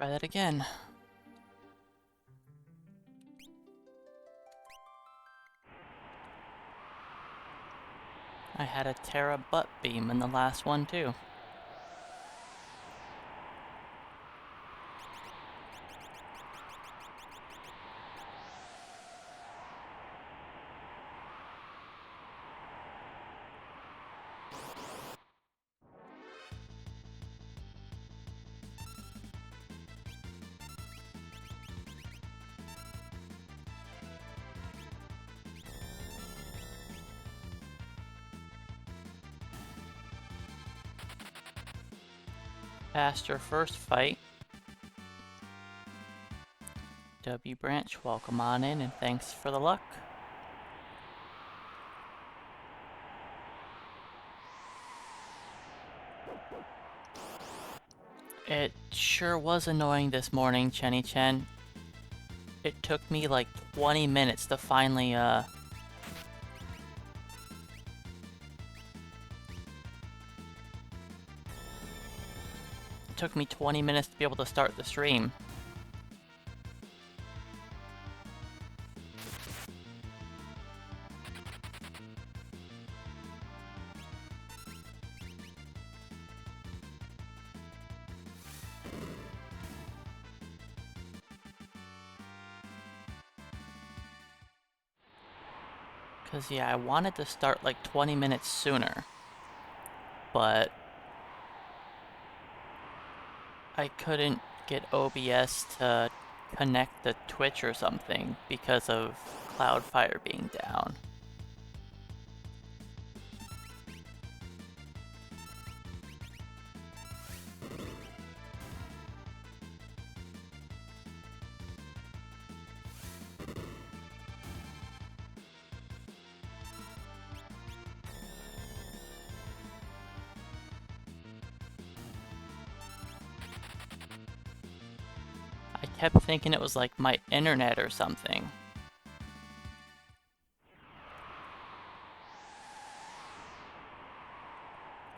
Try that again. I had a Terra butt beam in the last one too. Passed your first fight. W Branch, welcome on in and thanks for the luck. It sure was annoying this morning, Chenny Chen. It took me like 20 minutes to finally, It took me 20 minutes to be able to start the stream. Cause yeah, I wanted to start like 20 minutes sooner, but I couldn't get OBS to connect to Twitch or something because of Cloudfire being down. I kept thinking it was like my internet or something.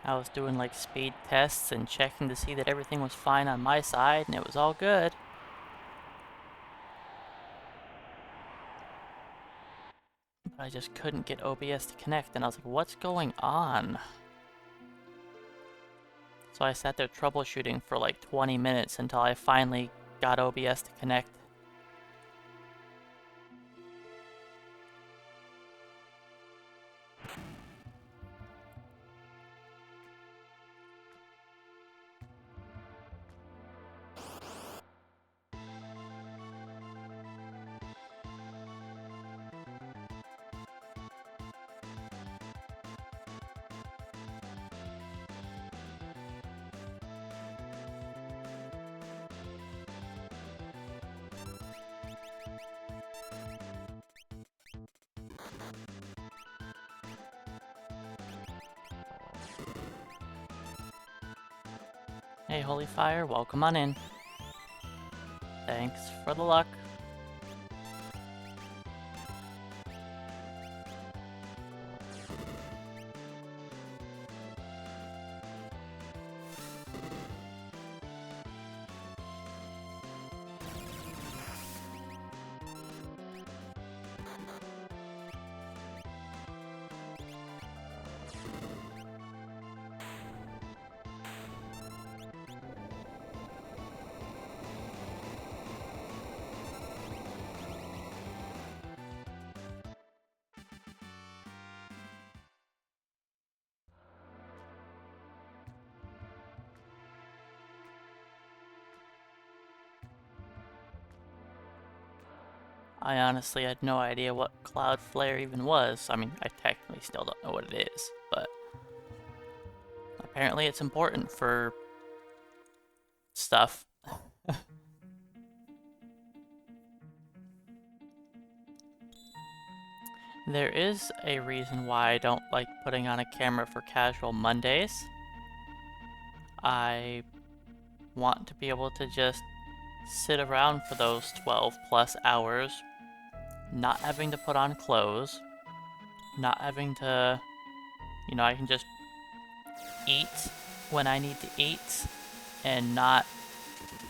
I was doing like speed tests and checking to see that everything was fine on my side and it was all good. But I just couldn't get OBS to connect and I was like, what's going on? So I sat there troubleshooting for like 20 minutes until I finally got OBS to connect. Hey, Holy Fire, welcome on in. Thanks for the luck. I honestly had no idea what Cloudflare even was. I mean, I technically still don't know what it is, but apparently it's important for stuff. There is a reason why I don't like putting on a camera for casual Mondays. I want to be able to just sit around for those 12 plus hours, not having to put on clothes, not having to, you know, I can just eat when I need to eat and not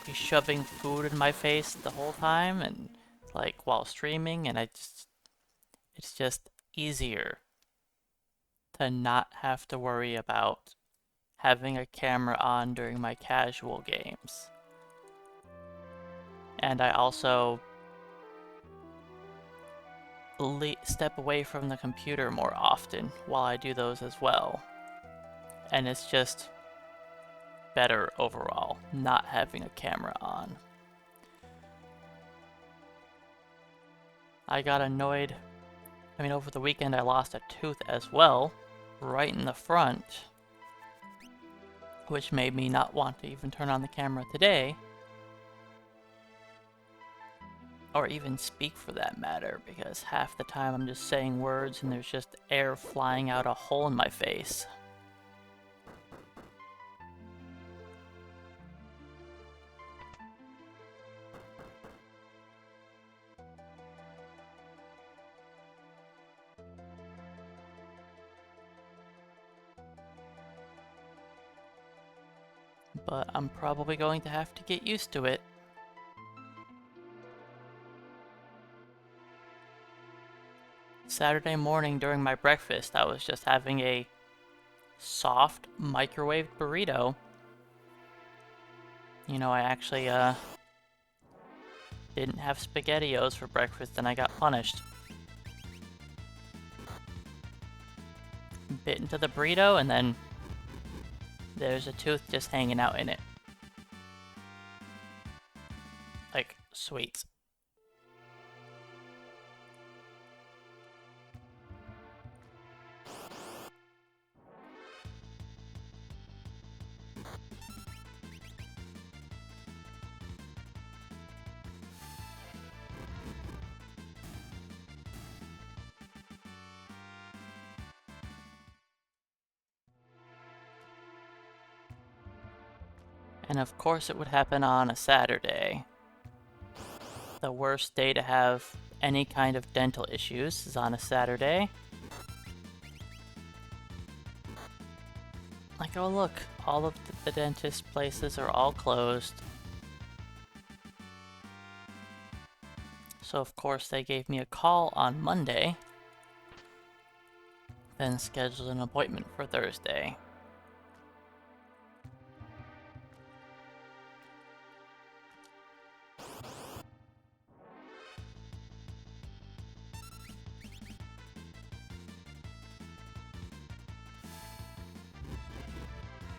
be shoving food in my face the whole time and like while streaming, and it's just easier to not have to worry about having a camera on during my casual games. And I also step away from the computer more often while I do those as well. And it's just better overall, not having a camera on. I got annoyed. I mean, over the weekend I lost a tooth as well, right in the front, which made me not want to even turn on the camera today. Or even speak for that matter, because half the time I'm just saying words and there's just air flying out a hole in my face. But I'm probably going to have to get used to it. Saturday morning during my breakfast, I was just having a soft microwave burrito. You know, I actually didn't have SpaghettiOs for breakfast and I got punished. Bit into the burrito and then there's a tooth just hanging out in it. Like, sweet. And of course it would happen on a Saturday. The worst day to have any kind of dental issues is on a Saturday. Like, oh look, all of the dentist places are all closed. So of course they gave me a call on Monday, then scheduled an appointment for Thursday.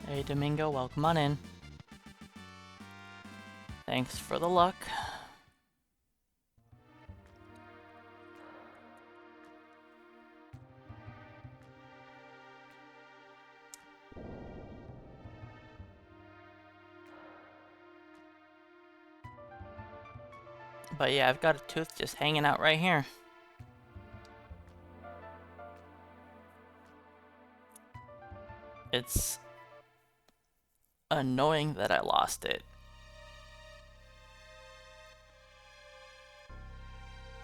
Hey Domingo, welcome on in. Thanks for the luck. But yeah, I've got a tooth just hanging out right here. It's annoying that I lost it.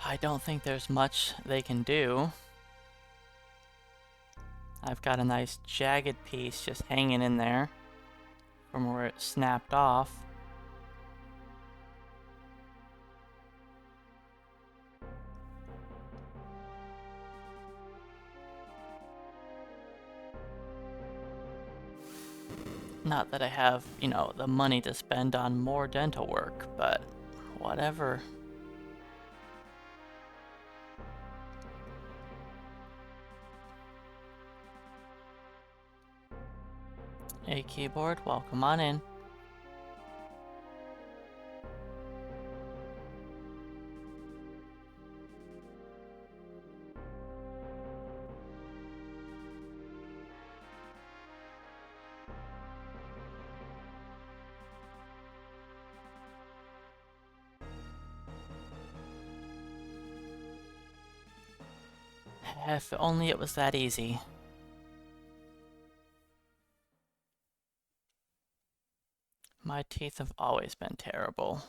I don't think there's much they can do. I've got a nice jagged piece just hanging in there from where it snapped off. Not that I have, you know, the money to spend on more dental work, but whatever. Hey keyboard, welcome on in. If only it was that easy. My teeth have always been terrible.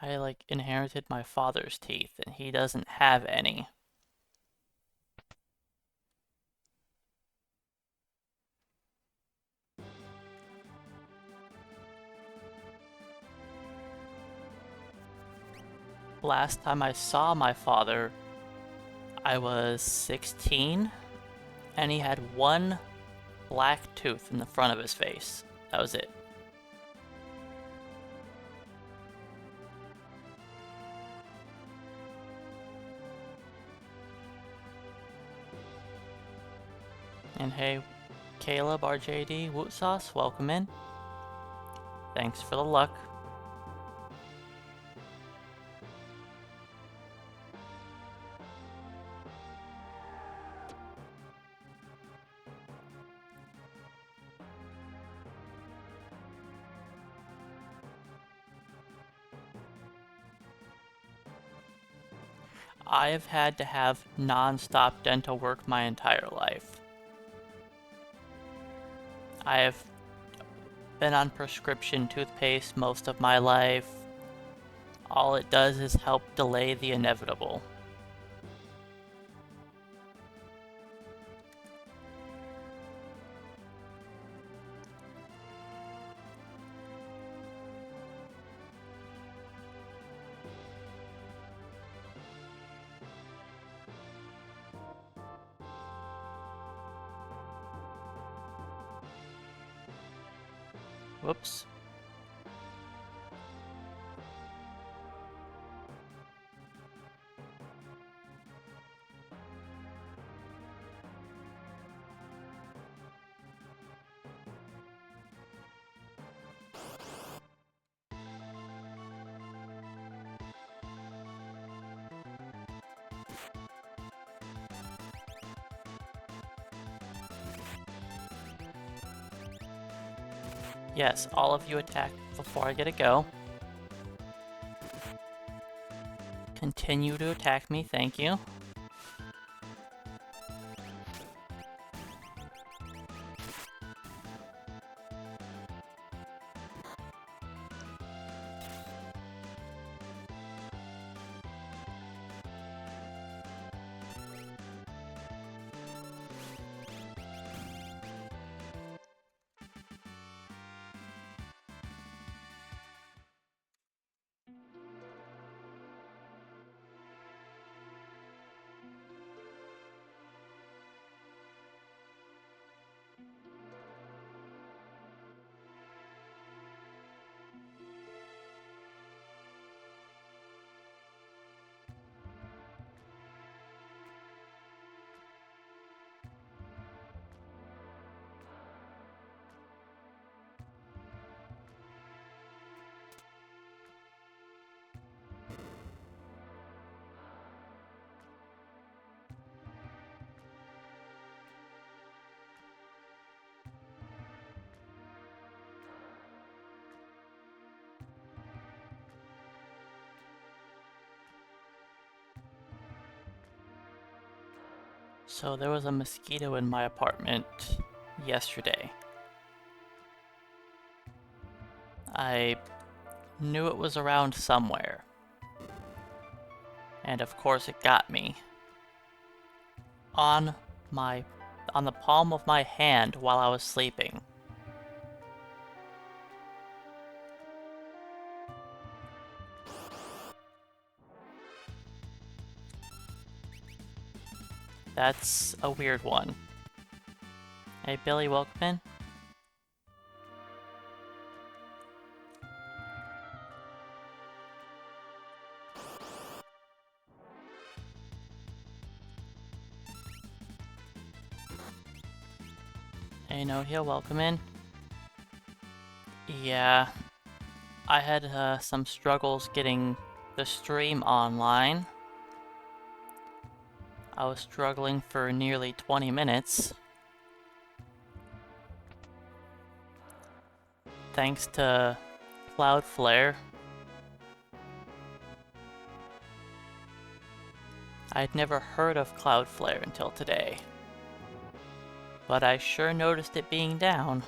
I, like, inherited my father's teeth, and he doesn't have any. last time I saw my father, I was 16, and he had one black tooth in the front of his face. That was it. And hey, Caleb, RJD, Woot Sauce, welcome in. Thanks for the luck. I have had to have non-stop dental work my entire life. I have been on prescription toothpaste most of my life. All it does is help delay the inevitable. Whoops. Yes, all of you attack before I get a go. Continue to attack me, thank you. So there was a mosquito in my apartment yesterday. I knew it was around somewhere. And of course it got me. On the palm of my hand while I was sleeping. That's a weird one. Hey Billy, welcome in. Hey No Heal, welcome in. Yeah, I had some struggles getting the stream online. I was struggling for nearly 20 minutes. Thanks to Cloudflare. I'd never heard of Cloudflare until today. But I sure noticed it being down.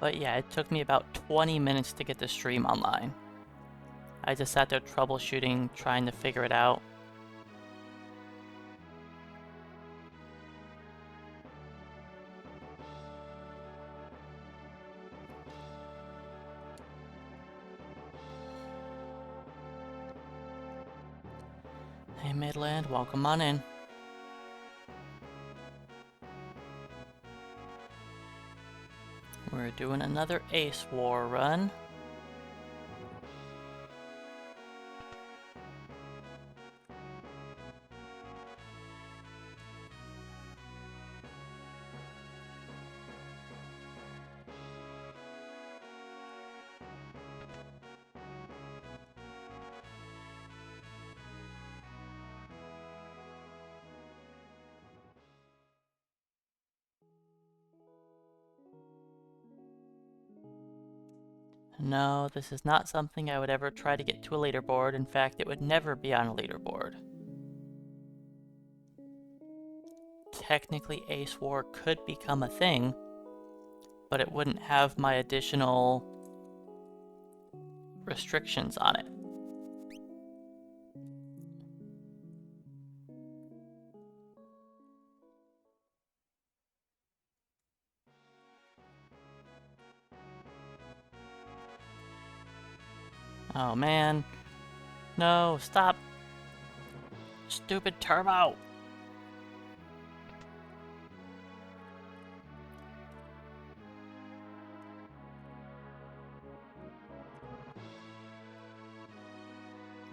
But yeah, it took me about 20 minutes to get the stream online. I just sat there troubleshooting, trying to figure it out. Hey Midland, welcome on in. We're doing another Ace War run. No, this is not something I would ever try to get to a leaderboard. In fact, it would never be on a leaderboard. Technically, Ace War could become a thing, but it wouldn't have my additional restrictions on it. Oh man. No, stop. Stupid turbo.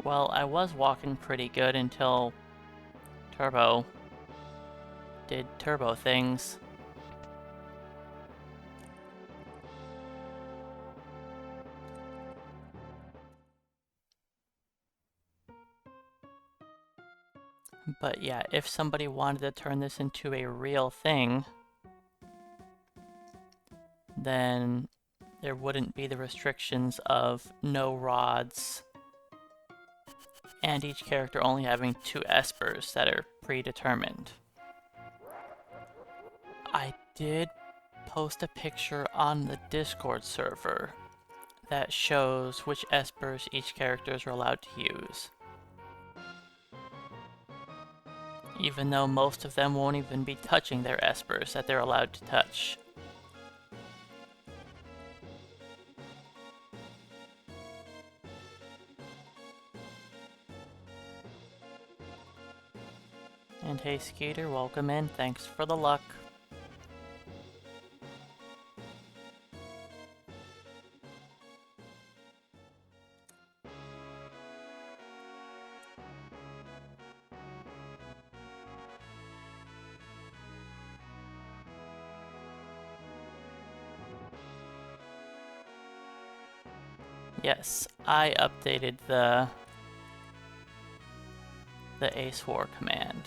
Well, I was walking pretty good until Turbo did turbo things. But yeah, if somebody wanted to turn this into a real thing, then there wouldn't be the restrictions of no rods, and each character only having 2 Espers that are predetermined. I did post a picture on the Discord server that shows which Espers each characters are allowed to use. Even though most of them won't even be touching their Espers that they're allowed to touch. And hey Skater, welcome in, thanks for the luck. Yes, I updated the Ace War command.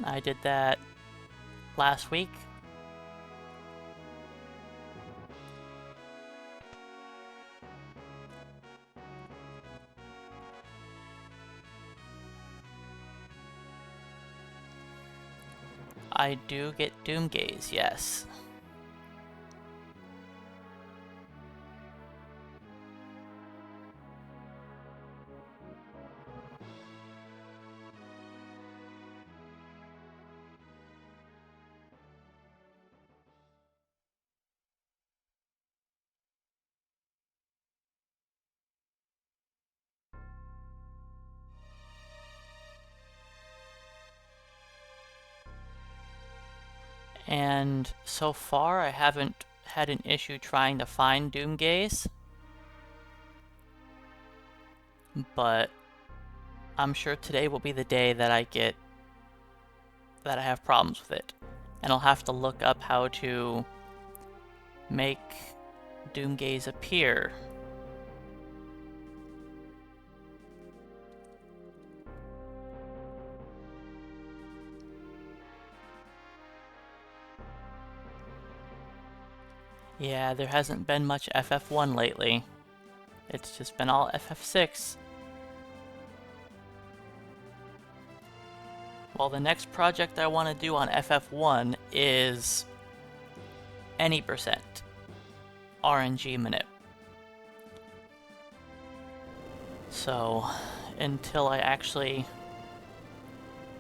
I did that last week. I do get Doomgaze, yes. And so far I haven't had an issue trying to find Doomgaze. But I'm sure today will be the day that I have problems with it. And I'll have to look up how to make Doomgaze appear. Yeah, there hasn't been much FF1 lately. It's just been all FF6. Well, the next project I want to do on FF1 is any percent RNG minute. So, until I actually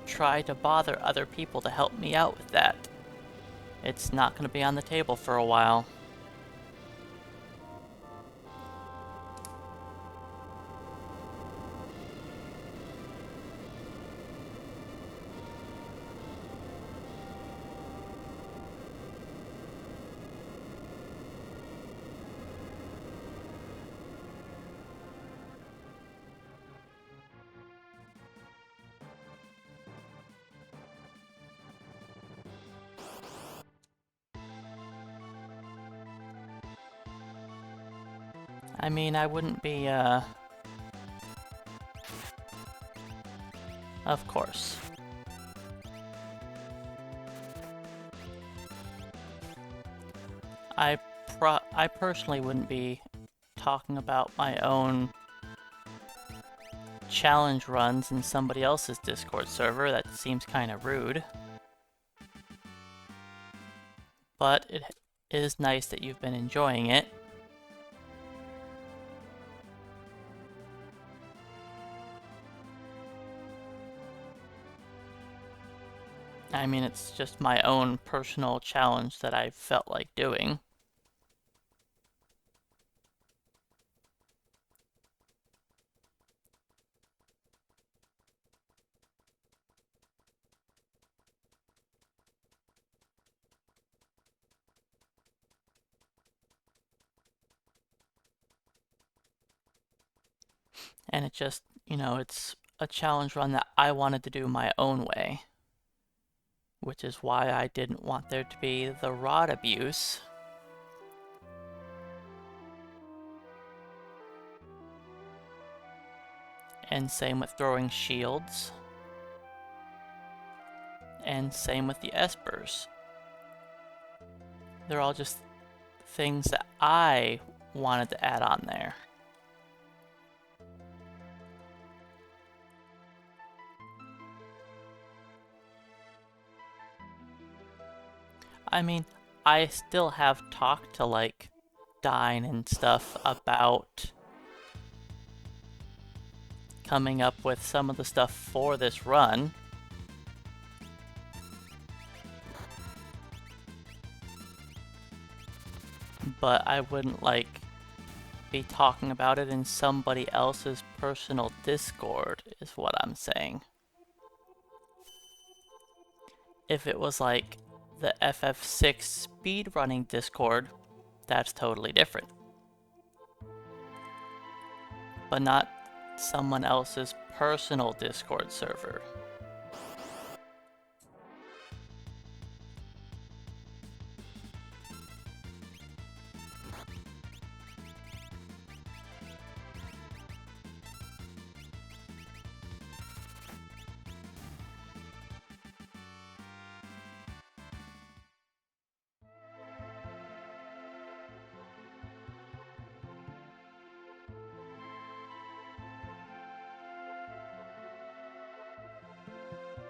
try to bother other people to help me out with that, it's not going to be on the table for a while. I mean, I wouldn't be, Of course. I personally wouldn't be talking about my own challenge runs in somebody else's Discord server. That seems kind of rude. But it is nice that you've been enjoying it. I mean, it's just my own personal challenge that I felt like doing. And it just, you know, it's a challenge run that I wanted to do my own way. Which is why I didn't want there to be the rod abuse. And same with throwing shields. And same with the Espers. They're all just things that I wanted to add on there. I mean, I still have talked to, like, Dine and stuff about coming up with some of the stuff for this run. But I wouldn't, like, be talking about it in somebody else's personal Discord, is what I'm saying. If it was, like, the FF6 speedrunning Discord, that's totally different. But not someone else's personal Discord server.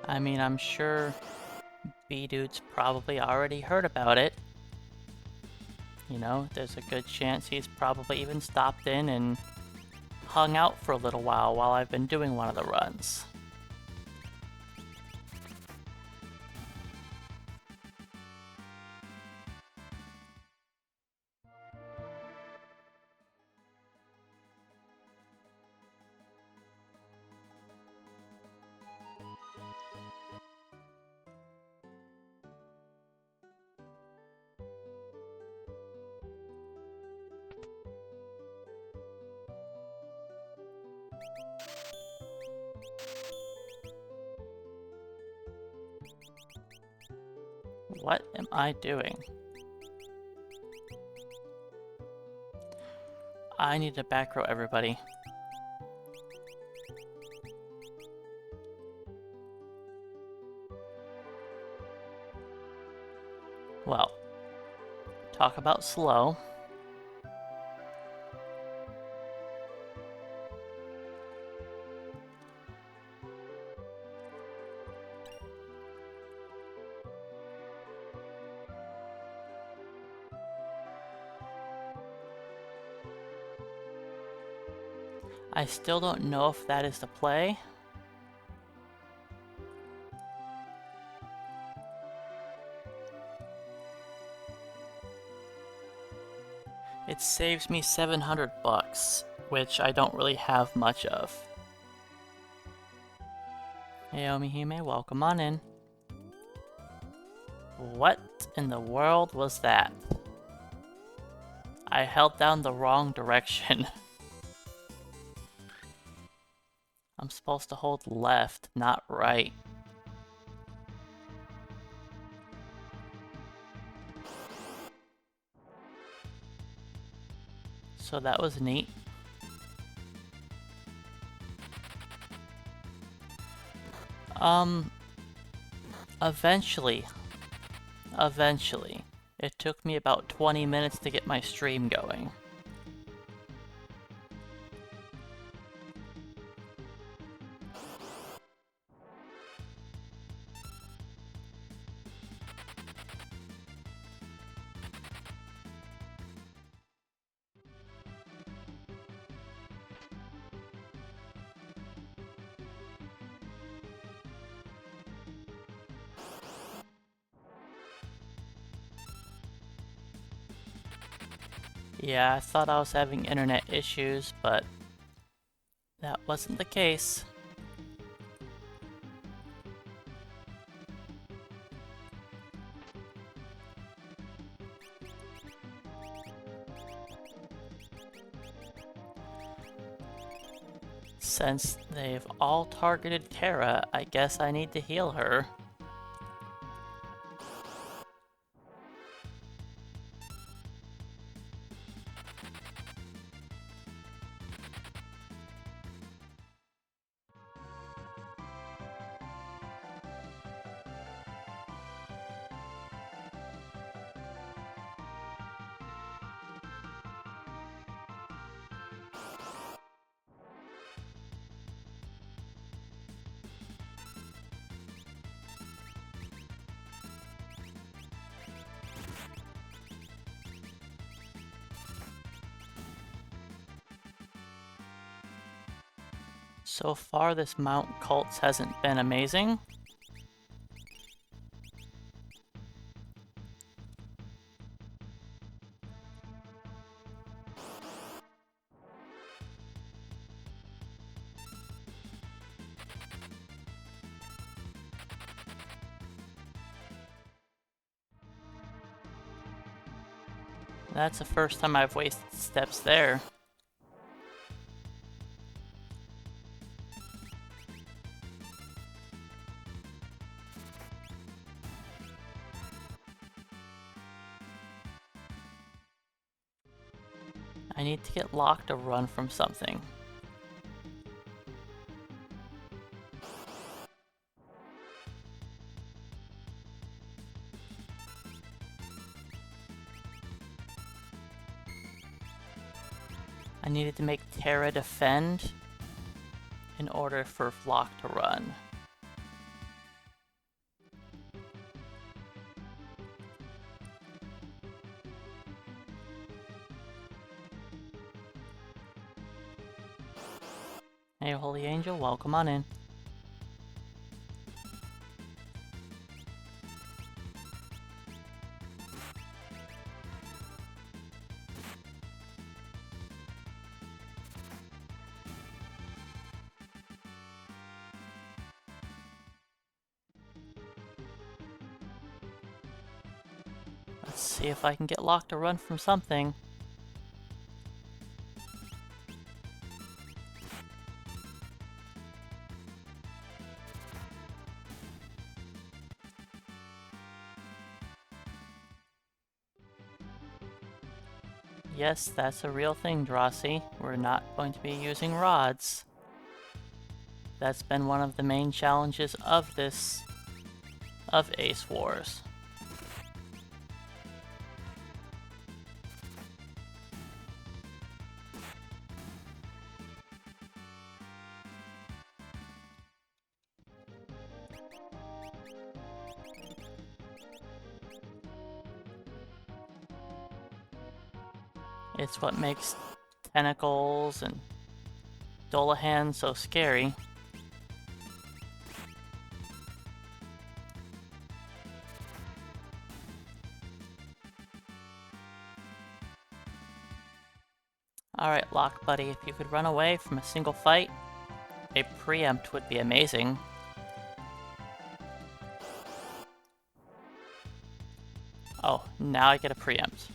I mean, I'm sure B-Dude's probably already heard about it. You know, there's a good chance he's probably even stopped in and hung out for a little while I've been doing one of the runs. What am I doing? I need to back row everybody. Well, talk about slow. I still don't know if that is the play. It saves me 700 bucks, which I don't really have much of. Hey Omihime, welcome on in. What in the world was that? I held down the wrong direction. I'm supposed to hold left, not right. So that was neat. Eventually. It took me about 20 minutes to get my stream going. Yeah, I thought I was having internet issues, but that wasn't the case. Since they've all targeted Terra, I guess I need to heal her. So far, this Mount Cults hasn't been amazing. That's the first time I've wasted steps there. I need to get locked to run from something. I needed to make Terra defend in order for Flock to run. Hey, Holy Angel, welcome on in. Let's see if I can get locked to run from something. Yes, that's a real thing, Drossi. We're not going to be using rods. That's been one of the main challenges of Ace Wars. It's what makes tentacles and Dolahan so scary. Alright, Lock Buddy, if you could run away from a single fight, a preempt would be amazing. Oh, now I get a preempt.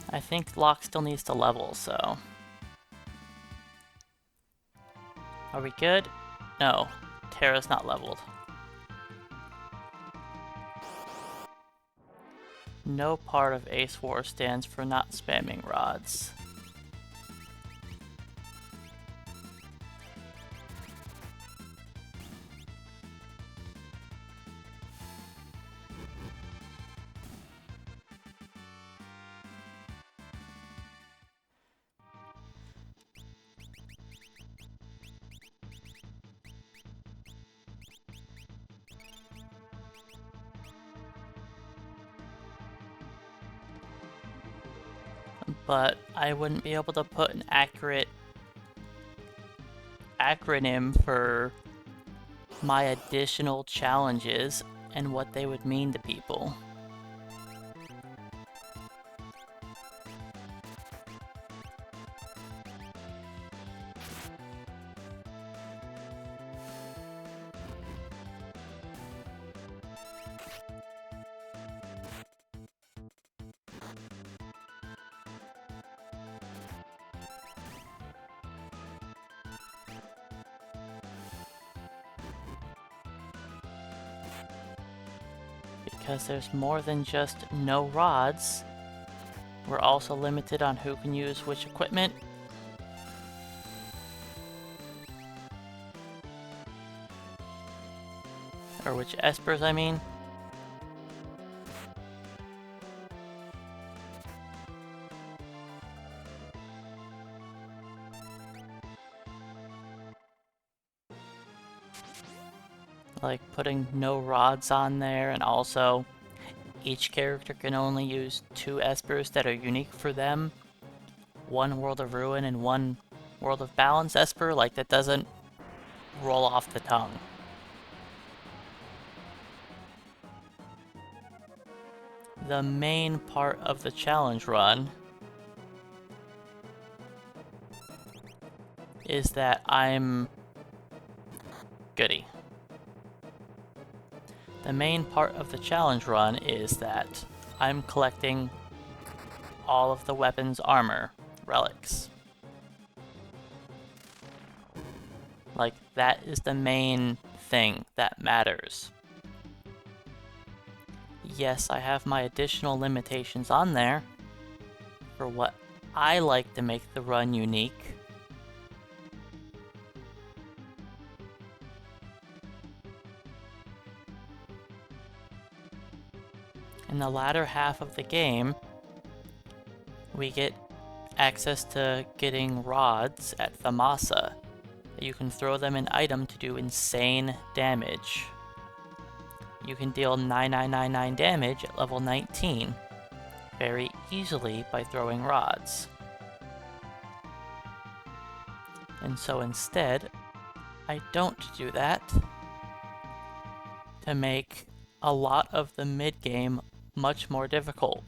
I think Locke still needs to level, so... Are we good? No, Terra's not leveled. No part of Ace War stands for not spamming rods. But I wouldn't be able to put an accurate acronym for my additional challenges and what they would mean to people. Because there's more than just no rods. We're also limited on who can use which equipment. Or which Espers, I mean. Like putting no rods on there, and also each character can only use 2 Espers that are unique for them. 1 World of Ruin and 1 World of Balance Esper. Like, that doesn't roll off the tongue. The main part of the challenge run is that I'm goody. The main part of the challenge run is that I'm collecting all of the weapons' armor, relics. Like, that is the main thing that matters. Yes, I have my additional limitations on there for what I like to make the run unique. In the latter half of the game, we get access to getting rods at Thamasa. You can throw them an item to do insane damage. You can deal 9999 damage at level 19 very easily by throwing rods. And so instead, I don't do that to make a lot of the mid-game much more difficult.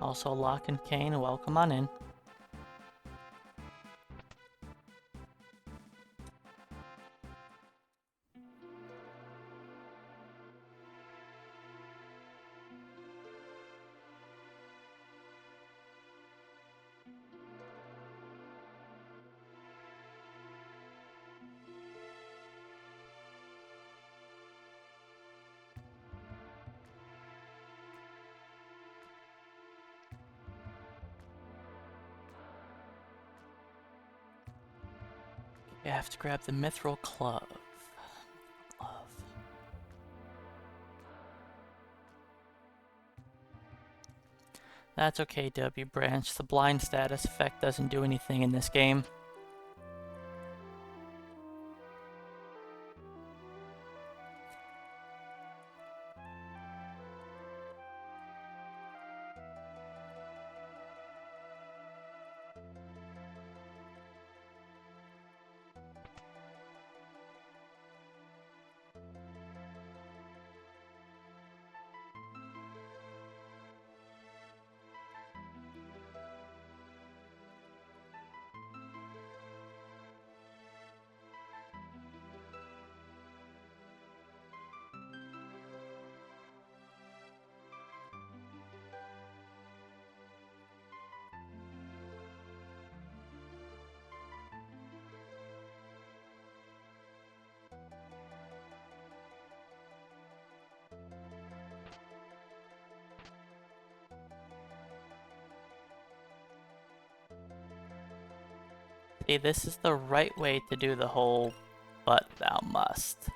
Also, Locke and Kane, welcome on in. You have to grab the mithril glove. That's okay, W Branch. The blind status effect doesn't do anything in this game. See, this is the right way to do the whole "but thou must."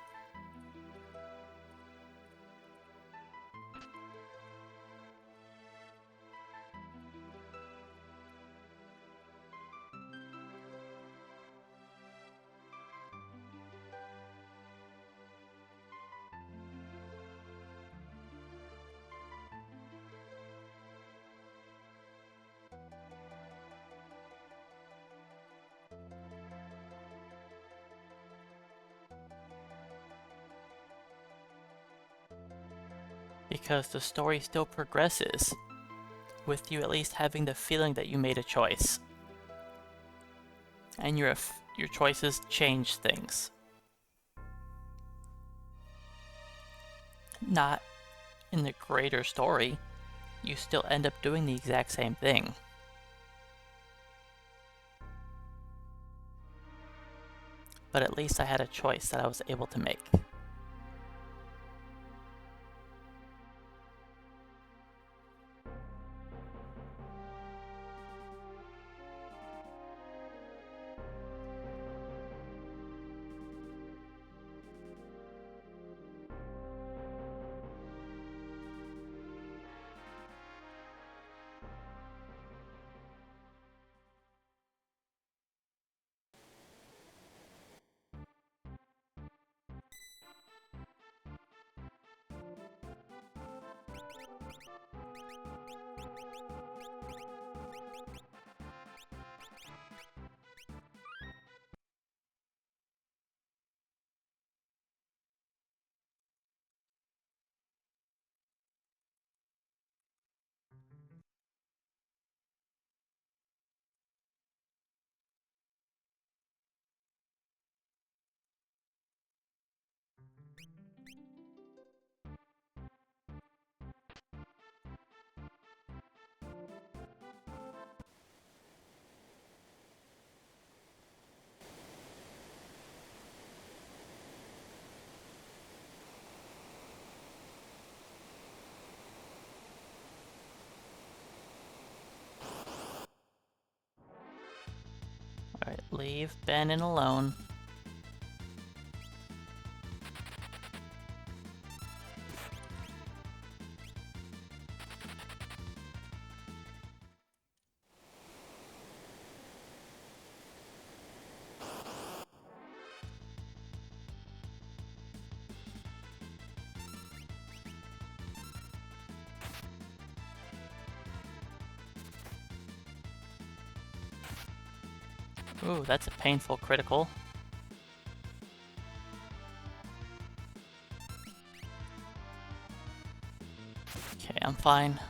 Because the story still progresses, with you at least having the feeling that you made a choice. And your choices change things. Not in the greater story, you still end up doing the exact same thing. But at least I had a choice that I was able to make. Alright, leave Ben in alone. Ooh, that's a painful critical. Okay, I'm fine.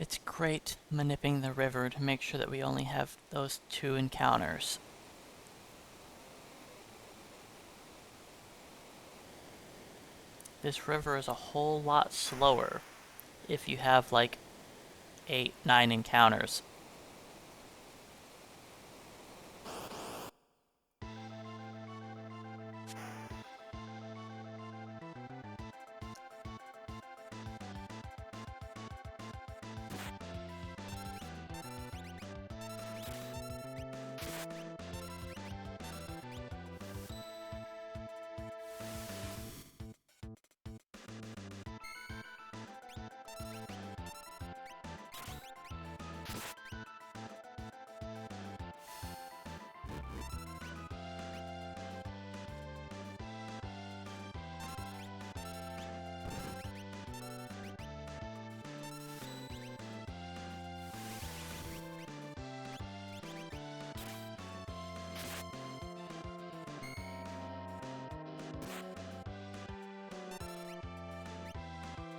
It's great manipulating the river to make sure that we only have those 2 encounters. This river is a whole lot slower if you have like 8, 9 encounters.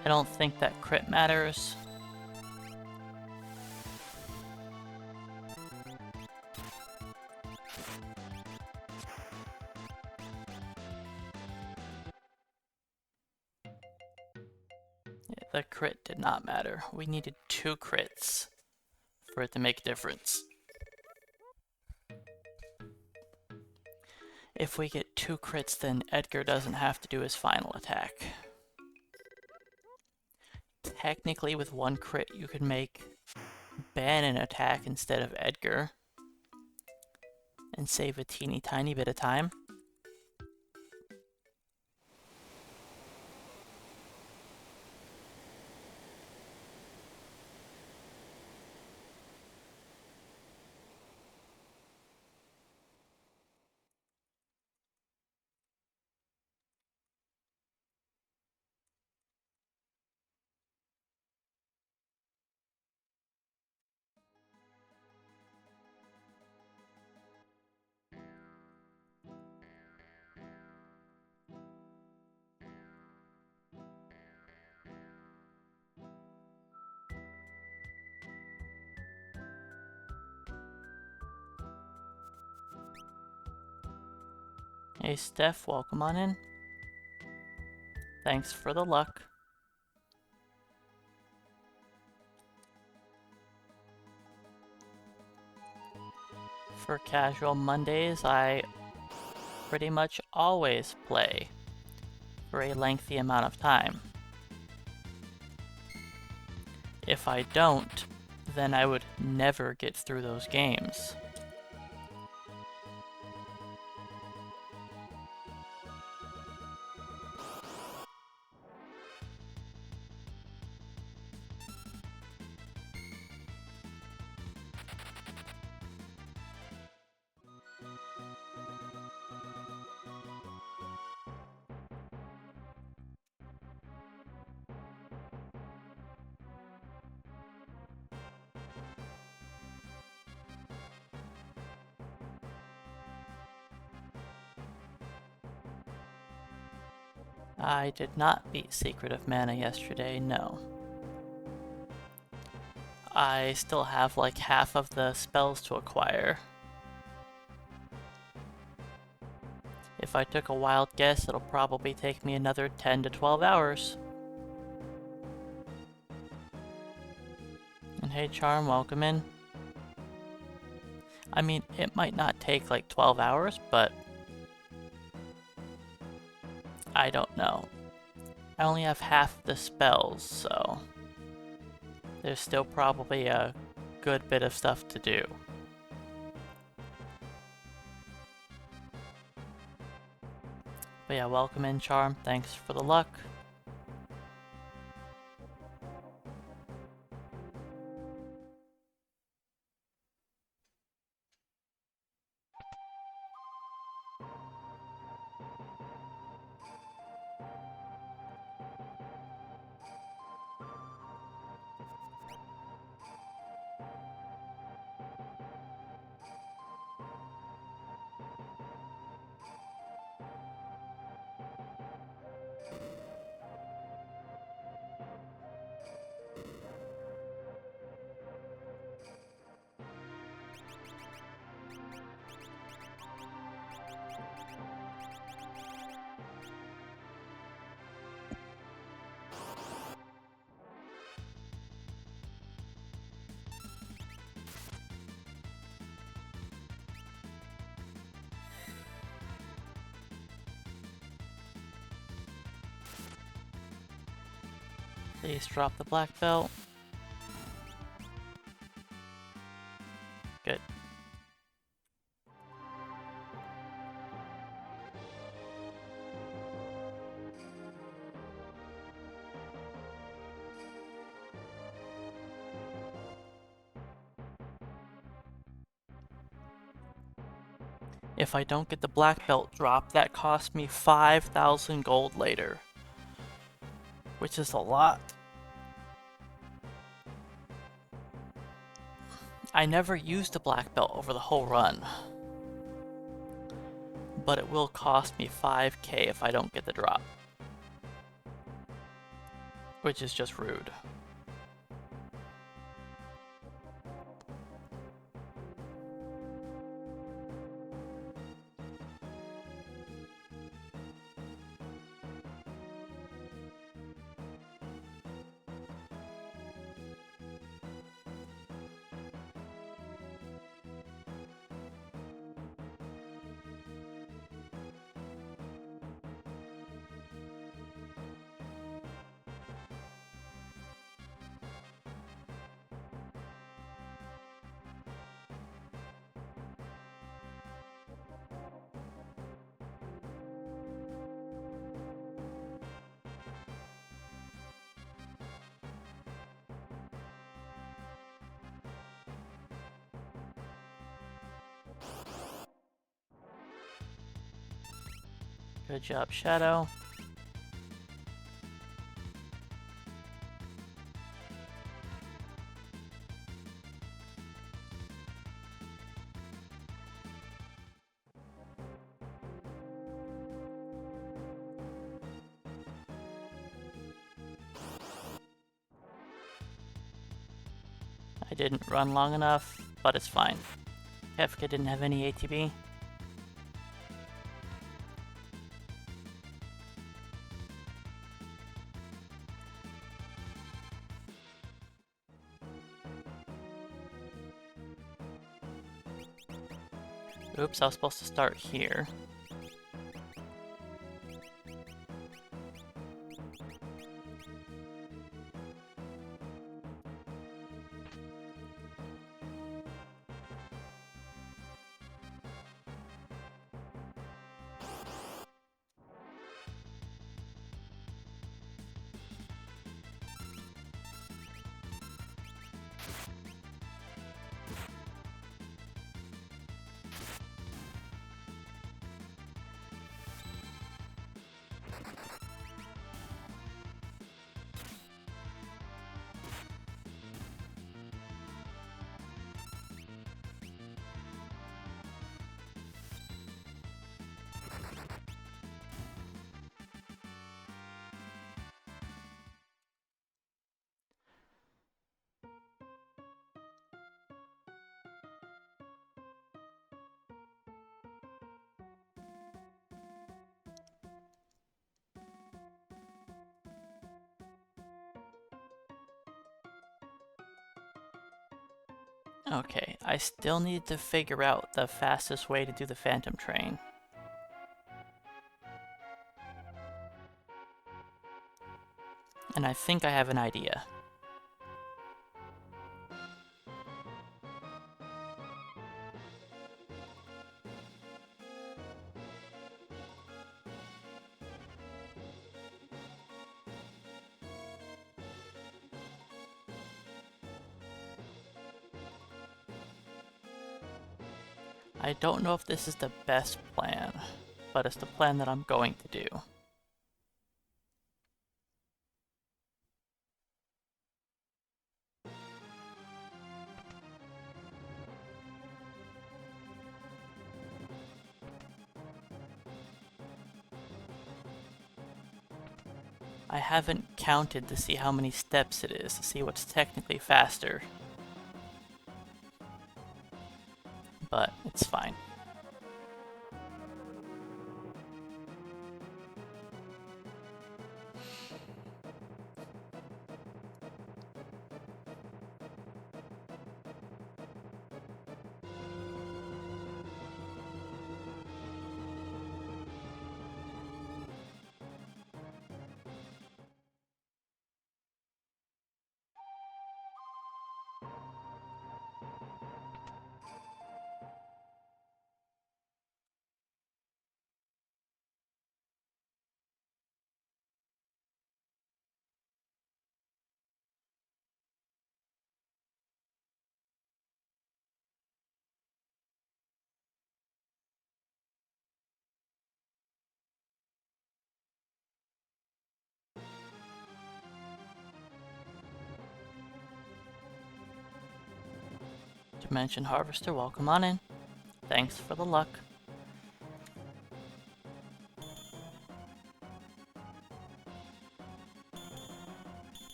I don't think that crit matters. Yeah, the crit did not matter. We needed 2 crits for it to make a difference. If we get 2 crits, then Edgar doesn't have to do his final attack. Technically, with 1 crit, you could make Ben an attack instead of Edgar and save a teeny tiny bit of time. Hey Steph, welcome on in. Thanks for the luck. For casual Mondays, I pretty much always play for a lengthy amount of time. If I don't, then I would never get through those games. I did not beat Secret of Mana yesterday, no. I still have like half of the spells to acquire. If I took a wild guess, it'll probably take me another 10 to 12 hours. And hey Charm, welcome in. I mean, it might not take like 12 hours, but I don't know. I only have half the spells, so there's still probably a good bit of stuff to do. But yeah, welcome in Charm, thanks for the luck. Please drop the black belt. Good. If I don't get the black belt drop, that costs me 5,000 gold later, which is a lot. I never used the black belt over the whole run, but it will cost me 5k if I don't get the drop, which is just rude. Good job, Shadow. I didn't run long enough, but it's fine. Kefka didn't have any ATB. Oops, I was supposed to start here. Okay, I still need to figure out the fastest way to do the Phantom Train. And I think I have an idea. I don't know if this is the best plan, but it's the plan that I'm going to do. I haven't counted to see how many steps it is, to see what's technically faster. But it's fine. Dimension Harvester, welcome on in. Thanks for the luck.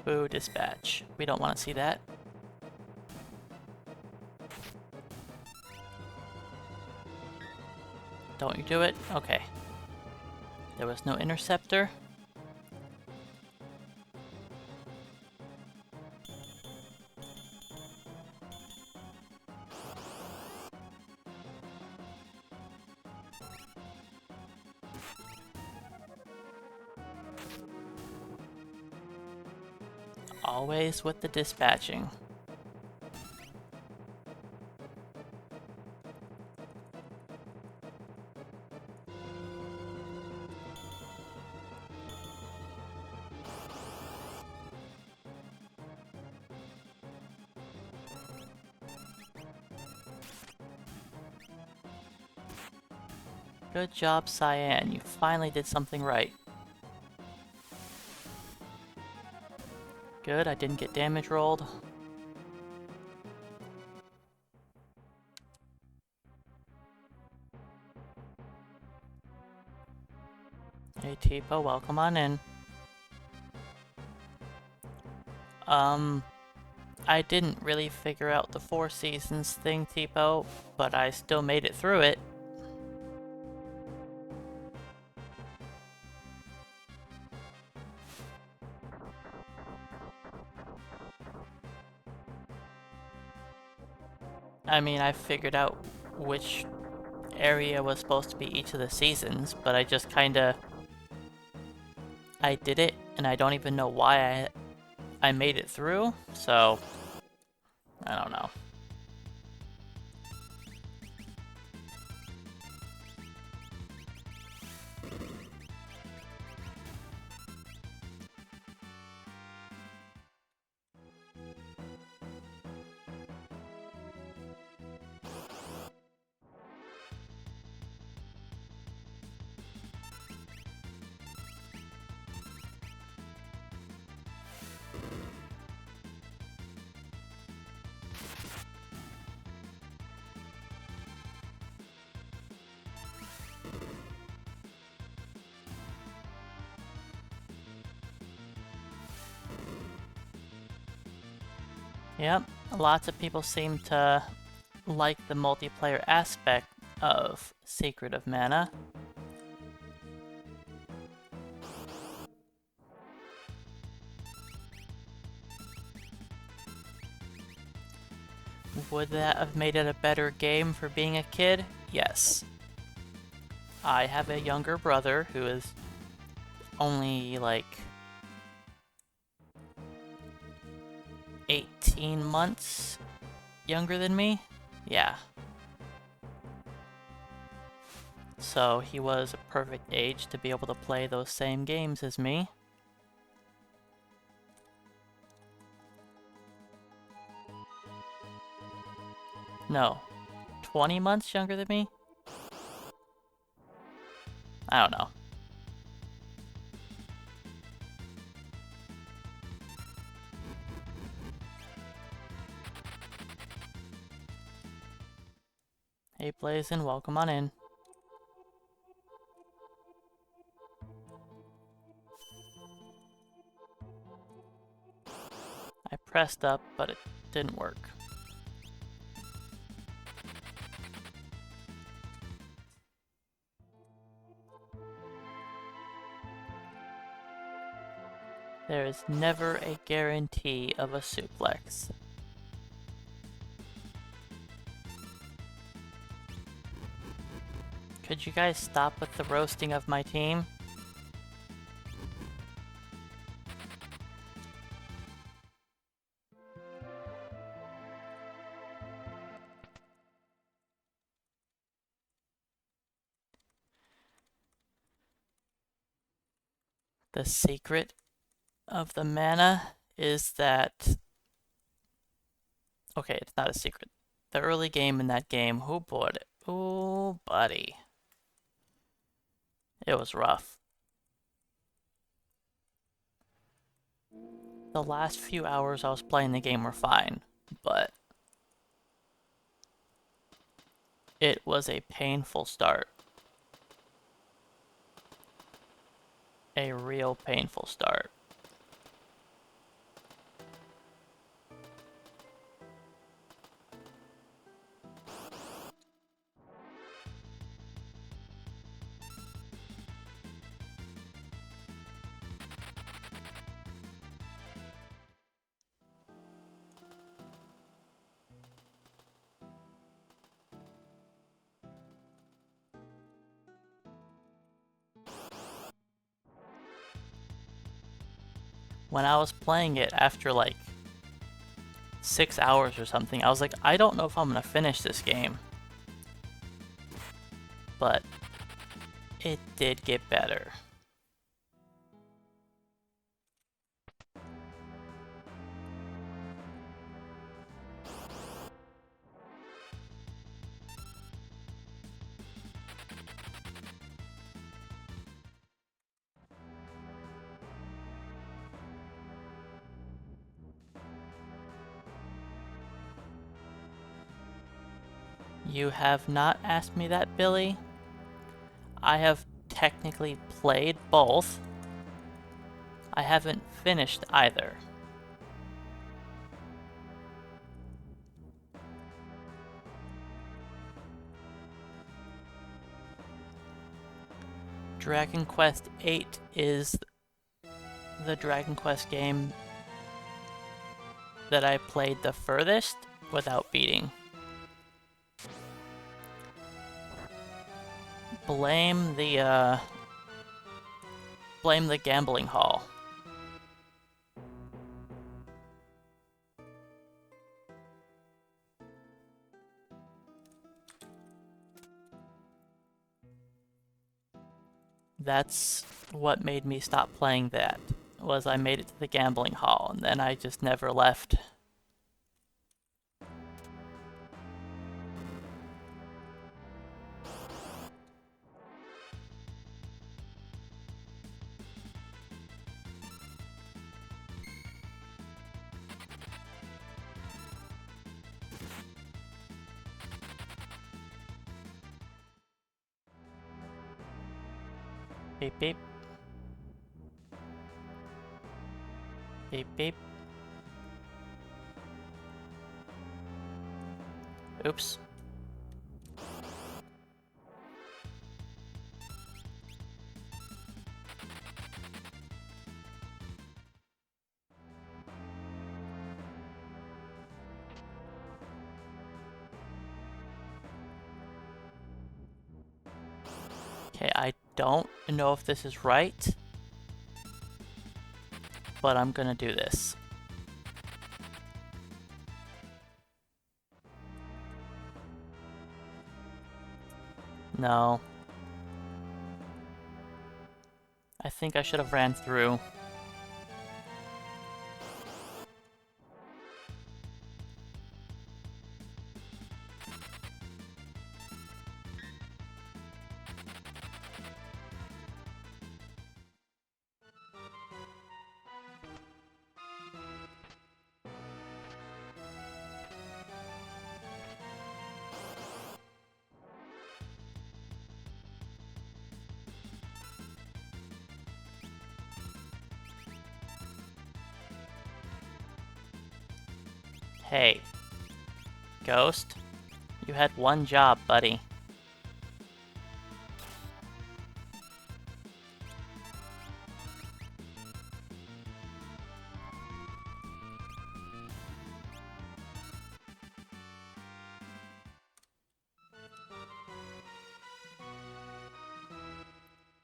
Boo, dispatch. We don't want to see that. Don't you do it? Okay. There was no interceptor. Always with the dispatching. Good job, Cyan. You finally did something right. Good, I didn't get damage rolled. Hey, Tipo, welcome on in. I didn't really figure out the 4 seasons thing, Tipo, but I still made it through it. I mean, I figured out which area was supposed to be each of the seasons, but I just kinda... I did it, and I don't even know why I made it through, so... I don't know. Yep, lots of people seem to like the multiplayer aspect of Secret of Mana. Would that have made it a better game for being a kid? Yes. I have a younger brother who is only like 18 months younger than me. Yeah. So he was a perfect age to be able to play those same games as me. No. 20 months younger than me? I don't know. Hey Blazin', welcome on in. I pressed up, but it didn't work. There is never a guarantee of a suplex. Could you guys stop with the roasting of my team? The secret of the mana is that... Okay, it's not a secret. The early game in that game, who bought it? Oh, buddy. It was rough. The last few hours I was playing the game were fine, but it was a painful start. A real painful start. When I was playing it after like 6 hours or something, I was like, I don't know if I'm gonna finish this game. But it did get better. You have not asked me that, Billy. I have technically played both. I haven't finished either. Dragon Quest VIII is the Dragon Quest game that I played the furthest without beating. Blame the gambling hall. That's what made me stop playing that, was I made it to the gambling hall, and then I just never left. Beep beep. Beep beep. Oops. Okay, I don't know if this is right, but I'm gonna do this. No. I think I should have ran through. Hey. Ghost? You had one job, buddy.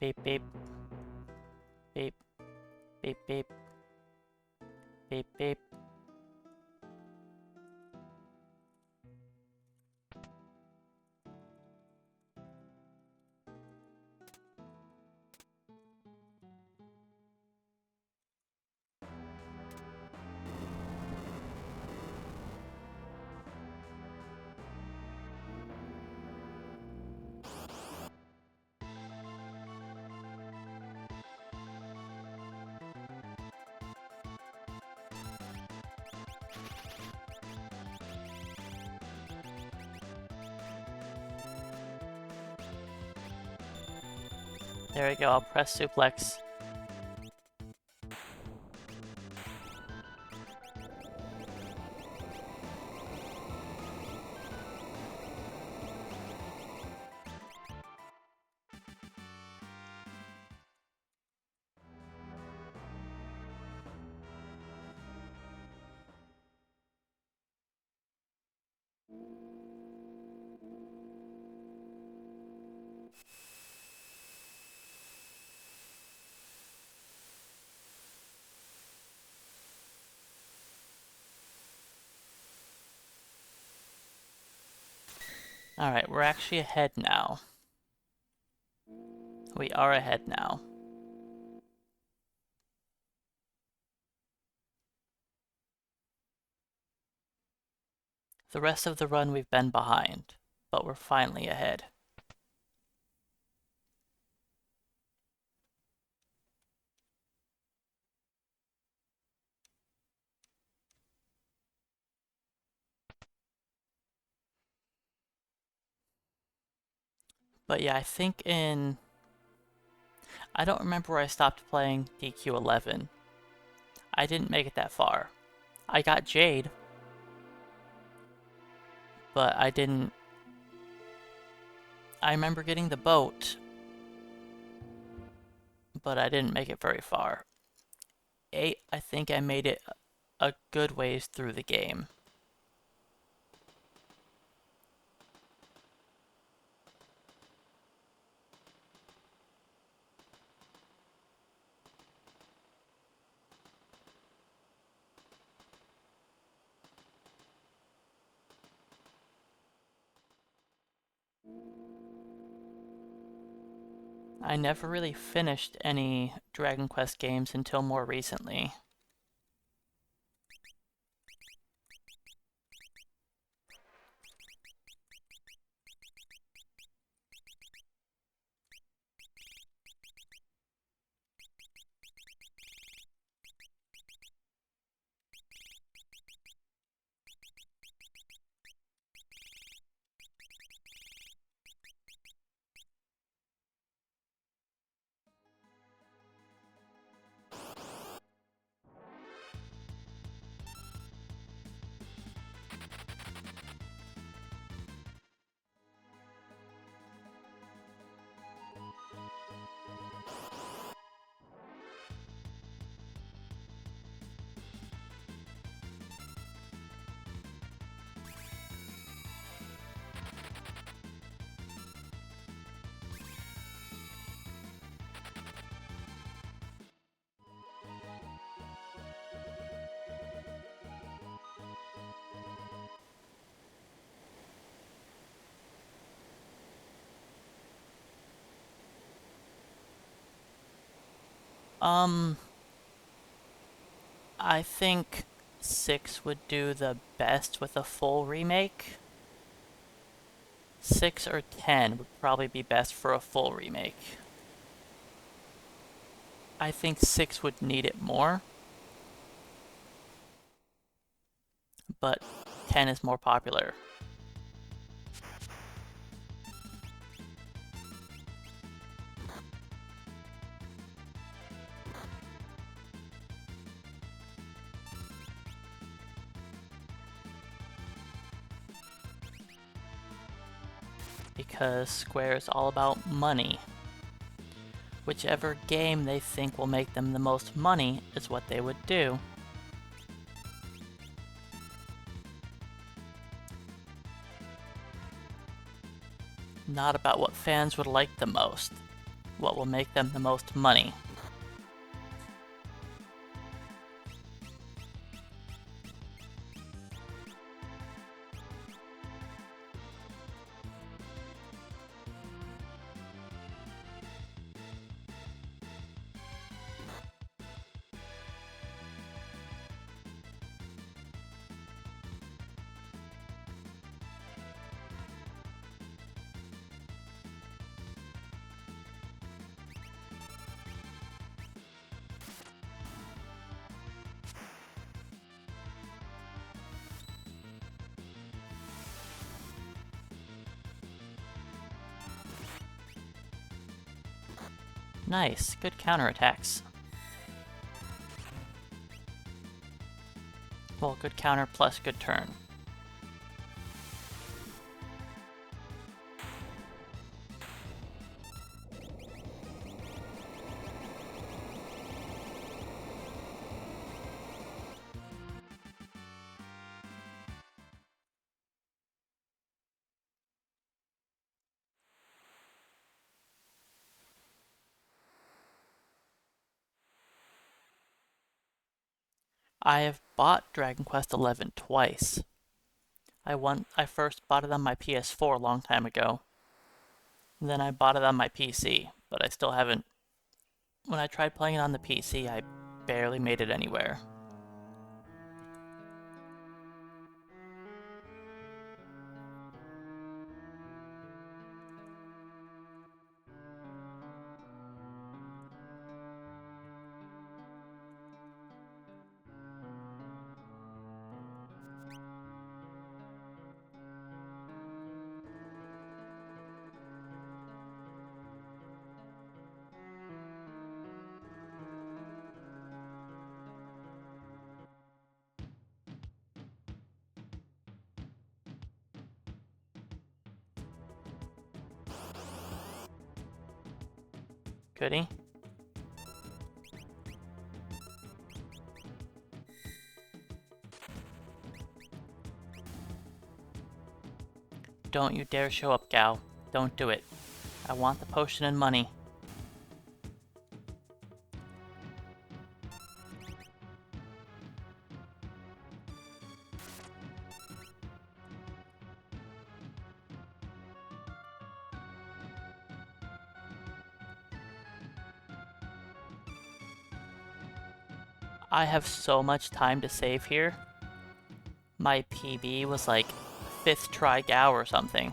Beep beep. Beep. Beep beep. Beep beep. There we go, I'll press suplex. Alright, we're actually ahead now. We are ahead now. The rest of the run we've been behind, but we're finally ahead. But yeah, I think I don't remember where I stopped playing DQ11. I didn't make it that far. I got Jade, but I didn't... I remember getting the boat, but I didn't make it very far. 8, I think I made it a good ways through the game. I never really finished any Dragon Quest games until more recently. I think 6 would do the best with a full remake. 6 or 10 would probably be best for a full remake. I think 6 would need it more, but 10 is more popular. Because Square is all about money. Whichever game they think will make them the most money is what they would do. Not about what fans would like the most, what will make them the most money. Nice, good counterattacks. Well, good counter plus good turn. I have bought Dragon Quest XI twice. I first bought it on my PS4 a long time ago. And then I bought it on my PC, but I still haven't. When I tried playing it on the PC, I barely made it anywhere. Goody. Don't you dare show up, Gal. Don't do it. I want the potion and money. I have so much time to save here. My PB was like 5th try Gao or something.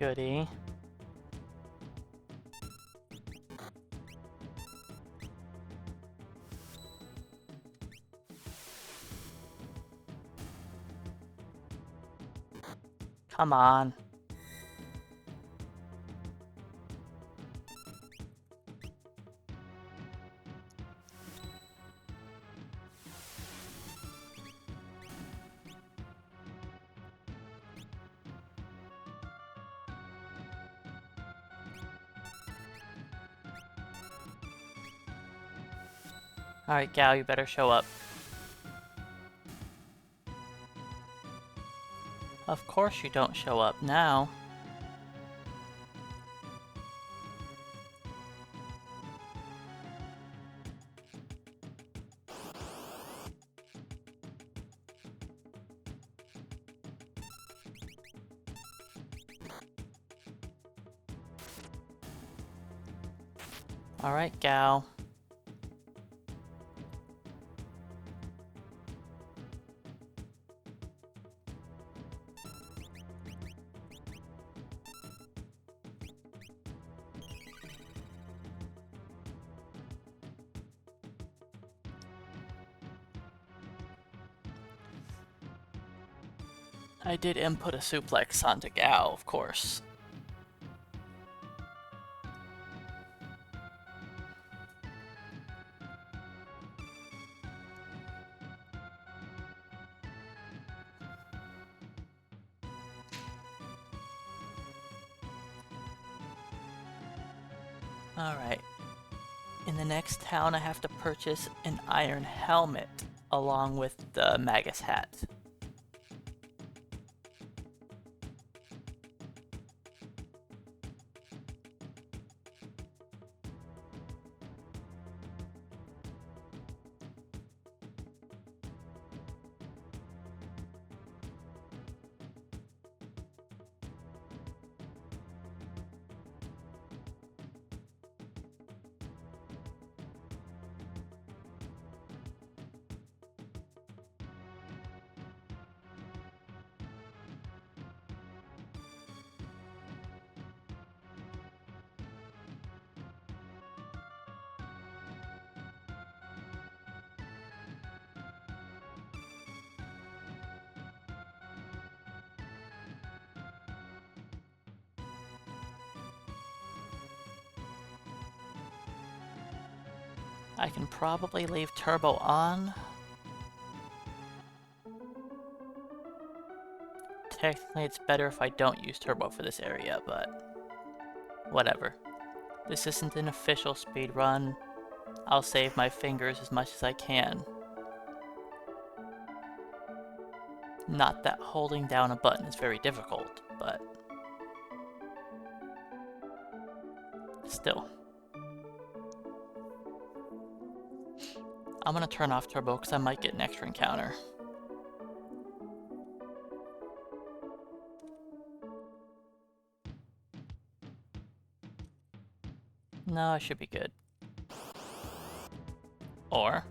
Goody. Come on. Alright, Gal, you better show up. Of course you don't show up now. Alright, Gal. I did input a suplex onto Gal, of course. Alright. In the next town, I have to purchase an iron helmet along with the Magus hat. I can probably leave turbo on. Technically, it's better if I don't use turbo for this area, but whatever. This isn't an official speed run. I'll save my fingers as much as I can. Not that holding down a button is very difficult, but still. I'm gonna turn off turbo because I might get an extra encounter. No, I should be good. Or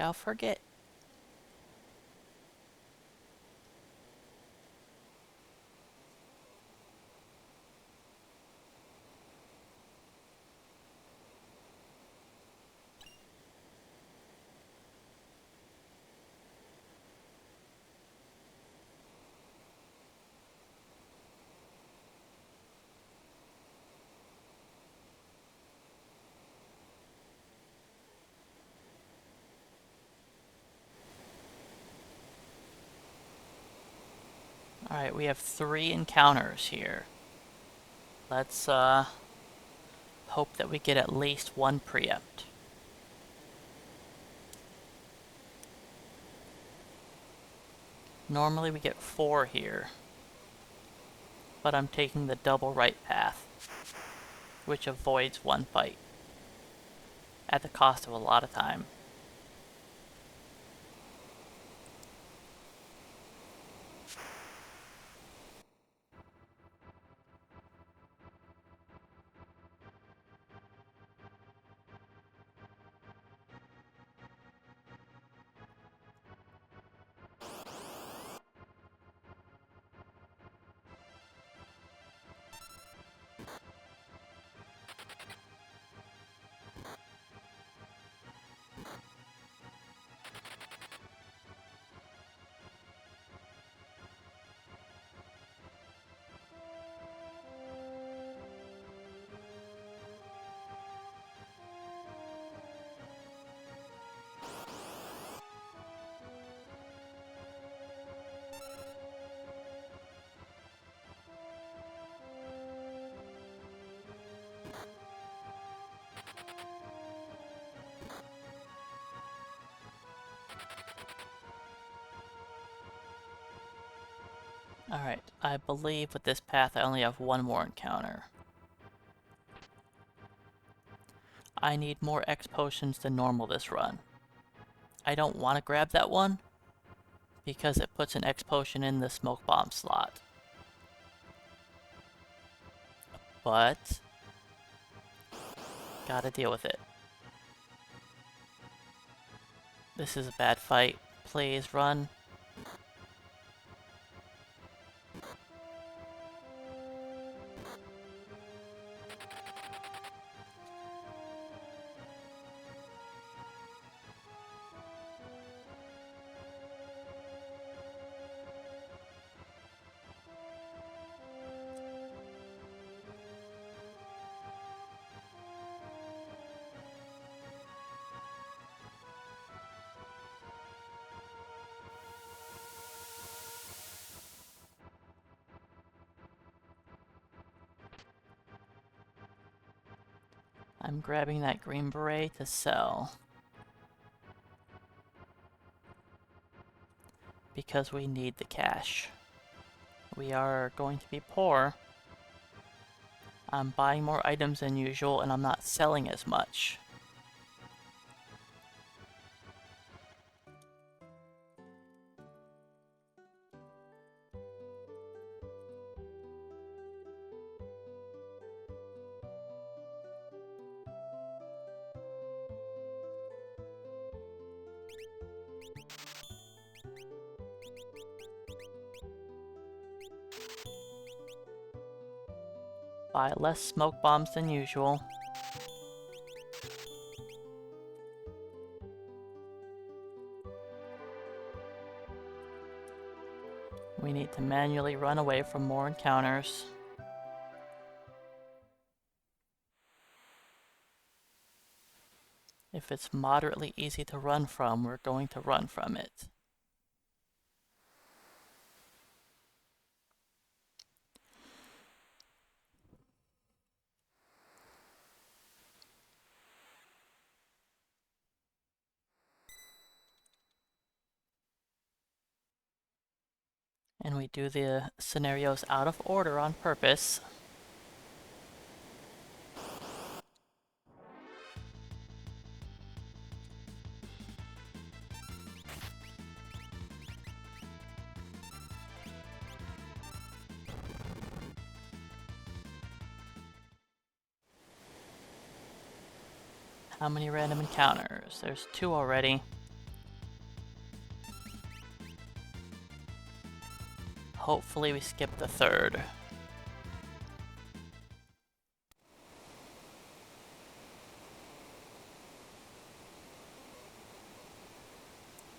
I'll forget. Alright, we have 3 encounters here. Let's hope that we get at least 1 preempt. Normally we get 4 here, but I'm taking the double right path, which avoids 1 fight, at the cost of a lot of time. Alright, I believe with this path I only have 1 more encounter. I need more X potions than normal this run. I don't want to grab that one, because it puts an X potion in the smoke bomb slot. But gotta deal with it. This is a bad fight. Please run. I'm grabbing that green beret to sell. Because we need the cash. We are going to be poor. I'm buying more items than usual and I'm not selling as much. Buy less smoke bombs than usual. We need to manually run away from more encounters. If it's moderately easy to run from, we're going to run from it. And we do the scenarios out of order on purpose. How many random encounters? There's 2 already. Hopefully we skip the 3rd.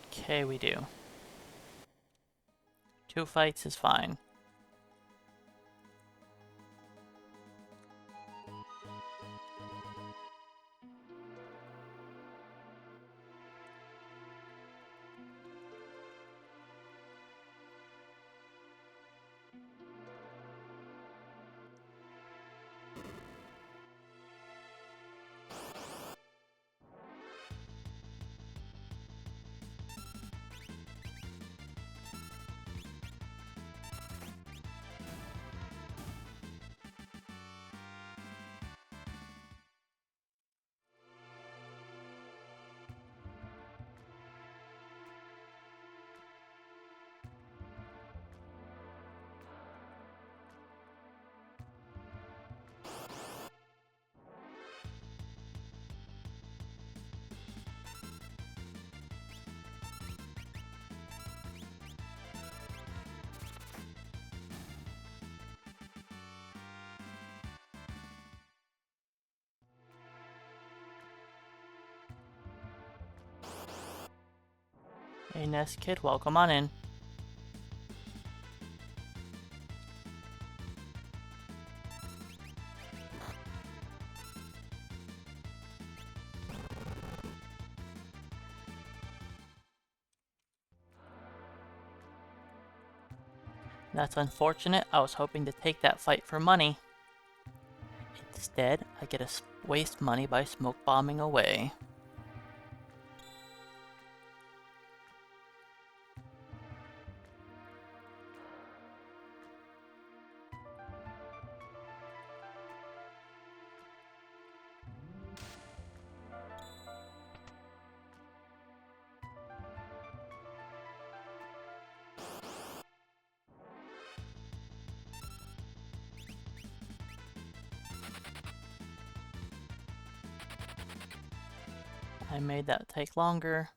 Okay, we do. 2 fights is fine. Hey Nest Kid, welcome on in. That's unfortunate. I was hoping to take that fight for money. Instead, I get to waste money by smoke bombing away. I made that take longer.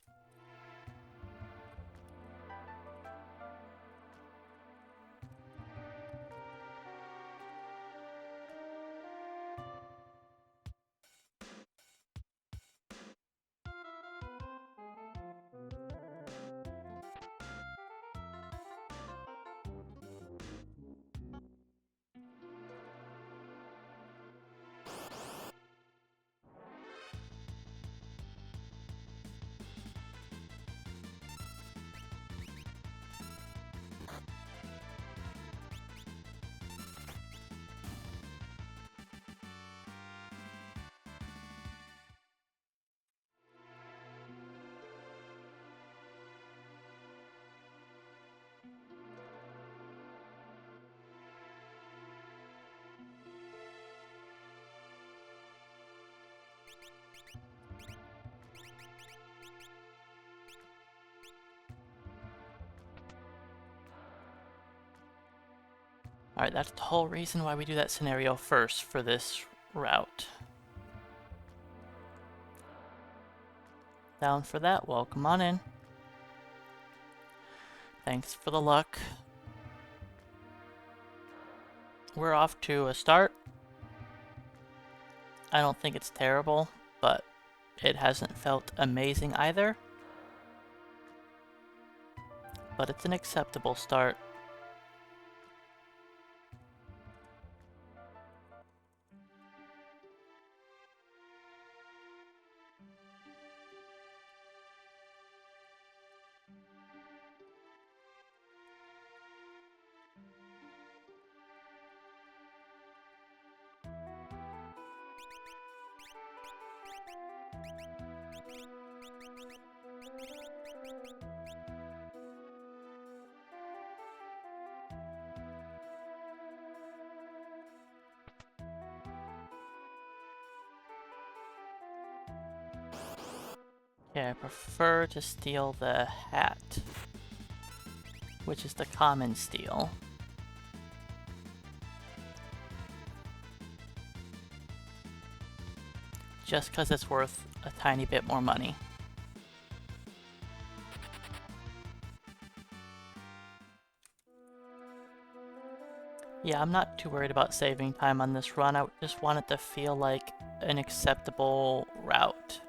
Alright, that's the whole reason why we do that scenario first for this route. Down for that? Well, come on in. Thanks for the luck. We're off to a start. I don't think it's terrible, but it hasn't felt amazing either. But it's an acceptable start. Yeah, I prefer to steal the hat, which is the common steal. Just because it's worth a tiny bit more money. Yeah, I'm not too worried about saving time on this run. I just want it to feel like an acceptable route.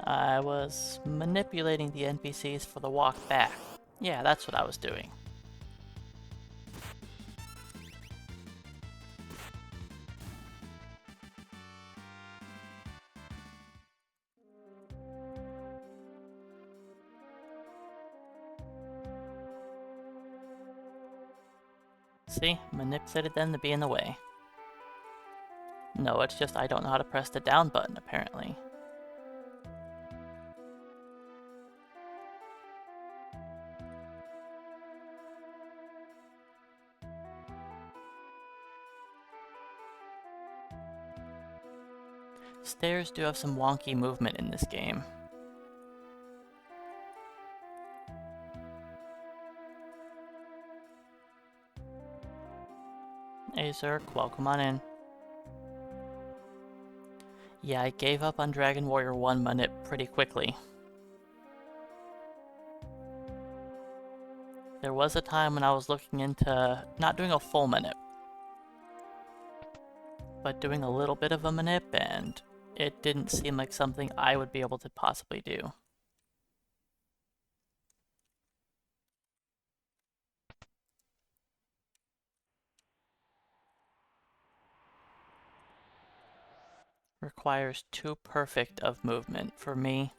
I was manipulating the NPCs for the walk back. Yeah, that's what I was doing. See? Manipulated them to be in the way. No, it's just I don't know how to press the down button, apparently. Stairs do have some wonky movement in this game. Hey Zerk, welcome on in. Yeah, I gave up on Dragon Warrior 1 manip pretty quickly. There was a time when I was looking into not doing a full manip, but doing a little bit of a manip, and it didn't seem like something I would be able to possibly do. Requires too perfect of movement for me.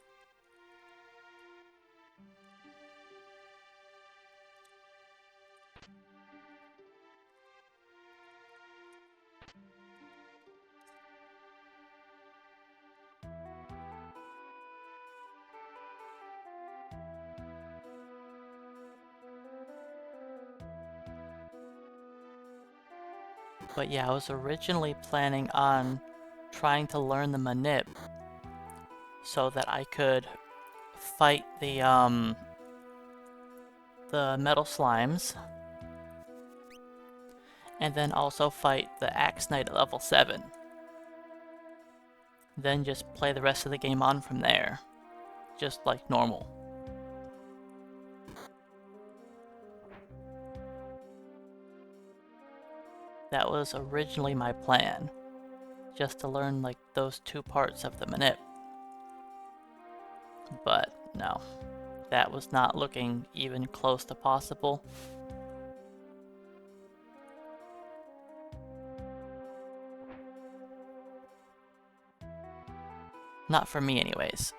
But yeah, I was originally planning on trying to learn the manip so that I could fight the metal slimes, and then also fight the Axe Knight at level 7. Then just play the rest of the game on from there, just like normal. That was originally my plan, just to learn like those two parts of the manip. But no, that was not looking even close to possible. Not for me anyways.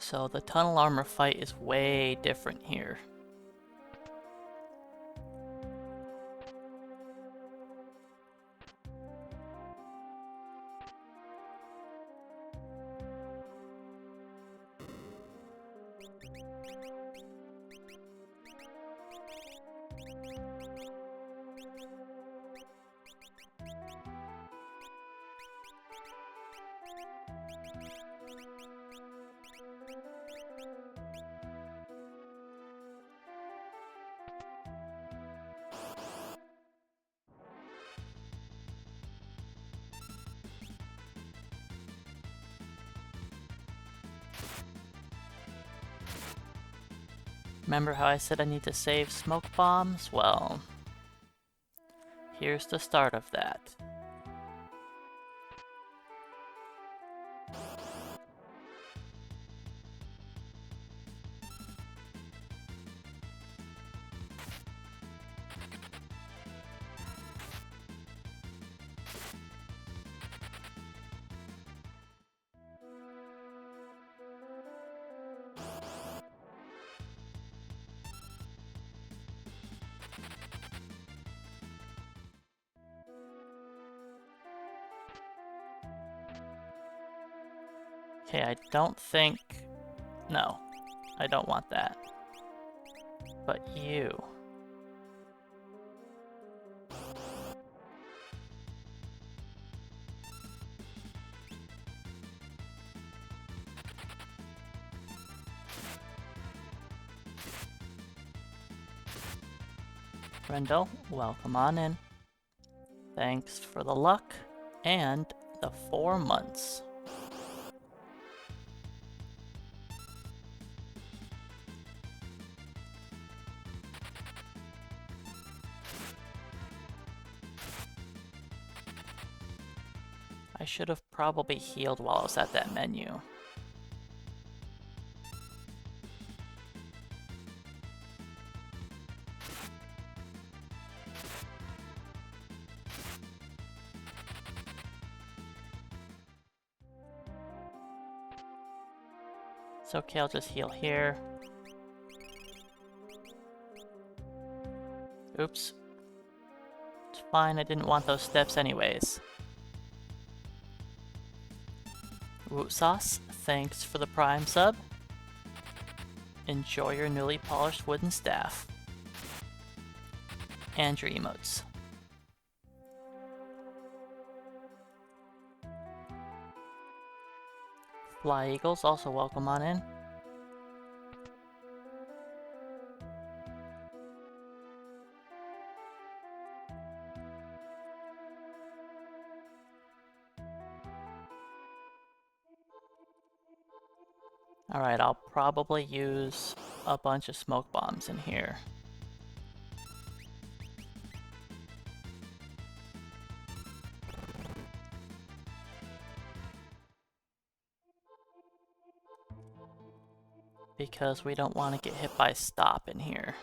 So the tunnel armor fight is way different here. Remember how I said I need to save smoke bombs? Well, here's the start of that. Okay, I don't think... No, I don't want that. But you... Rendell, welcome on in. Thanks for the luck and the 4 months. I should have probably healed while I was at that menu. It's okay, I'll just heal here. Oops. It's fine, I didn't want those steps anyways. Woot Sauce, thanks for the Prime sub. Enjoy your newly polished wooden staff. And your emotes. Fly Eagles, also welcome on in. Alright, I'll probably use a bunch of smoke bombs in here. Because we don't want to get hit by stop in here.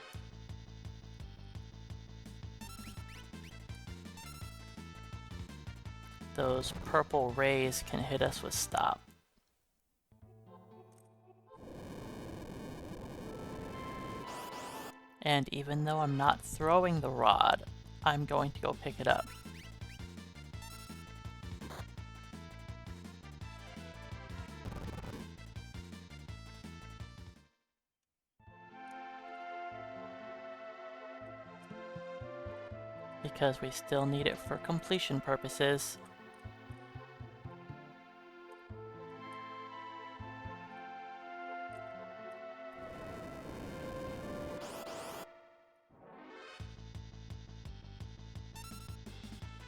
Those purple rays can hit us with stop. And even though I'm not throwing the rod, I'm going to go pick it up. Because we still need it for completion purposes.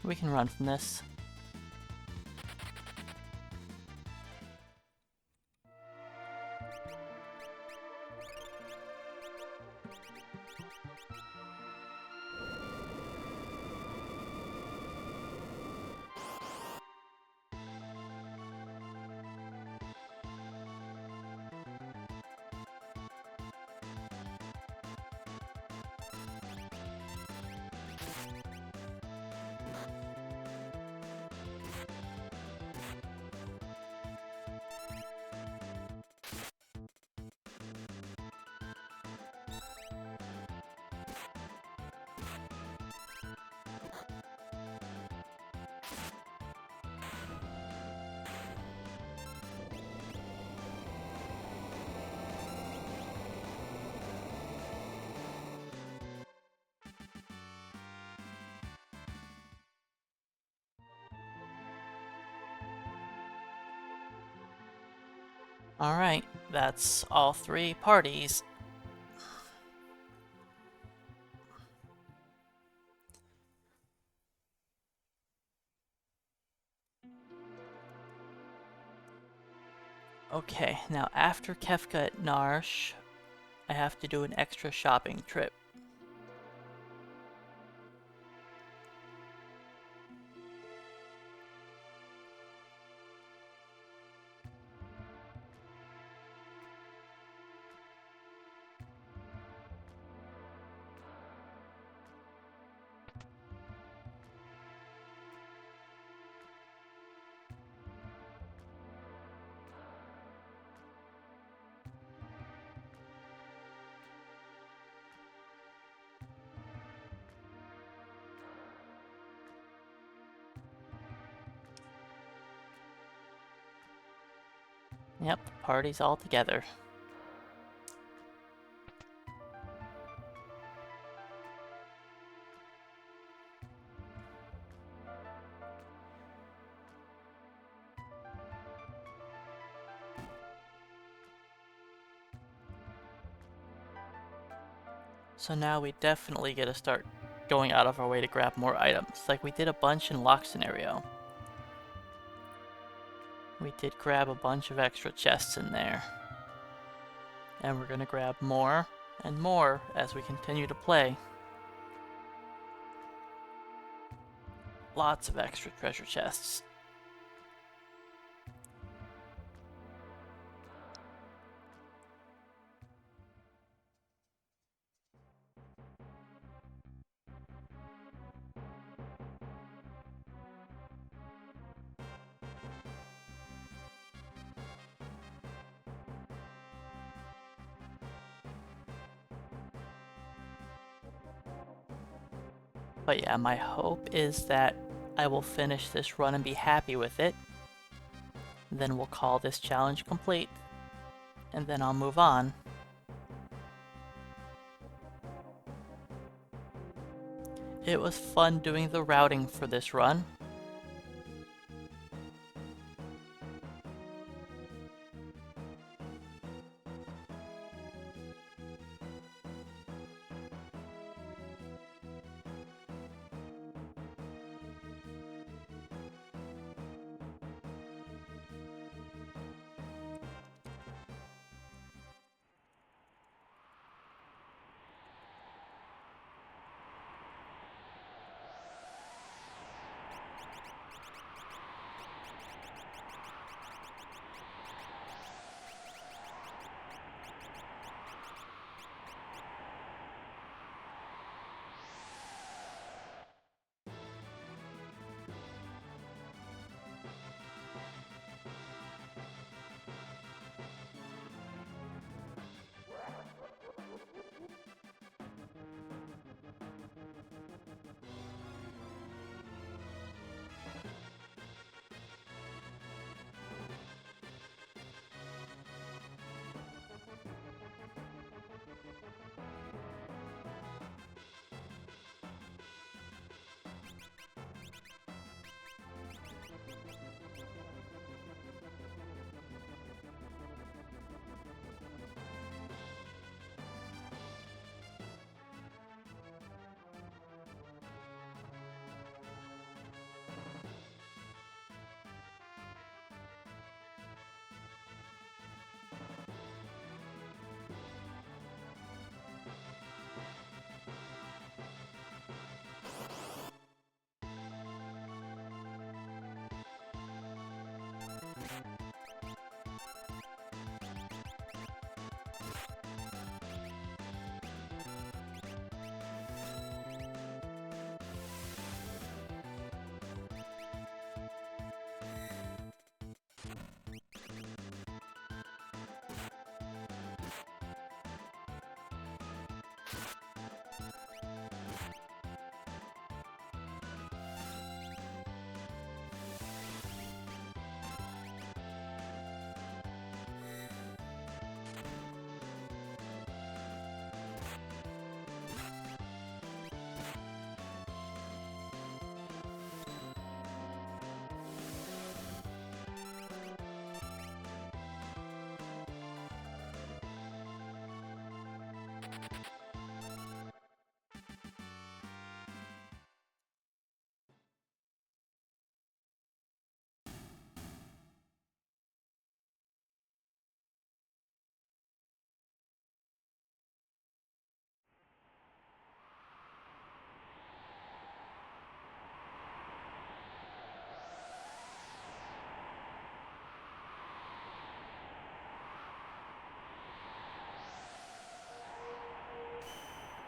We can run from this. Alright, that's all 3 parties. Okay, now after Kefka at Narsh, I have to do an extra shopping trip. Yep, the party's all together. So now we definitely get to start going out of our way to grab more items, like we did a bunch in Lock Scenario. We did grab a bunch of extra chests in there. And we're gonna grab more and more as we continue to play. Lots of extra treasure chests. But yeah, my hope is that I will finish this run and be happy with it. Then we'll call this challenge complete. And then I'll move on. It was fun doing the routing for this run.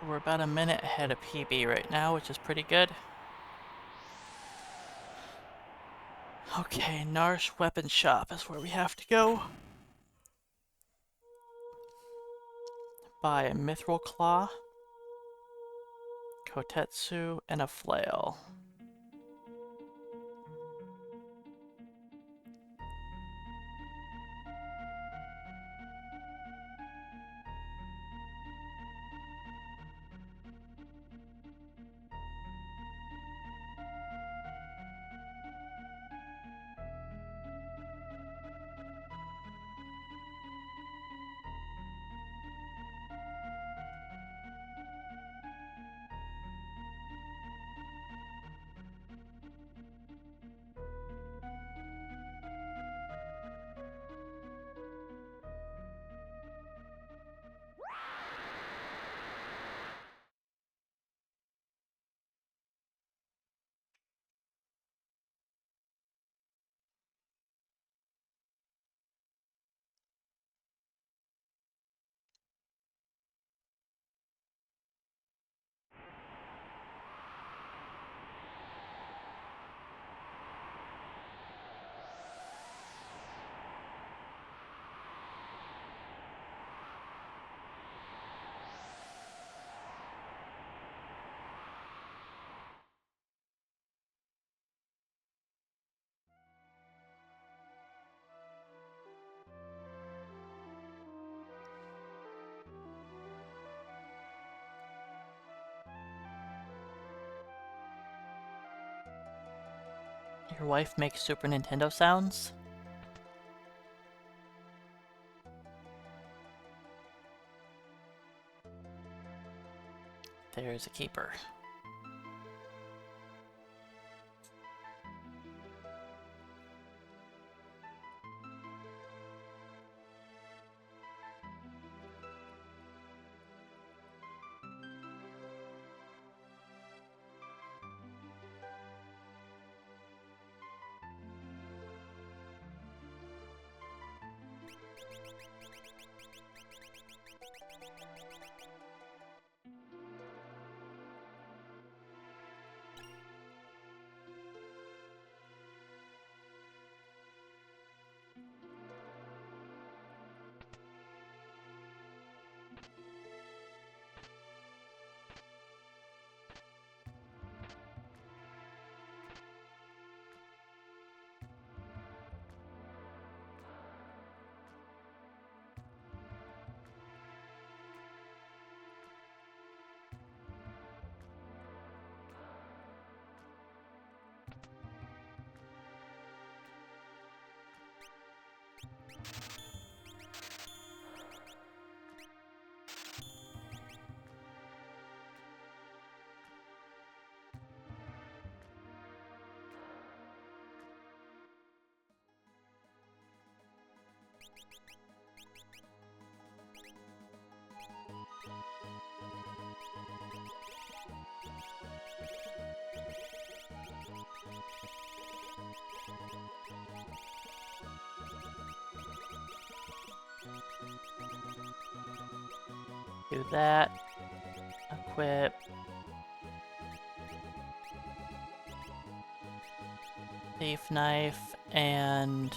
We're about a minute ahead of PB right now, which is pretty good. Okay, Narsh Weapon Shop is where we have to go. Buy a Mithril Claw, Kotetsu, and a Flail. Your wife makes Super Nintendo sounds? There's a keeper. Do that. Equip. Thief knife and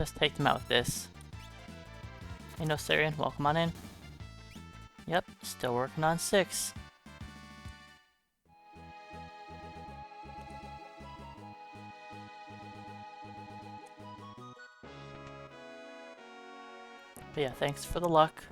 just take them out with this. Hey, no, Syrian, welcome on in. Yep, still working on 6. But yeah, thanks for the luck.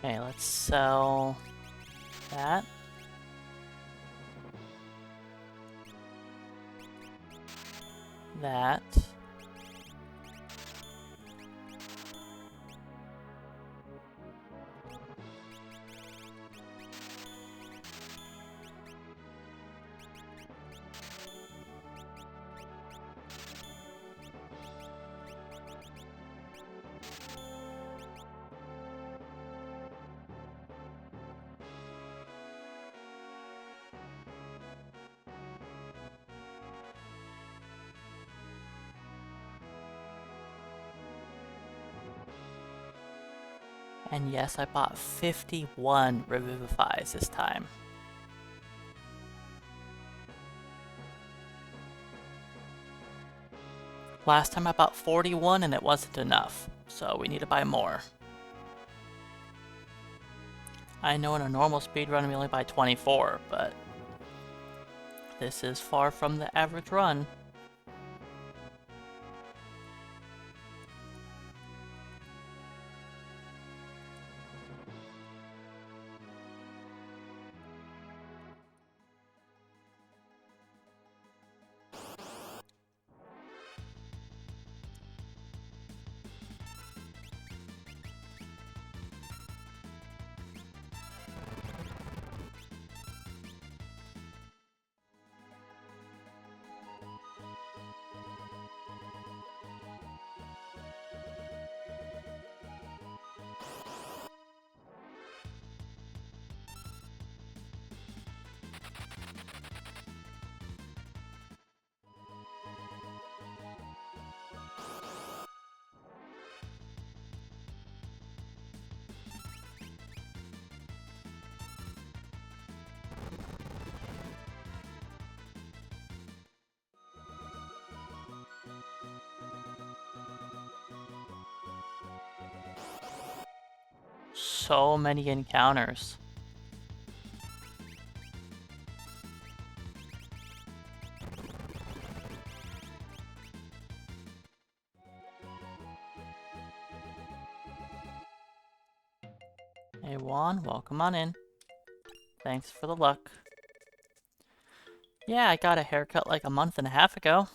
Okay, let's sell that. That. And yes, I bought 51 Revivifies this time. Last time I bought 41 and it wasn't enough, so we need to buy more. I know in a normal speedrun we only buy 24, but this is far from the average run. So many encounters. Hey Juan, welcome on in. Thanks for the luck. Yeah, I got a haircut like a month and a half ago.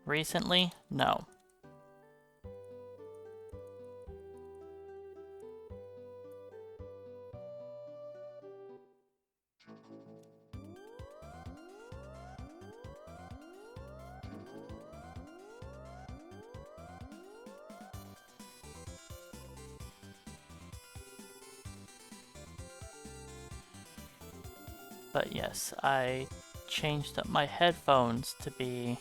Recently? No. But yes, I changed up my headphones to be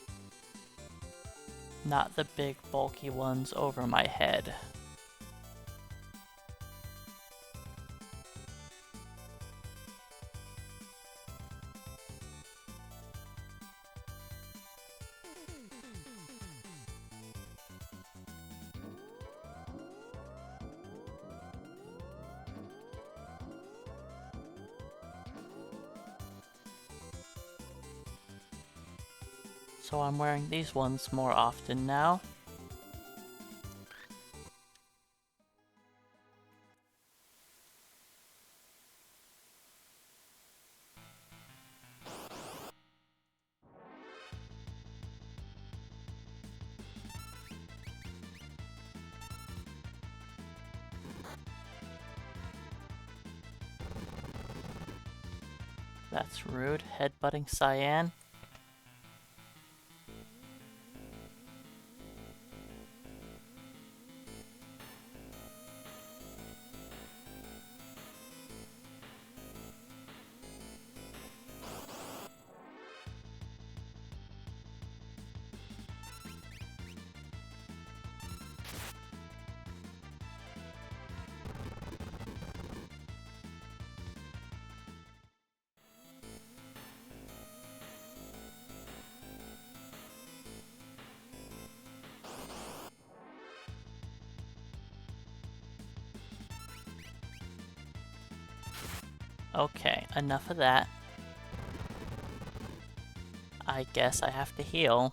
not the big bulky ones over my head. So I'm wearing these ones more often now. That's rude, headbutting Cyan. Okay, enough of that. I guess I have to heal.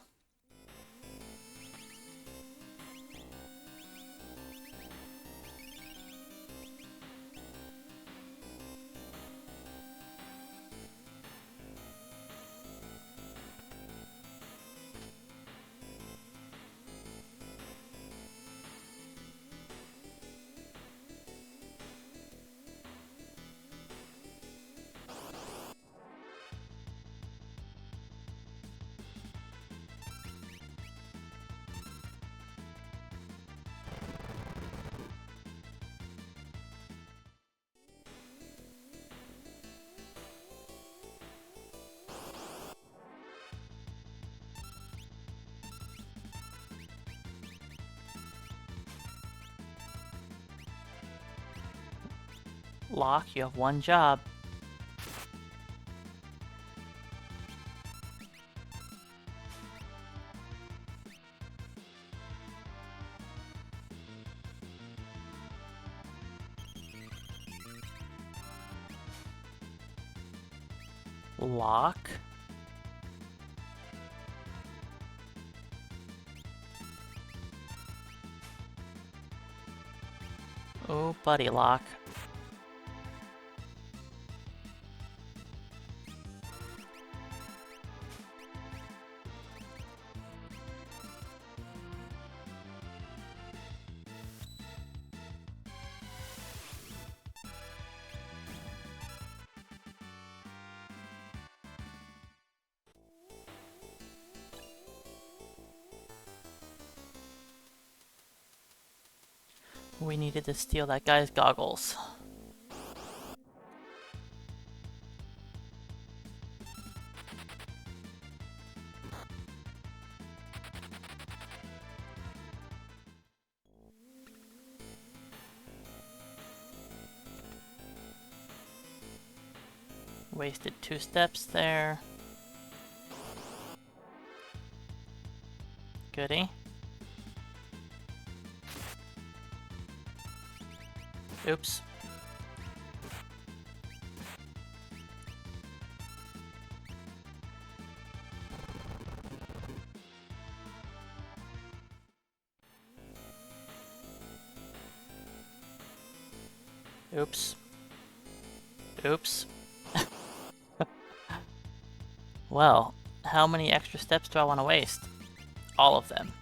Locke, you have one job. Locke. Oh, buddy, Locke. We needed to steal that guy's goggles. Wasted 2 steps there. Goody. Oops. Oops. Oops. Well, how many extra steps do I want to waste? All of them.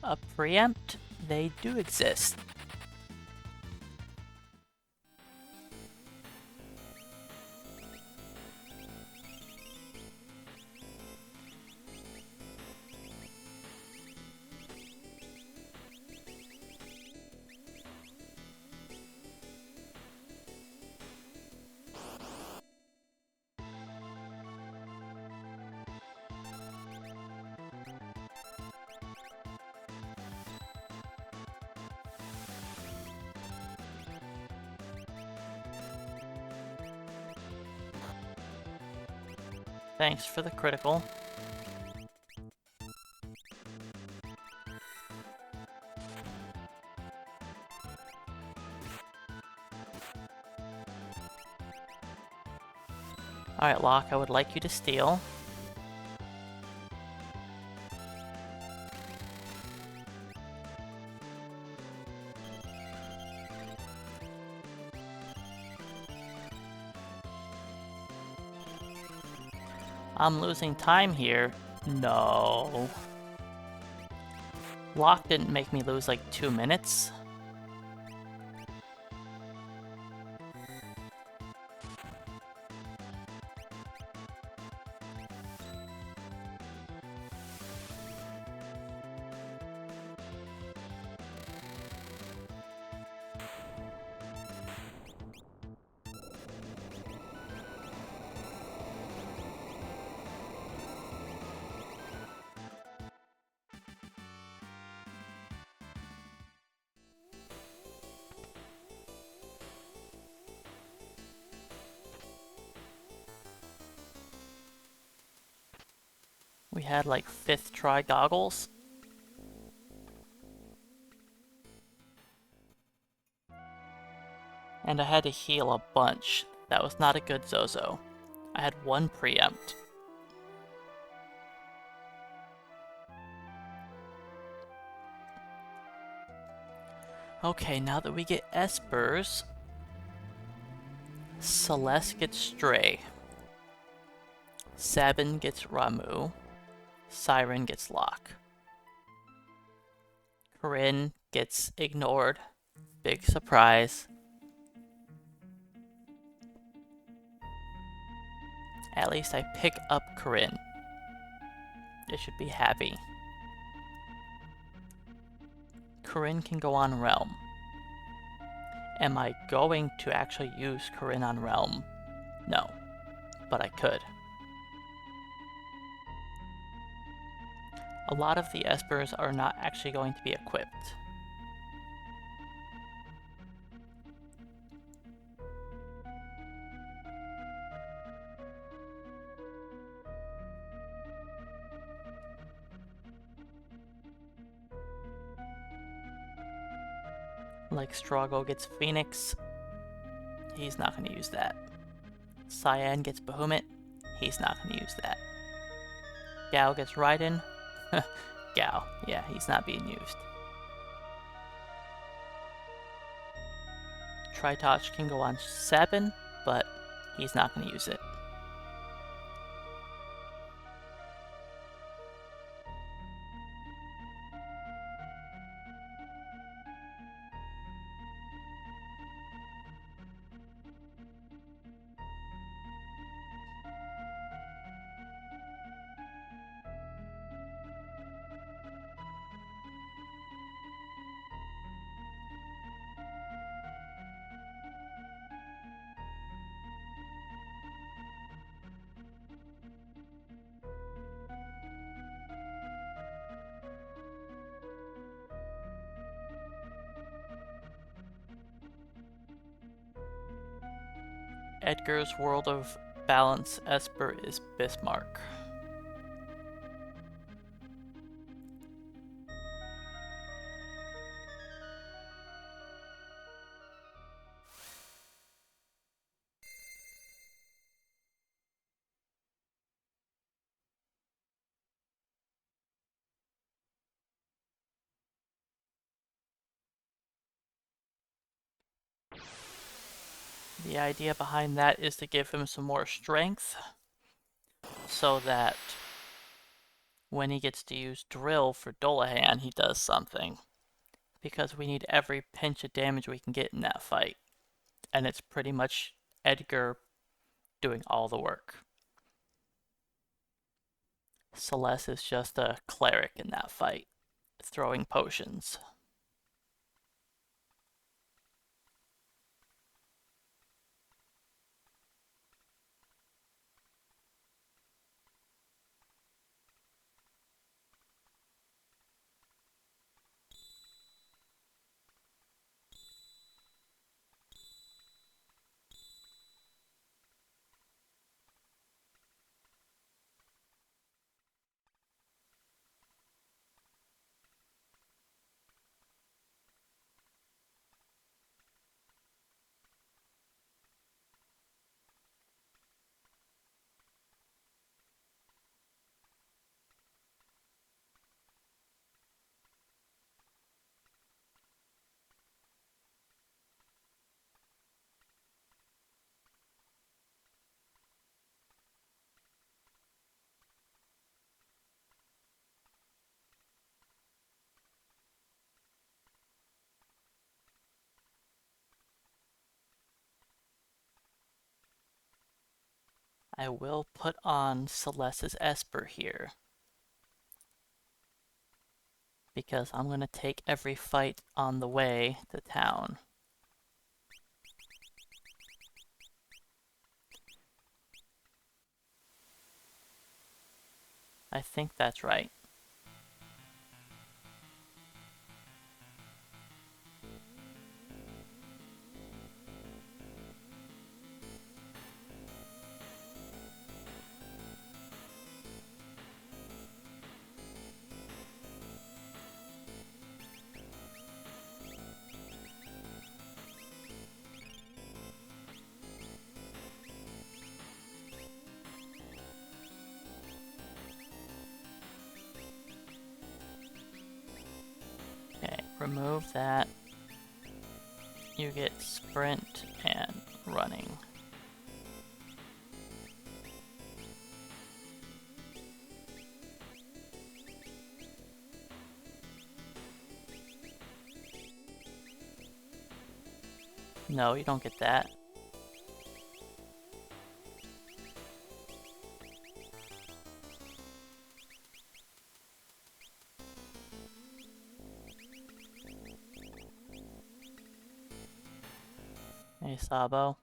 A preempt? They do exist. Thanks for the critical. Alright, Locke, I would like you to steal. I'm losing time here. No. Locke didn't make me lose like 2 minutes. We had like 5th try goggles. And I had to heal a bunch. That was not a good Zozo. I had 1 preempt. Okay, now that we get Espers, Celeste gets Stray. Sabin gets Ramu. Siren gets Locke. Corinne gets ignored. Big surprise. At least I pick up Corinne. It should be happy. Corinne can go on Realm. Am I going to actually use Corinne on Realm? No, but I could. A lot of the Espers are not actually going to be equipped. Like Strago gets Phoenix, he's not going to use that. Cyan gets Bahamut, he's not going to use that. Gao gets Raiden, Gao, yeah, he's not being used. Tritoch can go on 7, but he's not going to use it. Edgar's World of Balance Esper is Bismarck. The idea behind that is to give him some more strength so that when he gets to use Drill for Dolahan, he does something. Because we need every pinch of damage we can get in that fight. And it's pretty much Edgar doing all the work. Celeste is just a cleric in that fight, throwing potions. I will put on Celeste's Esper here. Because I'm going to take every fight on the way to town. I think that's right. Okay, remove that. You get sprint and running. No, you don't get that. Hey, Sabo.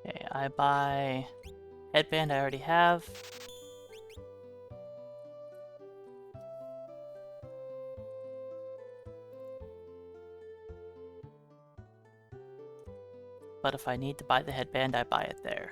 Okay, I buy headband I already have. But if I need to buy the headband, I buy it there.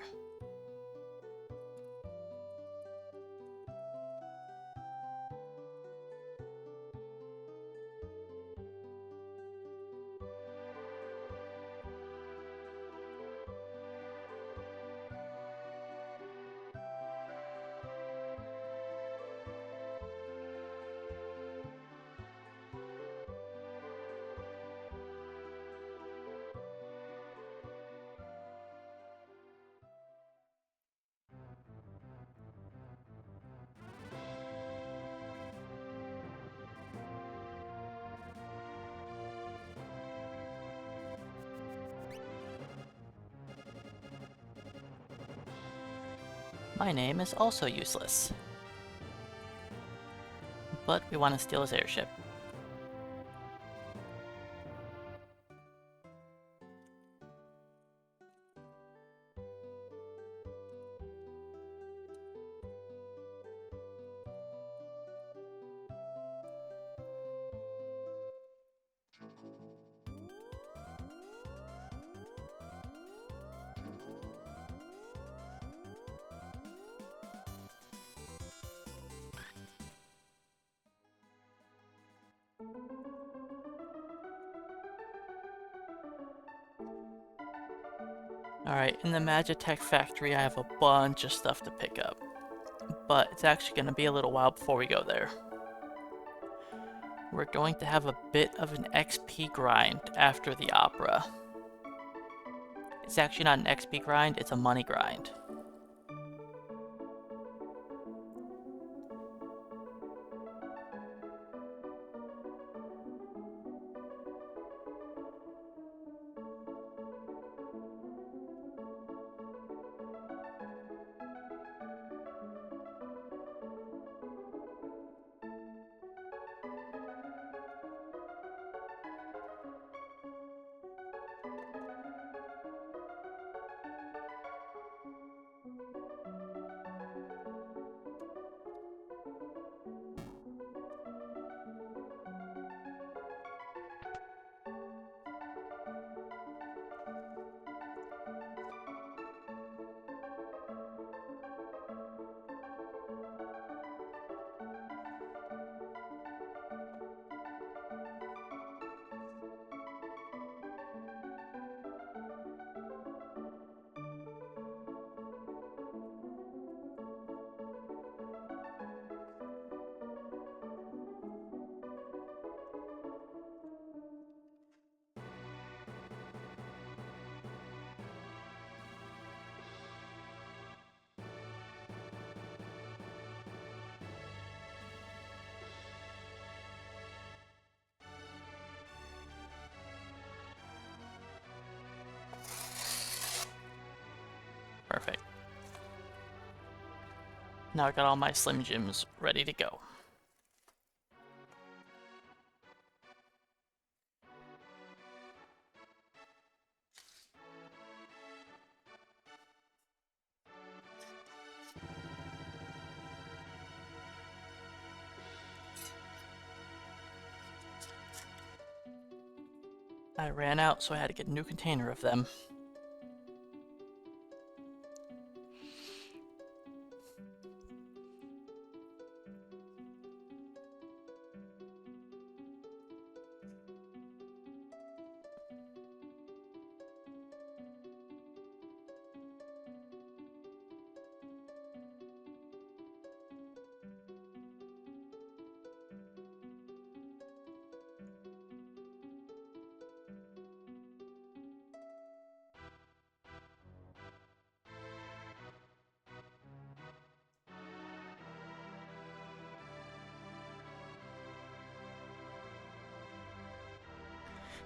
My name is also useless. But we want to steal his airship. Alright, in the Magitech factory I have a bunch of stuff to pick up. But it's actually going to be a little while before we go there. We're going to have a bit of an XP grind after the opera. It's actually not an XP grind, it's a money grind. Perfect. Now I got all my Slim Jims ready to go. I ran out, so I had to get a new container of them.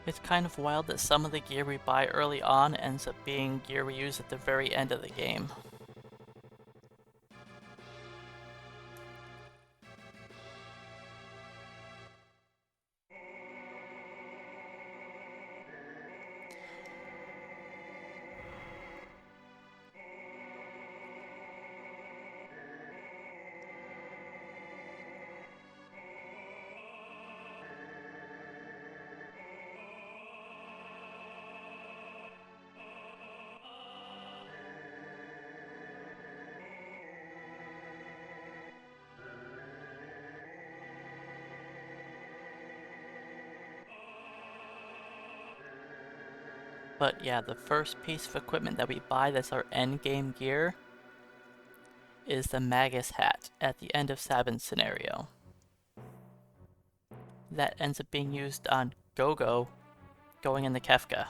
It's kind of wild that some of the gear we buy early on ends up being gear we use at the very end of the game. But yeah, the first piece of equipment that we buy that's our endgame gear is the Magus hat at the end of Sabin's scenario. That ends up being used on Gogo going in the Kefka.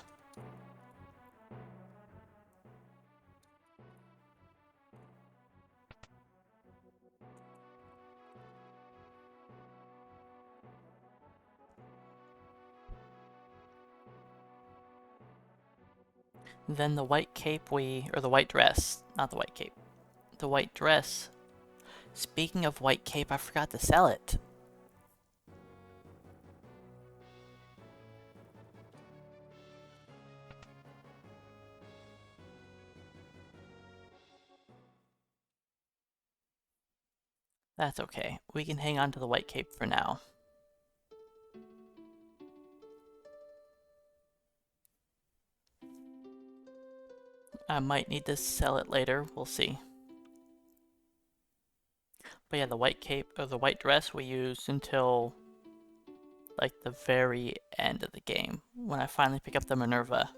Then the white cape or the white dress, not the white cape. The white dress. Speaking of white cape, I forgot to sell it. That's okay. We can hang on to the white cape for now. I might need to sell it later, we'll see. But yeah, the white cape, or the white dress we use until like the very end of the game, when I finally pick up the Minerva.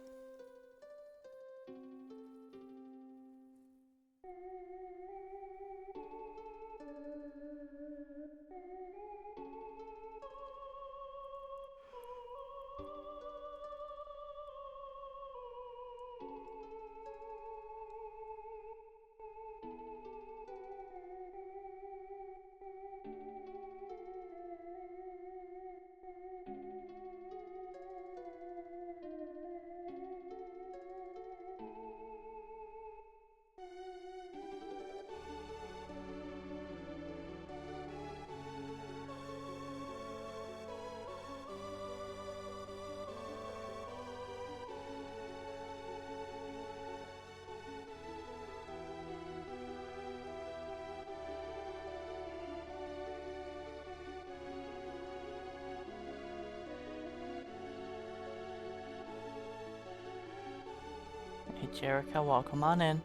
Hey Jericho, welcome on in.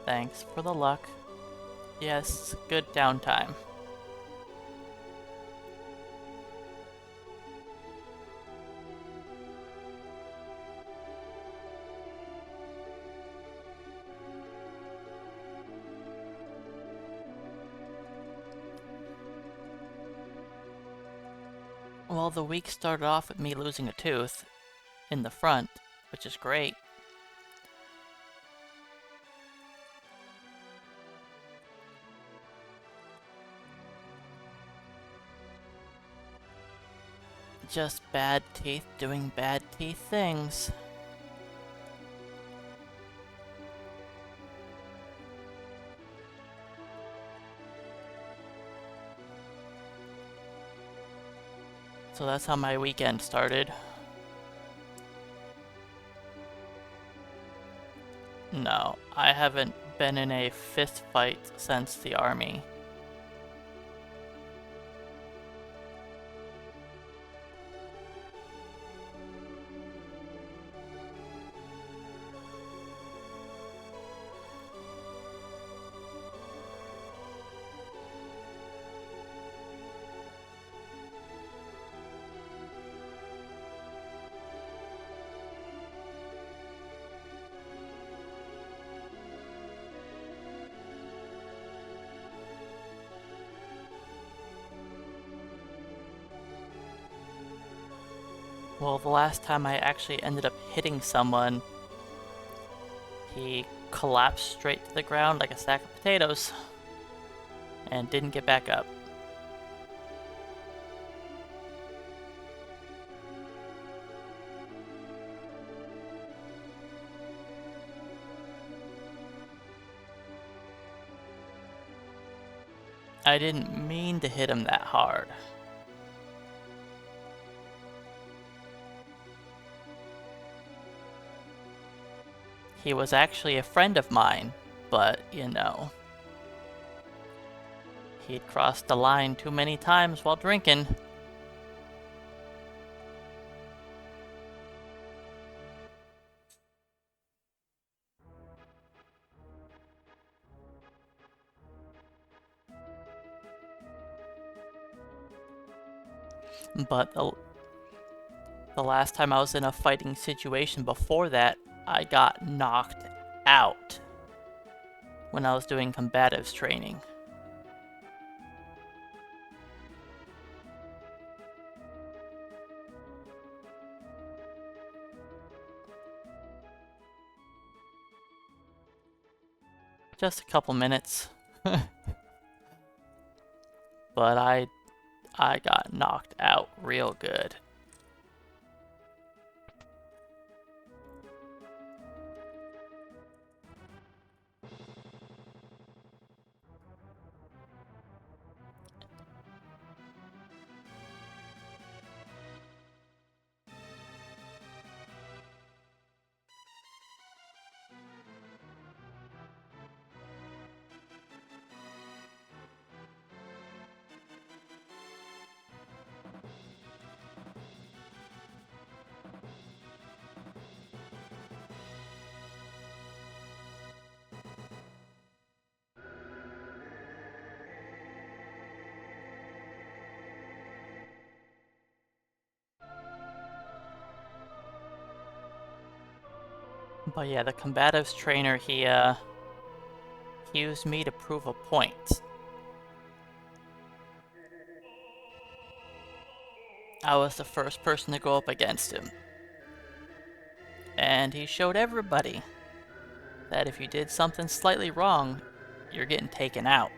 Thanks for the luck. Yes, good downtime. Well, the week started off with me losing a tooth in the front, which is great. Just bad teeth doing bad teeth things. So that's how my weekend started. No, I haven't been in a fist fight since the army. Well, the last time I actually ended up hitting someone, he collapsed straight to the ground like a sack of potatoes and didn't get back up. I didn't mean to hit him that hard. He was actually a friend of mine, but, you know, he'd crossed the line too many times while drinking. But the last time I was in a fighting situation before that, I got knocked out when I was doing combatives training. Just a couple minutes. But I got knocked out real good. But yeah, the combatives trainer, he used me to prove a point. I was the first person to go up against him. And he showed everybody that if you did something slightly wrong, you're getting taken out.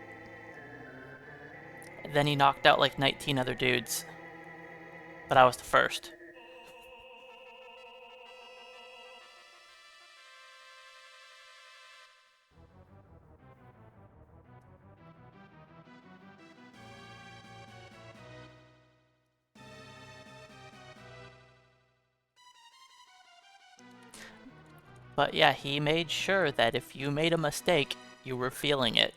And then he knocked out like 19 other dudes. But I was the first. But yeah, he made sure that if you made a mistake, you were feeling it.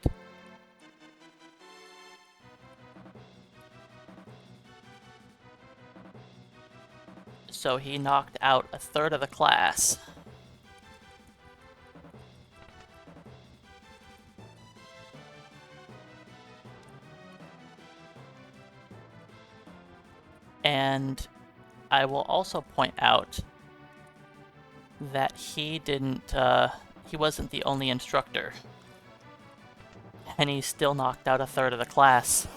So he knocked out a third of the class. And I will also point out that he wasn't the only instructor. And he still knocked out a third of the class.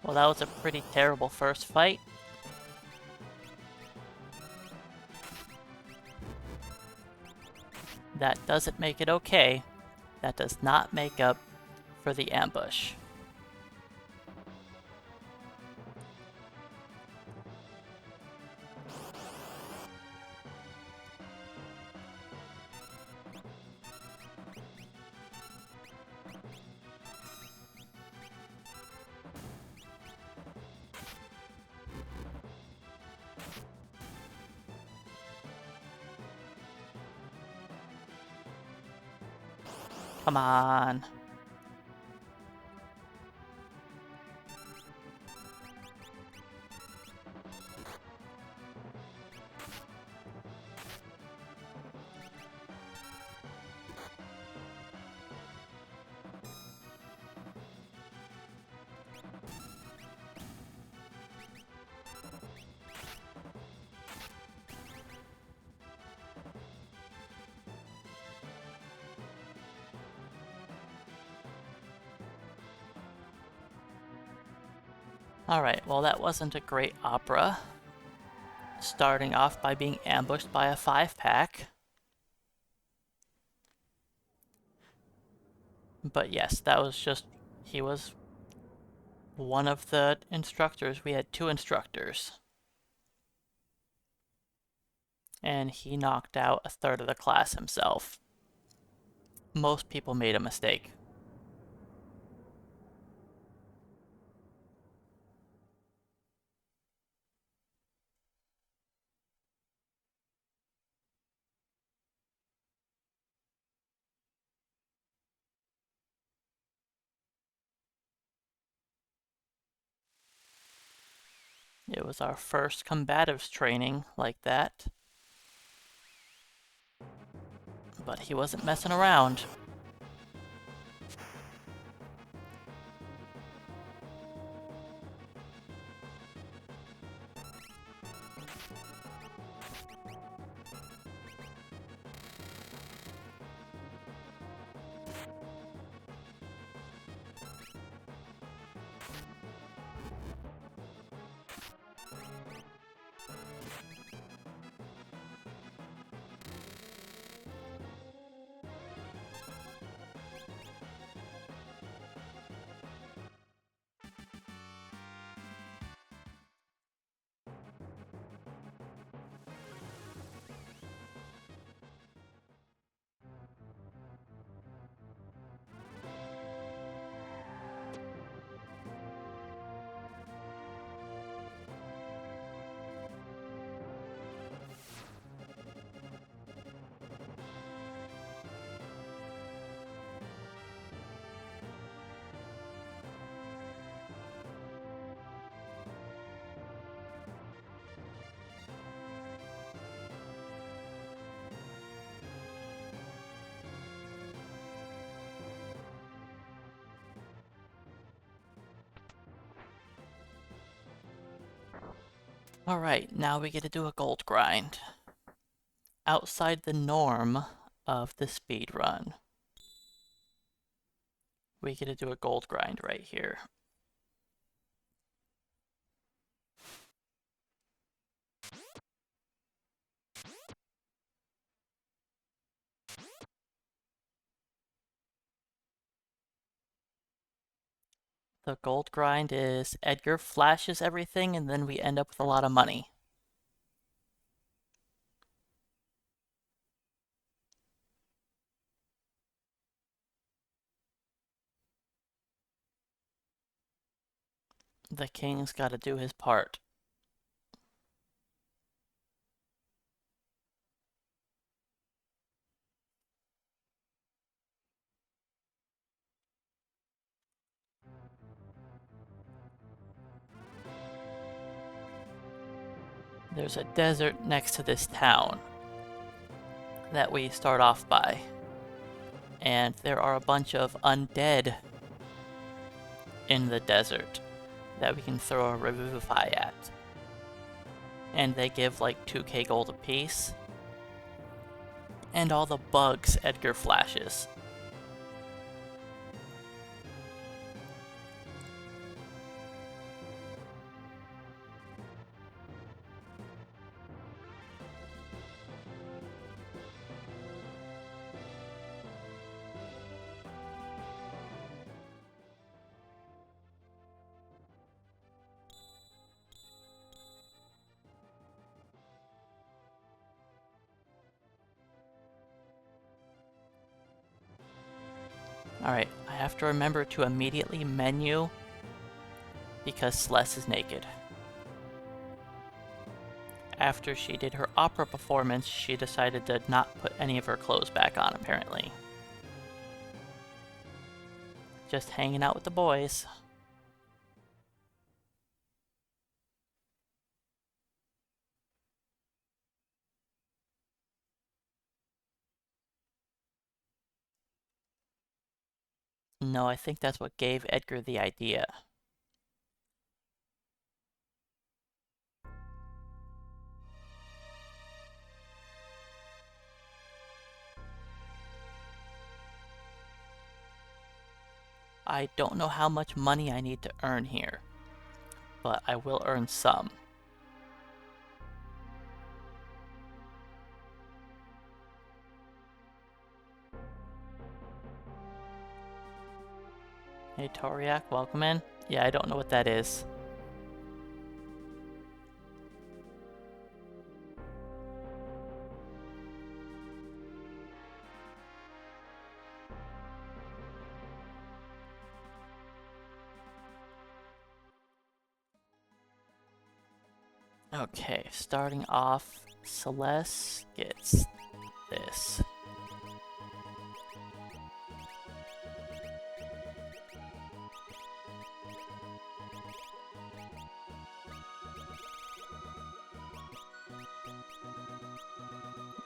Well, that was a pretty terrible first fight. That doesn't make it okay. That does not make up for the ambush. Come on. Alright, well that wasn't a great opera. Starting off by being ambushed by a 5-pack. But yes, that was just... he was one of the instructors. We had 2 instructors. And he knocked out a third of the class himself. Most people made a mistake. It was our first combatives training like that. But he wasn't messing around. Alright, now we get to do a gold grind. Outside the norm of the speed run. We get to do a gold grind right here. The gold grind is Edgar flashes everything and then we end up with a lot of money. The king's got to do his part. There's a desert next to this town that we start off by. And there are a bunch of undead in the desert that we can throw a revivify at. And they give like 2k gold apiece. And all the bugs Edgar flashes. Alright, I have to remember to immediately menu because Celeste is naked. After she did her opera performance, she decided to not put any of her clothes back on, apparently. Just hanging out with the boys. No, I think that's what gave Edgar the idea. I don't know how much money I need to earn here, but I will earn some. Hey Toriak, welcome in. Yeah, I don't know what that is. Okay, starting off, Celeste gets this.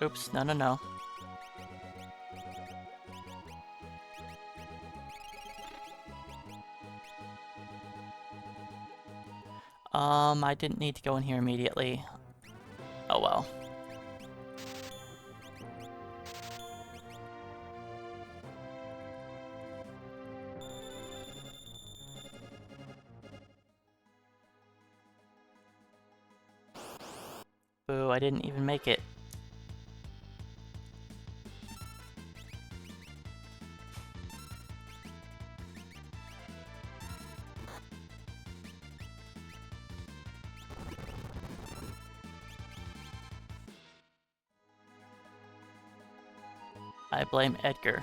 Oops, no. I didn't need to go in here immediately. Oh well. Boo, I didn't even make it. I blame Edgar.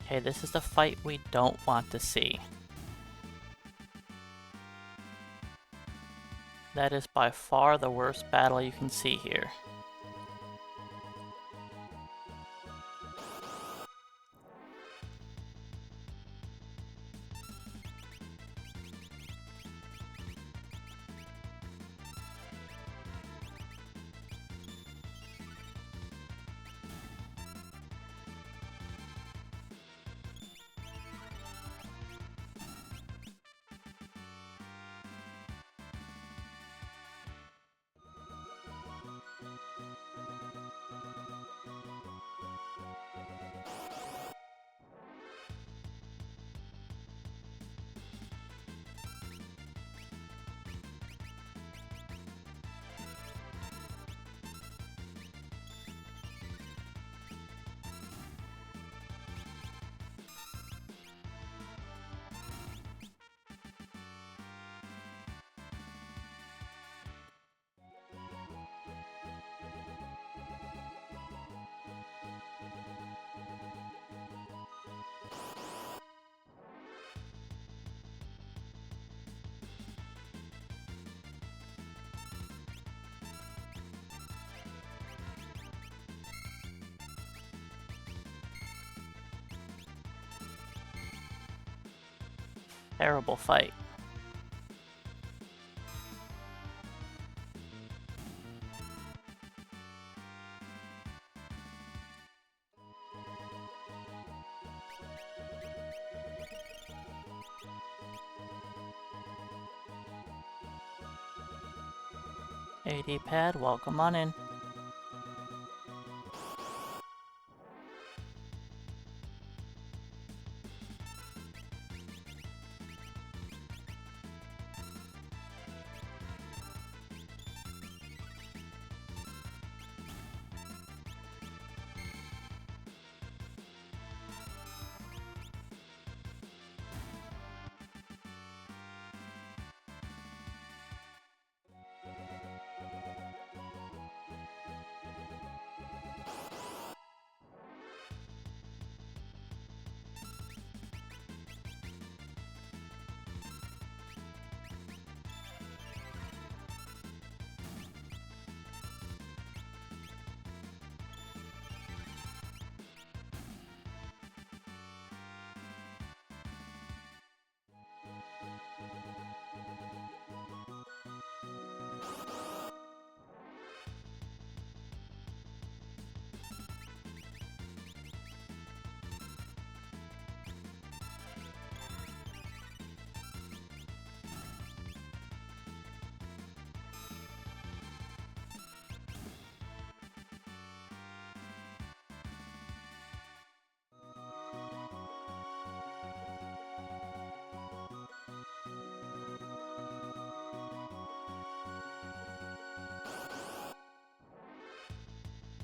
Okay, this is the fight we don't want to see. That is by far the worst battle you can see here. Terrible fight. AD pad, welcome on in.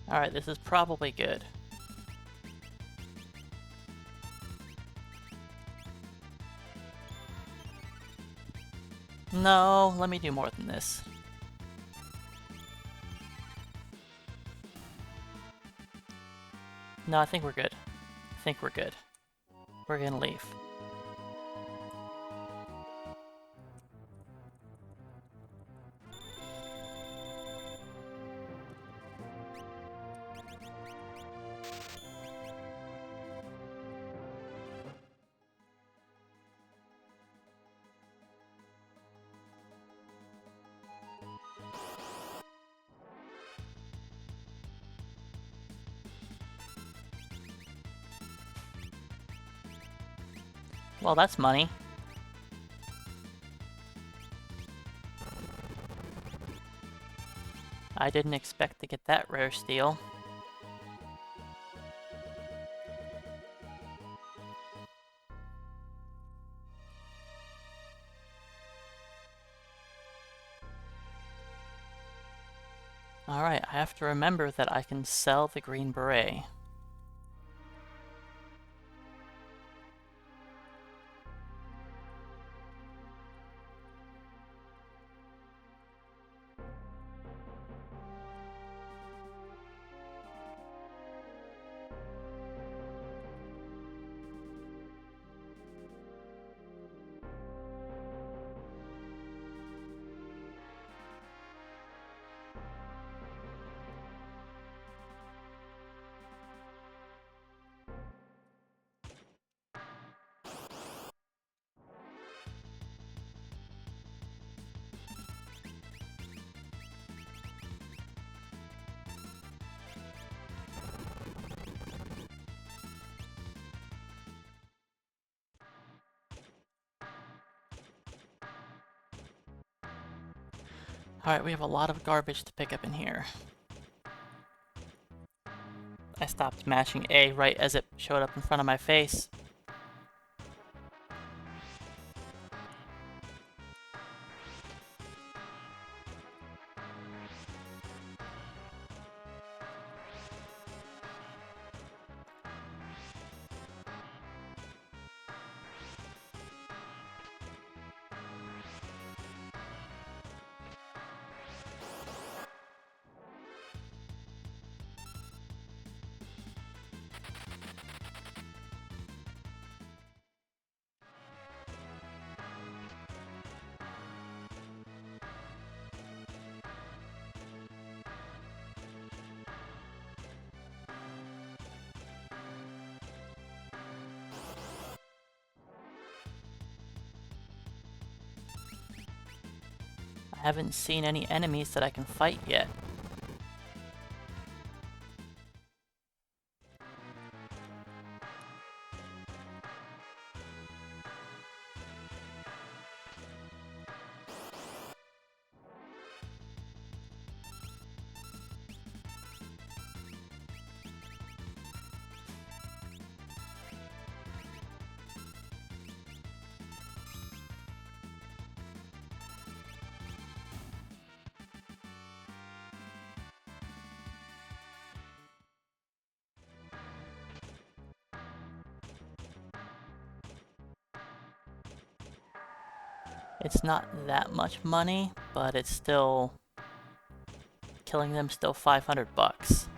Alright, this is probably good. No, let me do more than this. No, I think we're good. I think we're good. We're gonna leave. Well, that's money. I didn't expect to get that rare steel. Alright, I have to remember that I can sell the green beret. Alright, we have a lot of garbage to pick up in here. I stopped mashing A right as it showed up in front of my face. I haven't seen any enemies that I can fight yet. It's not that much money, but it's still... killing them still 500 bucks.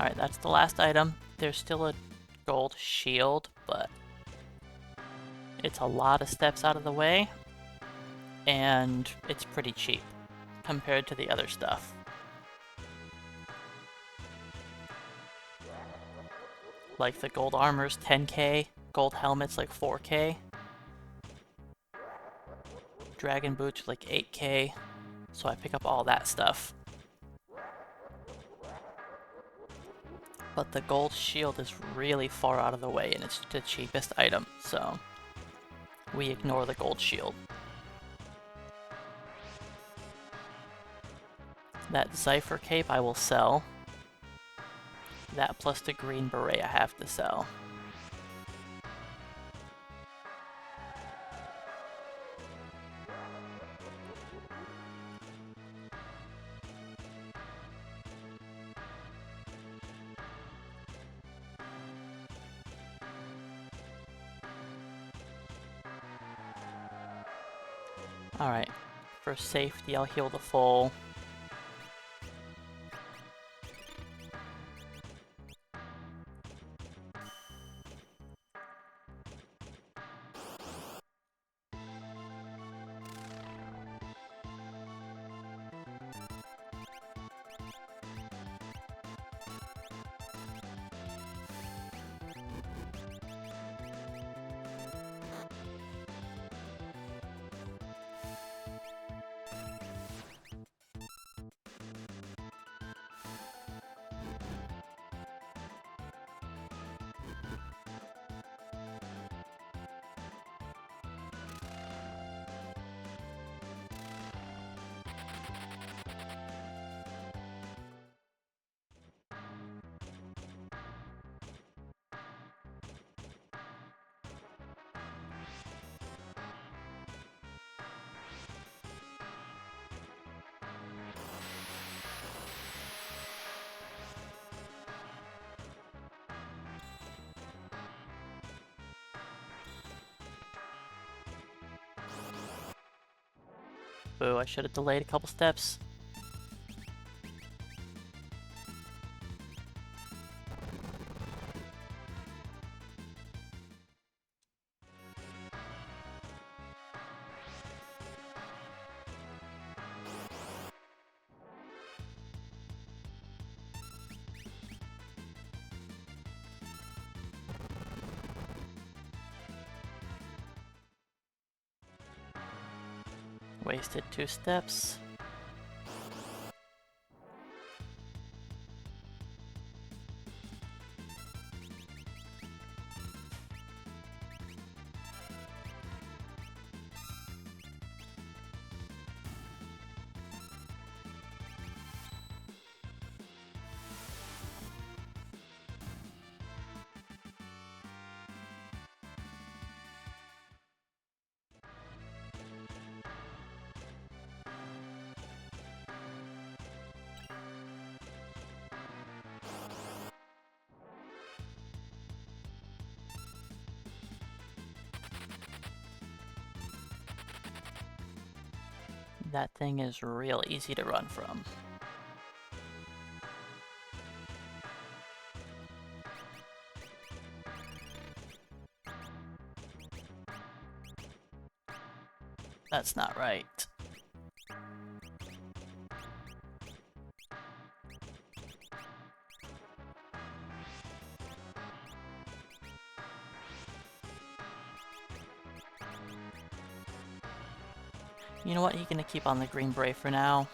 Alright, that's the last item. There's still a gold shield, but it's a lot of steps out of the way, and it's pretty cheap compared to the other stuff. Like the gold armor's 10k, gold helmet's like 4k, dragon boots like 8k, so I pick up all that stuff. But the gold shield is really far out of the way and it's the cheapest item, so we ignore the gold shield. That Zephyr cape I will sell. That plus the green beret I have to sell. Alright, for safety I'll heal the full. Boo, I should have delayed a couple steps. Wasted 2 steps. That thing is real easy to run from. That's not right. You know what, he's gonna keep on the green beret for now.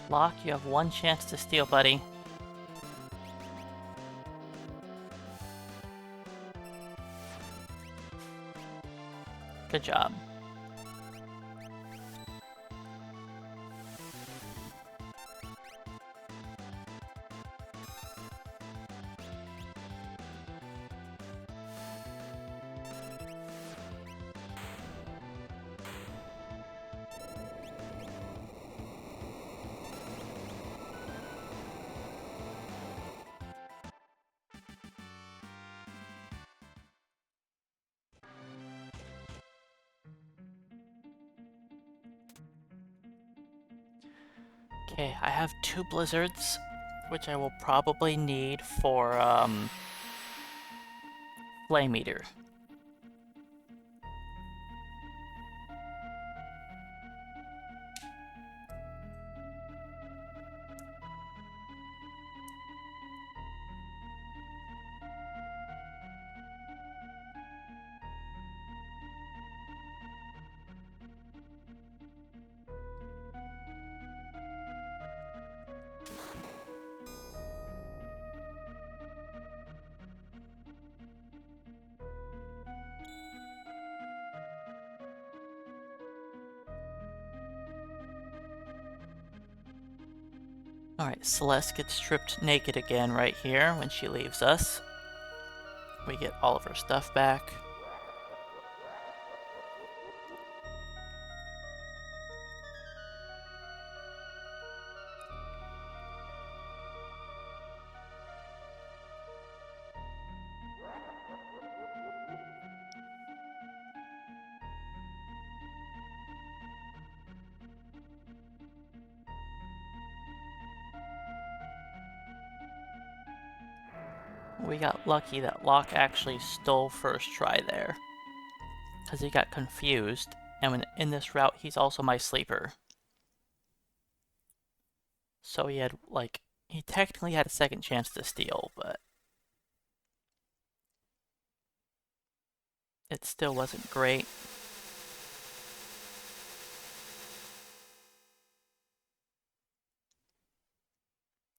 Locke, you have one chance to steal, buddy. Good job. Okay, I have 2 blizzards, which I will probably need for, Flame Eater. Alright, Celeste gets stripped naked again right here when she leaves us. We get all of her stuff back. We got lucky that Locke actually stole first try there, because he got confused, and when in this route he's also my sleeper. So he had, like, he technically had a second chance to steal, but it still wasn't great.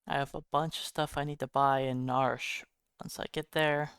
I have a bunch of stuff I need to buy in Narsh once I get there.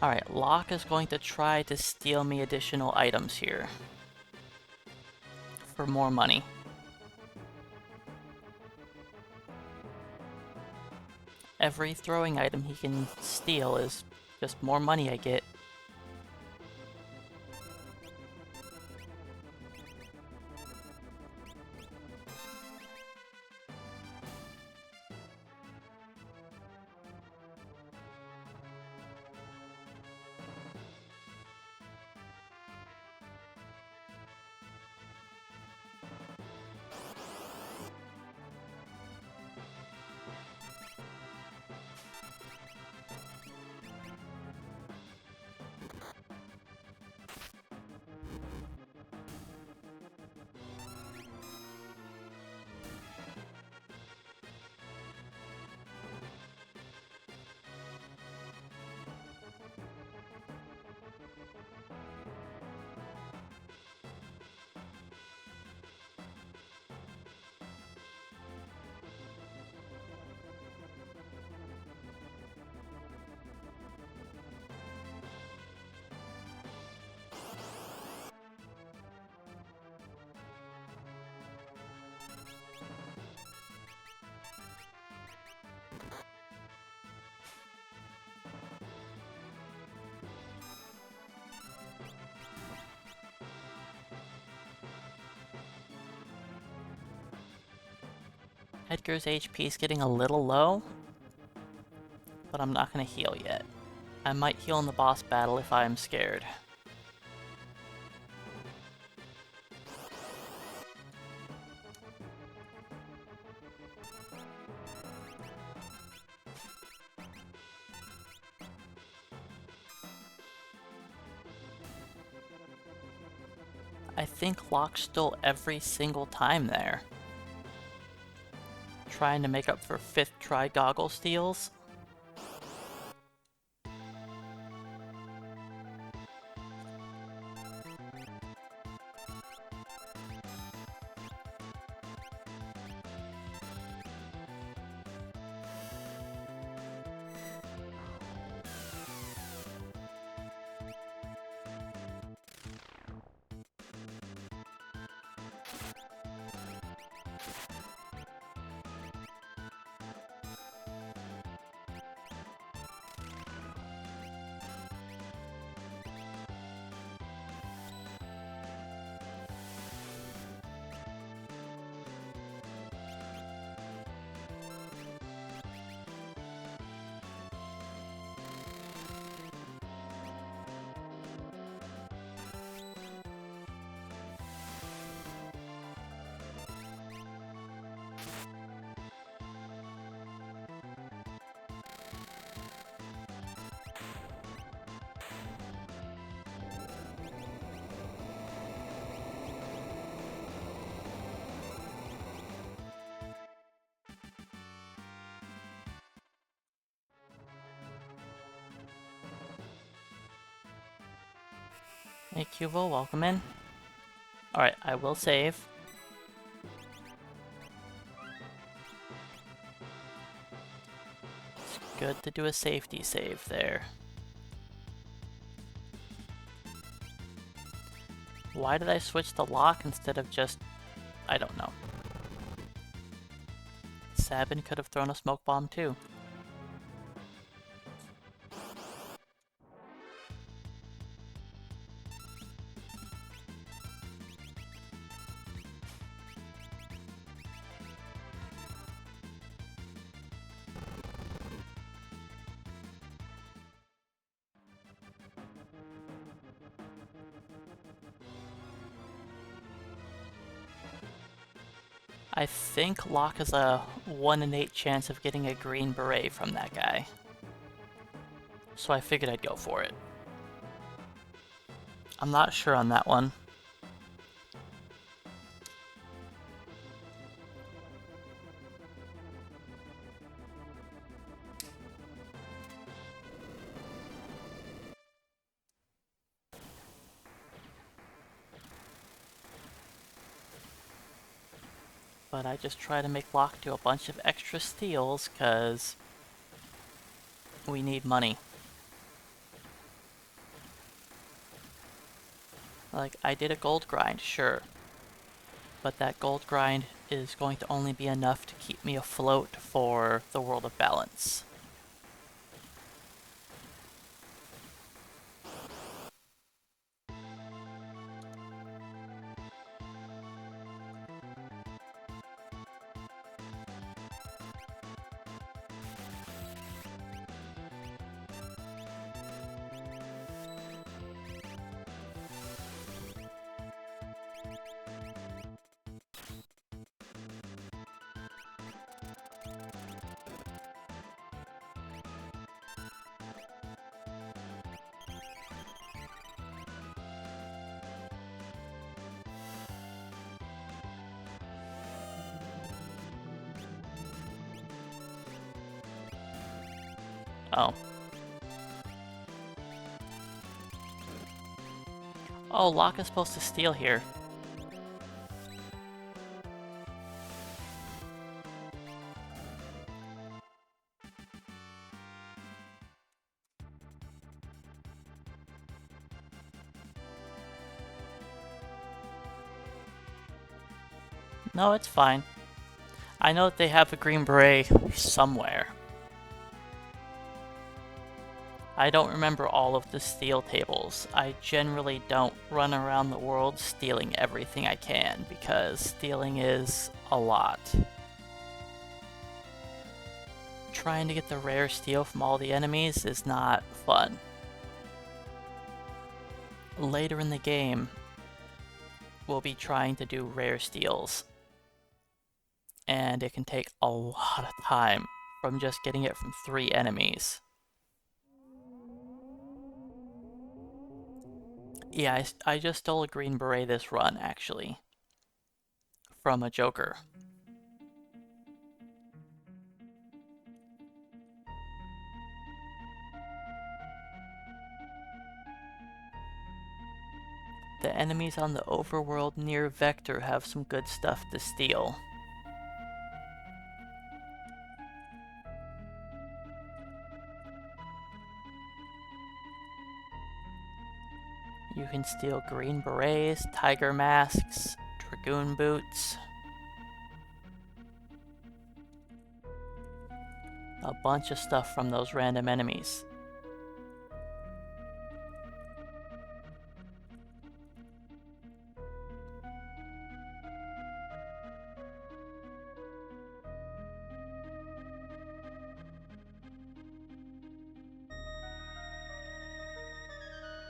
Alright, Locke is going to try to steal me additional items here for more money. Every throwing item he can steal is just more money I get. Edgar's HP is getting a little low, but I'm not going to heal yet. I might heal in the boss battle if I'm scared. I think Locke stole every single time there. Trying to make up for 5th try goggle steals. Hey Cubo, welcome in. Alright, I will save. It's good to do a safety save there. Why did I switch to Locke instead of just... I don't know. Sabin could have thrown a smoke bomb too. I think Locke has a 1 in 8 chance of getting a green beret from that guy. So I figured I'd go for it. I'm not sure on that one. But I just try to make Locke do a bunch of extra steals, cause we need money. Like, I did a gold grind, sure. But that gold grind is going to only be enough to keep me afloat for the World of Balance. Oh. Oh, Locke is supposed to steal here. No, it's fine. I know that they have a green beret somewhere. I don't remember all of the steal tables. I generally don't run around the world stealing everything I can, because stealing is a lot. trying to get the rare steel from all the enemies is not fun. Later in the game, we'll be trying to do rare steals, and it can take a lot of time from just getting it from 3 enemies. Yeah, I just stole a green beret this run, actually, from a Joker. The enemies on the overworld near Vector have some good stuff to steal. You can steal green berets, tiger masks, dragoon boots. A bunch of stuff from those random enemies.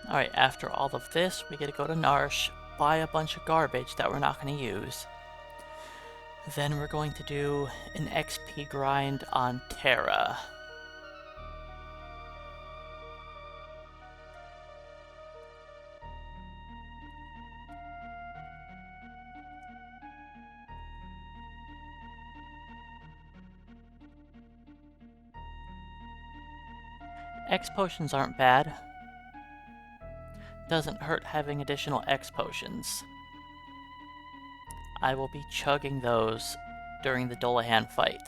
Alright, after all of this, we get to go to Narsh, buy a bunch of garbage that we're not going to use. Then we're going to do an XP grind on Terra. X potions aren't bad. Doesn't hurt having additional X potions. I will be chugging those during the Dolahan fight.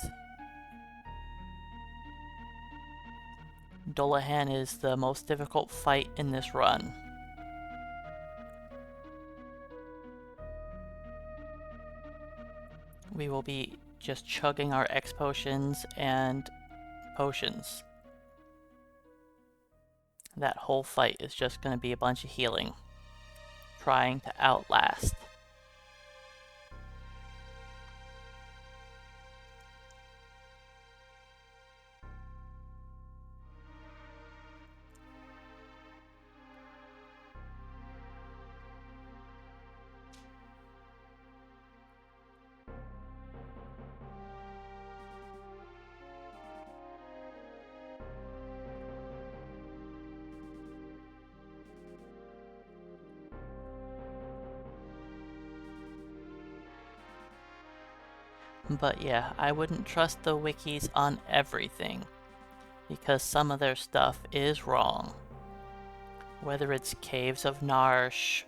Dolahan is the most difficult fight in this run. We will be just chugging our X potions and potions. That whole fight is just going to be a bunch of healing, trying to outlast. But yeah, I wouldn't trust the wikis on everything, because some of their stuff is wrong. Whether it's Caves of Narsh,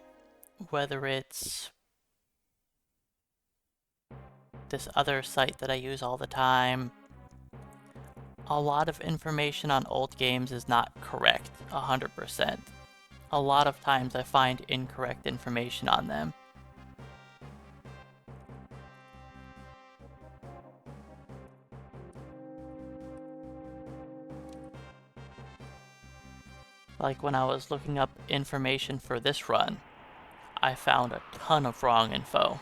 whether it's this other site that I use all the time, a lot of information on old games is not correct 100%. A lot of times I find incorrect information on them. Like when I was looking up information for this run, I found a ton of wrong info.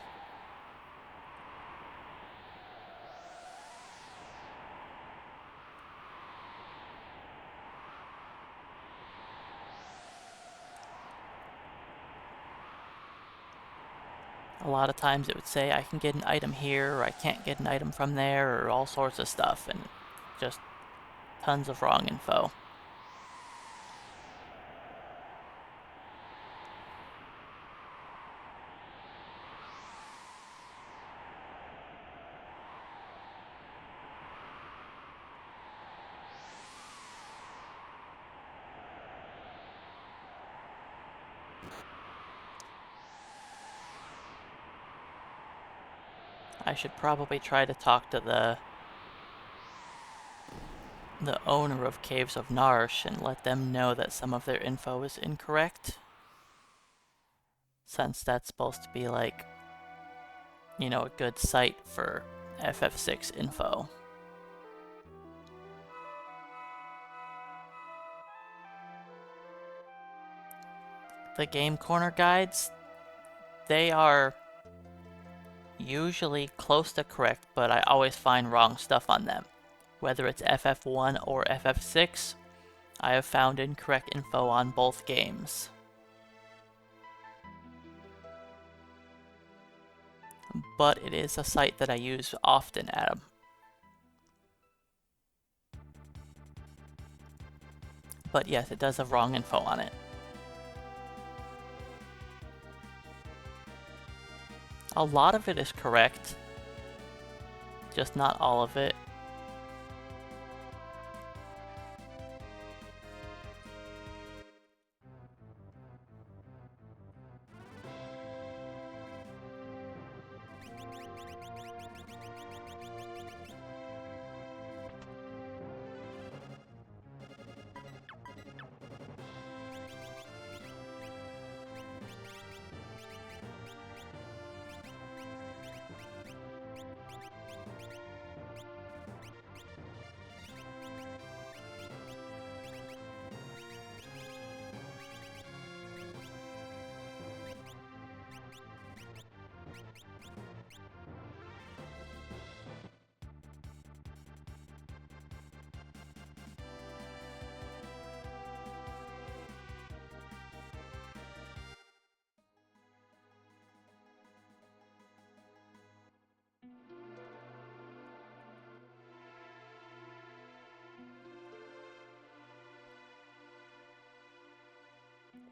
A lot of times it would say I can get an item here, or I can't get an item from there, or all sorts of stuff, and just tons of wrong info. I should probably try to talk to the owner of Caves of Narsh and let them know that some of their info is incorrect. Since that's supposed to be like, you know, a good site for FF6 info. The Game Corner guides, they are usually close to correct, but I always find wrong stuff on them, whether it's FF1 or FF6, I have found incorrect info on both games. But it is a site that I use often, Adam. But yes, it does have wrong info on it. A lot of it is correct, just not all of it.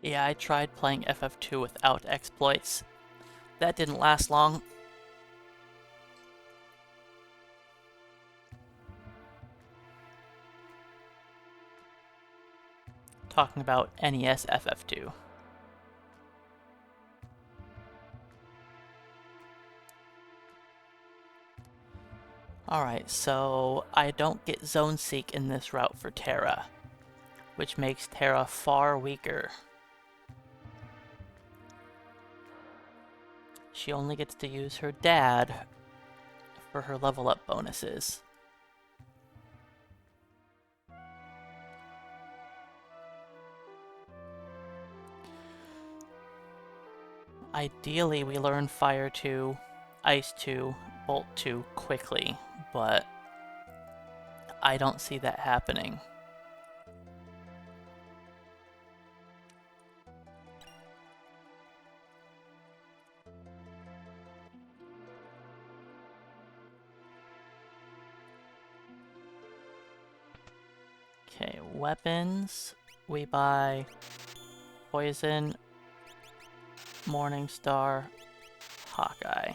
Yeah, I tried playing FF2 without exploits. That didn't last long. Talking about NES FF2. Alright, so I don't get Zone Seek in this route for Terra, which makes Terra far weaker. She only gets to use her dad for her level up bonuses. Ideally, we learn Fire 2, Ice 2, Bolt 2 quickly, but I don't see that happening. Okay, weapons. We buy Poison, Morningstar, Hawkeye.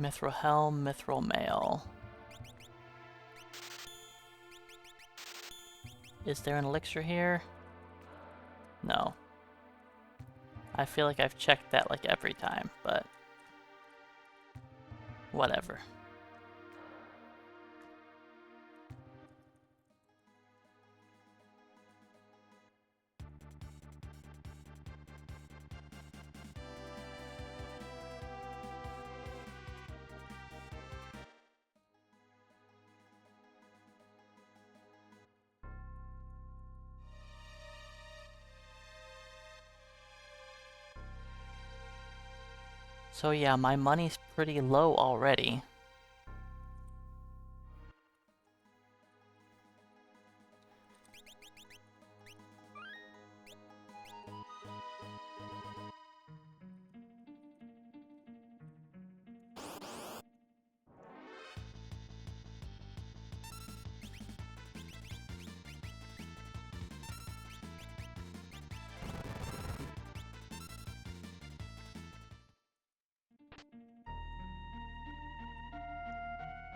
Mithril Helm, Mithril Mail. Is there an elixir here? No. I feel like I've checked that like every time, but whatever. So yeah, my money's pretty low already.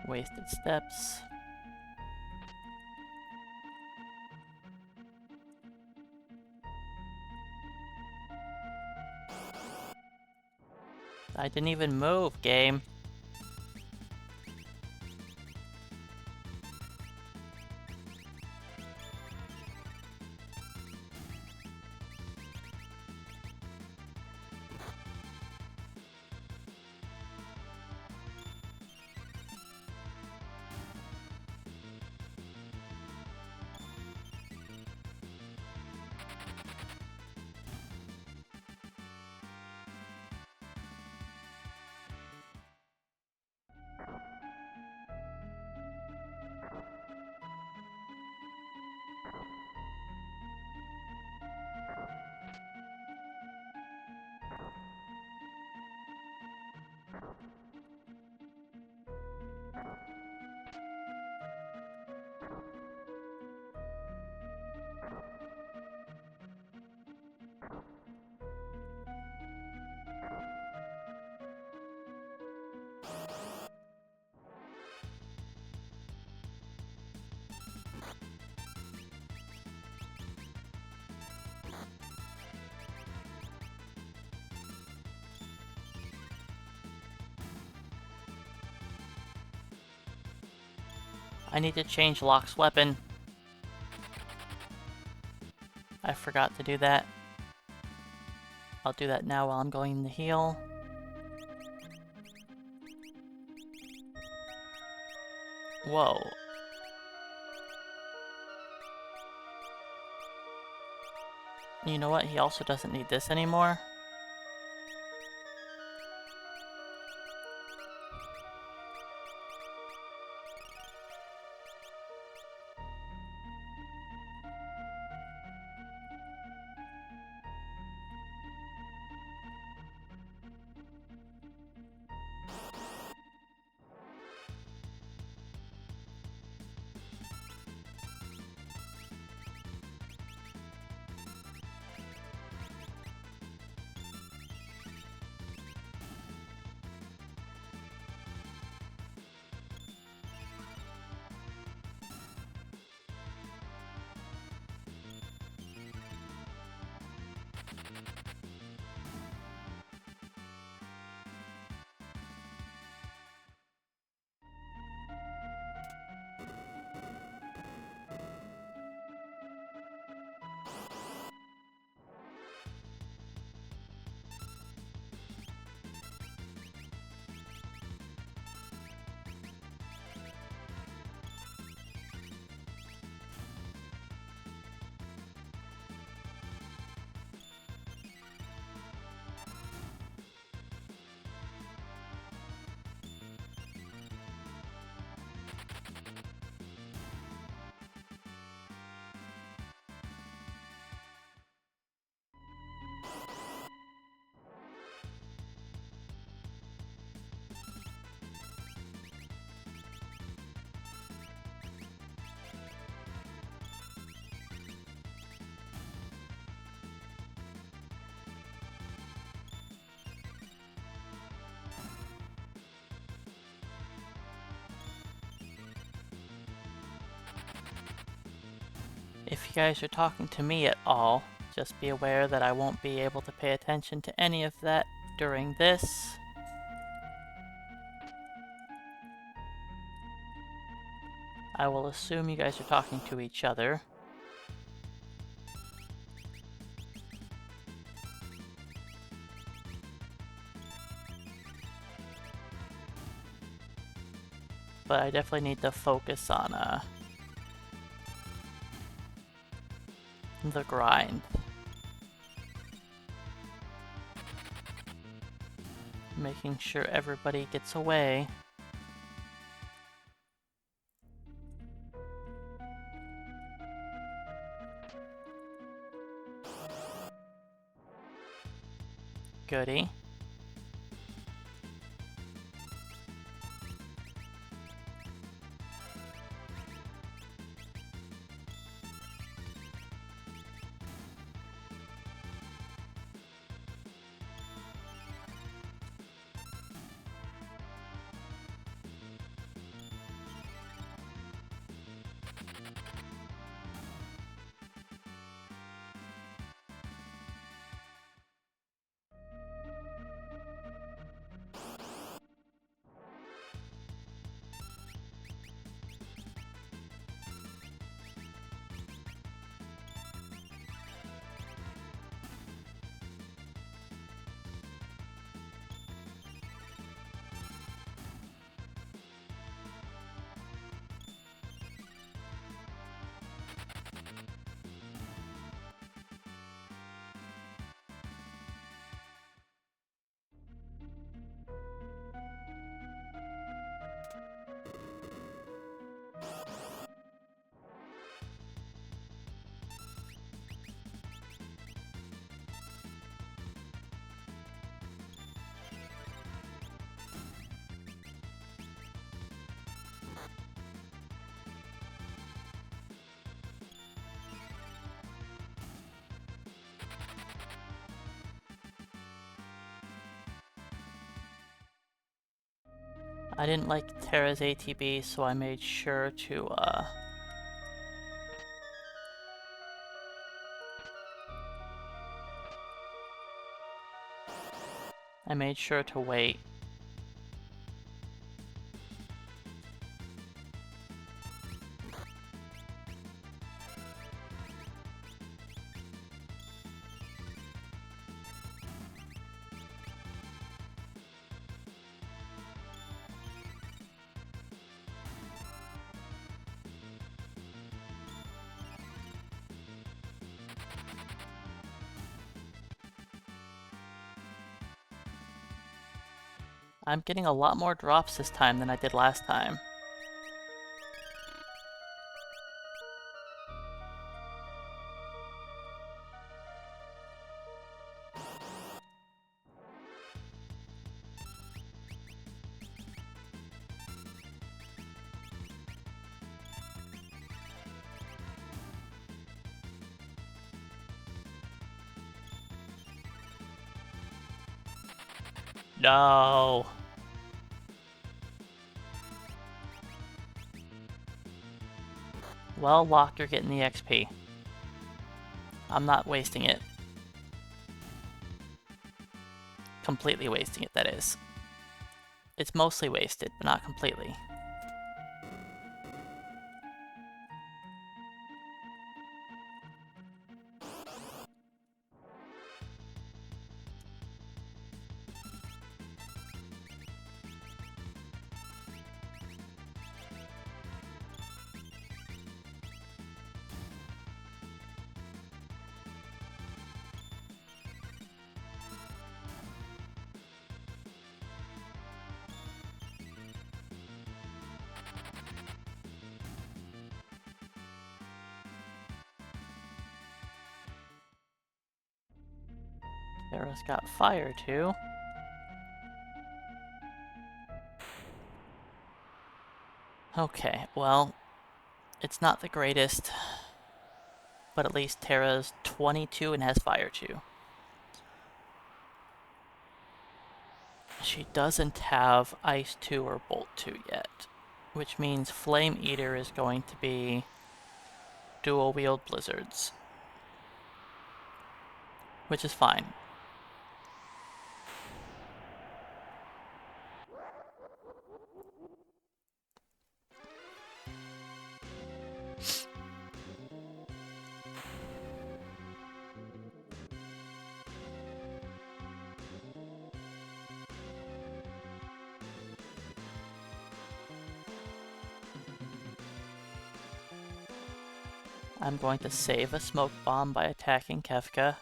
Wasted steps. I didn't even move, game. I need to change Locke's weapon. I forgot to do that. I'll do that now while I'm going to heal. Whoa. You know what? He also doesn't need this anymore. If you guys are talking to me at all, just be aware that I won't be able to pay attention to any of that during this. I will assume you guys are talking to each other. But I definitely need to focus on the grind. Making sure everybody gets away. Goody. I didn't like Terra's ATB, so I made sure to, wait. I'm getting a lot more drops this time than I did last time. No! Well, Locke, you're getting the XP. I'm not wasting it. Completely wasting it, that is. It's mostly wasted, but not completely. Sarah's got fire, too. Okay, well, it's not the greatest, but at least Terra's 22 and has fire, too. She doesn't have Ice 2 or Bolt 2 yet, which means Flame Eater is going to be dual-wield blizzards, which is fine. I'm going to save a smoke bomb by attacking Kefka.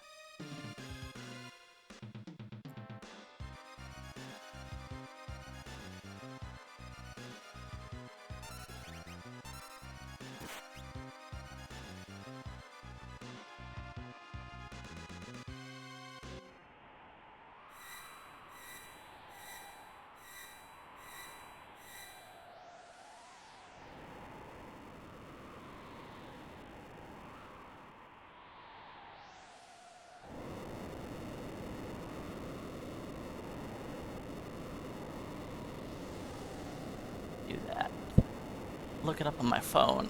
Do that. Look it up on my phone.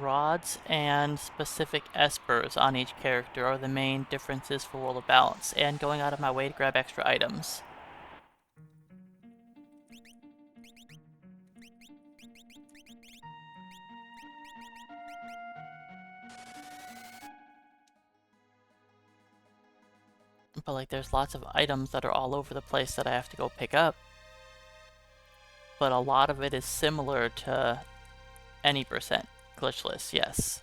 Rods and specific Espers on each character are the main differences for World of Balance, and going out of my way to grab extra items. But like, there's lots of items that are all over the place that I have to go pick up. But a lot of it is similar to any percent glitchless, yes.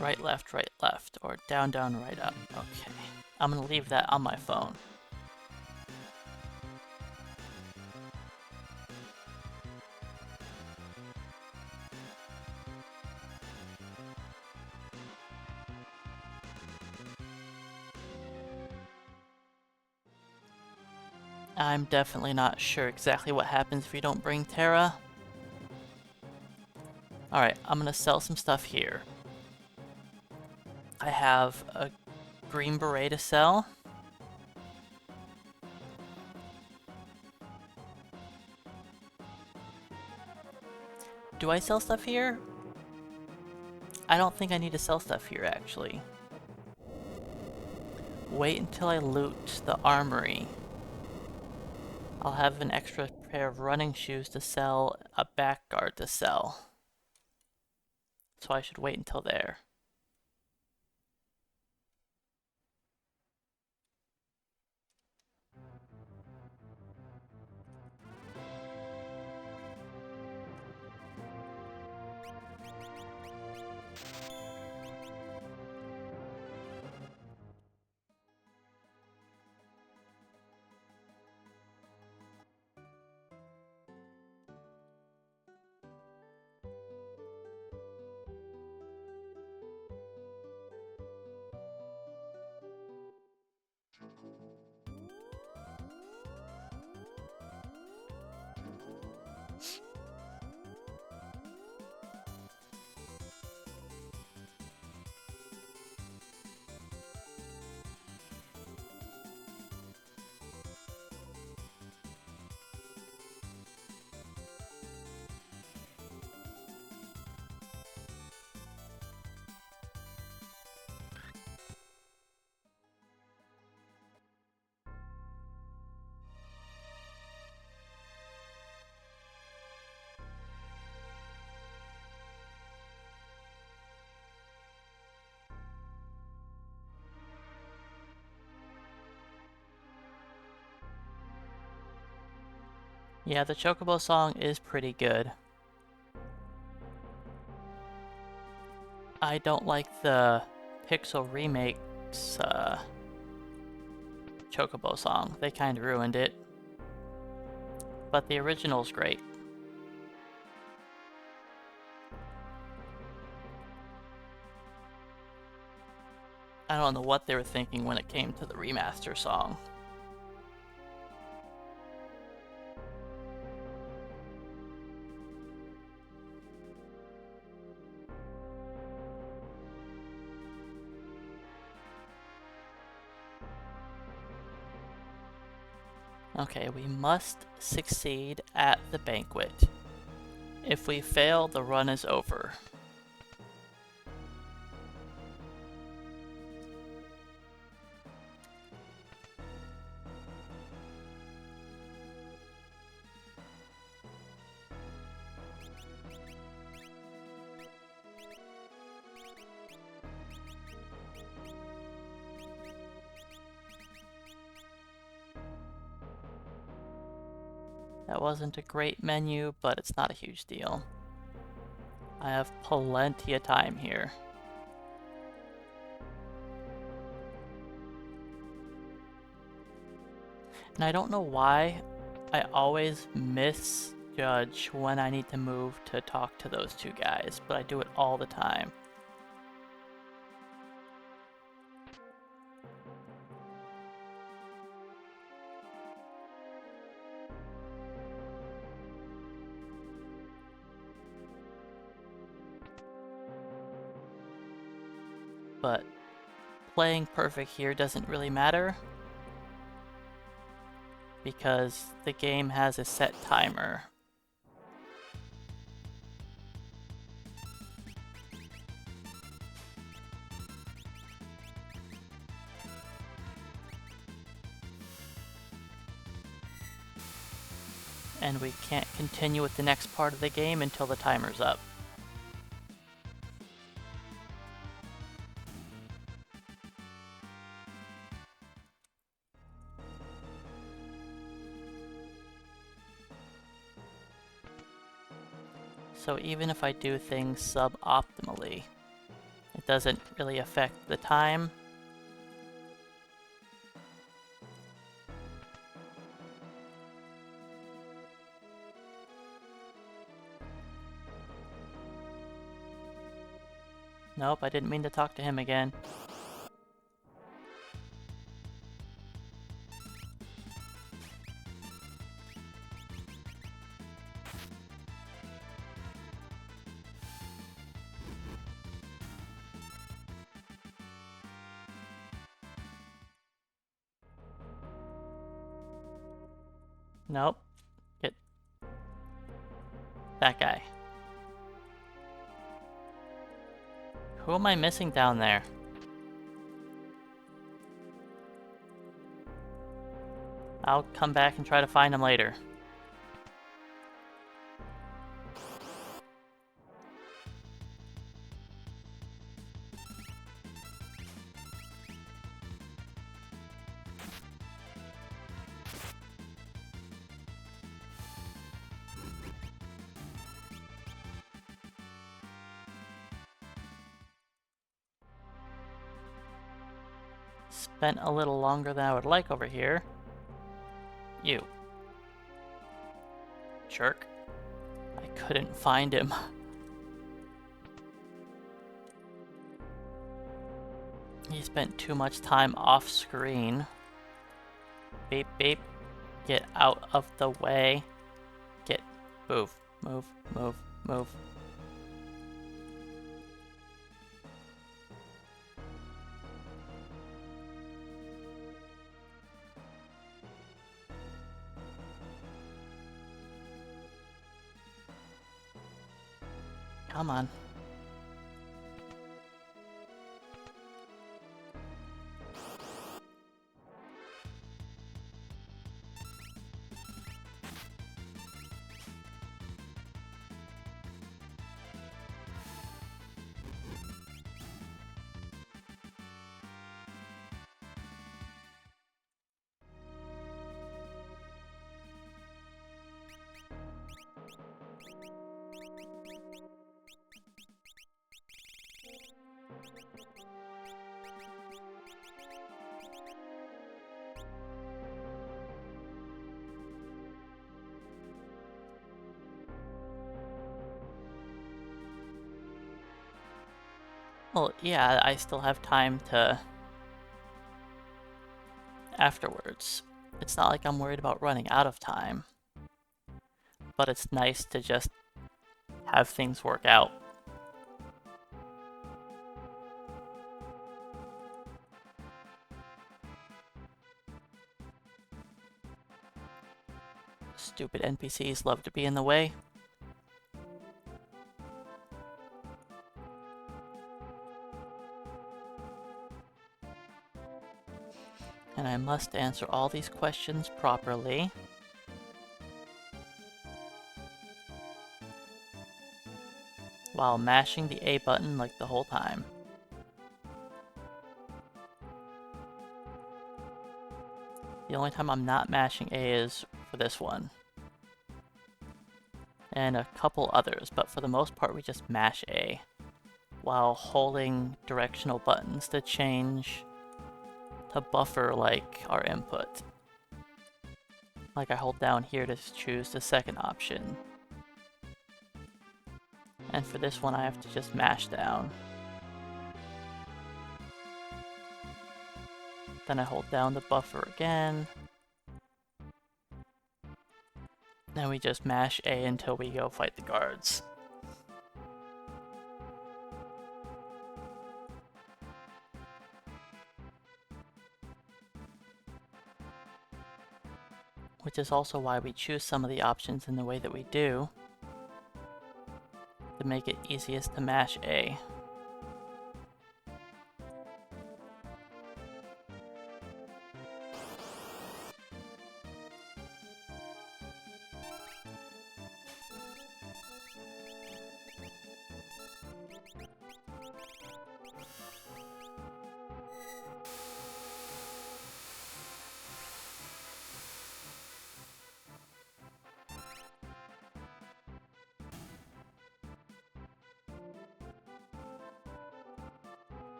Right, left, or down, down, right, up. Okay. I'm gonna leave that on my phone. I'm definitely not sure exactly what happens if you don't bring Terra. Alright, I'm gonna sell some stuff here. I have a green beret to sell. Do I sell stuff here? I don't think I need to sell stuff here, actually. Wait until I loot the armory. I'll have an extra pair of running shoes to sell, a back guard to sell. So I should wait until there. Yeah, the Chocobo song is pretty good. I don't like the Pixel Remakes Chocobo song. They kind of ruined it. But the original's great. I don't know what they were thinking when it came to the remaster song. Okay, we must succeed at the banquet. If we fail, the run is over. That wasn't a great menu, but it's not a huge deal. I have plenty of time here. And I don't know why I always misjudge when I need to move to talk to those two guys, but I do it all the time. But playing perfect here doesn't really matter, because the game has a set timer. And we can't continue with the next part of the game until the timer's up. So even if I do things suboptimally, it it doesn't really affect the time. Nope, I didn't mean to talk to him again. Nope. Get that guy. Who am I missing down there? I'll come back and try to find him later. Spent a little longer than I would like over here. You. Jerk. I couldn't find him. He spent too much time off screen. Beep, beep. Get out of the way. Get. Move, move, move, move. Come on. Well, yeah, I still have time to... afterwards. It's not like I'm worried about running out of time. But it's nice to just have things work out. Stupid NPCs love to be in the way. And I must answer all these questions properly. While mashing the A button like the whole time. The only time I'm not mashing A is for this one. And a couple others, but for the most part we just mash A. While holding directional buttons to change to buffer like our input. Like I hold down here to choose the second option. And for this one I have to just mash down. Then I hold down the buffer again. Then we just mash A until we go fight the guards. Which is also why we choose some of the options in the way that we do, to make it easiest to mash A.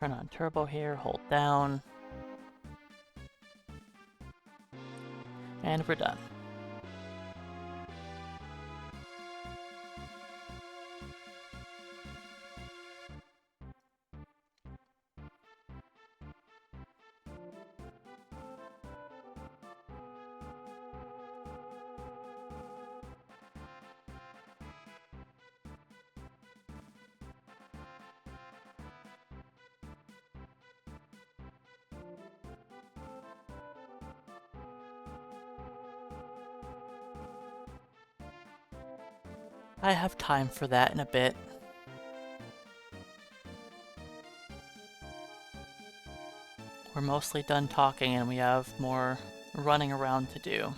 Turn on turbo here, hold down. And we're done. I have time for that in a bit. We're mostly done talking and we have more running around to do.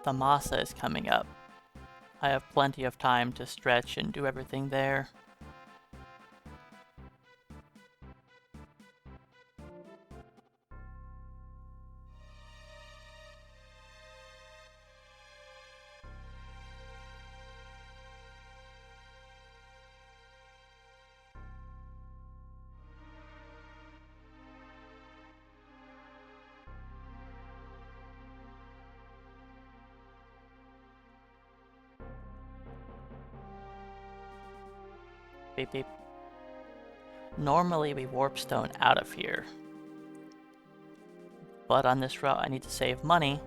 The Masa is coming up. I have plenty of time to stretch and do everything there. Beep beep. Normally we warpstone out of here, but on this route I need to save money.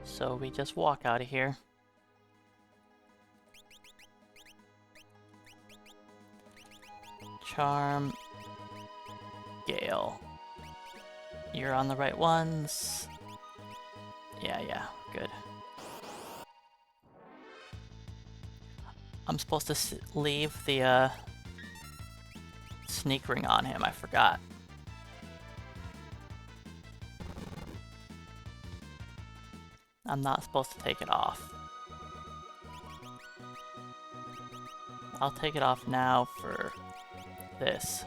So we just walk out of here. Charm, Gale. You're on the right ones. Yeah, good. I'm supposed to leave the sneak ring on him, I forgot. I'm not supposed to take it off. I'll take it off now for this.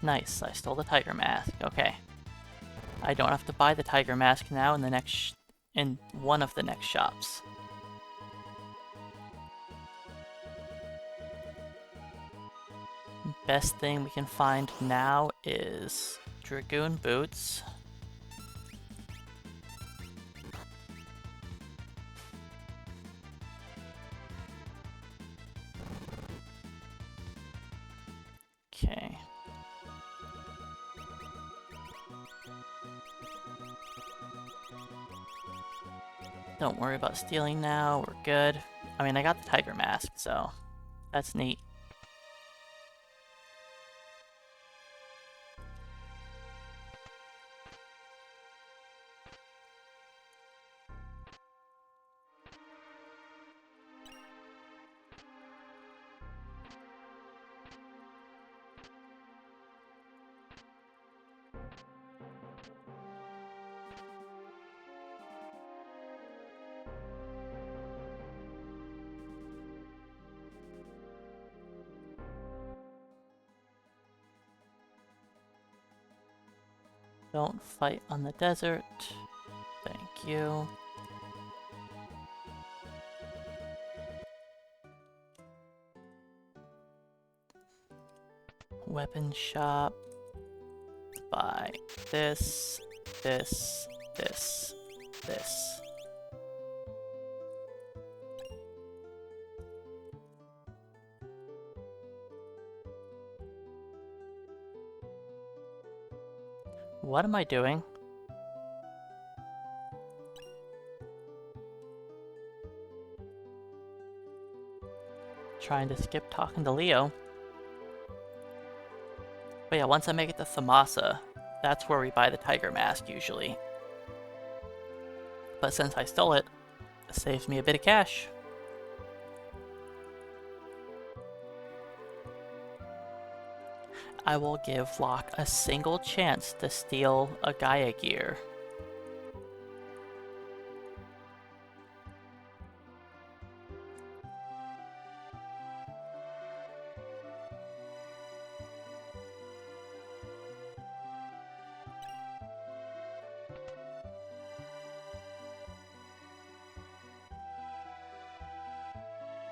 Nice, I stole the tiger mask. Okay. I don't have to buy the tiger mask now in the next in one of the next shops. Best thing we can find now is Dragoon boots. Okay. Don't worry about stealing now, we're good. I mean, I got the tiger mask, so that's neat. Don't fight on the desert. Thank you. Weapon shop. Buy this, this, this, this. What am I doing? Trying to skip talking to Leo. But yeah, once I make it to Thamasa, that's where we buy the tiger mask usually. But since I stole it, it saves me a bit of cash. I will give Locke a single chance to steal a Gaia gear.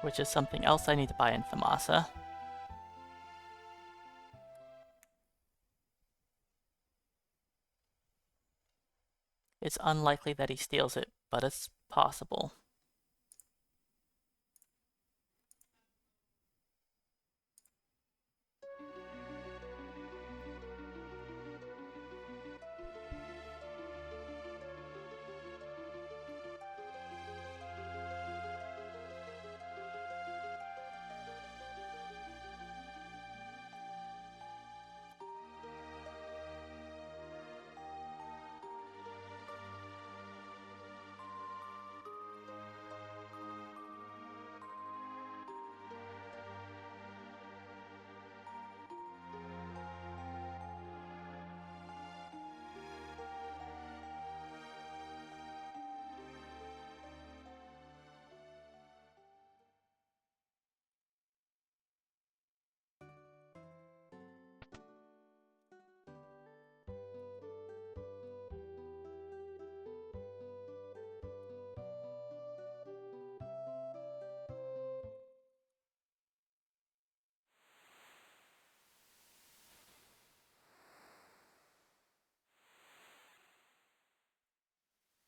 Which is something else I need to buy in Thamasa. It's unlikely that he steals it, but it's possible.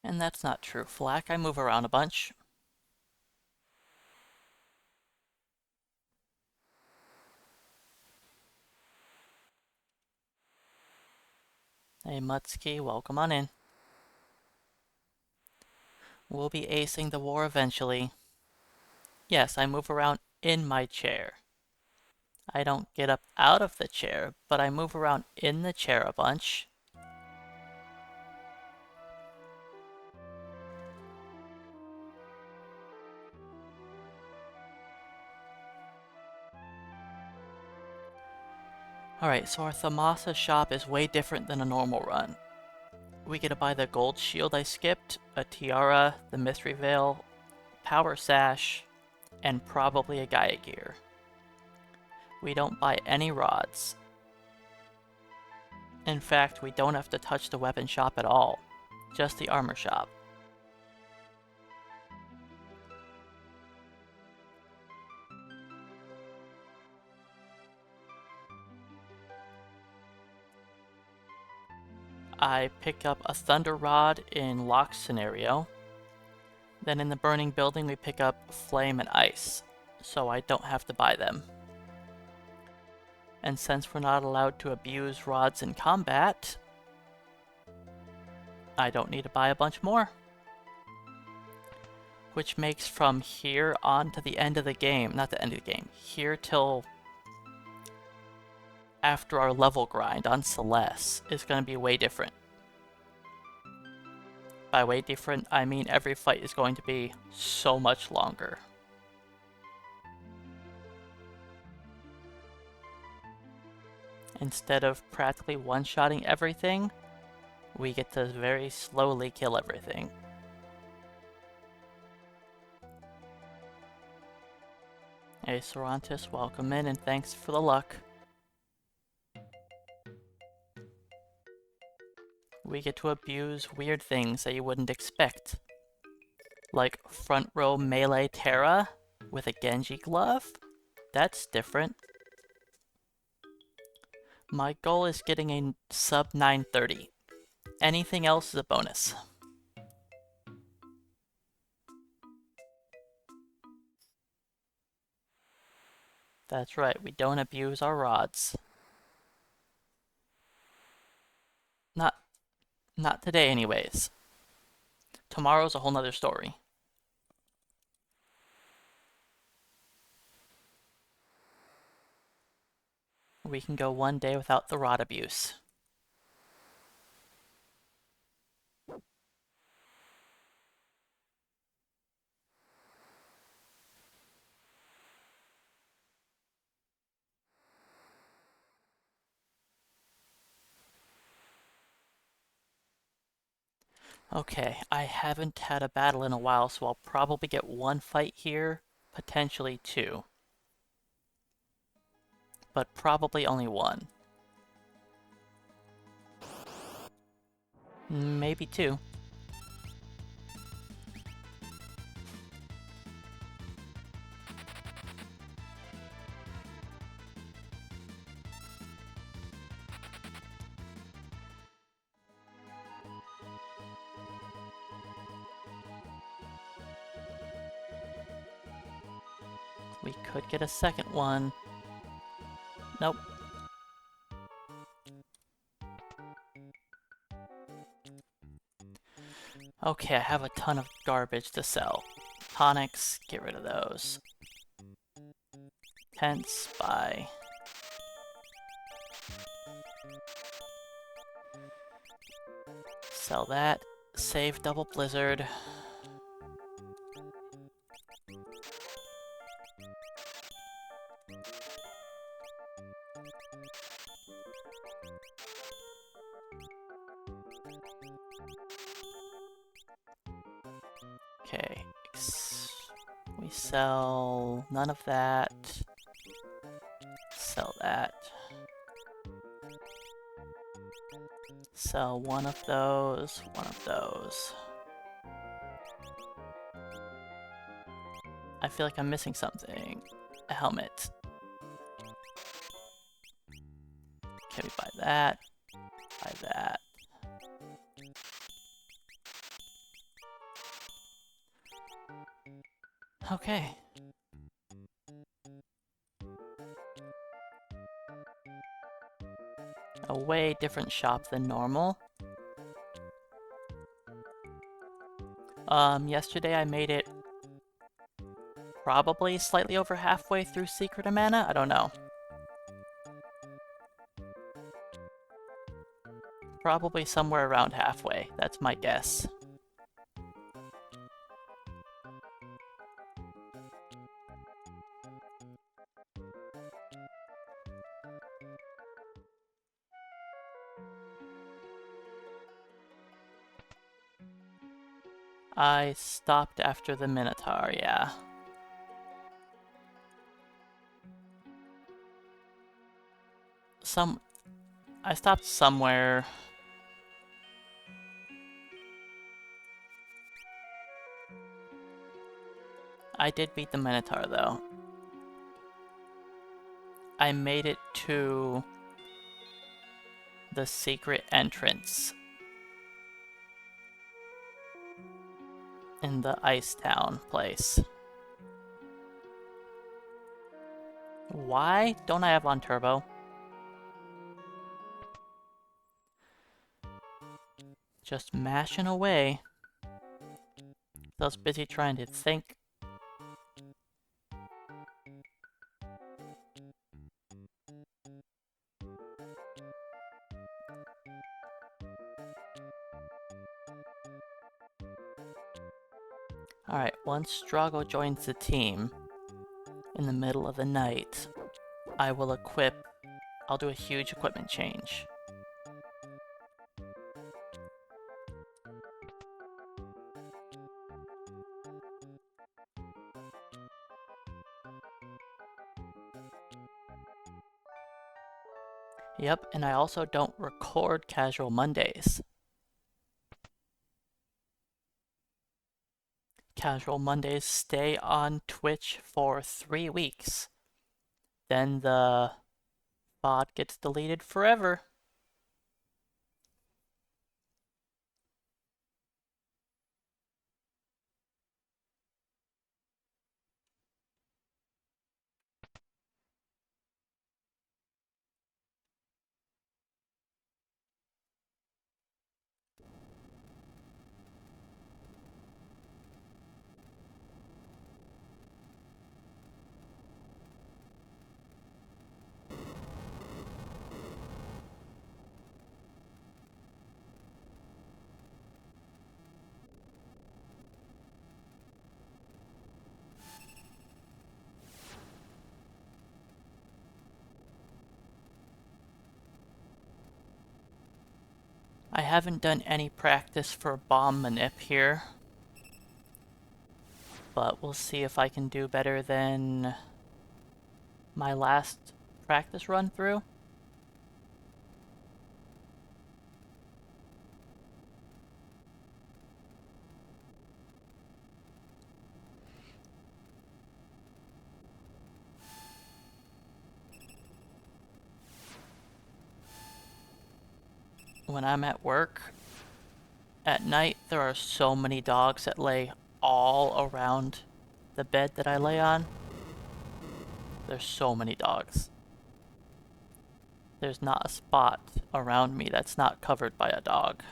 And that's not true, Flack. I move around a bunch. Hey, Mutski, welcome on in. We'll be acing the war eventually. Yes, I move around in my chair. I don't get up out of the chair, but I move around in the chair a bunch. Alright, so our Thamasa shop is way different than a normal run. We get to buy the gold shield I skipped, a tiara, the mystery veil, power sash, and probably a Gaia gear. We don't buy any rods. In fact, we don't have to touch the weapon shop at all, just the armor shop. I pick up a thunder rod in Locke's scenario. Then in the burning building we pick up flame and ice, so I don't have to buy them. And since we're not allowed to abuse rods in combat, I don't need to buy a bunch more. Which makes from here on to the end of the game, not the end of the game, here till after our level grind on Celeste is going to be way different. By way different, I mean every fight is going to be so much longer. Instead of practically one-shotting everything, we get to very slowly kill everything. Hey Sorantis, welcome in and thanks for the luck. We get to abuse weird things that you wouldn't expect. Like front row melee Terra with a Genji glove? That's different. My goal is getting a sub 930. Anything else is a bonus. That's right, we don't abuse our rods. Not today anyways. Tomorrow's a whole nother story. We can go one day without the rod abuse. Okay, I haven't had a battle in a while, so I'll probably get one fight here, potentially two. But probably only one. Maybe two. We could get a second one. Nope. Okay, I have a ton of garbage to sell. Tonics, get rid of those. Tents, buy. Sell that. Save double blizzard. Okay, we sell none of that. Sell that. Sell one of those, one of those. I feel like I'm missing something. A helmet. Can we buy that? Buy that. Okay. A way different shop than normal. Yesterday I made it probably slightly over halfway through Secret of Mana? I don't know. Probably somewhere around halfway. That's my guess. I stopped after the Minotaur, yeah. I stopped somewhere. I did beat the Minotaur, though. I made it to the secret entrance in the Ice Town place. Why don't I have on turbo? Just mashing away. I was busy trying to think. Alright, once Drago joins the team in the middle of the night, I will I'll do a huge equipment change. Yep, and I also don't record Casual Mondays. Casual Mondays stay on Twitch for 3 weeks. Then the VOD gets deleted forever. I haven't done any practice for bomb manip here, but we'll see if I can do better than my last practice run through. When I'm at work at night, there are so many dogs that lay all around the bed that I lay on. There's so many dogs. There's not a spot around me that's not covered by a dog.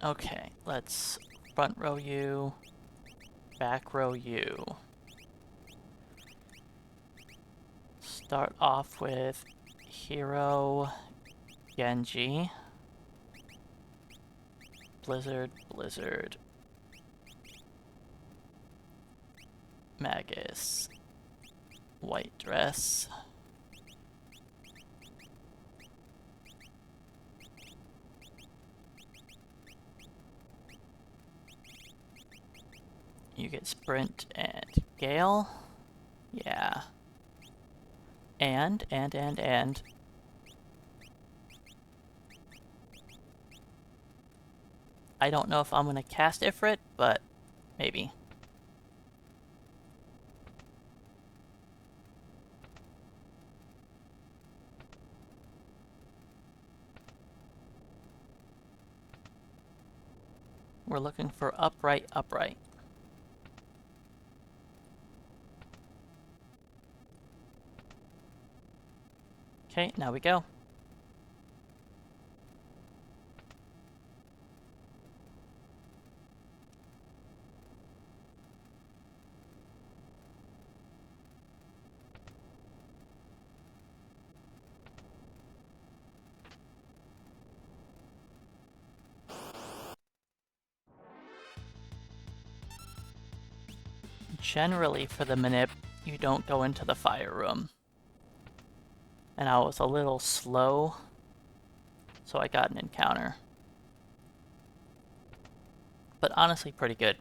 Okay, let's front row you, back row you. Start off with Hero Genji. Blizzard, Blizzard. Magus. White dress. You get Sprint and Gale. Yeah. And. I don't know if I'm gonna cast Ifrit, but maybe. We're looking for upright, upright. Okay, now we go. Generally, for the manip, you don't go into the fire room. And I was a little slow, so I got an encounter. But honestly, pretty good.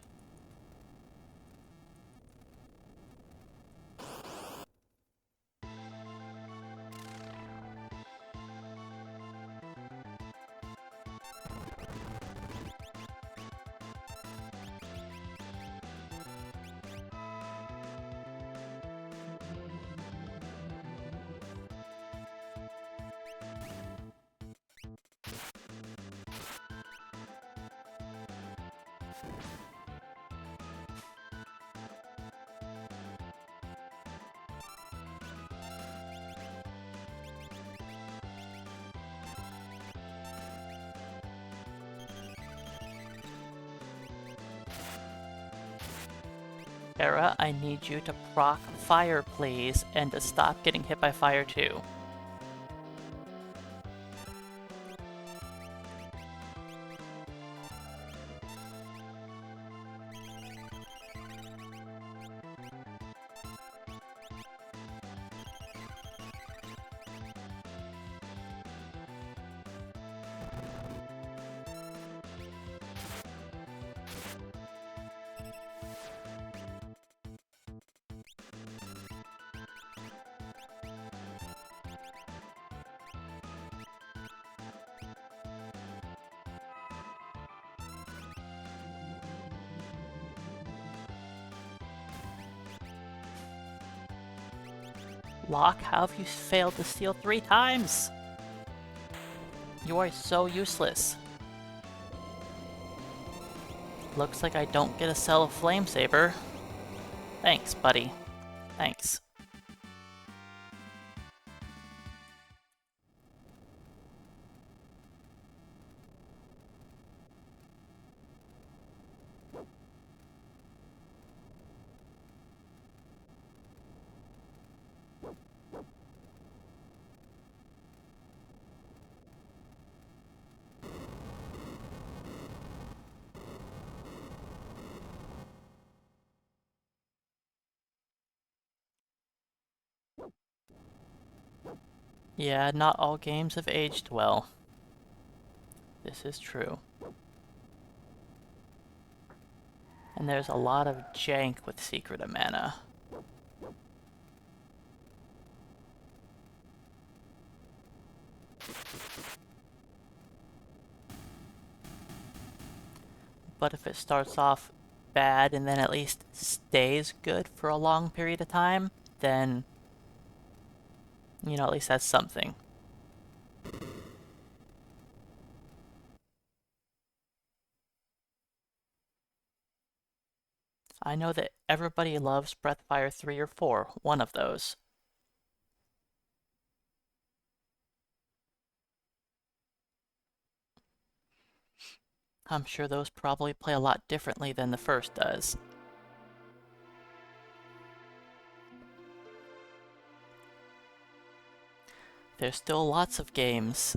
Era, I need you to proc fire, please, and to stop getting hit by fire too. Locke, how have you failed to steal 3 times? You are so useless. Looks like I don't get a sell of Flame Saber. Thanks, buddy. Thanks. Yeah, not all games have aged well. This is true. And there's a lot of jank with Secret of Mana. But if it starts off bad and then at least stays good for a long period of time, then, you know, at least that's something. I know that everybody loves Breathfire 3 or 4, one of those. I'm sure those probably play a lot differently than the first does. There's still lots of games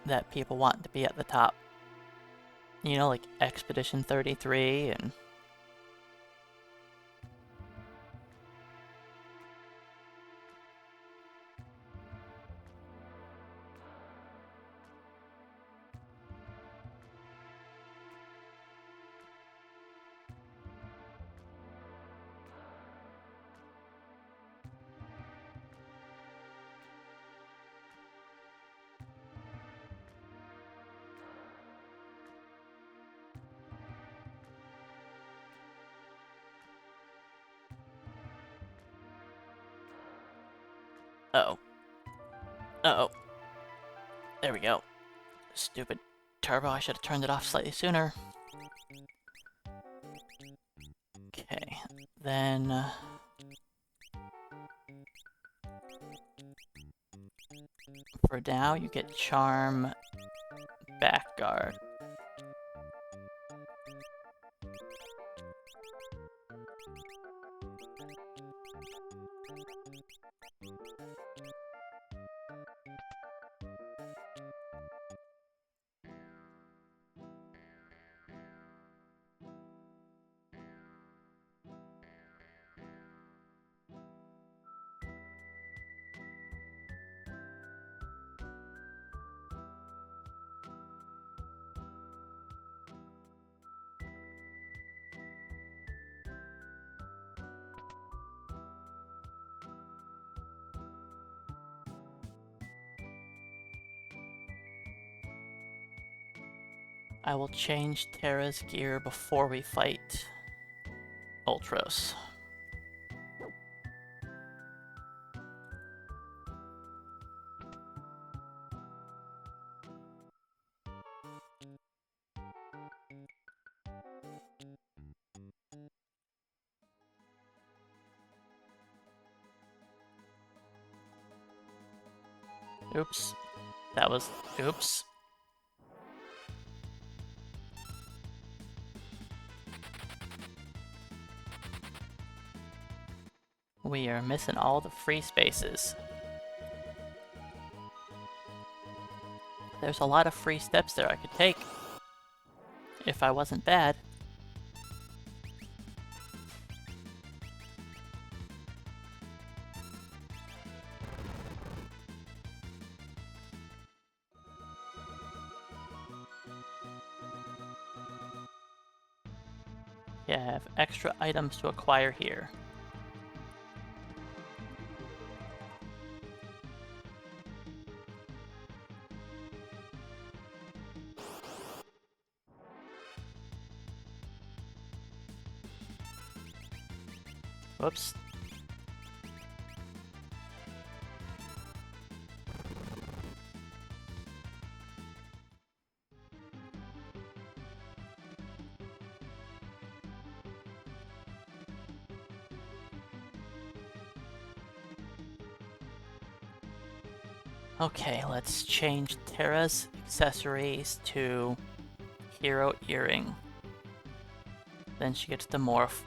that people want to be at the top. You know, like Expedition 33 and... Uh-oh. Uh-oh. There we go. Stupid turbo, I should have turned it off slightly sooner. Okay, then... for now, you get Charm, Back Guard. I will change Terra's gear before we fight Ultros. Oops. That was... oops. We are missing all the free spaces. There's a lot of free steps there I could take. If I wasn't bad. Yeah, I have extra items to acquire here. Whoops. Okay, let's change Terra's accessories to Hero Earring. Then she gets the morph.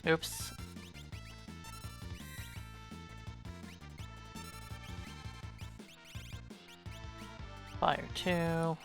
Oops. Fire 2.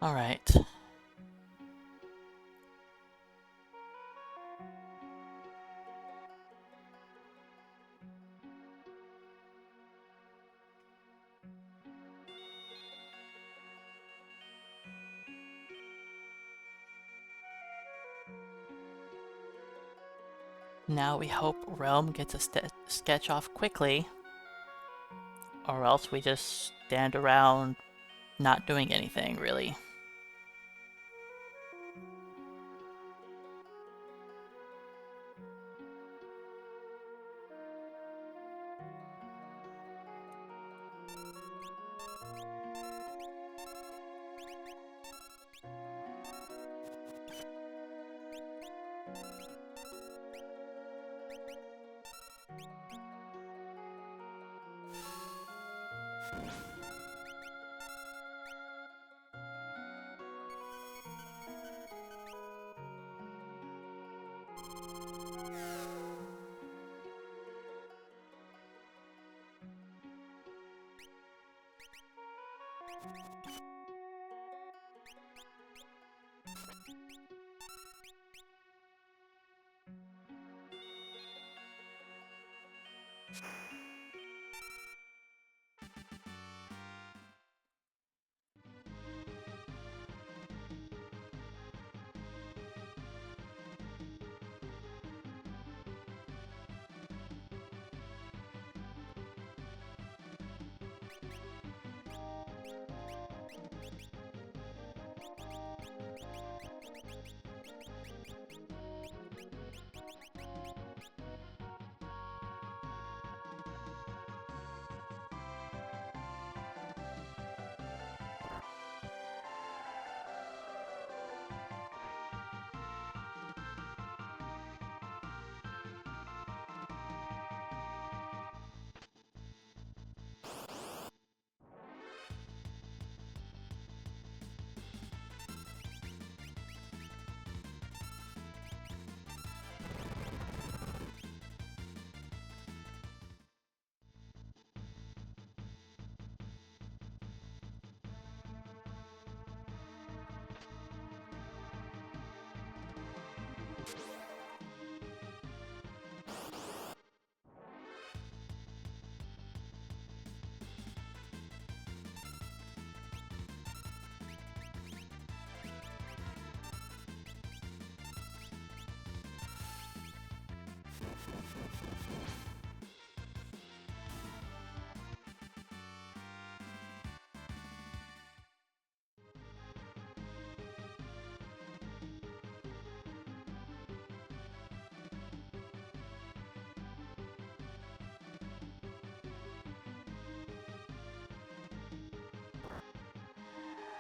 All right. Now we hope Realm gets a sketch off quickly, or else we just stand around not doing anything, really.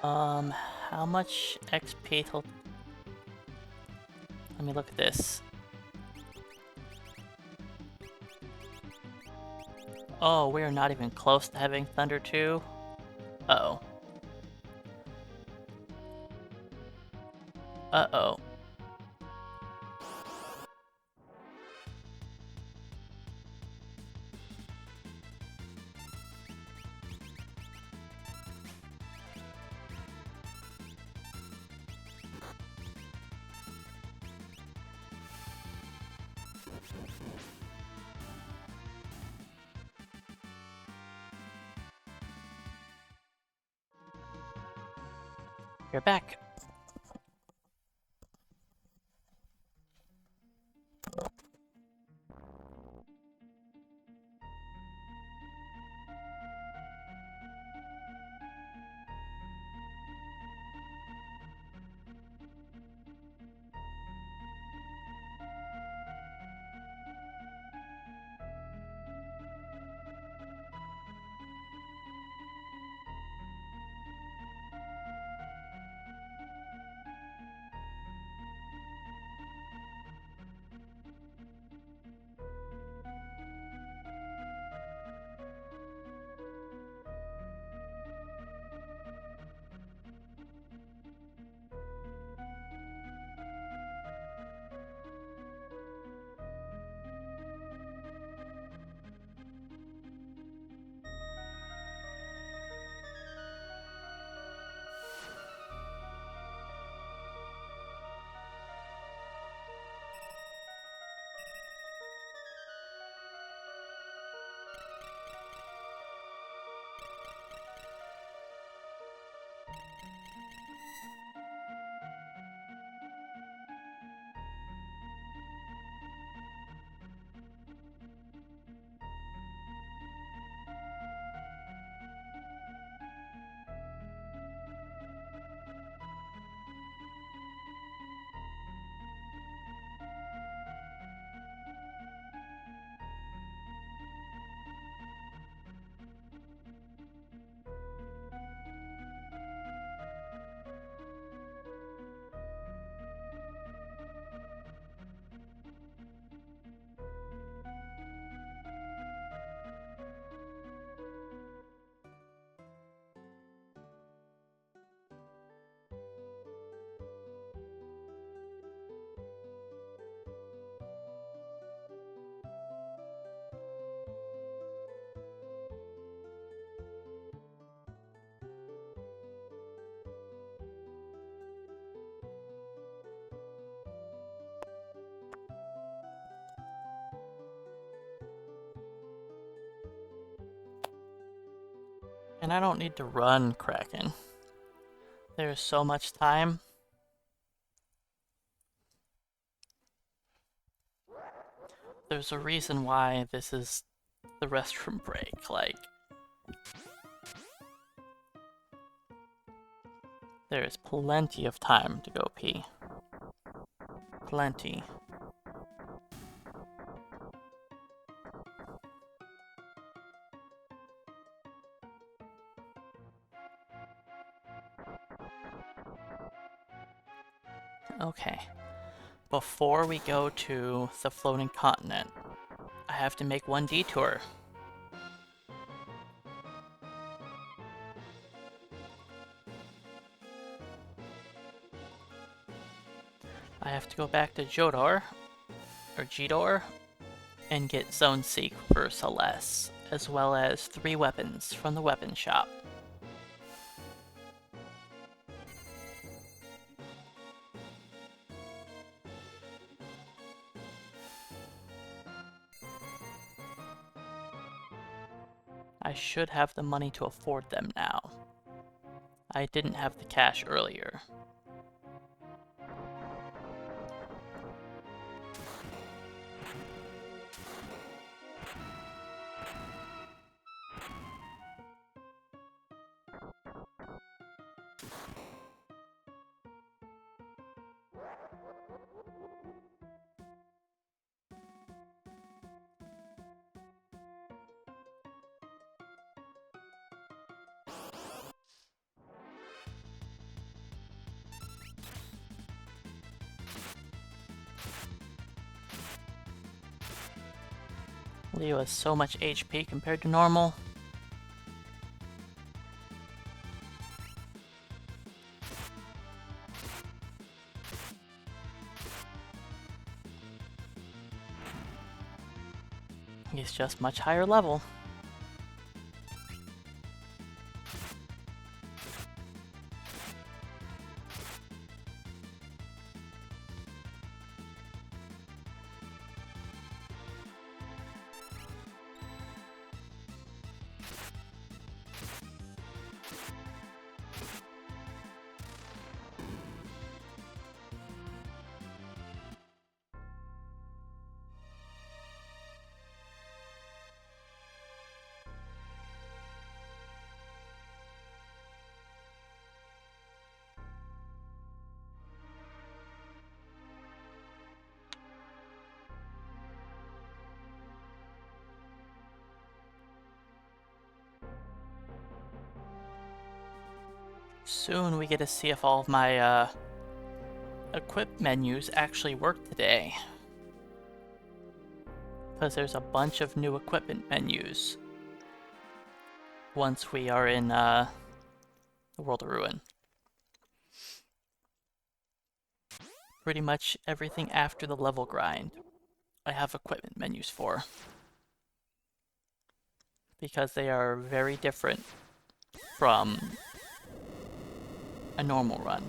How much XP till... Let me look at this. Oh, we're not even close to having Thunder 2. Uh-oh. Uh-oh. You're back. And I don't need to run Kraken. There's so much time. There's a reason why this is the restroom break, like... There is plenty of time to go pee. Plenty. Okay. Before we go to the floating continent, I have to make one detour. I have to go back to Jodor, or Jidor, and get Zone Seek for Celeste, as well as 3 weapons from the weapon shop. I should have the money to afford them now. I didn't have the cash earlier. Leo has so much HP compared to normal. He's just much higher level. Soon we get to see if all of my equip menus actually work today. Because there's a bunch of new equipment menus once we are in the World of Ruin. Pretty much everything after the level grind, I have equipment menus for. Because they are very different from a normal run.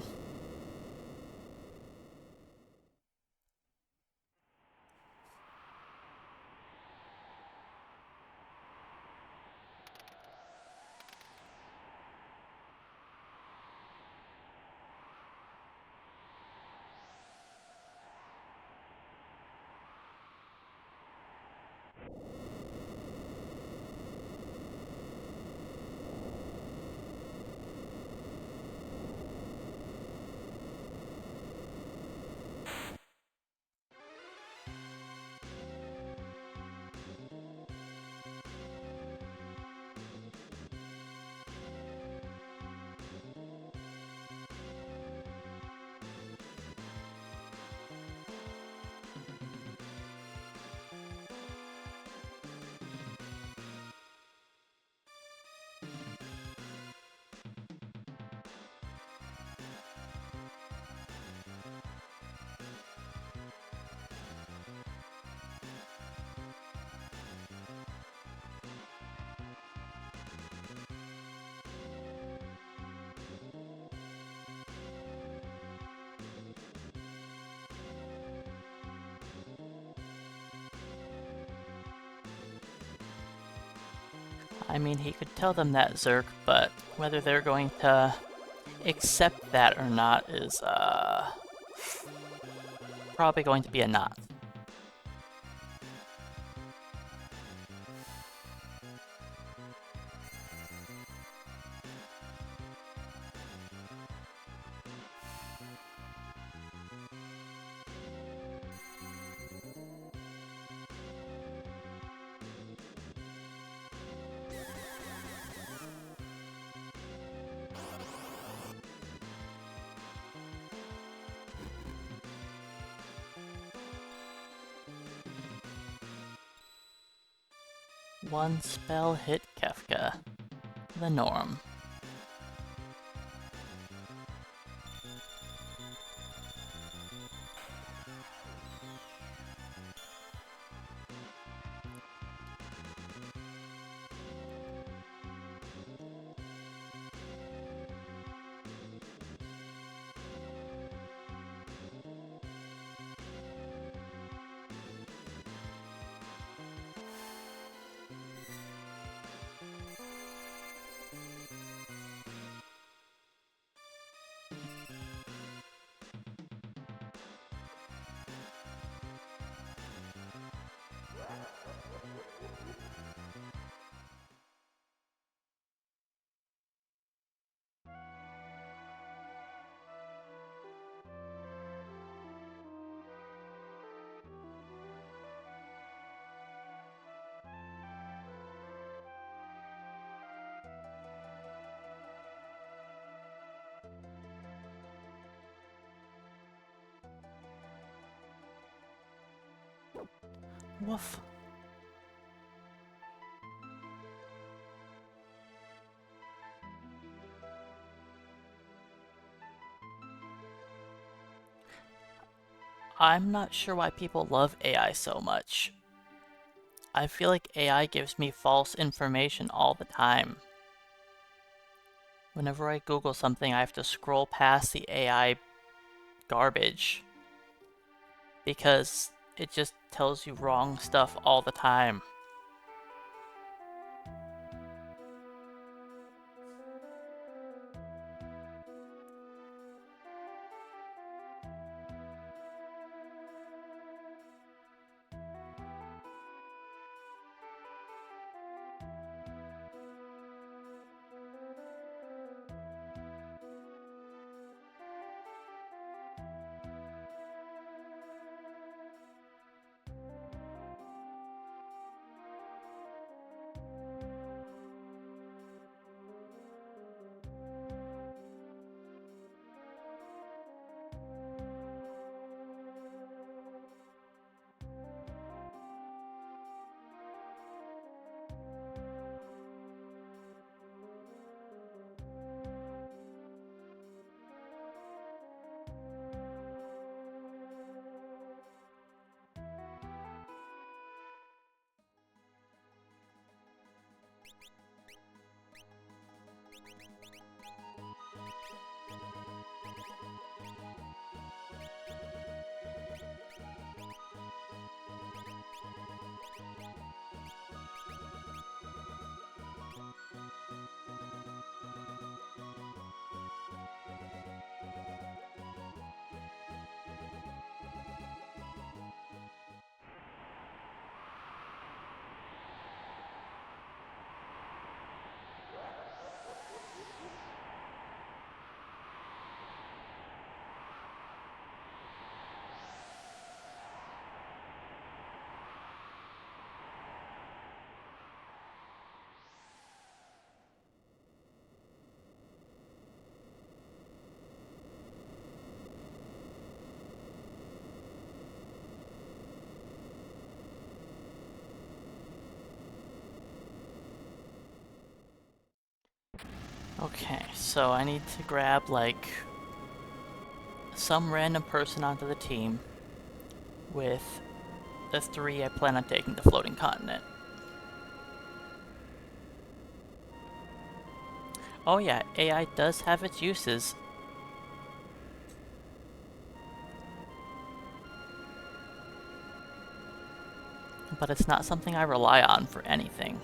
I mean, he could tell them that, Zerk, but whether they're going to accept that or not is, probably going to be a not. One spell hit Kefka. The norm. Woof. I'm not sure why people love AI so much. I feel like AI gives me false information all the time. Whenever I Google something, I have to scroll past the AI garbage because it just tells you wrong stuff all the time. Okay, so I need to grab, like, some random person onto the team with the 3 I plan on taking to Floating Continent. Oh yeah, AI does have its uses. But it's not something I rely on for anything.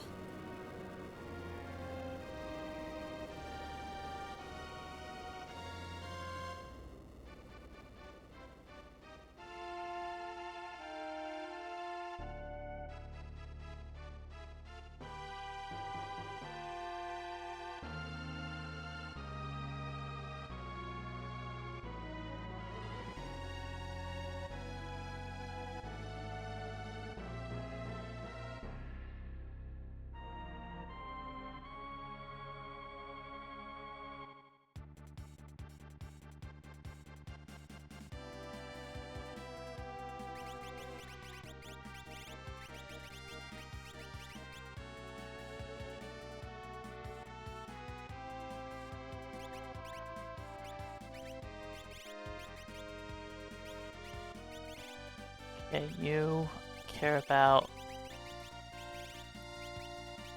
Okay, you care about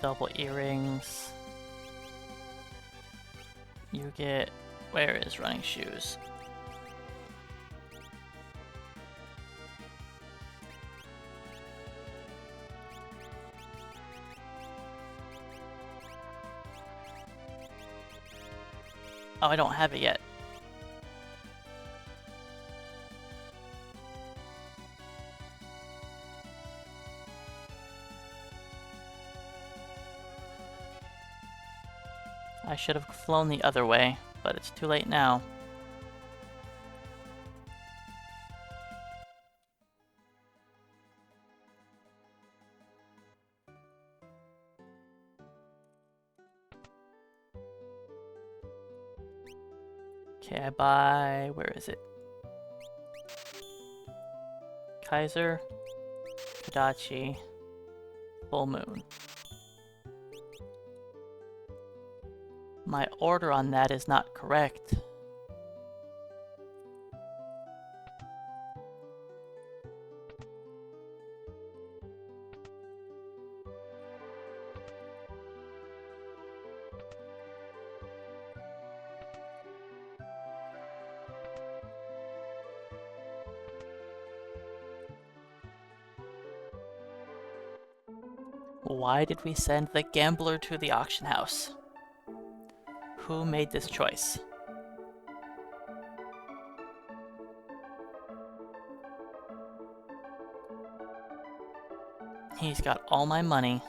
double earrings. You get... Where is running shoes? Oh, I don't have it yet. I should have flown the other way, but it's too late now. Okay, I buy... Where is it? Kaiser, Kadachi, Full Moon. My order on that is not correct. Why did we send the gambler to the auction house? Who made this choice? He's got all my money.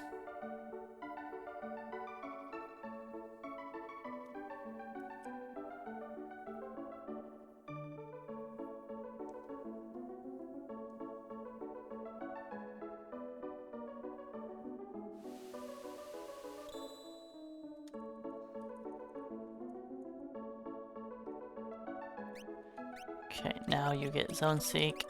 Okay, now you get Zone Seek.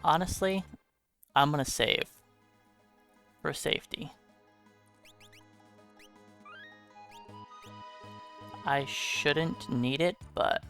Honestly, I'm gonna save. For safety. I shouldn't need it, but...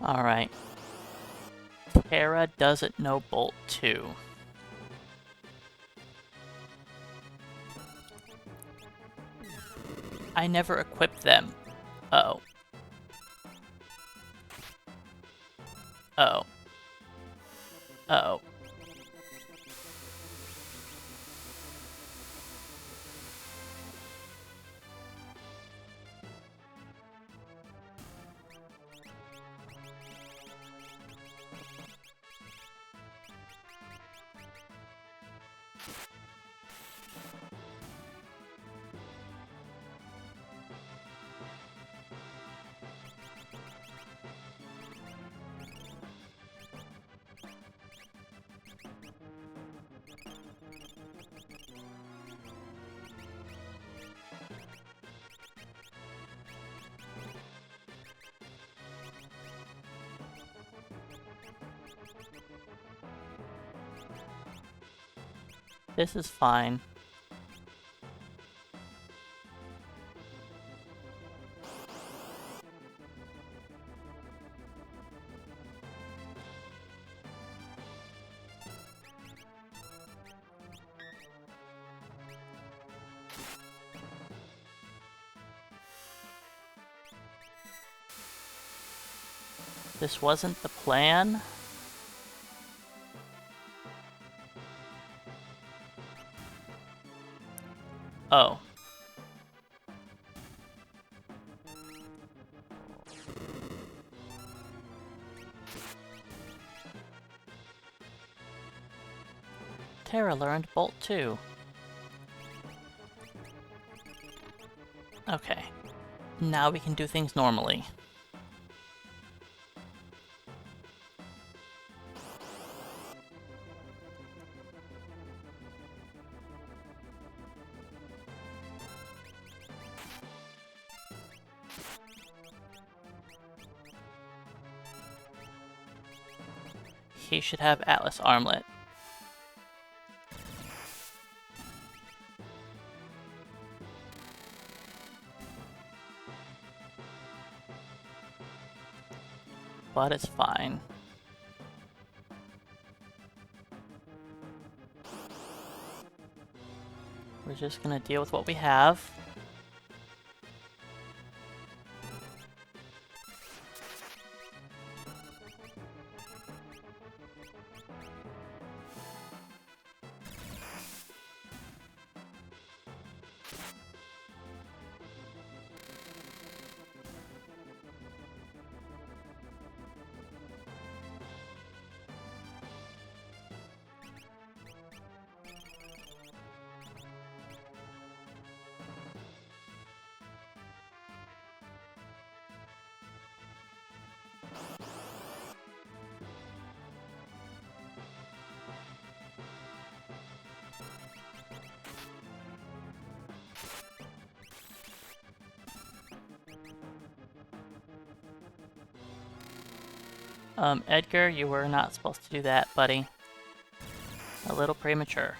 Alright. Terra doesn't know Bolt 2. I never equipped them. Uh-oh. Uh-oh. Uh-oh. This is fine. This wasn't the plan? Oh. Terra Sora learned Bolt too. Okay. Now we can do things normally. He should have Atlas Armlet. But it's fine. We're just gonna deal with what we have. Edgar, you were not supposed to do that, buddy. A little premature.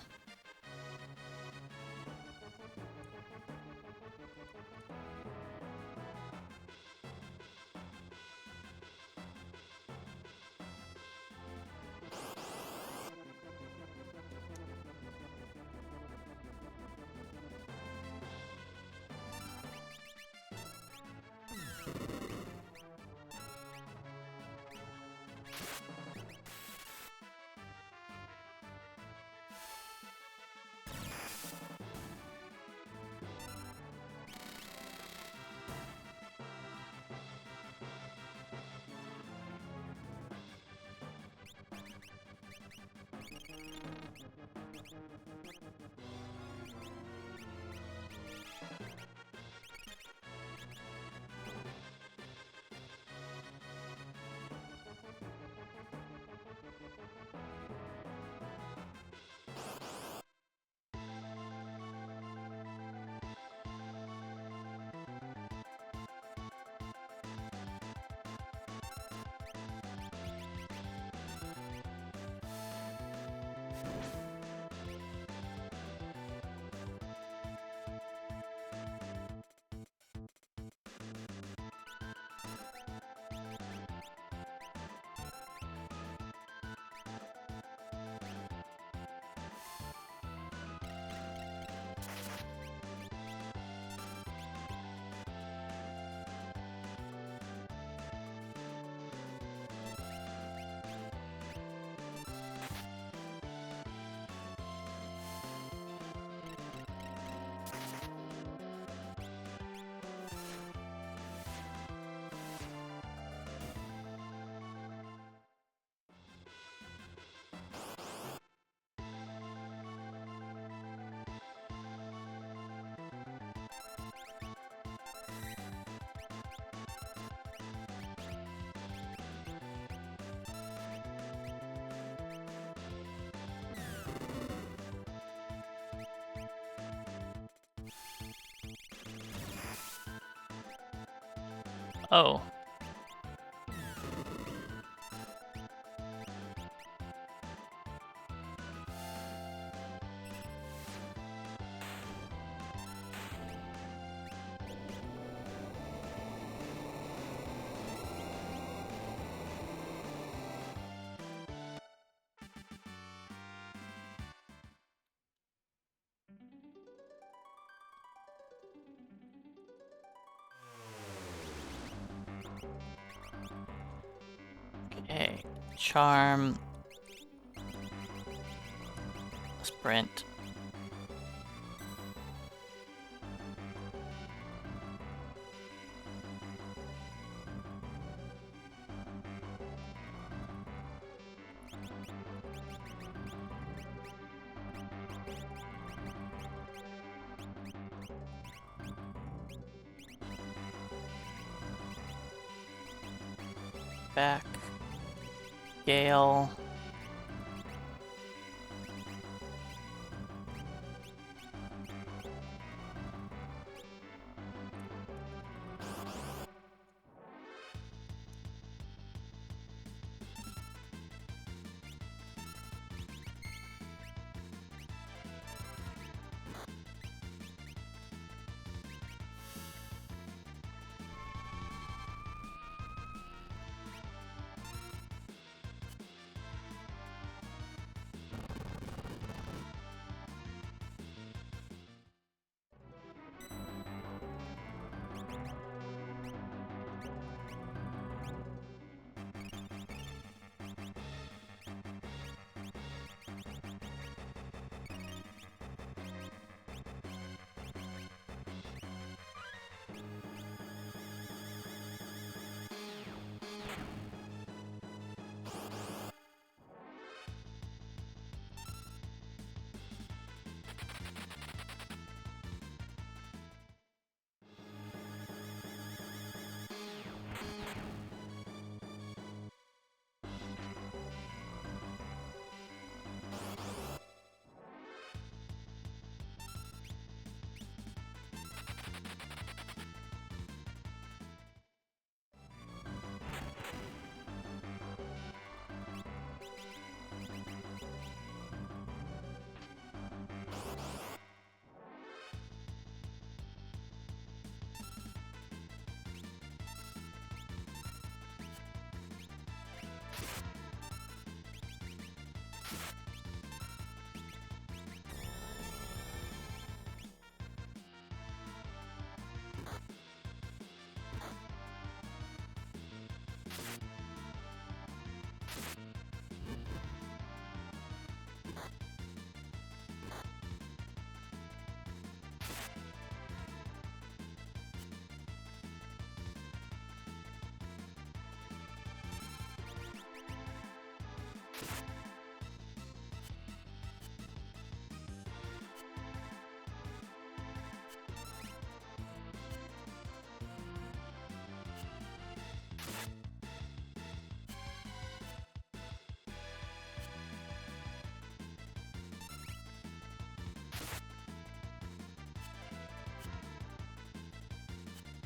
Oh. Okay. Charm. Sprint. back. Gale.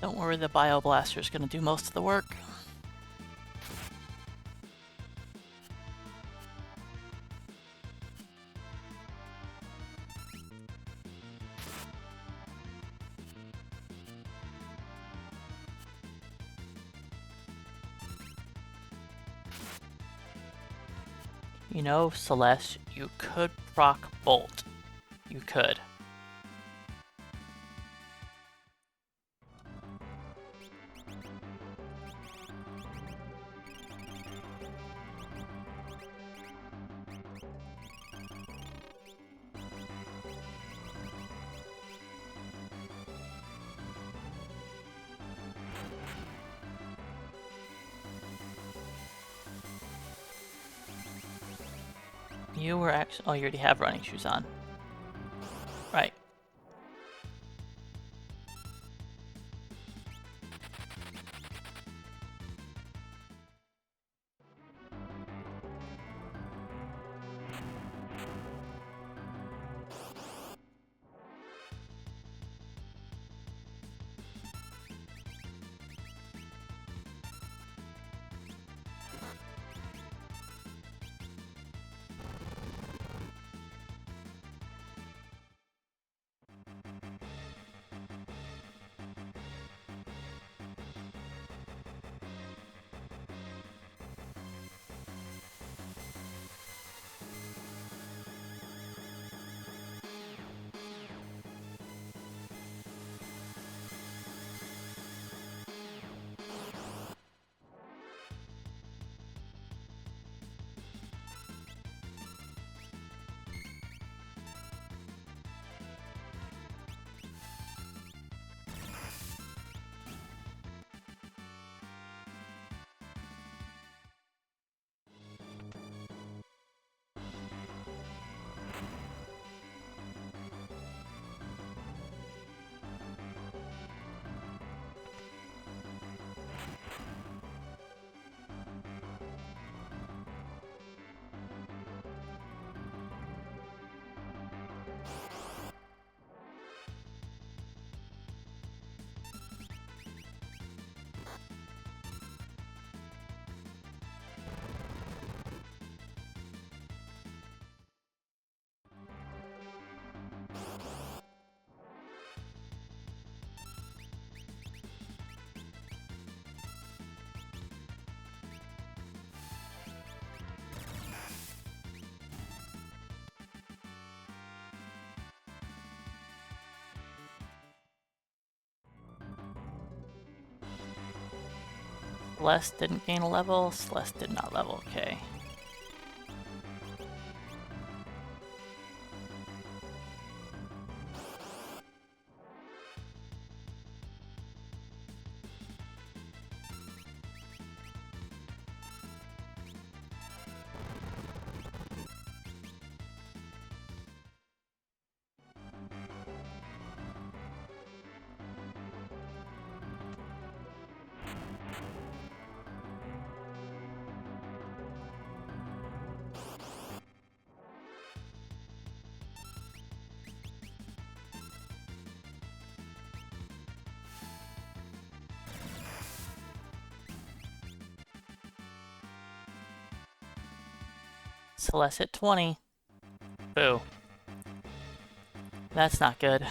Don't worry, the Bioblaster is going to do most of the work. You know, Celeste, you could proc Bolt. You could. You were actually... Oh, you already have running shoes on. Right. Celeste didn't gain a level. Celeste did not level. Okay. Celeste hit 20. Boo. That's not good.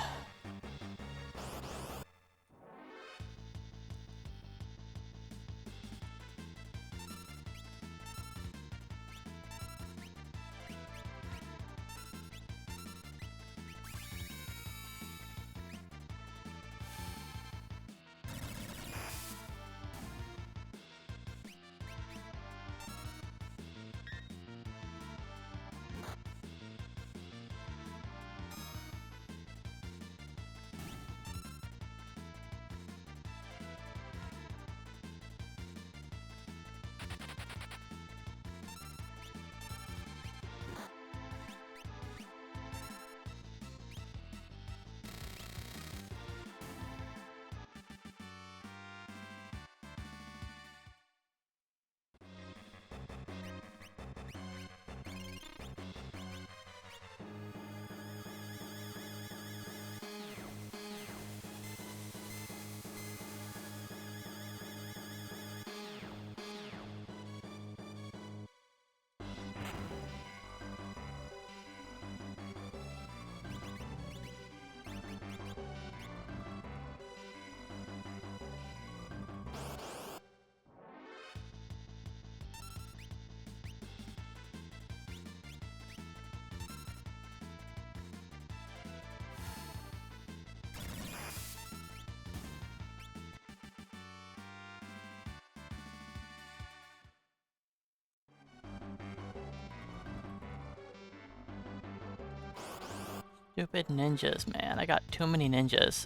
Stupid ninjas, man. I got too many ninjas.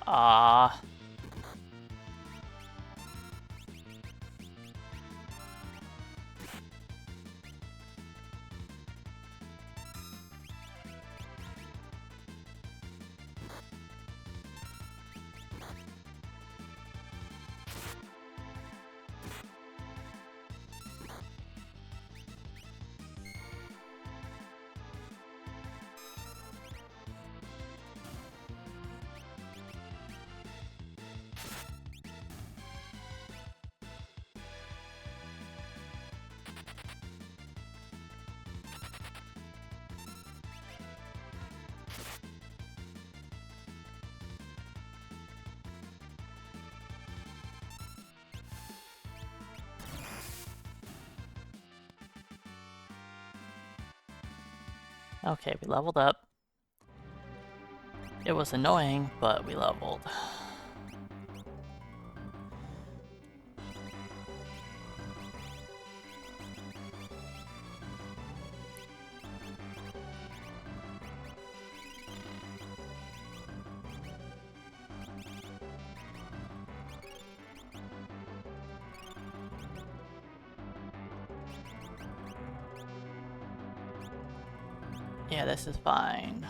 Ah. Okay, we leveled up. It was annoying, but we leveled. Yeah, this is fine.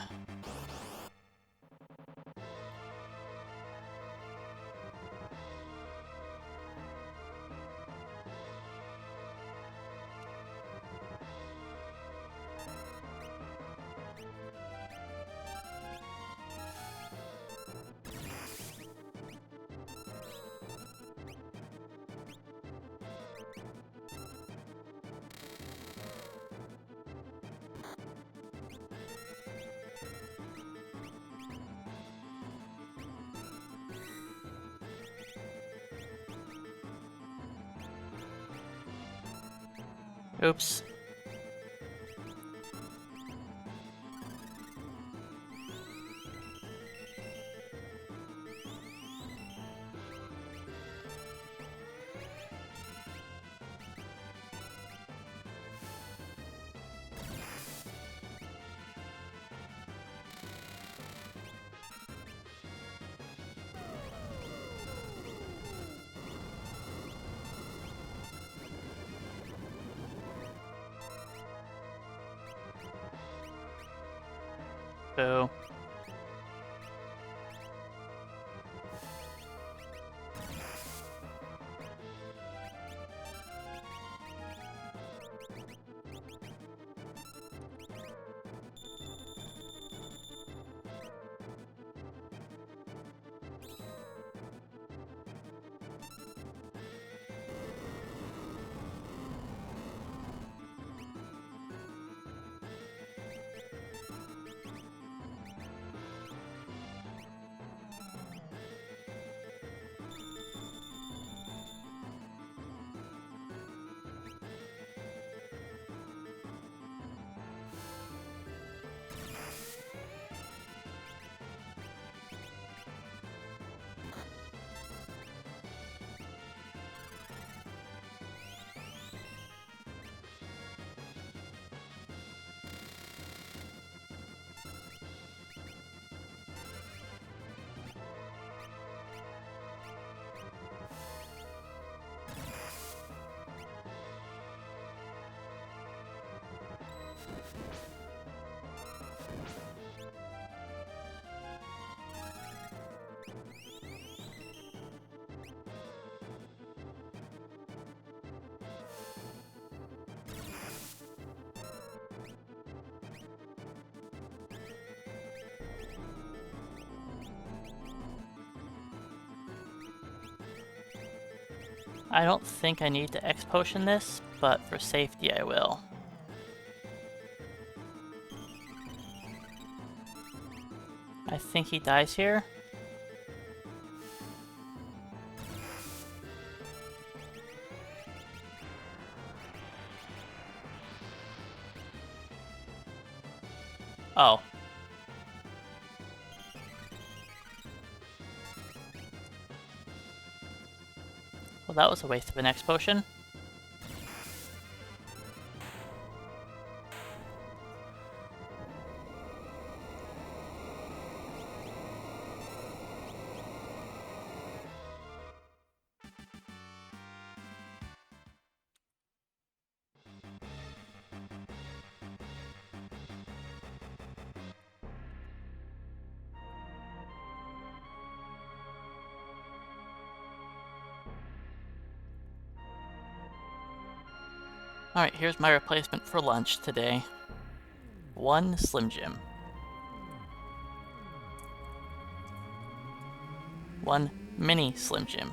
Oops. Boo. I don't think I need to X-Potion this, but for safety I will. I think he dies here. Oh. Well, that was a waste of an X-Potion. Alright, here's my replacement for lunch today. 1 Slim Jim. 1 Mini Slim Jim.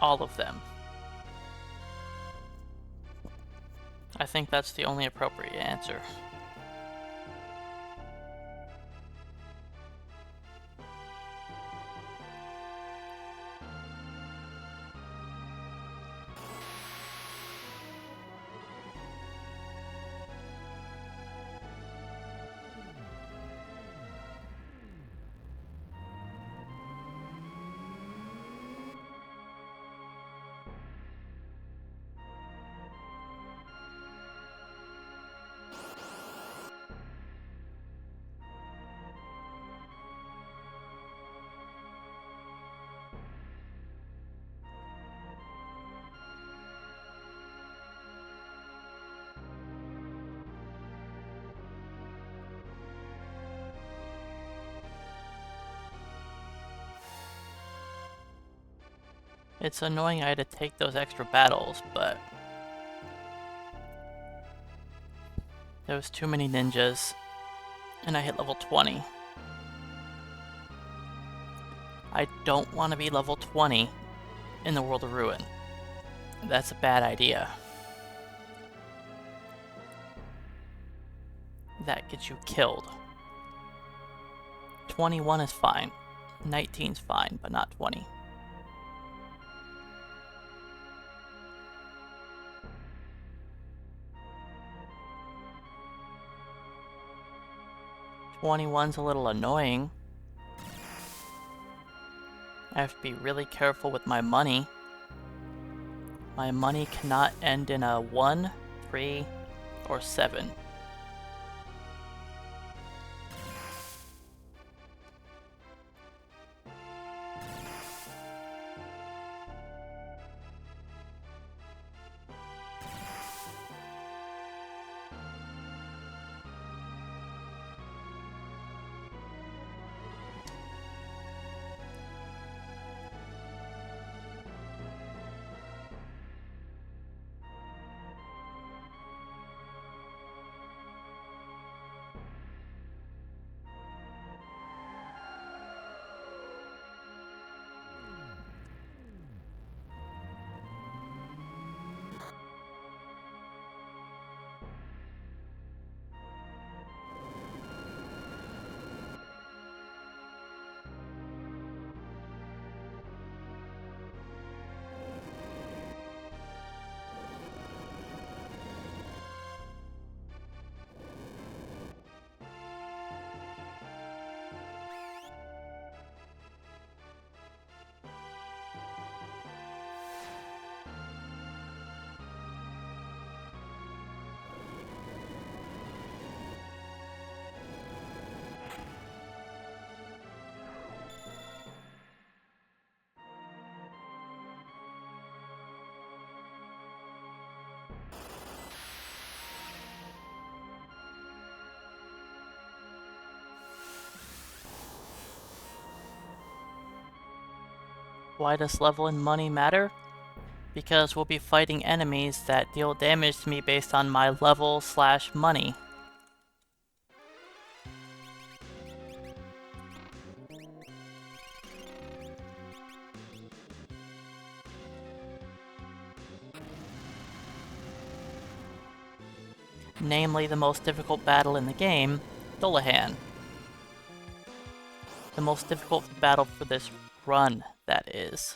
All of them. I think that's the only appropriate answer. It's annoying I had to take those extra battles, but there was too many ninjas, and I hit level 20. I don't want to be level 20 in the World of Ruin. That's a bad idea. That gets you killed. 21 is fine. 19's fine, but not 20. '21's a little annoying. I have to be really careful with my money. My money cannot end in a 1, 3, or 7. Why does level and money matter? Because we'll be fighting enemies that deal damage to me based on my level/money. Namely, the most difficult battle in the game, Dullahan. The most difficult battle for this run, that is.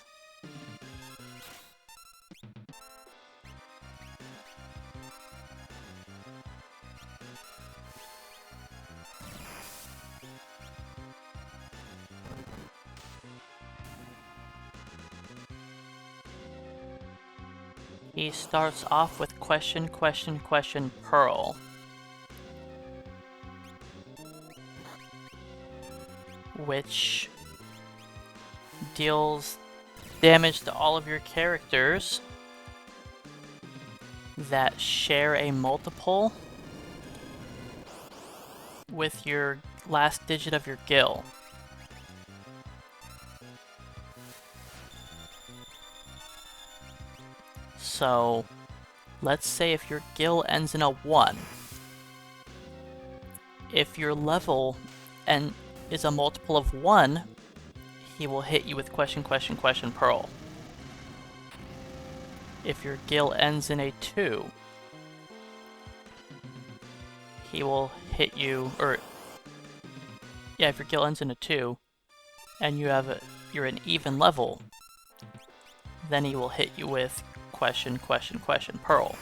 He starts off with question, question, question, Pearl. Which deals damage to all of your characters that share a multiple with your last digit of your gill. So, let's say if your gill ends in a 1, if your level is a multiple of 1, he will hit you with question, question, question, Pearl. If your gill ends in a 2, he will hit you, if your gill ends in a 2, and you're an even level, then he will hit you with question, question, question, Pearl.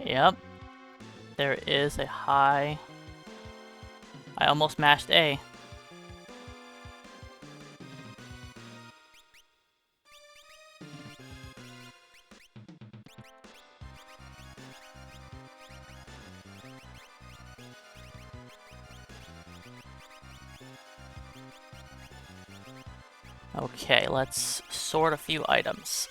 Yep. There is a high... I almost mashed A. Okay, let's sort a few items.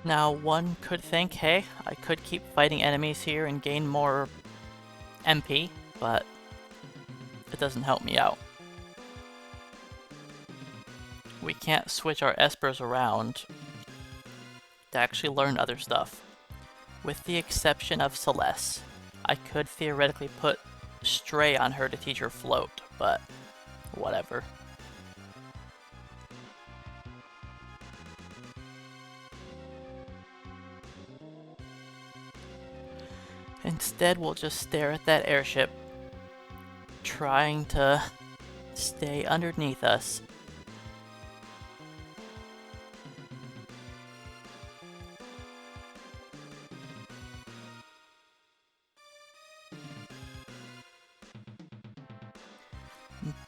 Now, one could think, hey, I could keep fighting enemies here and gain more MP, but it doesn't help me out. We can't switch our Espers around to actually learn other stuff. With the exception of Celeste, I could theoretically put Stray on her to teach her float, but whatever. Instead, we'll just stare at that airship, trying to stay underneath us.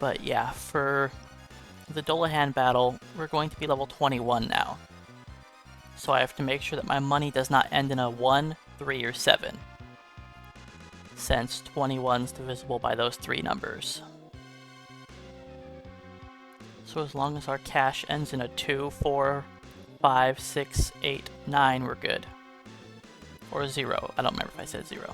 But yeah, for the Dolahan battle, we're going to be level 21 now. So I have to make sure that my money does not end in a 1, 3, or 7. Since 21 is divisible by those 3 numbers. So as long as our cash ends in a 2, 4, 5, 6, 8, 9, we're good. Or 0. I don't remember if I said 0.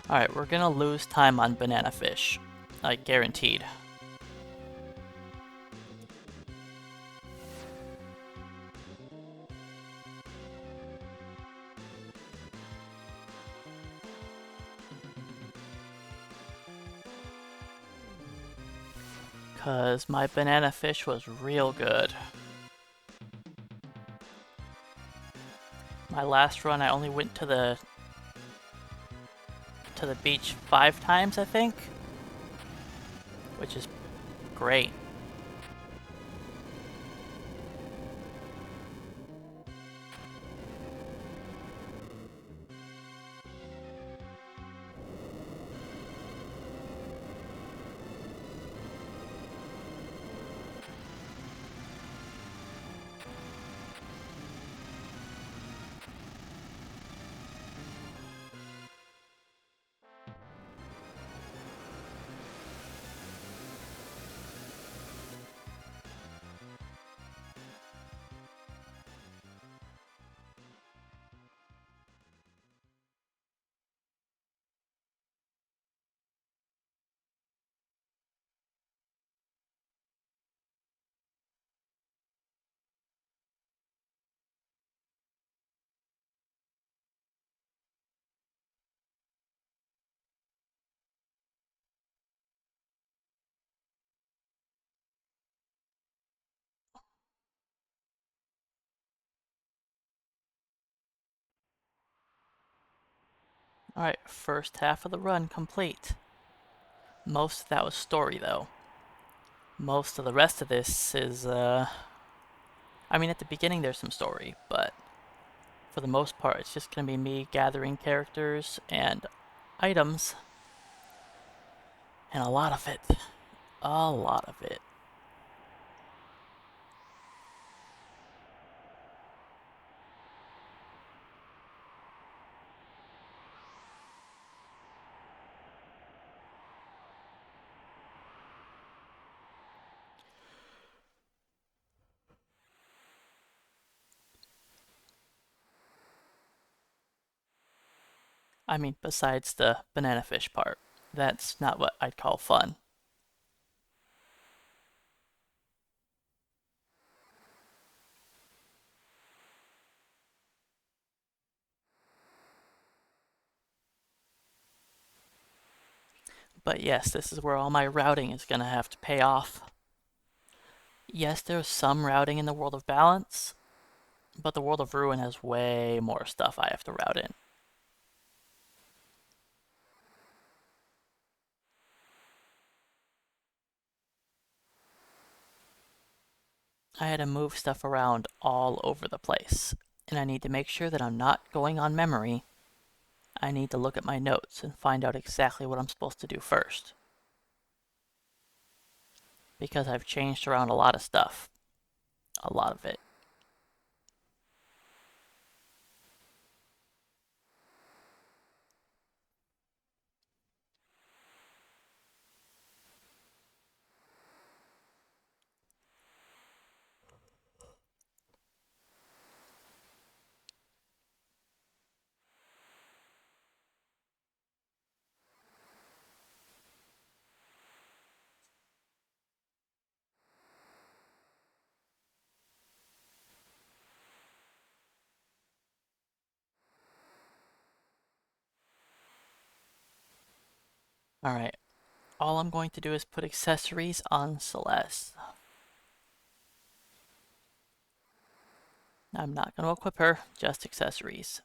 Alright, we're gonna lose time on banana fish. Like, guaranteed. Cause my banana fish was real good. My last run I only went to the beach 5 times, I think. Which is great. Alright, first half of the run complete. Most of that was story, though. Most of the rest of this is, I mean, at the beginning there's some story, but for the most part, it's just gonna be me gathering characters and items. And a lot of it. A lot of it. I mean, besides the banana fish part. That's not what I'd call fun. But yes, this is where all my routing is going to have to pay off. Yes, there's some routing in the World of Balance, but the World of Ruin has way more stuff I have to route in. I had to move stuff around all over the place, and I need to make sure that I'm not going on memory. I need to look at my notes and find out exactly what I'm supposed to do first. Because I've changed around a lot of stuff. A lot of it. Alright, all I'm going to do is put accessories on Celeste. I'm not going to equip her, just accessories.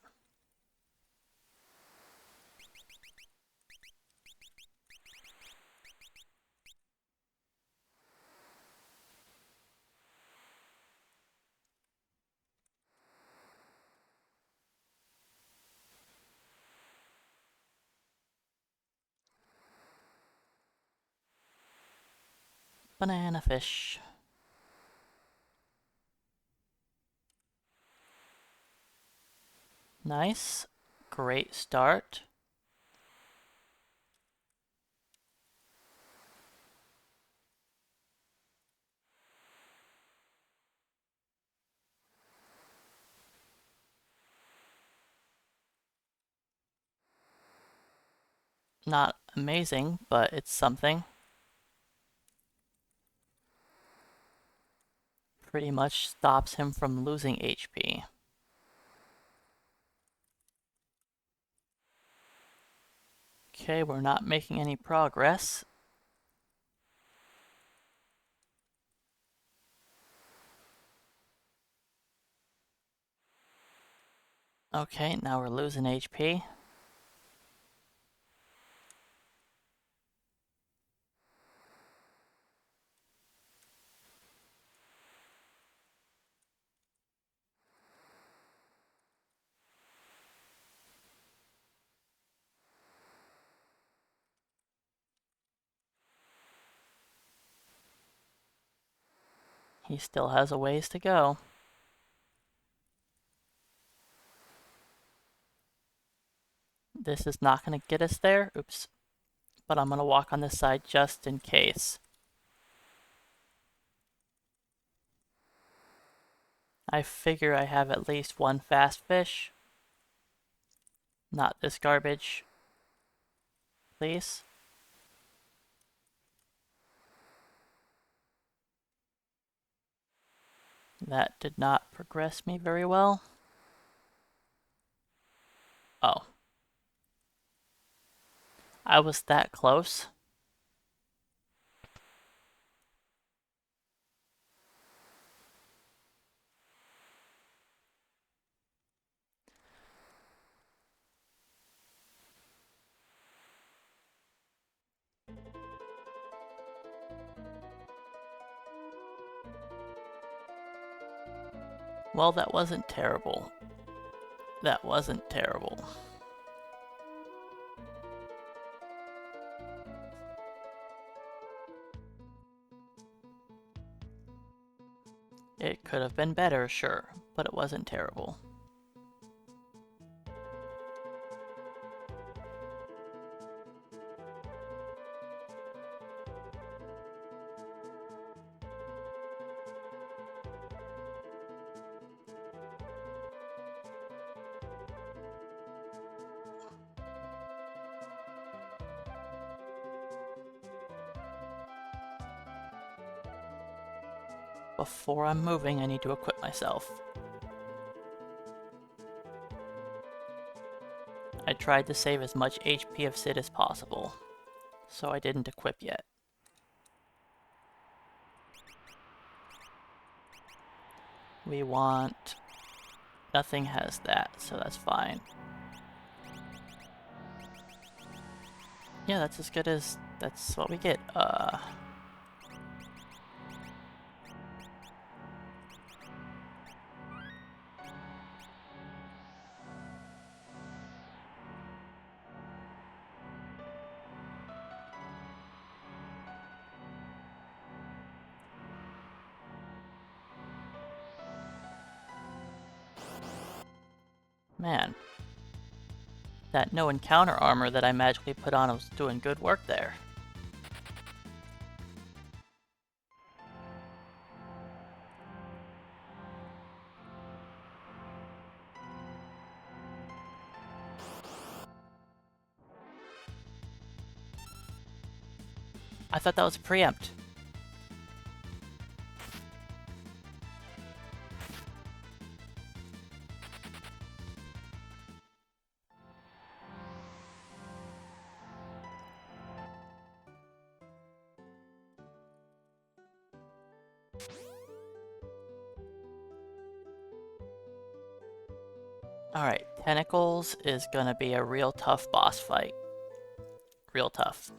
Banana fish. Nice. Great start. Not amazing, but it's something. Pretty much stops him from losing HP. Okay, we're not making any progress. Okay, now we're losing HP. He still has a ways to go. This is not going to get us there. Oops. But I'm going to walk on this side just in case. I figure I have at least one fast fish. Not this garbage. Please. That did not progress me very well. Oh. I was that close. Well, that wasn't terrible. That wasn't terrible. It could have been better, sure, but it wasn't terrible. Before I'm moving, I need to equip myself. I tried to save as much HP of Sid as possible, so I didn't equip yet. We want... Nothing has that, so that's fine. Yeah, that's as good as... That's what we get. Man. That no encounter armor that I magically put on was doing good work there. I thought that was preempt. Alright, Tentacles is gonna be a real tough boss fight. Real tough.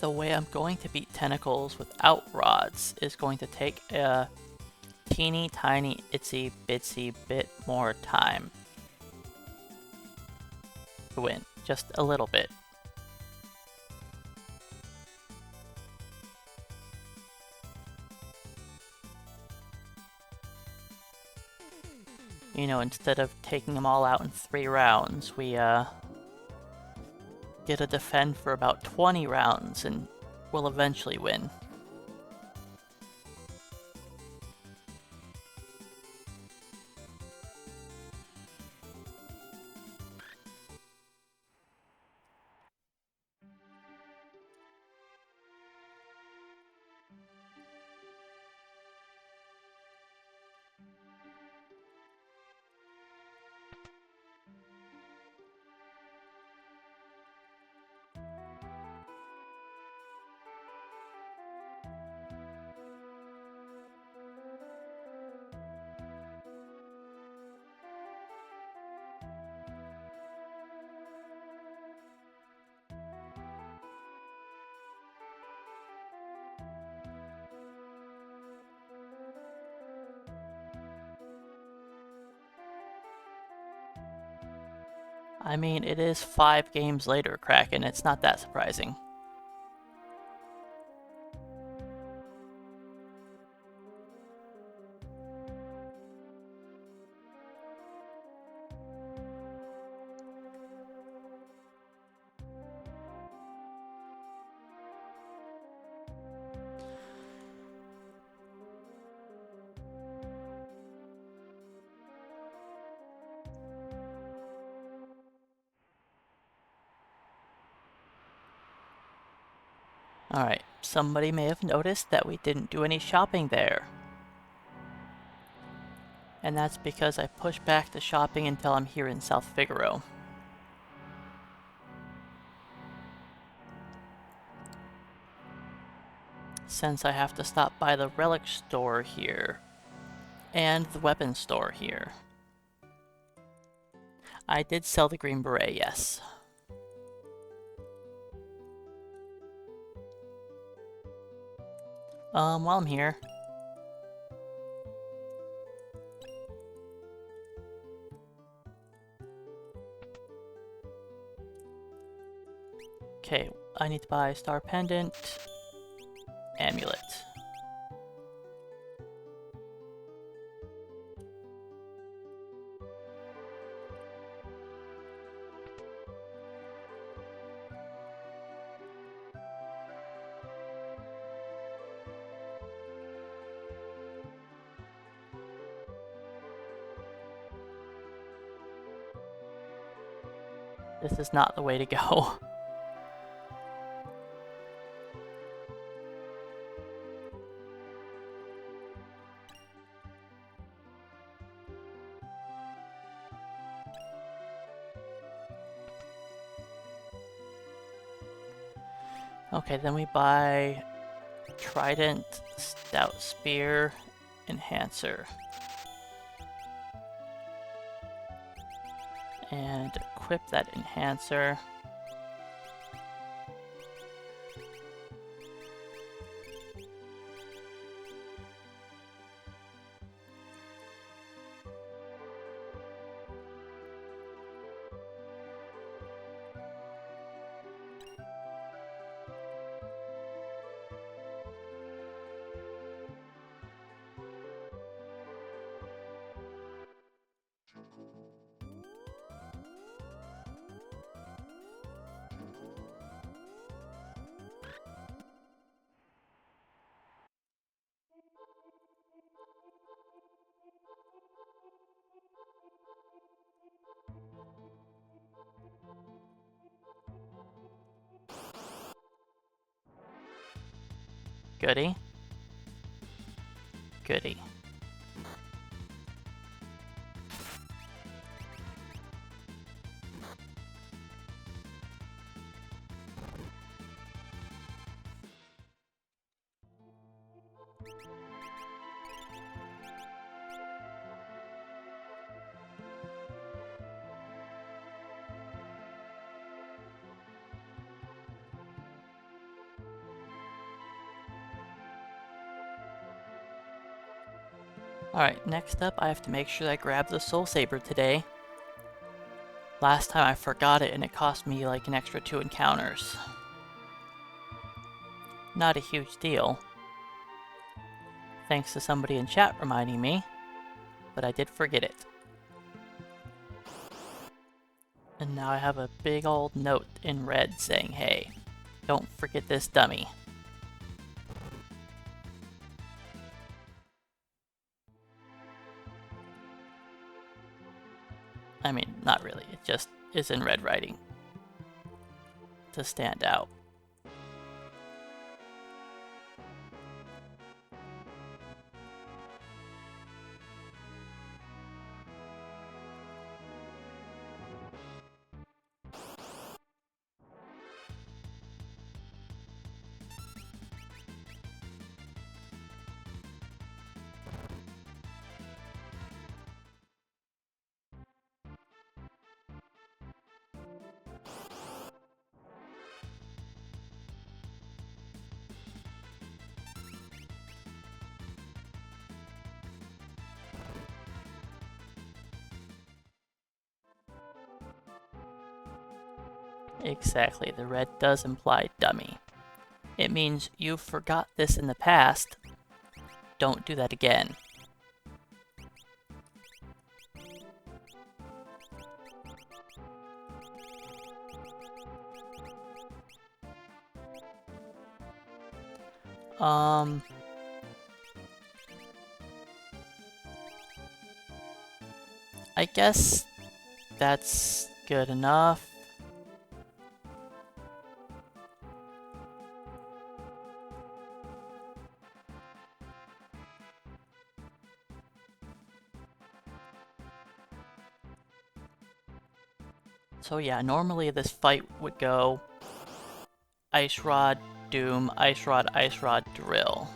The way I'm going to beat Tentacles without rods is going to take a teeny tiny itsy bitsy bit more time to win. Just a little bit. You know, instead of taking them all out in 3 rounds, we get to defend for about 20 rounds and we'll eventually win. I mean, it is 5 games later, Kraken. It's not that surprising. Alright, somebody may have noticed that we didn't do any shopping there. And that's because I pushed back the shopping until I'm here in South Figaro. Since I have to stop by the Relics store here, and the weapons store here. I did sell the green beret, yes. While I'm here... Okay, I need to buy Star Pendant, Amulet. This is not the way to go. Okay, then we buy Trident, Stout Spear, Enhancer. And equip that Enhancer. Goody. Goody. Alright, next up I have to make sure I grab the Soul Saber today. Last time I forgot it and it cost me like an extra 2 encounters. Not a huge deal. Thanks to somebody in chat reminding me, but I did forget it. And now I have a big old note in red saying, hey, don't forget this dummy. I mean, not really, it just is in red writing to stand out. Exactly, the red does imply dummy. It means you forgot this in the past. Don't do that again. I guess that's good enough. So yeah, normally this fight would go Ice Rod, Doom, Ice Rod, Drill.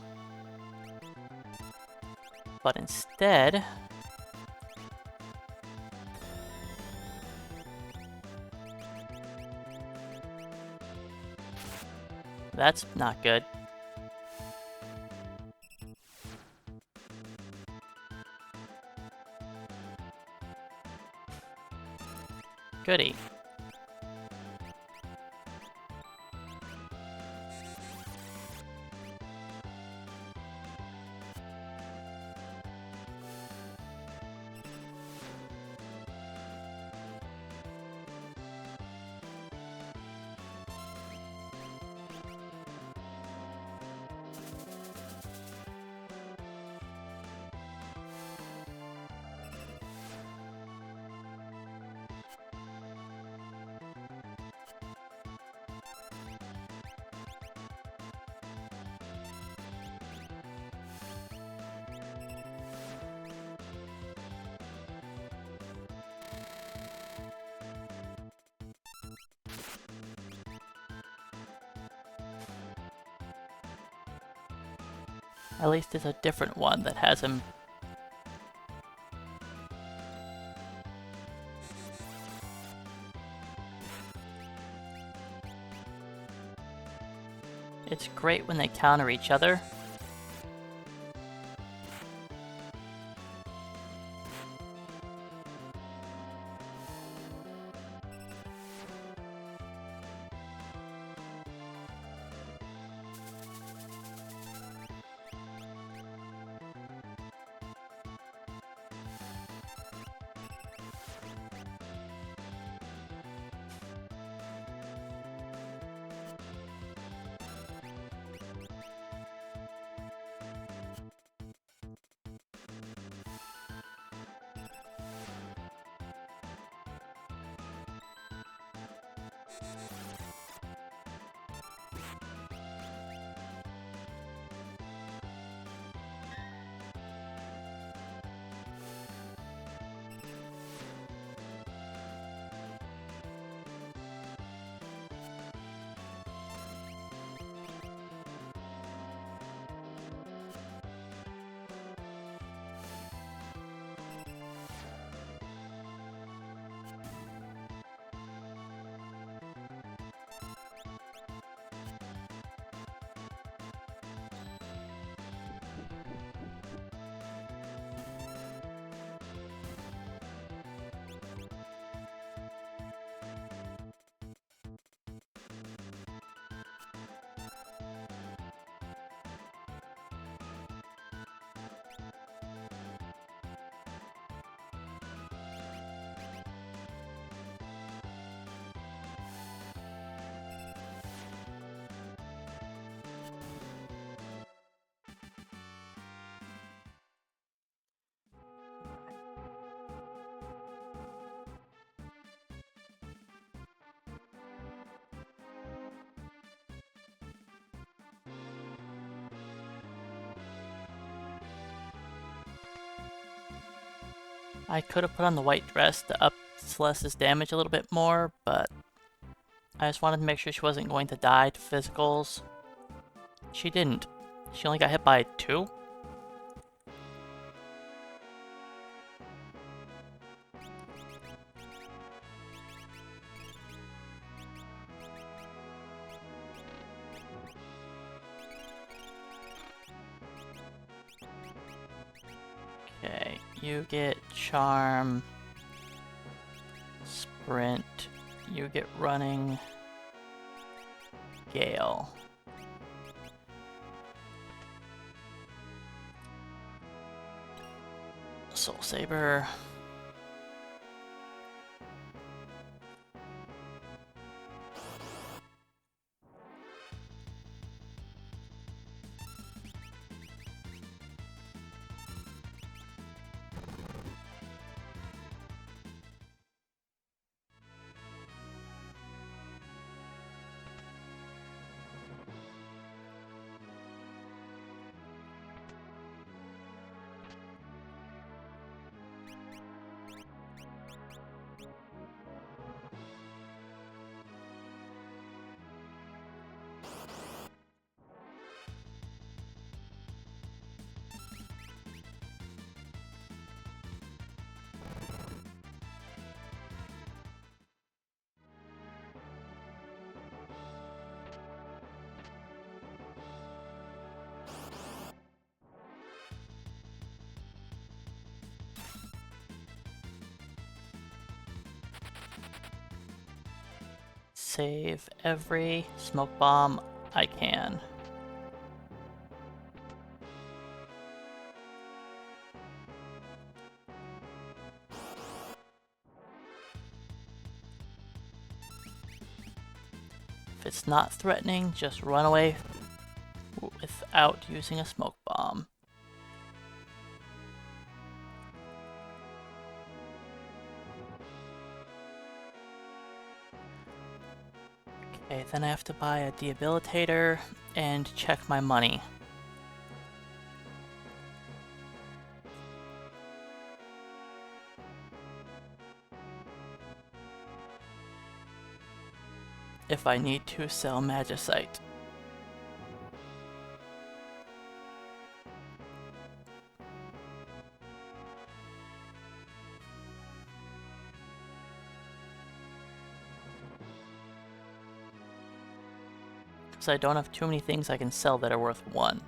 But instead, That's not good. Goody. At least it's a different one that has him. It's great when they counter each other. I could have put on the white dress to up Celeste's damage a little bit more, but I just wanted to make sure she wasn't going to die to physicals. She didn't. She only got hit by 2? Okay, you get Charm, Sprint, you get Running, Gale. Soul Saber. save every smoke bomb I can. If it's not threatening, just run away without using a smoke bomb. Okay, then I have to buy a debilitator and check my money. If I need to sell magicite. Because I don't have too many things I can sell that are worth 1.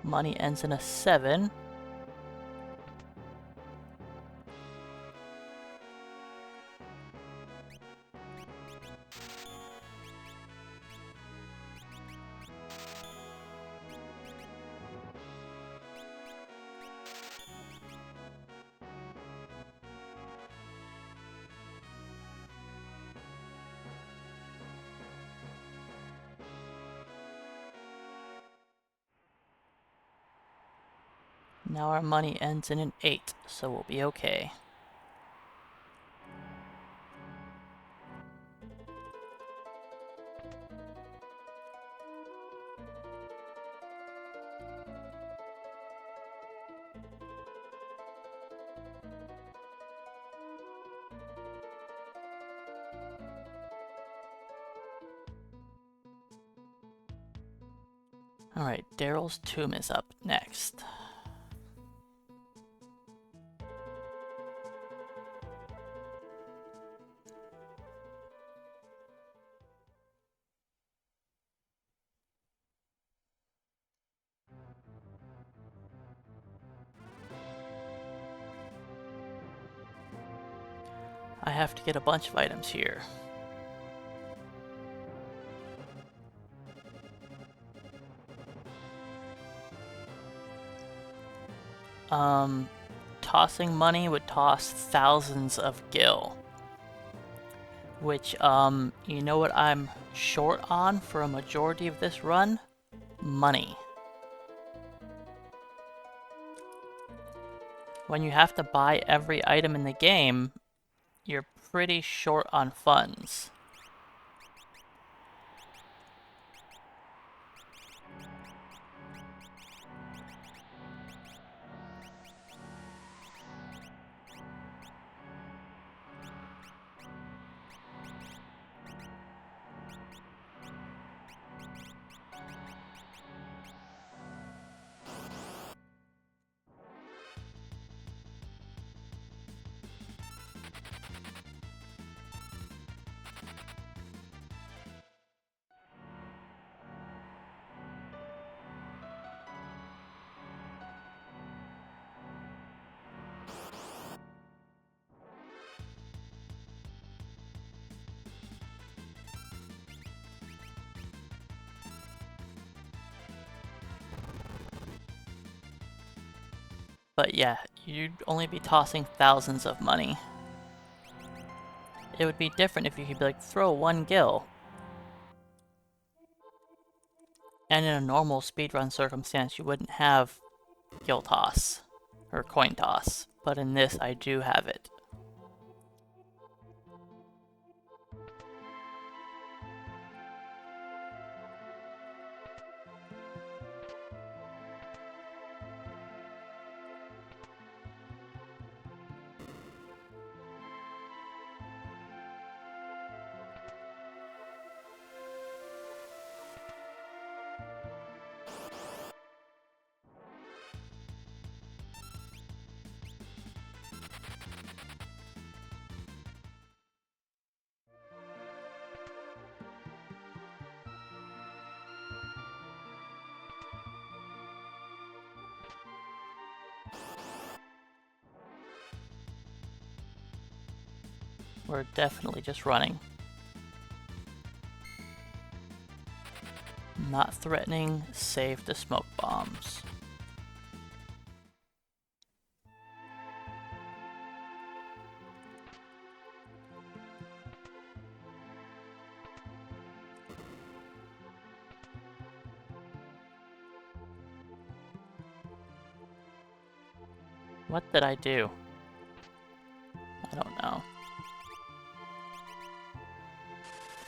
Money ends in a 7. Now our money ends in an 8, so we'll be okay. Alright, Daryl's tomb is up next. I have to get a bunch of items here. Tossing money would toss thousands of gill. Which, you know what I'm short on for a majority of this run? Money. When you have to buy every item in the game, you're pretty short on funds. But yeah, you'd only be tossing thousands of money. It would be different if you could be like, throw 1 gill. And in a normal speedrun circumstance, you wouldn't have gill toss, or coin toss. But in this, I do have it. We're definitely just running. Not threatening, save the smoke bombs. What did I do? I don't know.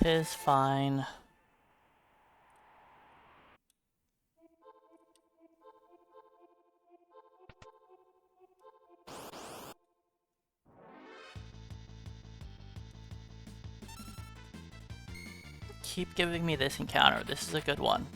Tis fine. Keep giving me this encounter. This is a good one.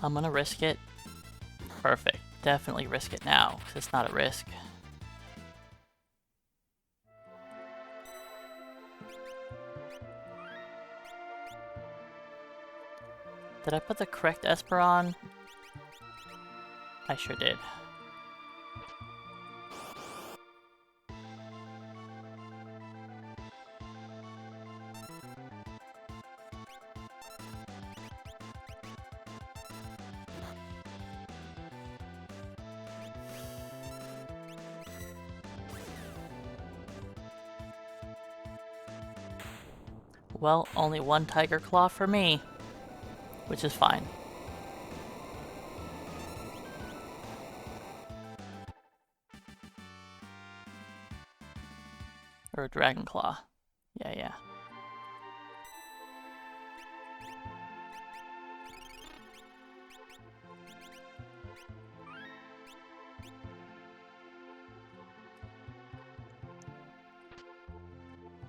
I'm gonna risk it. Perfect. Definitely risk it now, because it's not a risk. Did I put the correct Esper on? I sure did. Well, only one Tiger Claw for me, which is fine. Or a Dragon Claw. Yeah.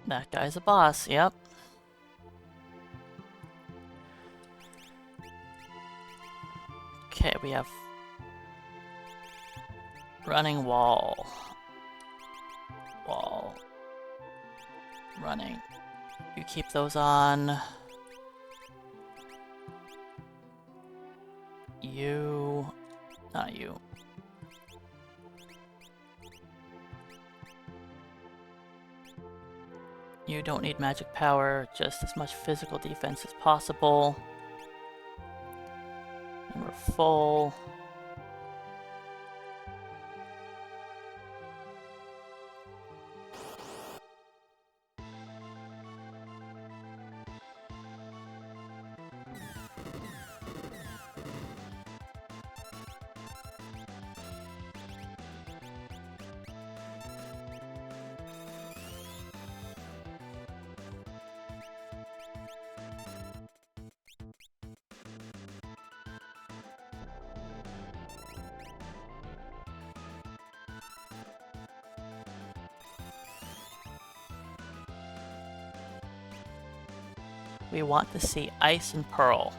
That guy's a boss, yep. Okay, we have running wall. Running. You keep those on. You... not you. You don't need magic power, just as much physical defense as possible. And we're full. We want to see Ice and Pearl.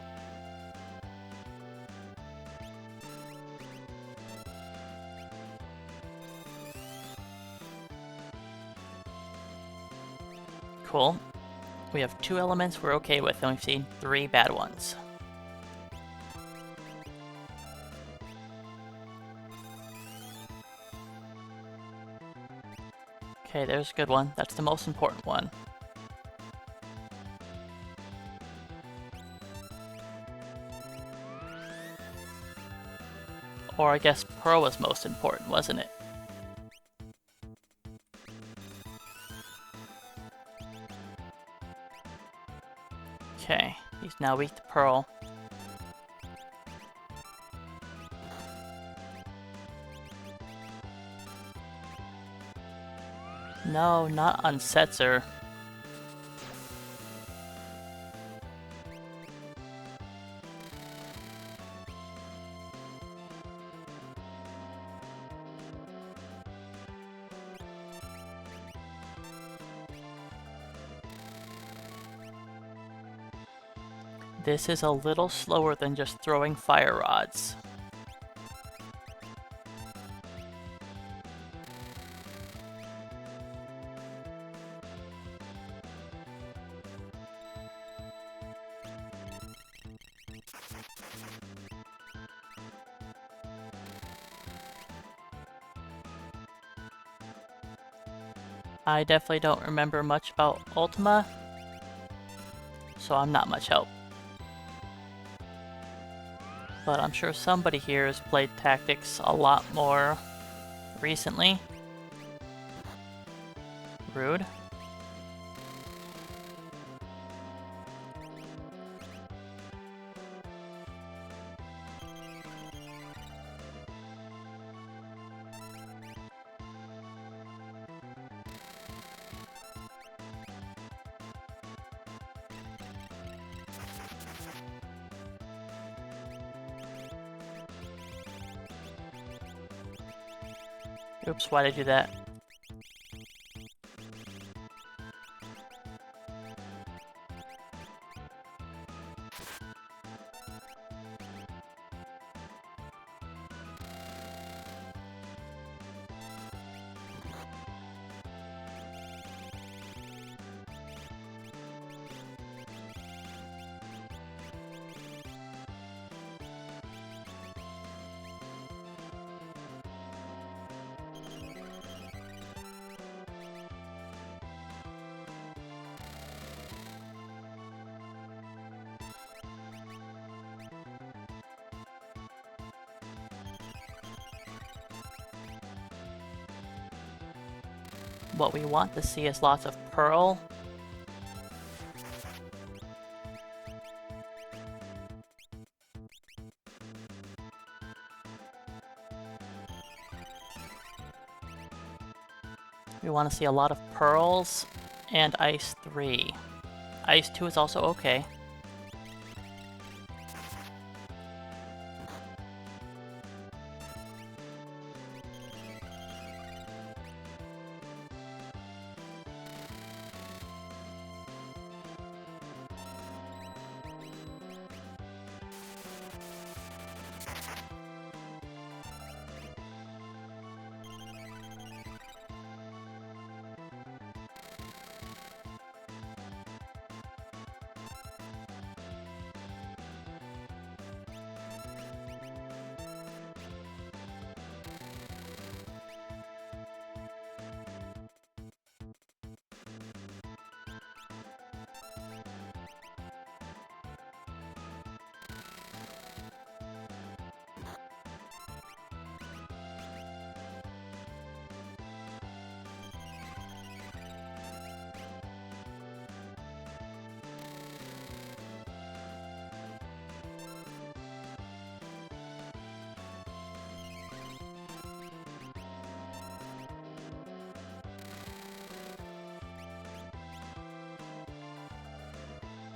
Cool. We have 2 elements we're okay with, and we've seen 3 bad ones. Okay, there's a good one. That's the most important one. Or I guess Pearl was most important, wasn't it? Okay, he's now weak to Pearl. No, not on Setzer. This is a little slower than just throwing fire rods. I definitely don't remember much about Ultima, so I'm not much help. But I'm sure somebody here has played Tactics a lot more recently. Rude. Oops, why did I do that? What we want to see is lots of pearl. We want to see a lot of pearls and Ice 3. Ice 2 is also okay.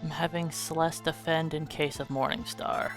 I'm having Celeste defend in case of Morningstar.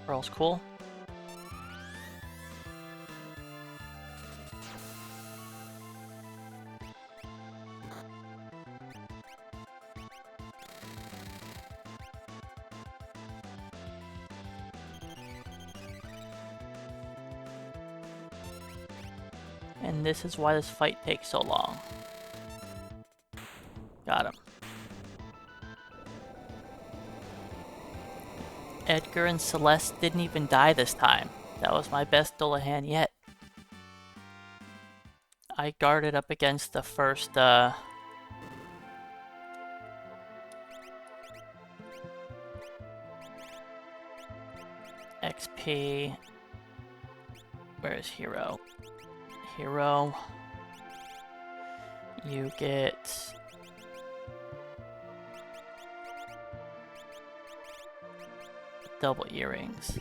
Pearl's cool. And this is why this fight takes so long. Got him. Edgar and Celeste didn't even die this time. That was my best Dullahan yet. I guarded up against the first, XP. Where's Hero? Hero. You get... double earrings.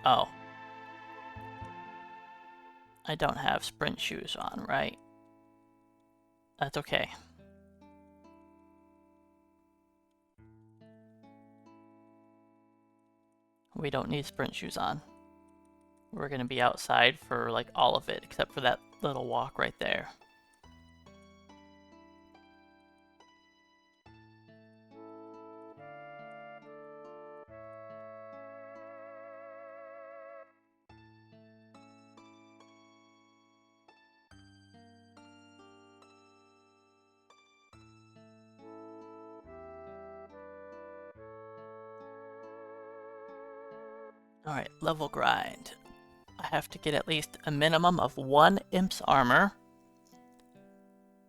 Oh. I don't have sprint shoes on, right? That's okay. We don't need sprint shoes on. We're gonna be outside for like all of it, except for that little walk right there. Alright, level grind. I have to get at least a minimum of 1 Imp's armor,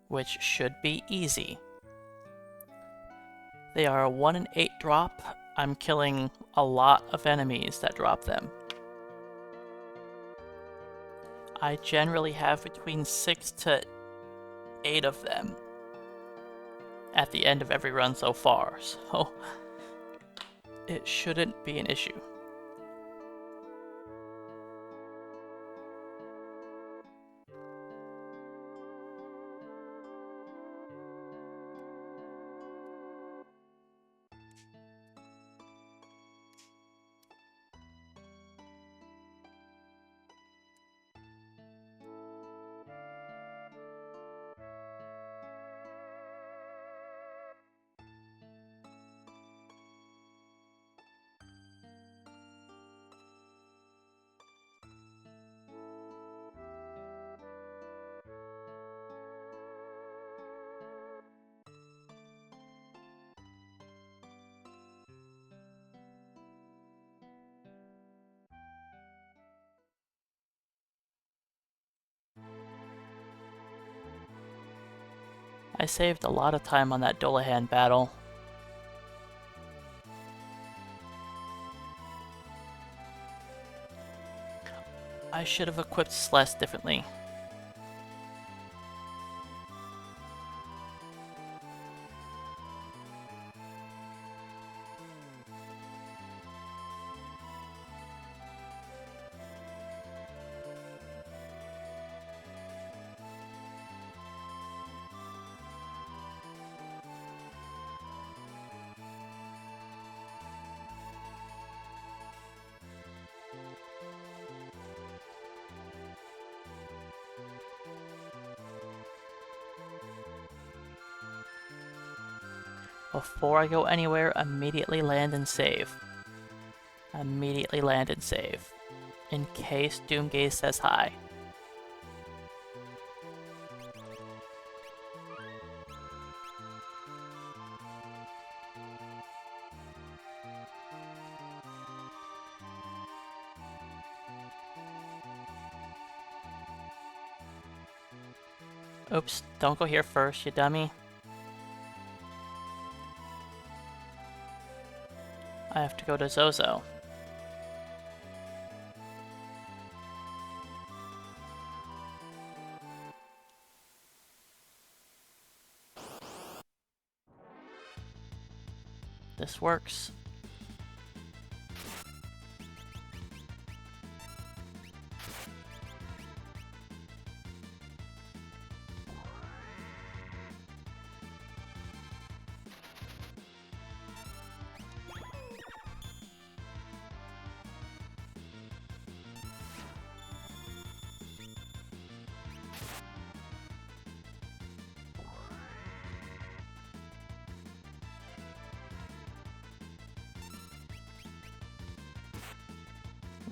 which should be easy. They are a 1 in 8 drop. I'm killing a lot of enemies that drop them. I generally have between 6 to 8 of them at the end of every run so far, so it shouldn't be an issue. I saved a lot of time on that Dullahan battle. I should have equipped Celeste differently. Before I go anywhere, immediately land and save. Immediately land and save. In case Doomgaze says hi. Oops, don't go here first, you dummy. I have to go to Zozo. This works.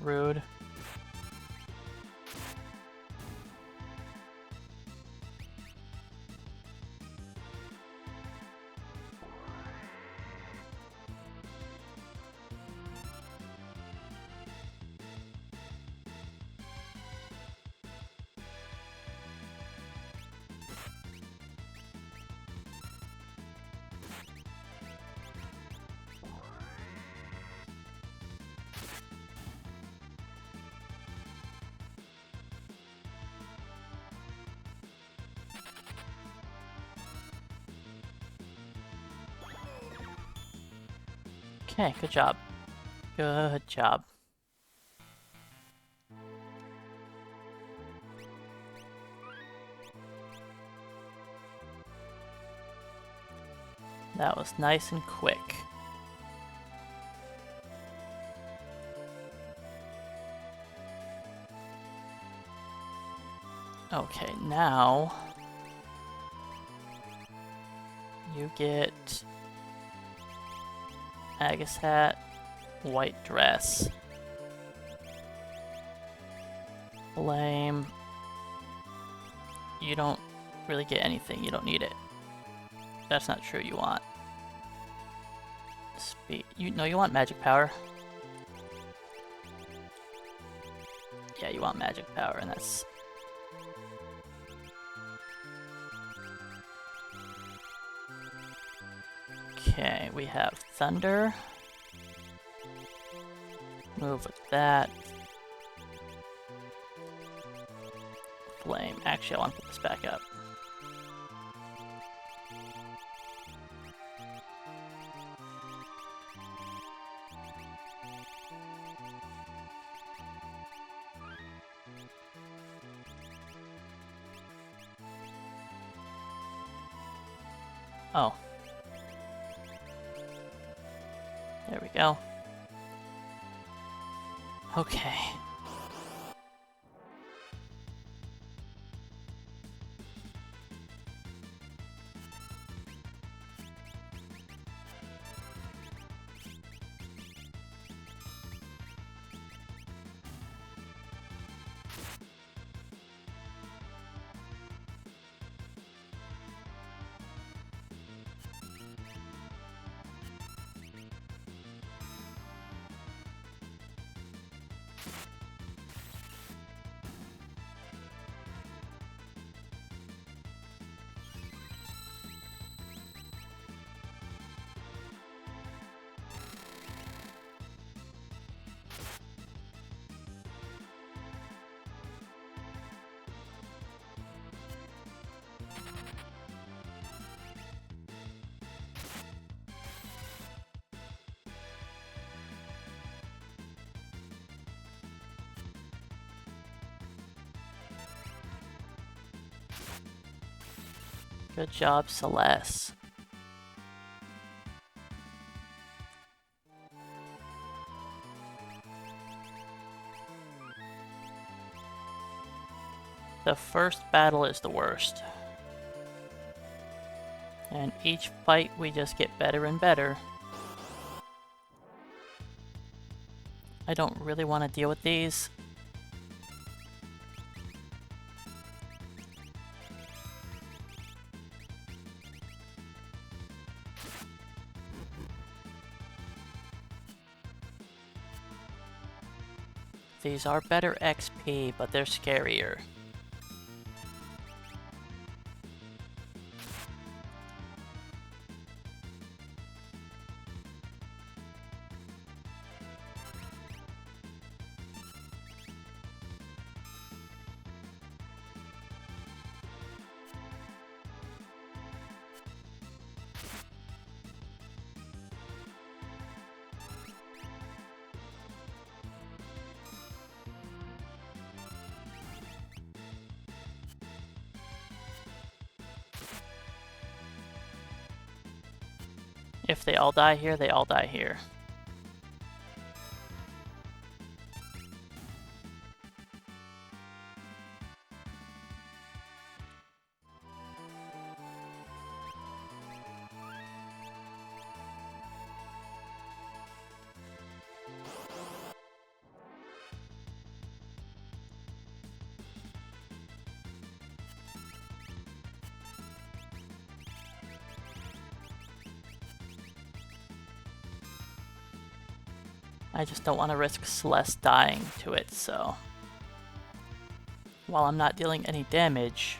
Rude. Okay, good job. Good job. That was nice and quick. Okay, now you get Agus hat, white dress, flame. You don't really get anything. You don't need it. That's not true. You want speed. You want magic power. Yeah, you want magic power, and that's. Okay, we have thunder. Move with that. Flame. Actually, I want to put this back up. Oh. There we go. Okay. Good job, Celeste. The first battle is the worst. And each fight we just get better and better. I don't really want to deal with these. These are better XP, but they're scarier. If they all die here, they all die here. I just don't want to risk Celeste dying to it, so... While I'm not dealing any damage...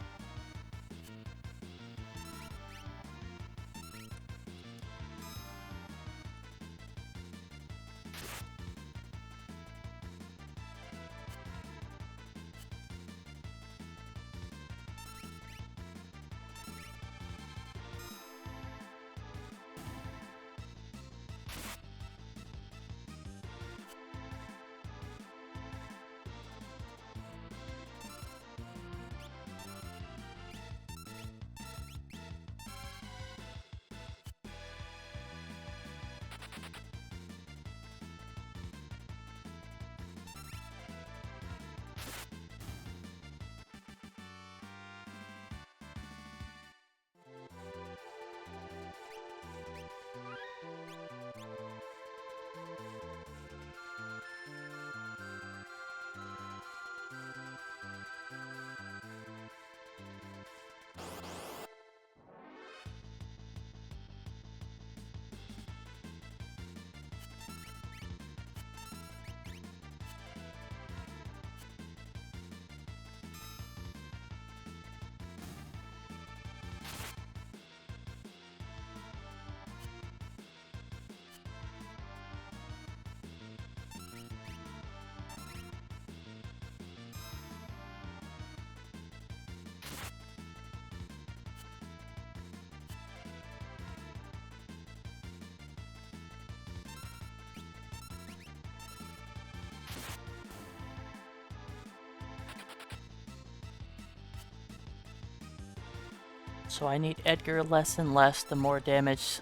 So I need Edgar less and less the more damage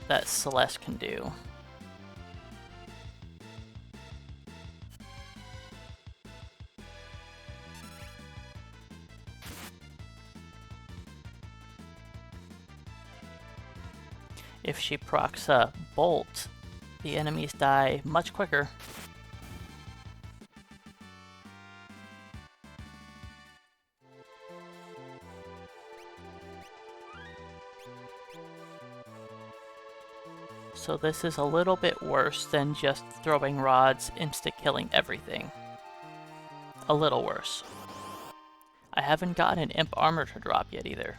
that Celeste can do. If she procs a Bolt, the enemies die much quicker. So this is a little bit worse than just throwing rods, insta-killing everything. A little worse. I haven't gotten an Imp armor to drop yet either.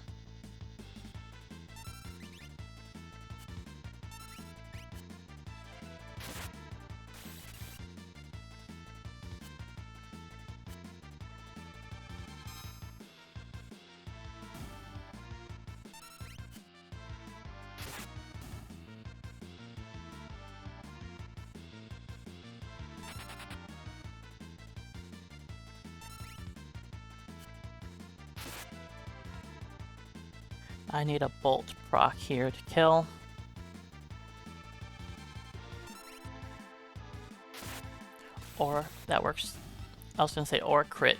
I need a Bolt proc here to kill. Or, that works. I was gonna say or crit.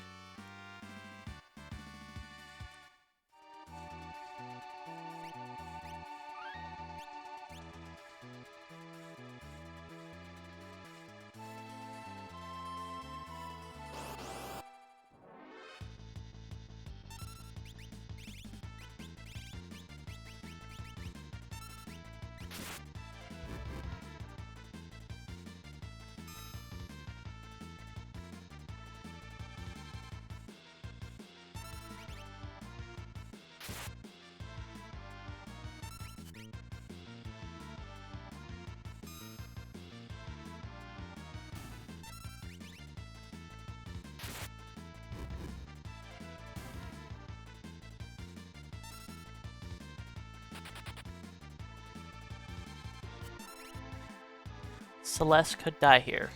Celeste could die here.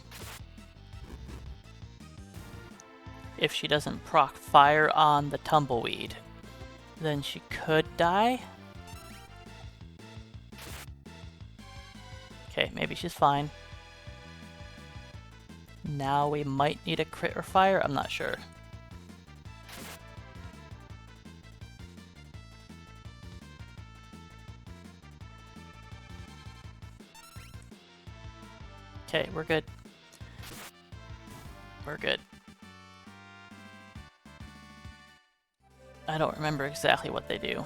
If she doesn't proc fire on the tumbleweed, then she could die. Okay, maybe she's fine. Now we might need a crit or fire, I'm not sure. Okay, we're good. We're good. I don't remember exactly what they do.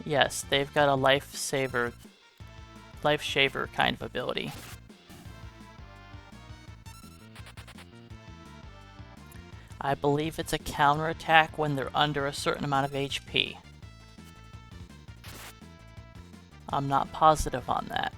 Yes, they've got a life shaver kind of ability. I believe it's a counterattack when they're under a certain amount of HP. I'm not positive on that.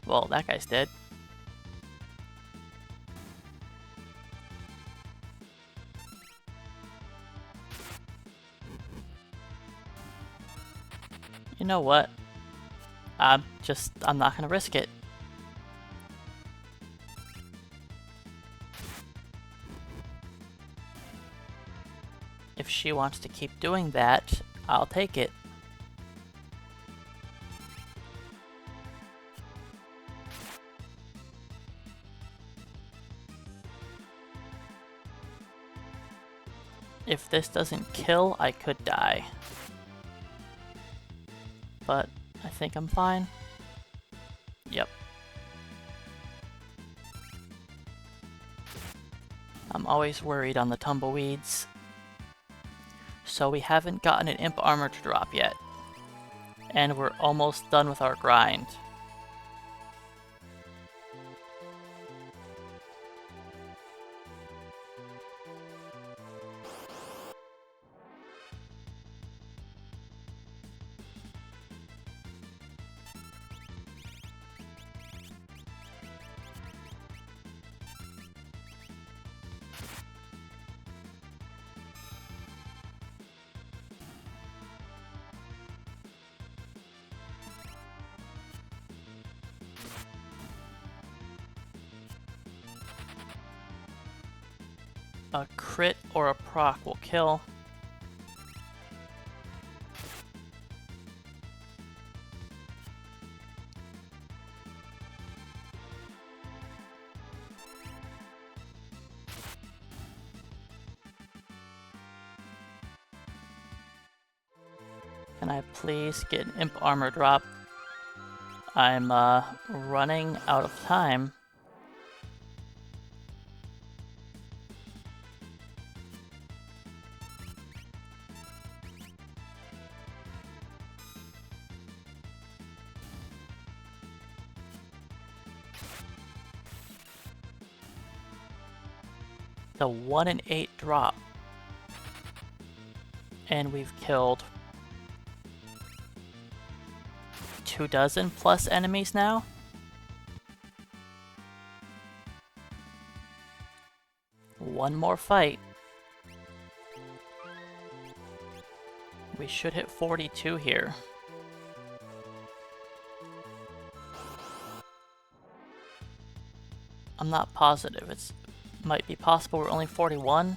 Well, that guy's dead. You know what? I'm not gonna risk it. If she wants to keep doing that, I'll take it. If this doesn't kill, I could die. But I think I'm fine. Yep. I'm always worried on the tumbleweeds. So we haven't gotten an imp armor to drop yet. And we're almost done with our grind. A crit or a proc will kill. Can I please get an imp armor drop? I'm running out of time. The 1 in 8 drop. And we've killed 24 plus enemies now. One more fight. We should hit 42 here. I'm not positive. It might be possible we're only 41.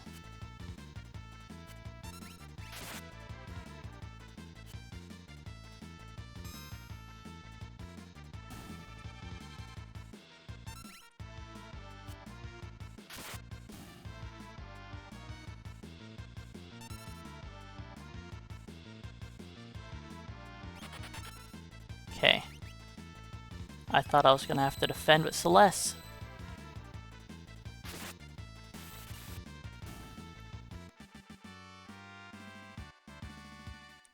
Okay. I thought I was gonna have to defend with Celeste.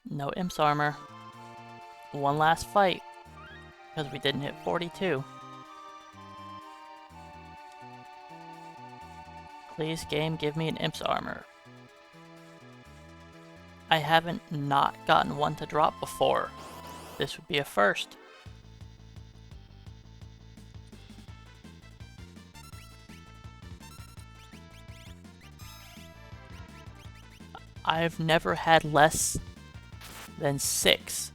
No Imp's armor. One last fight. Because we didn't hit 42. Please, game, give me an Imp's armor. I haven't not gotten one to drop before. This would be a first. I've never had less than 6.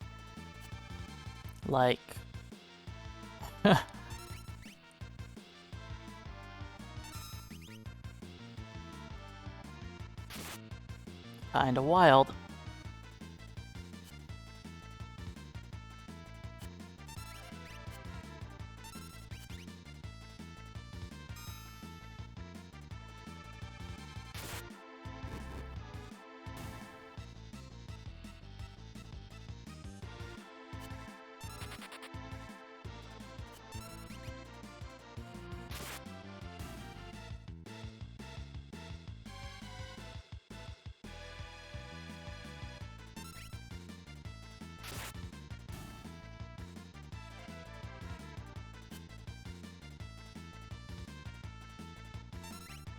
Like... Kinda wild.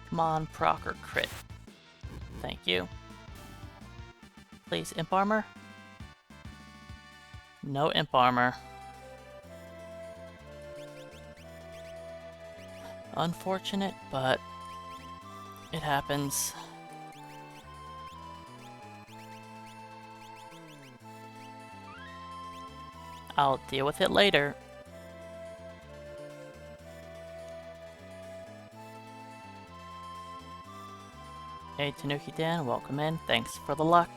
Come on, proc or crit. Thank you. Please, imp armor? No imp armor. Unfortunate, but it happens. I'll deal with it later. Hey, Tanuki Dan, welcome in. Thanks for the luck.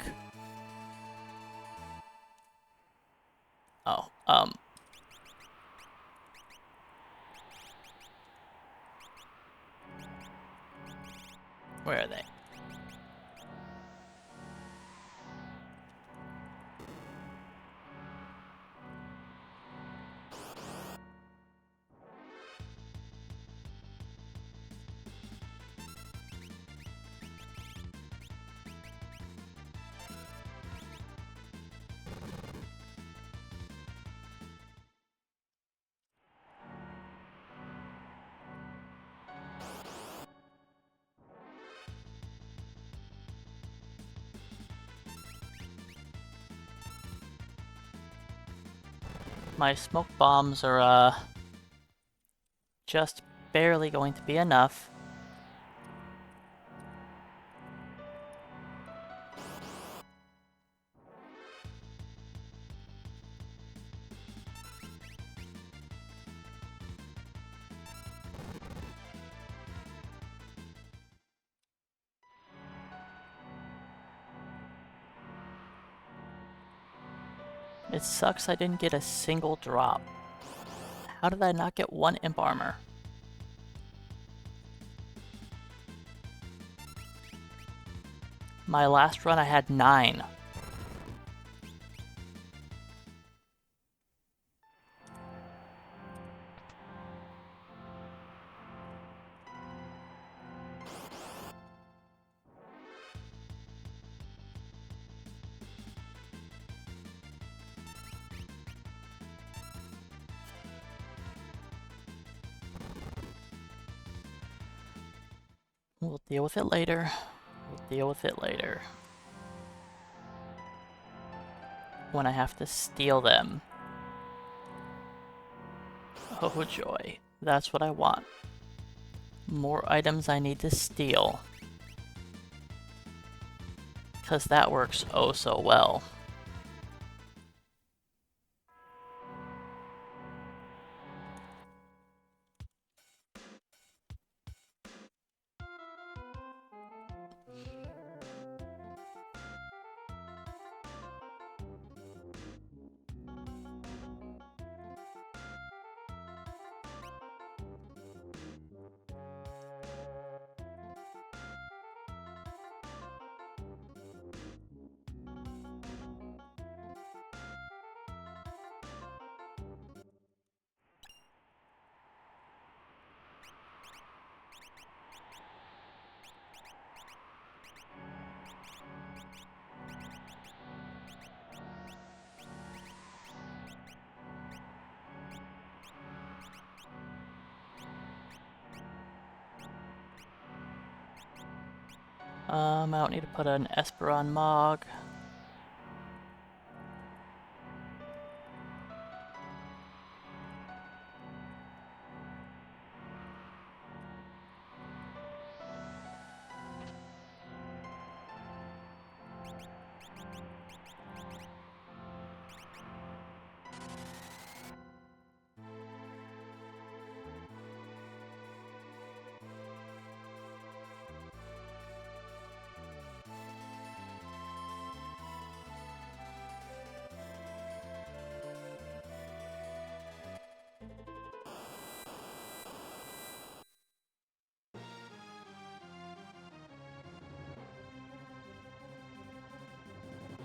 Oh, where are they? My smoke bombs are, just barely going to be enough. It sucks I didn't get a single drop. How did I not get one imp armor? My last run I had 9. We'll deal with it later. We'll deal with it later. When I have to steal them. Oh joy. That's what I want. More items I need to steal. 'Cause that works oh so well. I don't need to put an Esper on Mog.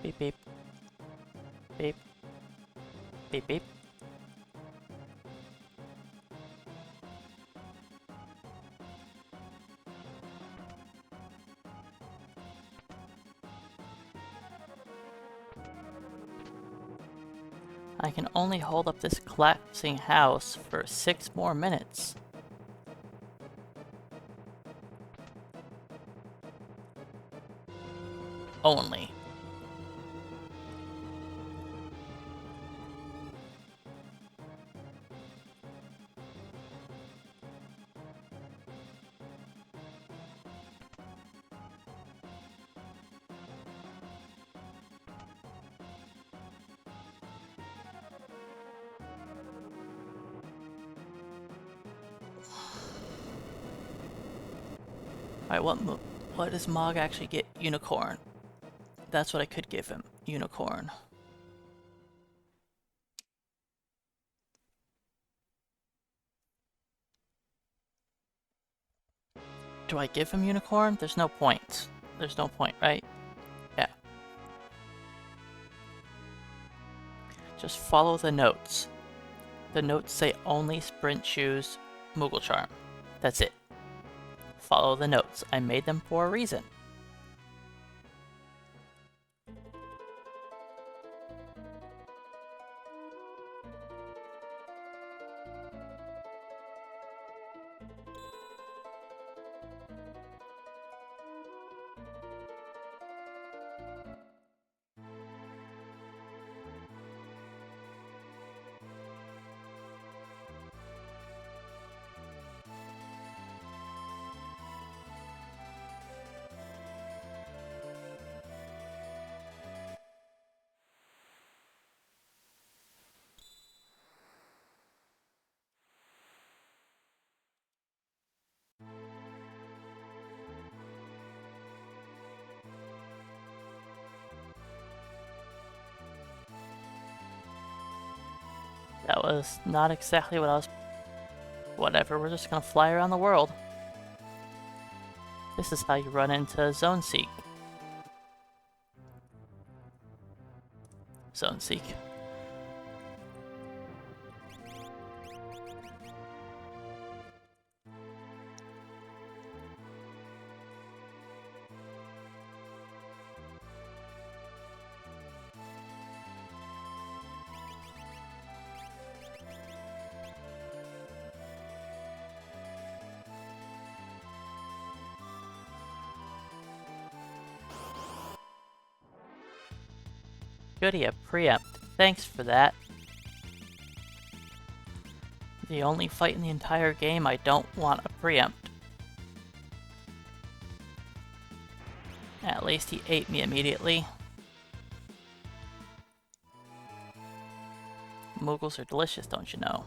Beep beep. Beep. Beep beep. I can only hold up this collapsing house for 6 more minutes. Only. Alright, what does Mog actually get? Unicorn. That's what I could give him. Unicorn. Do I give him unicorn? There's no point. There's no point, right? Yeah. Just follow the notes. The notes say only sprint shoes, Moogle charm. That's it. Follow the notes. I made them for a reason. That was not exactly what I was... Whatever, we're just gonna fly around the world. This is how you run into Zone Seek. Zone Seek. Goody, a preempt. Thanks for that. The only fight in the entire game I don't want a preempt. At least he ate me immediately. Moogles are delicious, don't you know?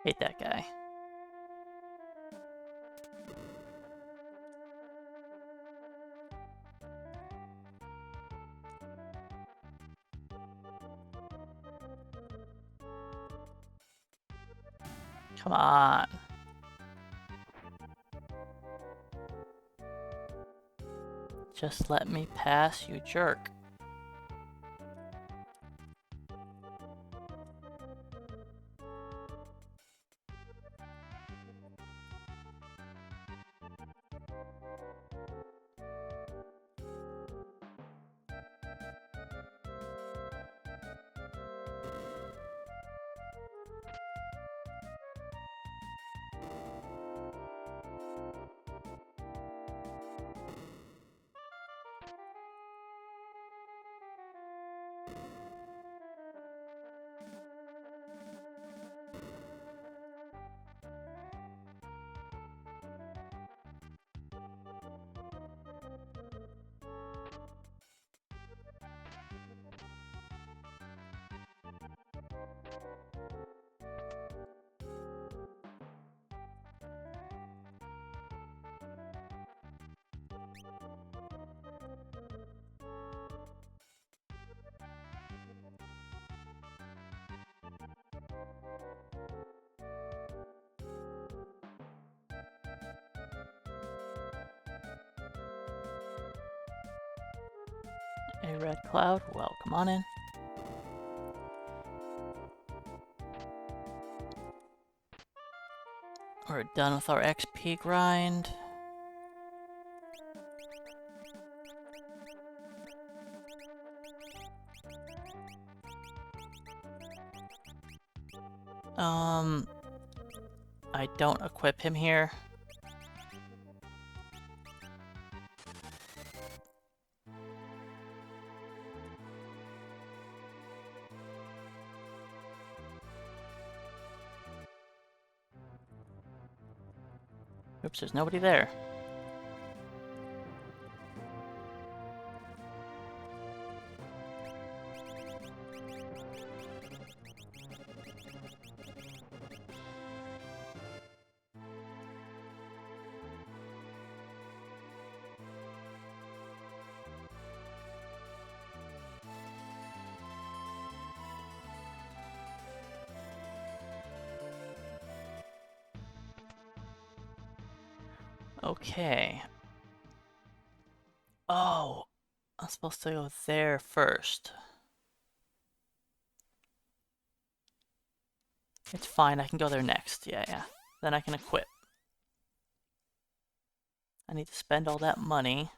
Hate that guy. Come on. Just let me pass, you jerk. A red cloud. Well, come on in. We're done with our XP grind. I don't equip him here. Oops, there's nobody there. Okay. Oh, I'm supposed to go there first. It's fine, I can go there next. Yeah. Then I can equip. I need to spend all that money.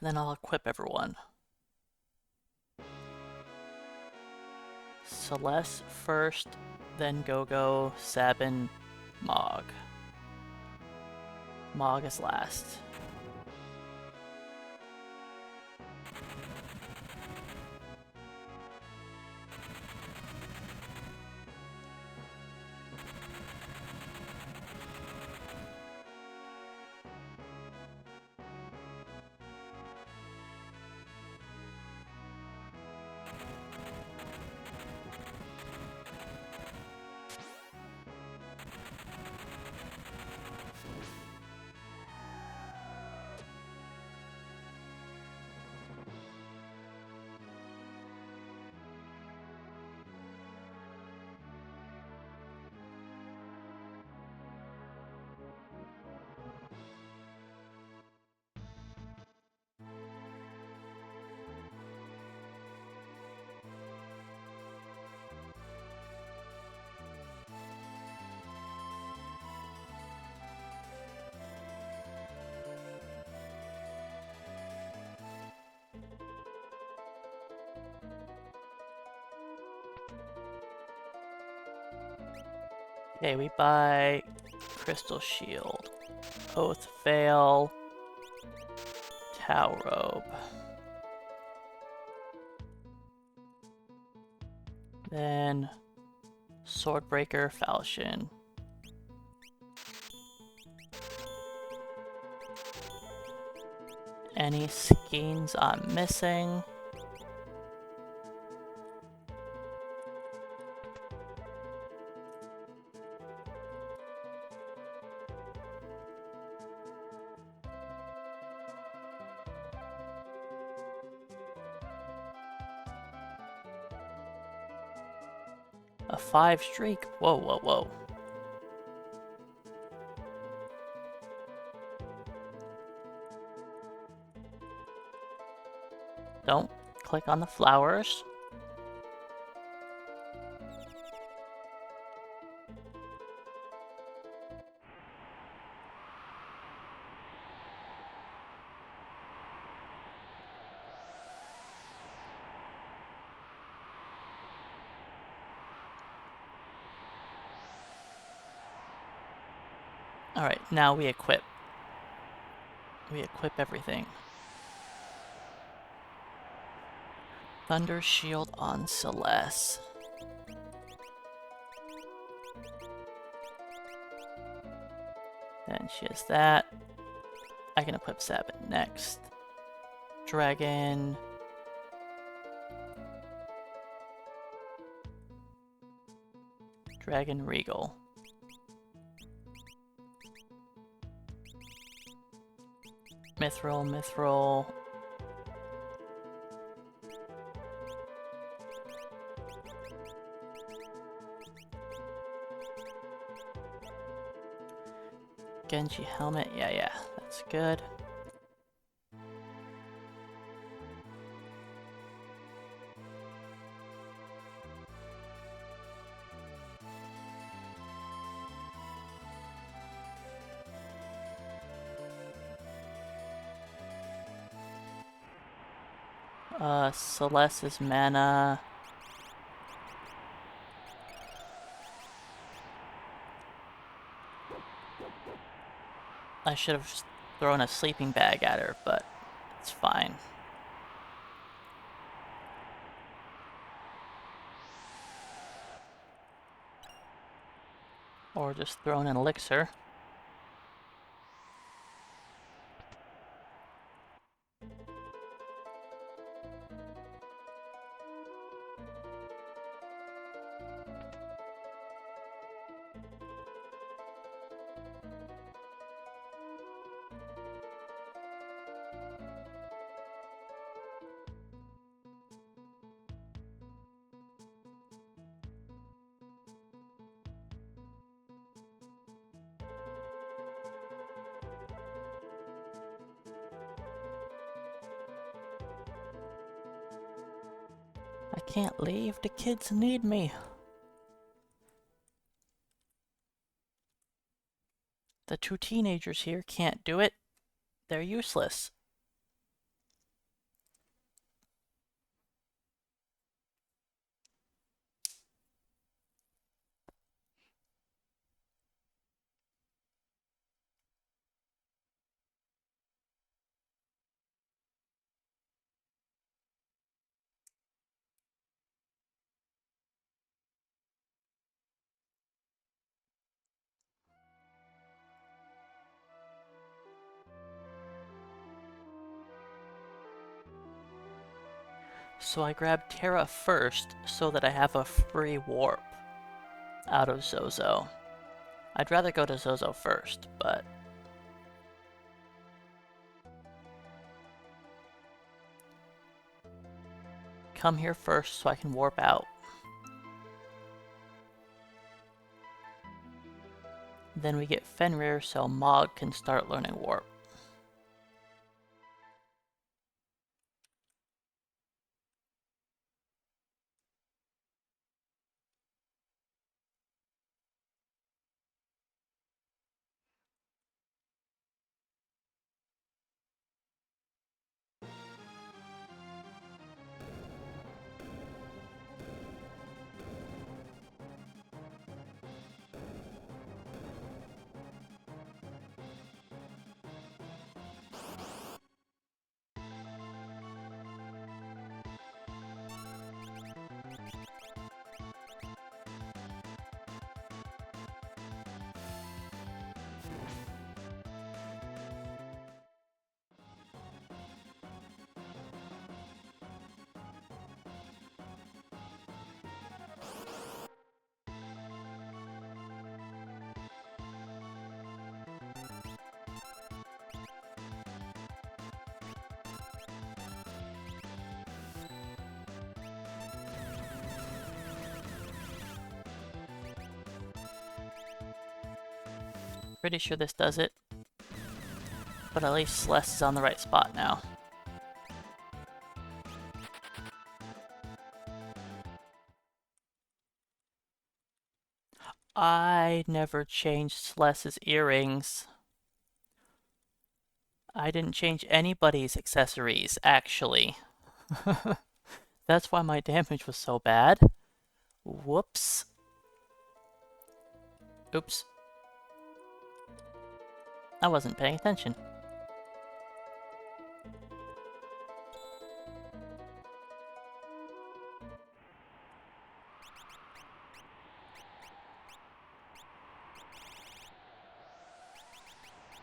And then I'll equip everyone. Celeste first, then Go-Go, Sabin, Mog. Mog is last. Okay, we buy Crystal Shield, Oath Veil, Tau Robe. Then Swordbreaker Falchion. Any skeins I'm missing? A 5 streak? Whoa. Don't click on the flowers. Alright, now we equip. We equip everything. Thunder Shield on Celeste. Then she has that. I can equip Sabbath next. Dragon. Dragon Regal. Mithril, Mithril. Genji helmet, yeah, that's good. Celeste's mana. I should have thrown a sleeping bag at her, but it's fine. Or just thrown an elixir. I can't leave, the kids need me. The two teenagers here can't do it. They're useless. So I grabbed Terra first so that I have a free warp out of Zozo. I'd rather go to Zozo first, but... come here first so I can warp out. Then we get Fenrir so Mog can start learning warp. Pretty sure this does it. But at least Celeste is on the right spot now. I never changed Celeste's earrings. I didn't change anybody's accessories, actually. That's why my damage was so bad. Whoops. Oops. I wasn't paying attention.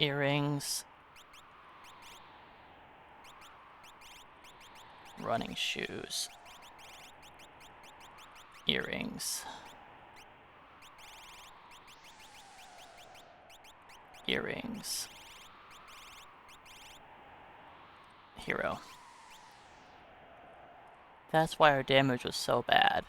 Earrings. Running shoes. Earrings. Earrings. Hero. That's why our damage was so bad.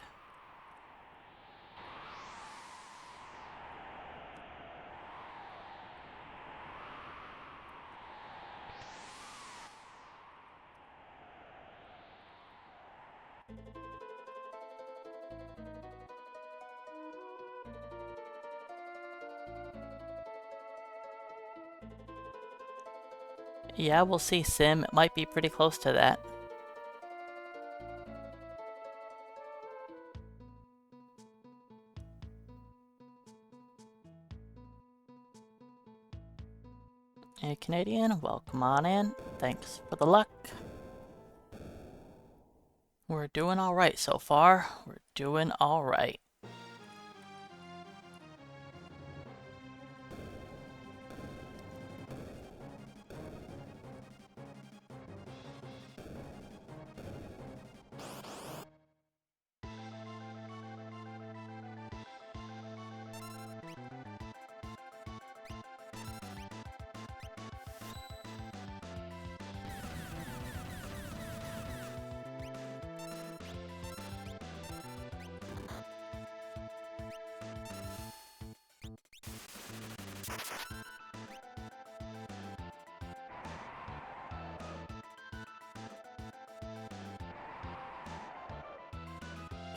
Yeah, we'll see, Sim. It might be pretty close to that. Hey, Canadian, welcome on in. Thanks for the luck. We're doing alright so far. We're doing alright.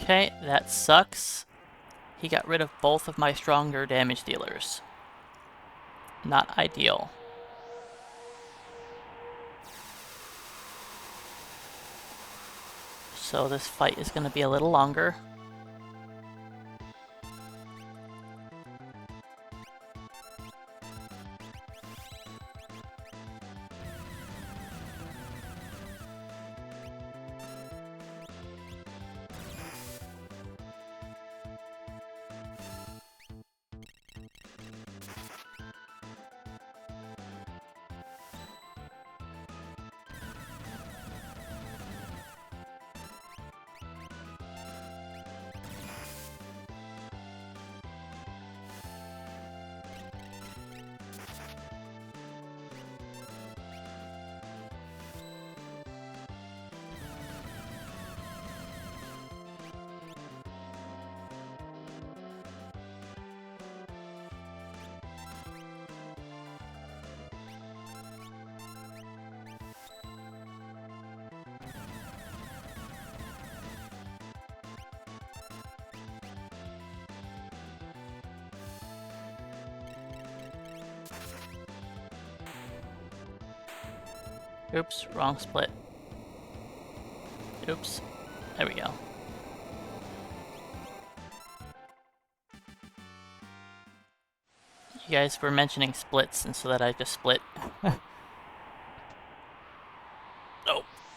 Okay, that sucks. He got rid of both of my stronger damage dealers. Not ideal. So this fight is going to be a little longer. Oops, wrong split. Oops. There we go. You guys were mentioning splits, and so that I just split. Nope,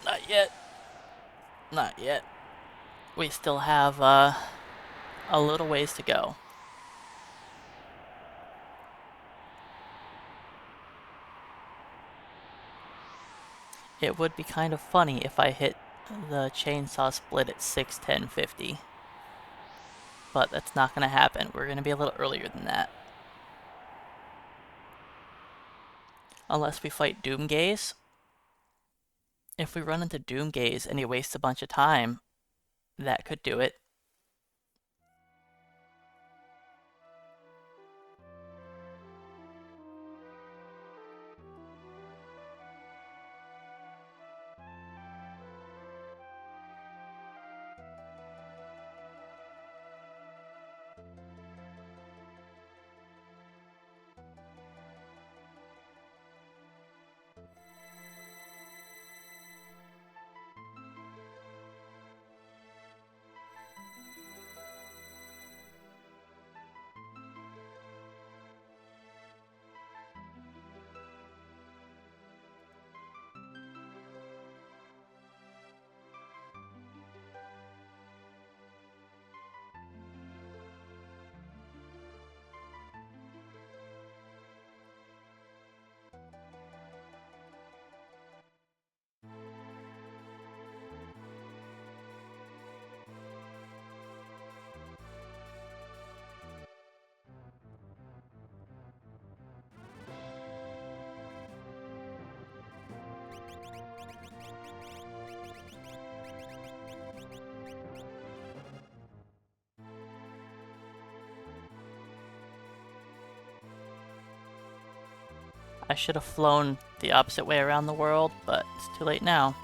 not yet. Not yet. We still have a little ways to go. It would be kind of funny if I hit the chainsaw split at 6, 10, 50. But that's not going to happen. We're going to be a little earlier than that. Unless we fight Doomgaze. If we run into Doomgaze and he wastes a bunch of time, that could do it. I should have flown the opposite way around the world, but it's too late now.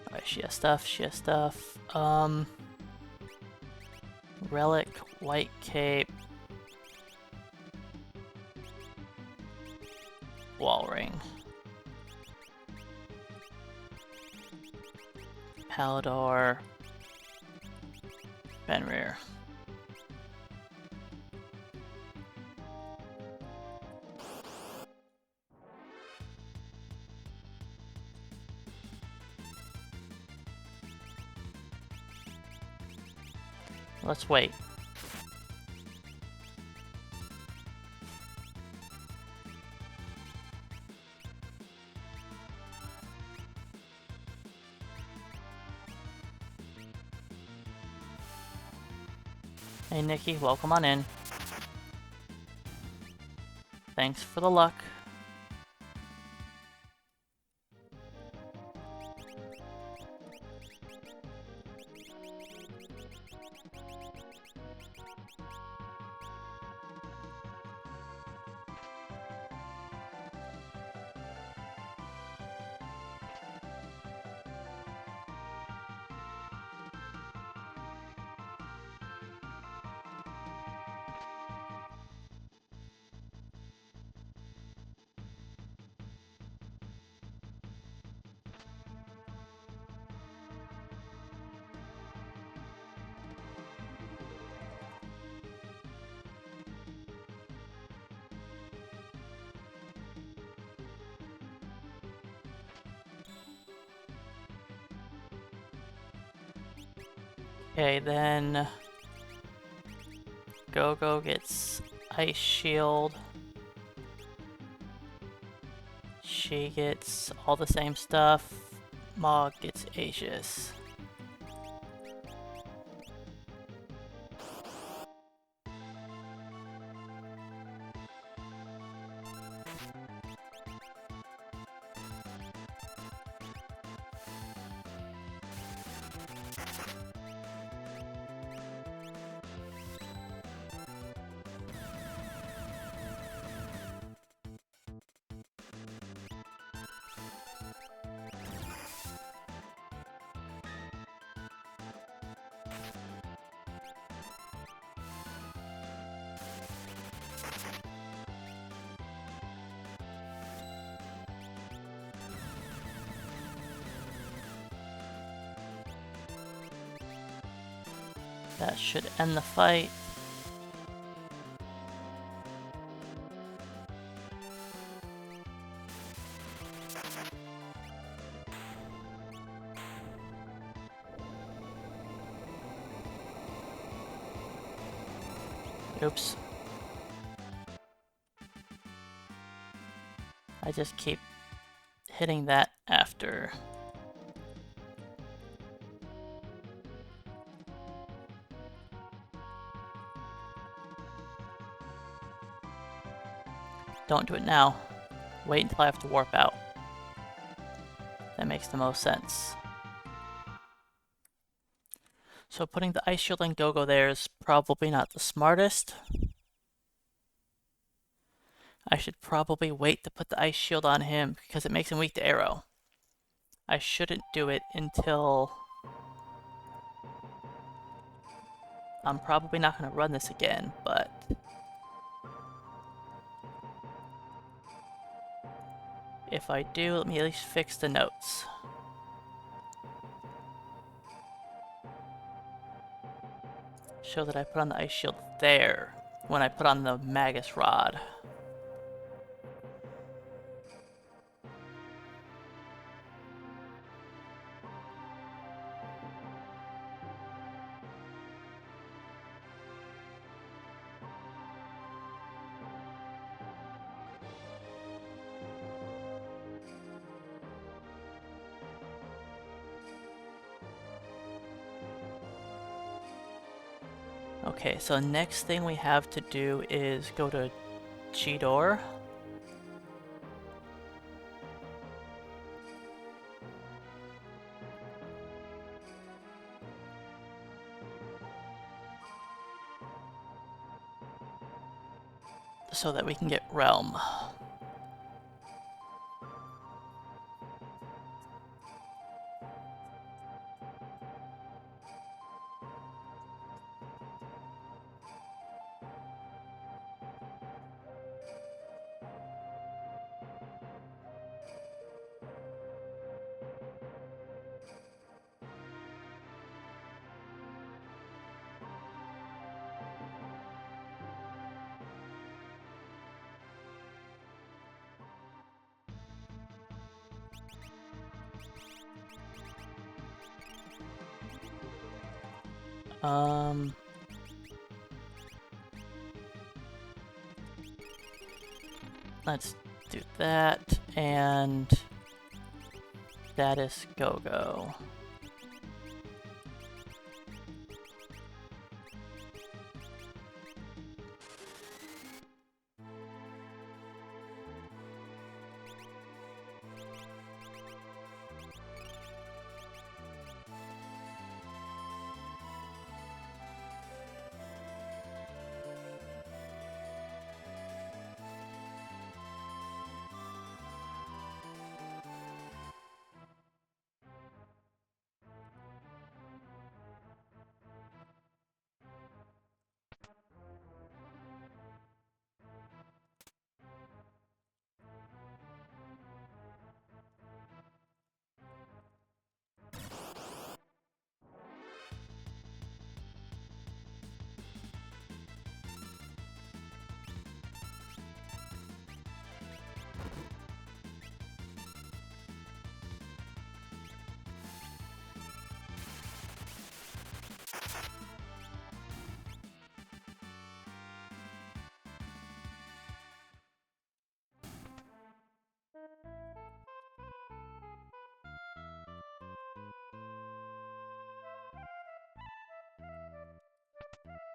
Alright, she has stuff, she has stuff. Relic, white cape. Wall ring. Palador. Fenrir. Let's wait. Hey Nikki, welcome on in. Thanks for the luck. Okay, then Go-Go gets Ice Shield. She gets all the same stuff. Mog gets Aegis. That should end the fight. Oops. I just keep hitting that after. Don't do it now. Wait until I have to warp out. That makes the most sense. So putting the Ice Shield and Go-Go there is probably not the smartest. I should probably wait to put the ice shield on him because it makes him weak to arrow. I shouldn't do it until... I'm probably not going to run this again, but... if I do, let me at least fix the notes. Show that I put on the ice shield there when I put on the Magus Rod. Okay, so next thing we have to do is go to Chidor. So that we can get Realm. Let's do that, and status go-go.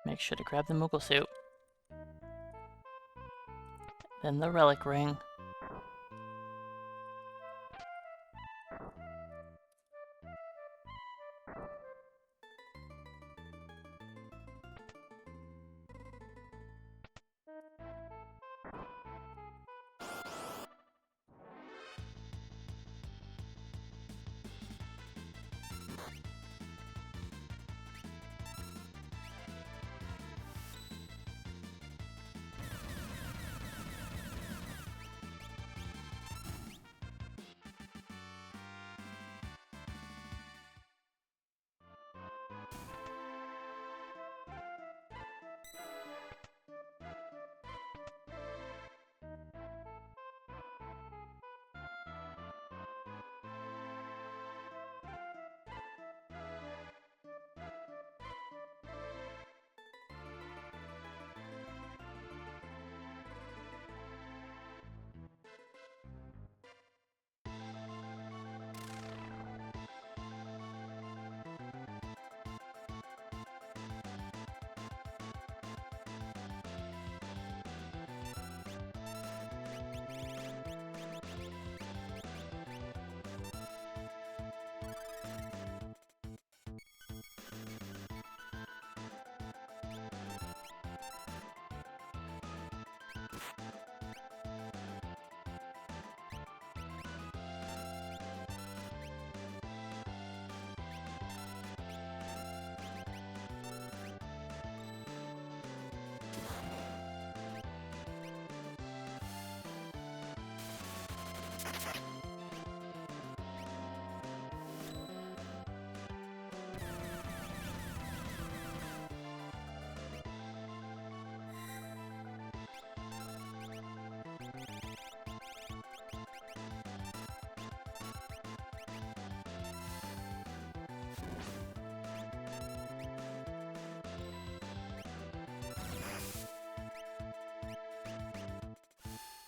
Make sure to grab the Moogle suit. Then the Relic ring.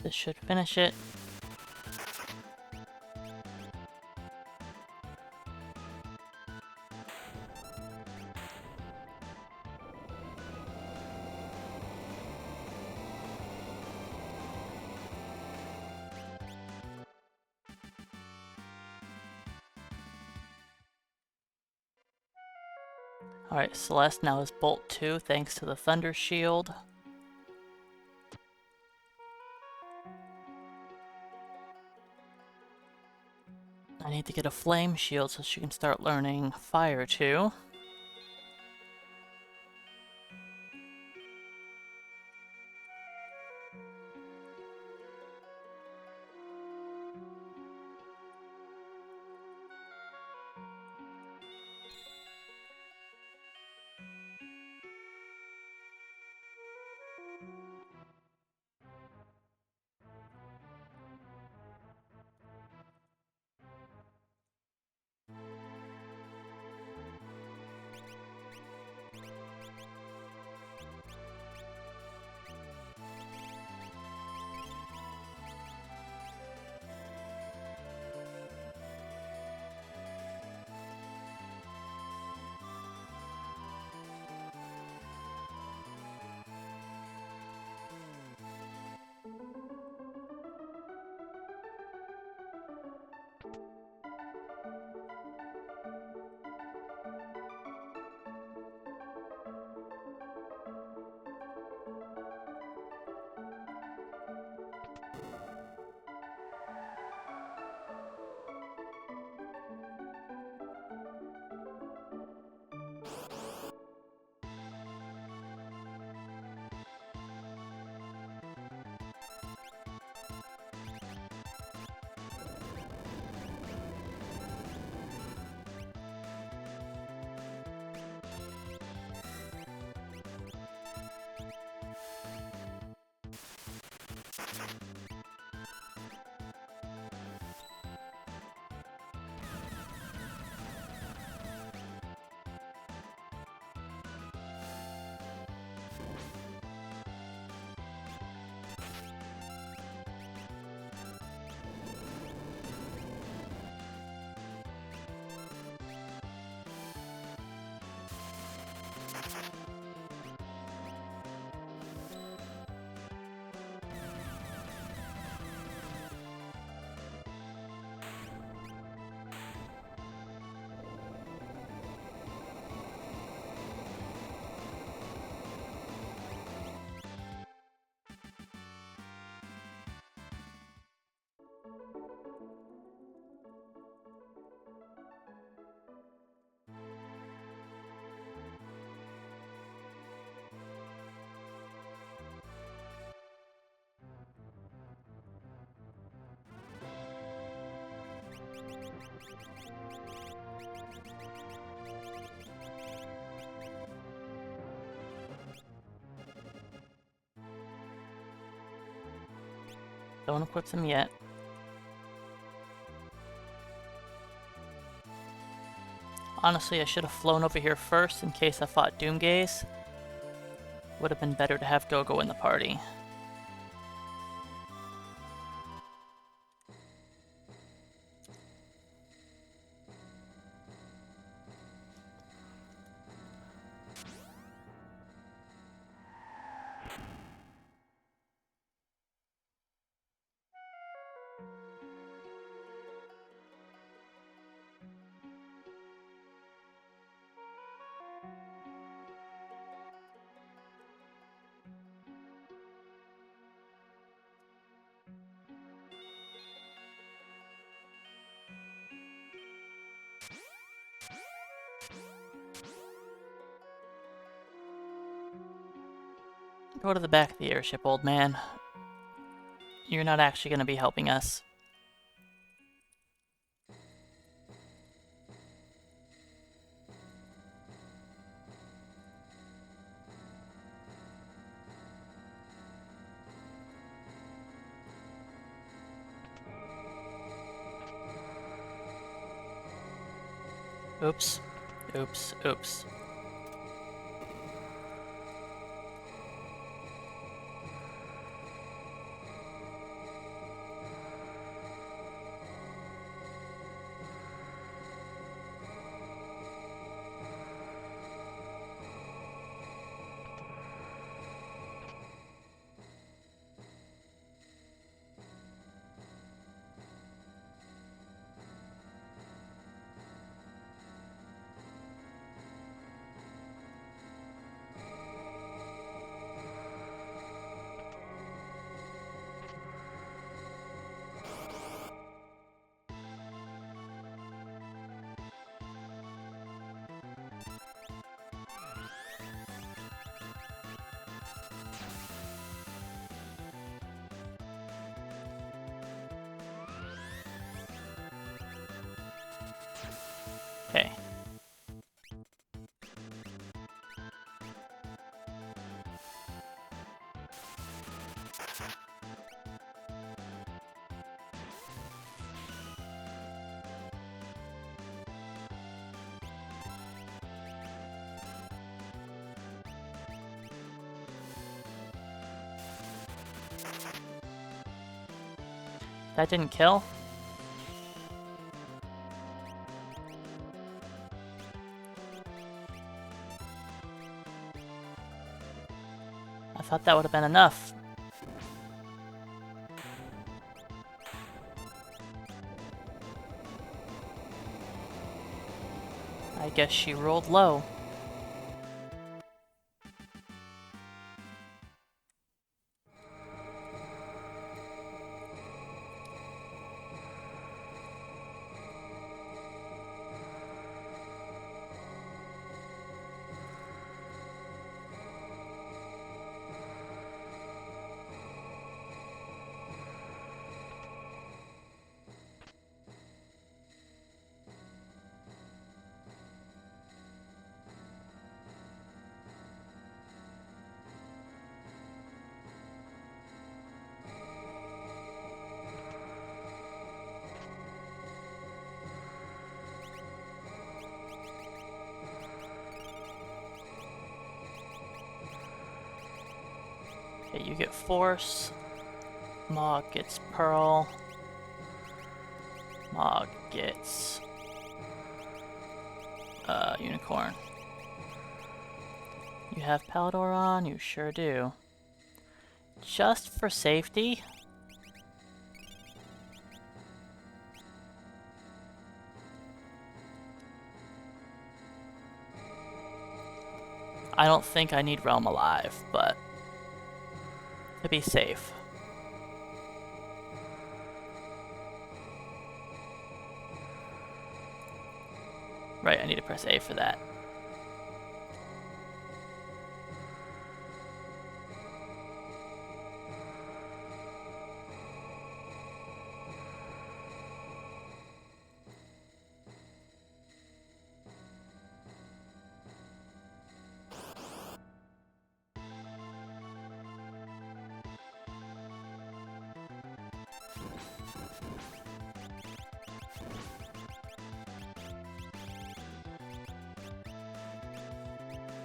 This should finish it. Alright, Celeste now is Bolt 2 thanks to the Thunder Shield. I need to get a Flame Shield so she can start learning Fire too. Don't equip them yet. Honestly, I should have flown over here first in case I fought Doomgaze. Would have been better to have Gogo in the party. Go to the back of the airship, old man. You're not actually going to be helping us. Oops. Oops. Oops. That didn't kill? I thought that would have been enough. I guess she rolled low. Okay, you get Force. Mog gets Pearl. Mog gets Unicorn. You have Palador on? You sure do. Just for safety, I don't think I need Realm Alive, but to be safe. Right, I need to press A for that.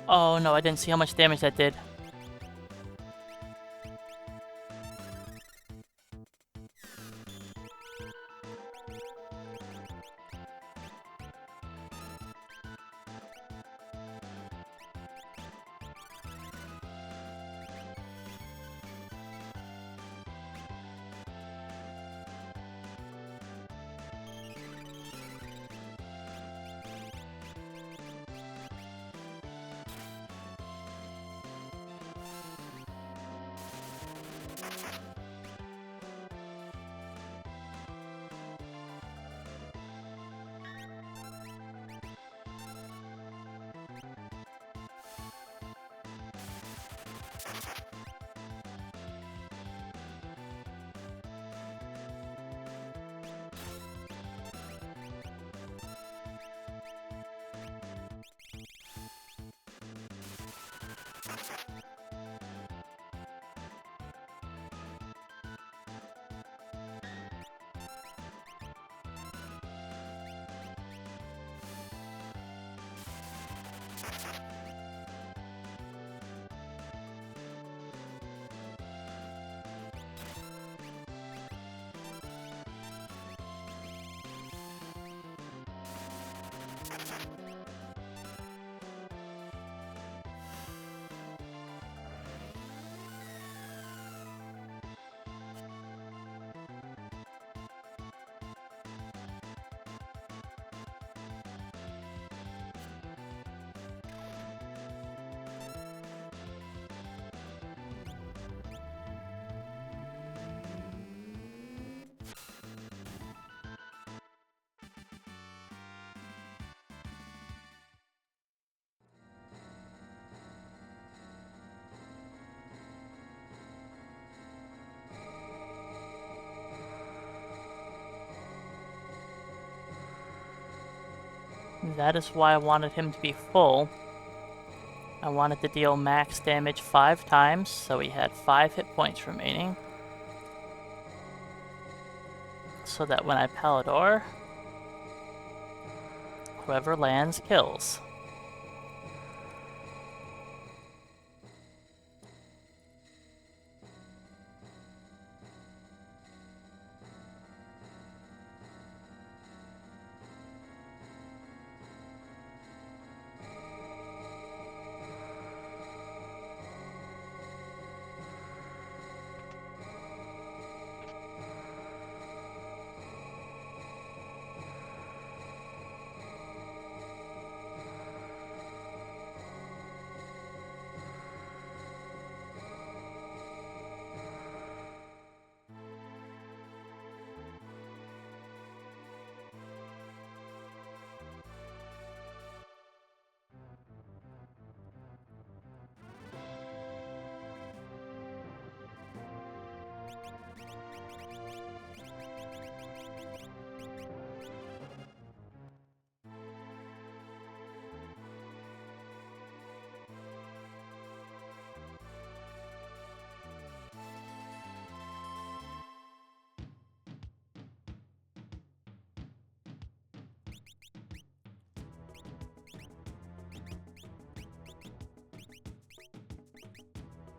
Oh no, I didn't see how much damage that did. That is why I wanted him to be full. I wanted to deal max damage 5 times, so he had 5 hit points remaining. So that when I Palador, whoever lands kills.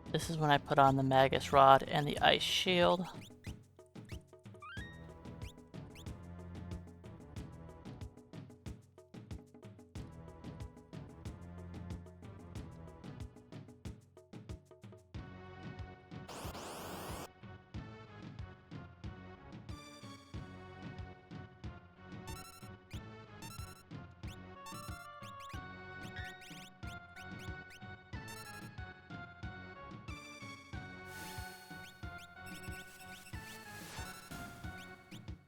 This is when I put on the Magus Rod and the Ice Shield.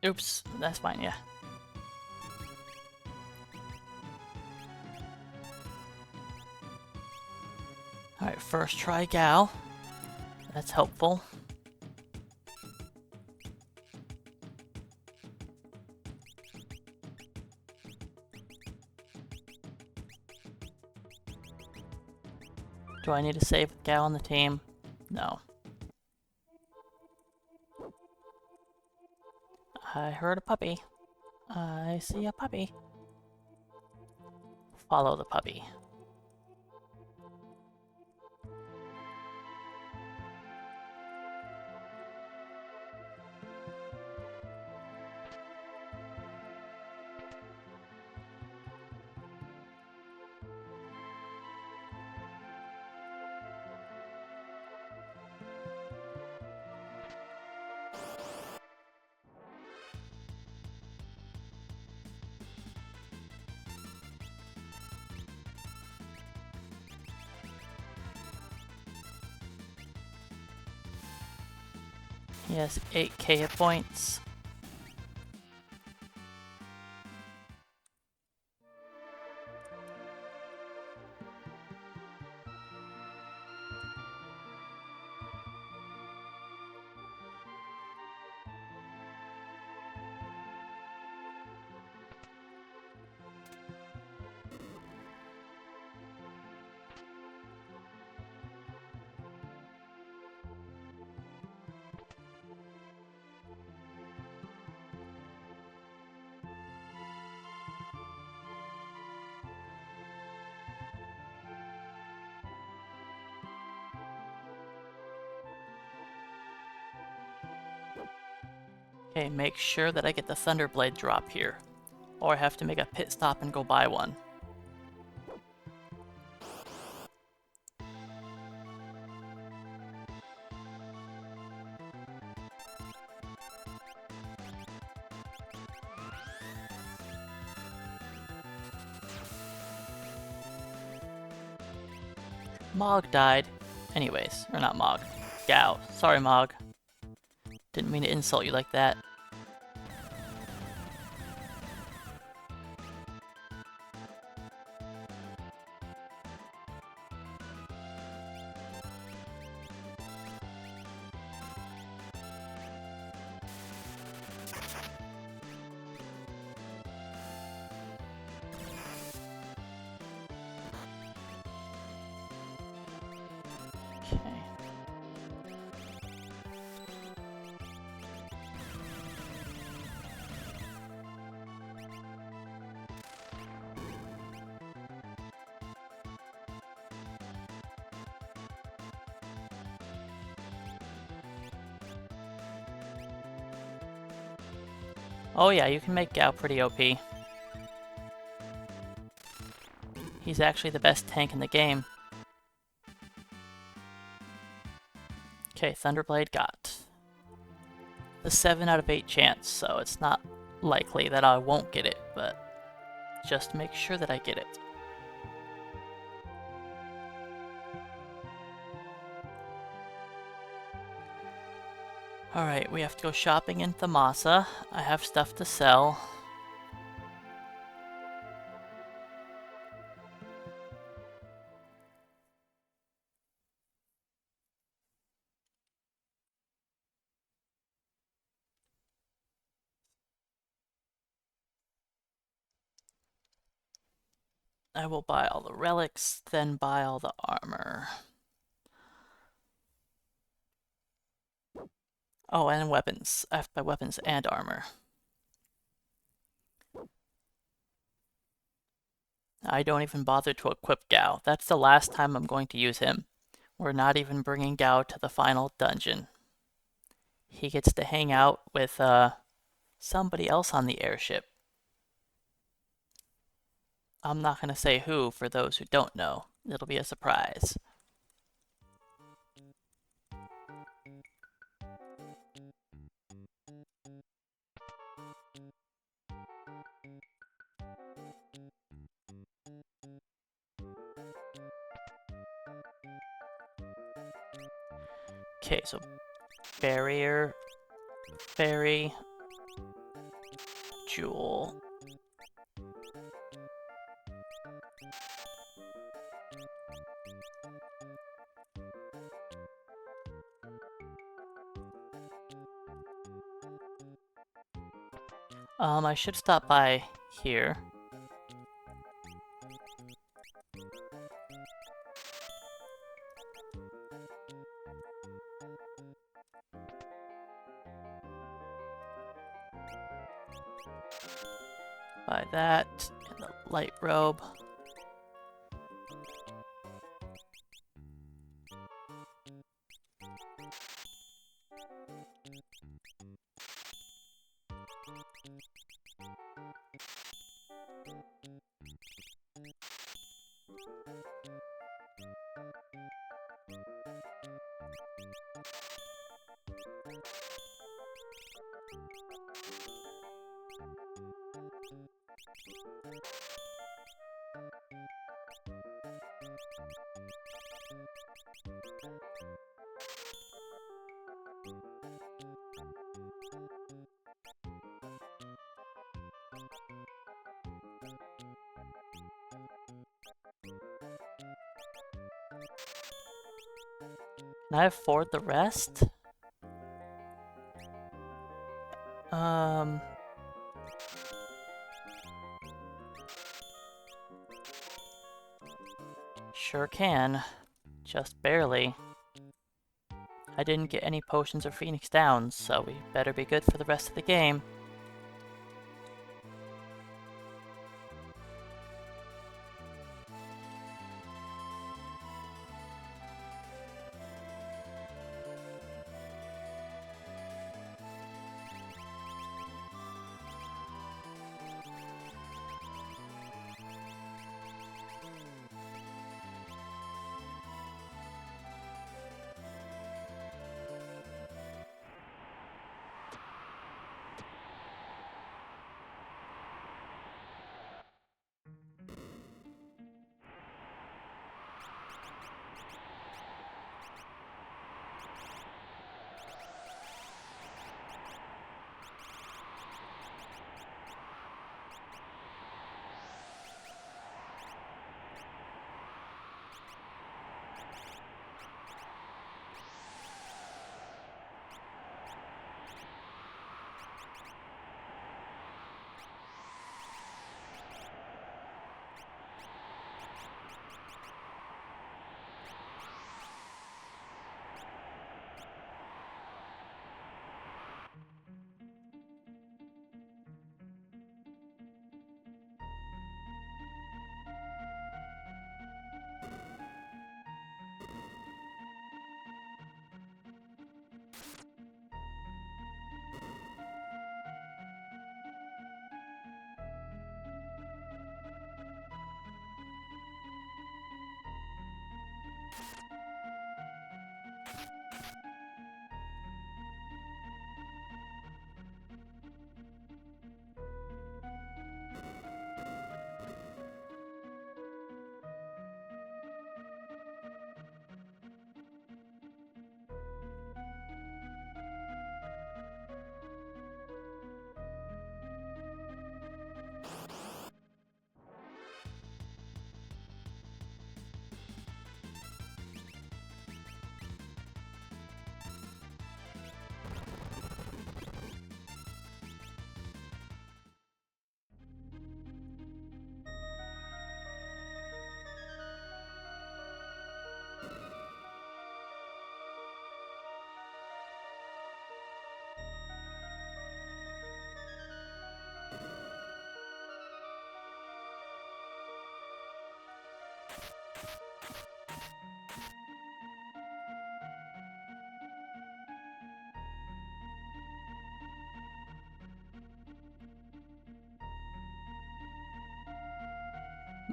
Oops, that's fine, yeah. Alright, first try Gal. That's helpful. Do I need to save with Gal on the team? No. I heard a puppy. I see a puppy. Follow the puppy. Yes, 8k hit points. Okay, make sure that I get the Thunderblade drop here, or I have to make a pit stop and go buy one. Mog died. Anyways, or not Mog. Gal. Sorry, Mog. Didn't mean to insult you like that. Okay. Oh yeah, you can make Gao pretty OP. He's actually the best tank in the game. Okay, Thunderblade got the 7 out of 8 chance, so it's not likely that I won't get it, but just make sure that I get it. Alright, we have to go shopping in Thamasa. I have stuff to sell. I will buy all the relics, then buy all the armor. Oh, and weapons. I have to buy weapons and armor. I don't even bother to equip Gao. That's the last time I'm going to use him. We're not even bringing Gao to the final dungeon. He gets to hang out with somebody else on the airship. I'm not going to say who for those who don't know. It'll be a surprise. Okay, so barrier, fairy, jewel. I should stop by here. Buy that and the light robe. Can I afford the rest? Sure can. Just barely. I didn't get any potions or Phoenix Downs, so we better be good for the rest of the game.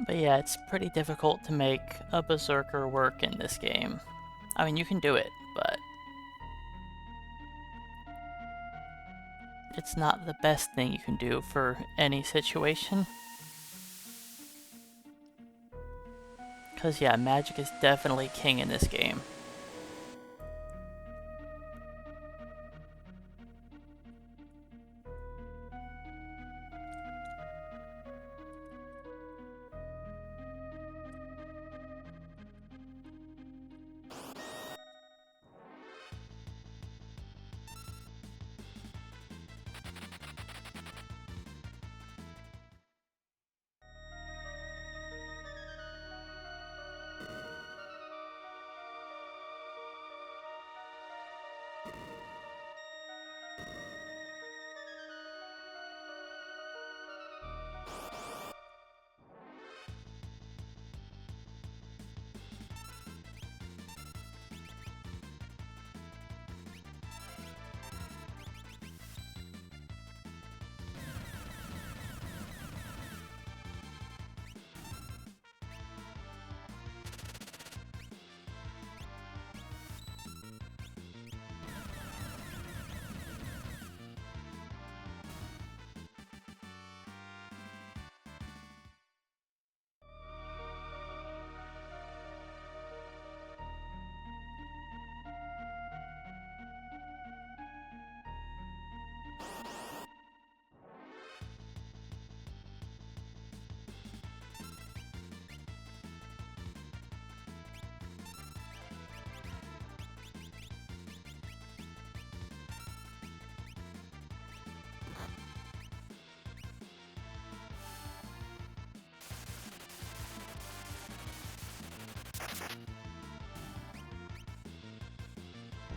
But yeah, it's pretty difficult to make a berserker work in this game. I mean, you can do it, but it's not the best thing you can do for any situation. Because yeah, magic is definitely king in this game.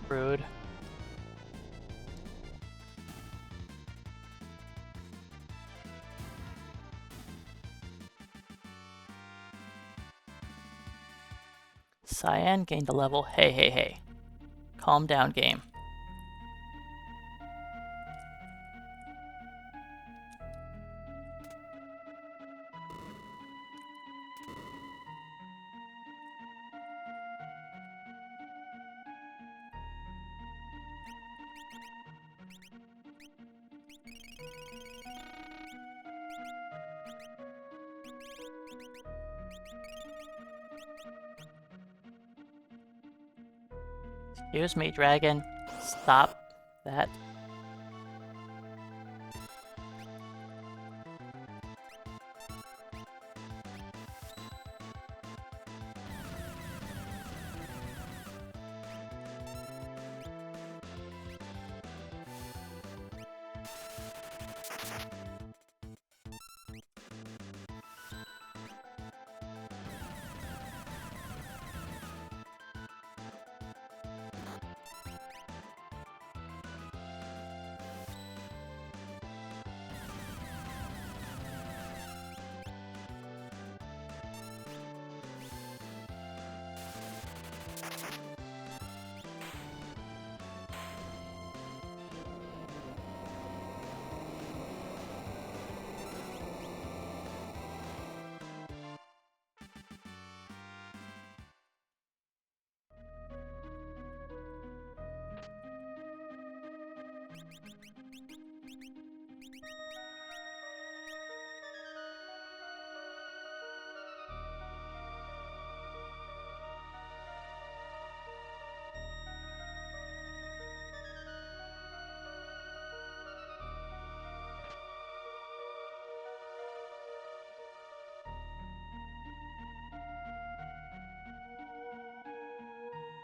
Rude. Cyan gained a level. Hey, hey, hey. Calm down, game. Excuse me, dragon. Stop that.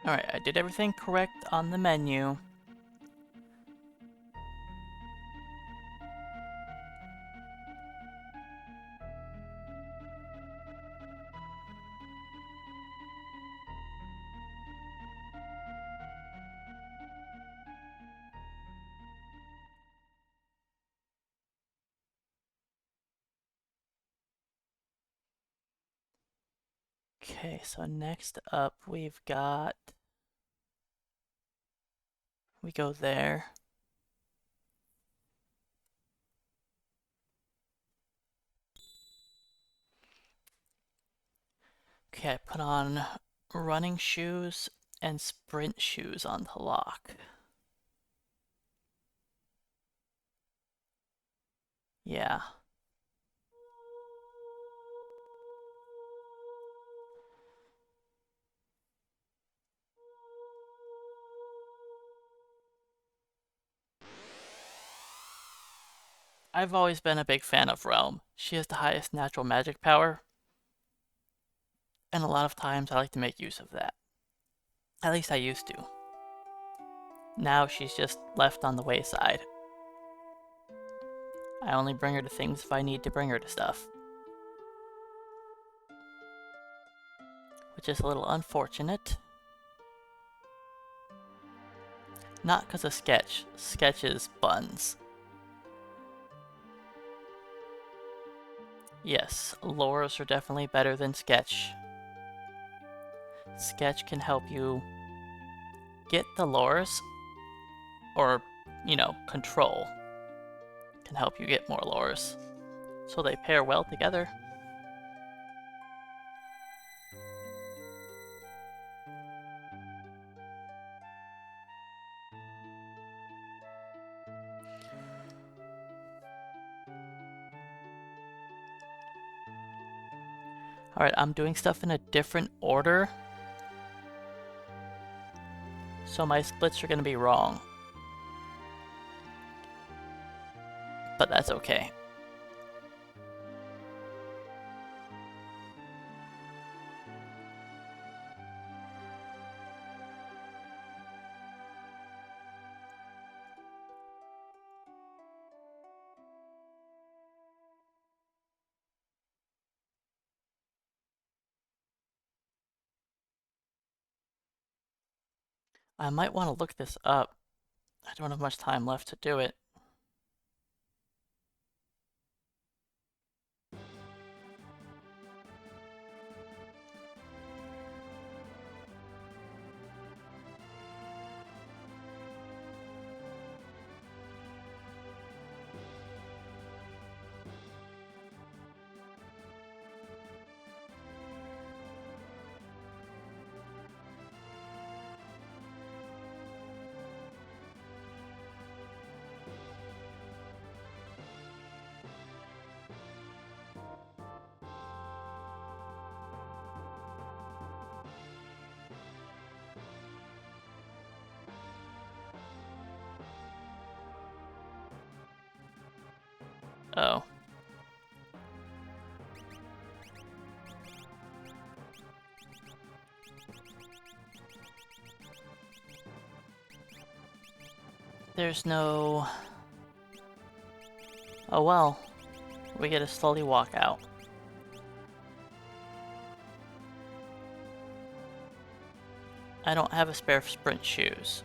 Alright, I did everything correct on the menu. Okay, so next up we've got... We go there. Okay, I put on running shoes and sprint shoes on the lock. Yeah. I've always been a big fan of Realm. She has the highest natural magic power, and a lot of times I like to make use of that. At least I used to. Now she's just left on the wayside. I only bring her to things if I need to bring her to stuff. Which is a little unfortunate. Not because of Sketch. Sketch is buns. Yes, lures are definitely better than Sketch. Sketch can help you get the lures, or, you know, control can help you get more lures. So they pair well together. Alright, I'm doing stuff in a different order, so my splits are going to be wrong. But that's okay. I might want to look this up. I don't have much time left to do it. Oh. There's no... Oh well. We get to slowly walk out. I don't have a spare sprint shoes.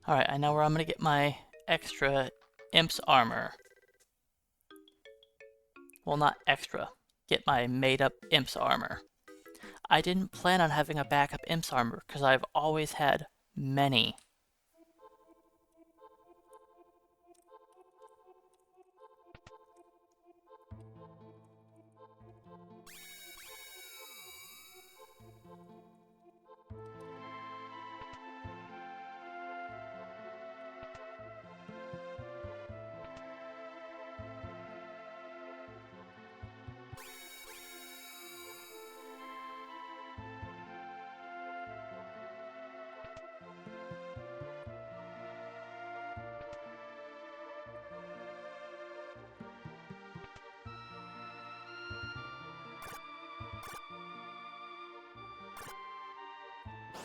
Alright, I know where I'm gonna get my extra Imp's armor. Well, not extra. Get my made-up Imp's armor. I didn't plan on having a backup Imp's armor, because I've always had many.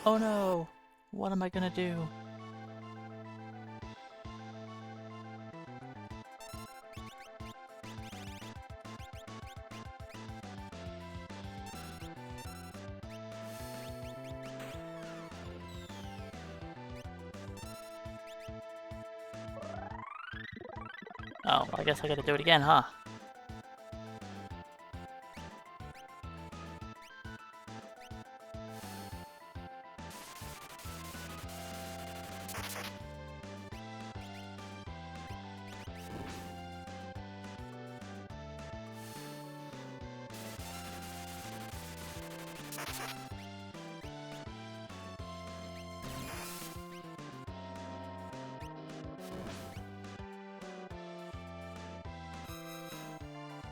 Oh no! What am I gonna do? Oh, I guess I gotta do it again, huh?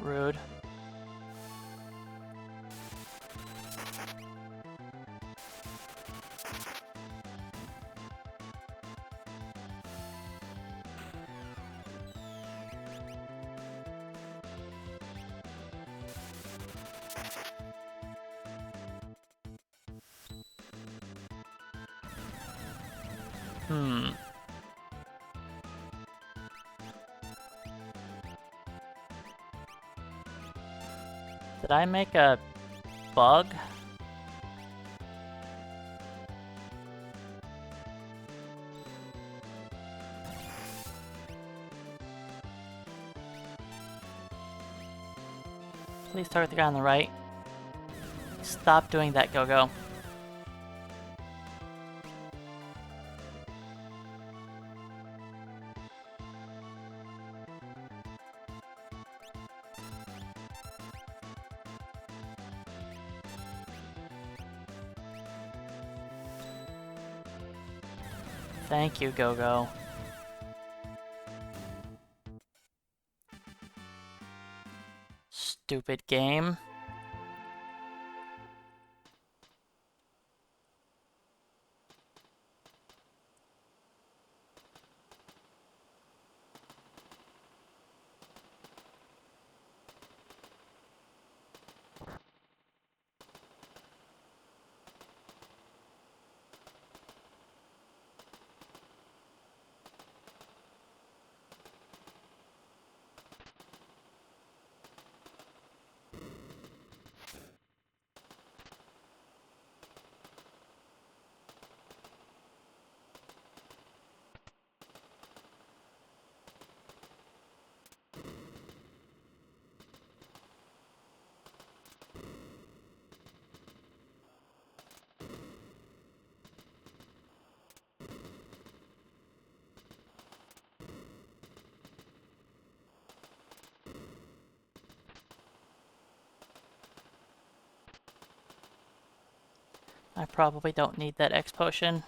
Rude. Did I make a bug? Please target the guy on the right. Stop doing that, Go-Go. Thank you, Go-Go. Stupid game. I probably don't need that X potion.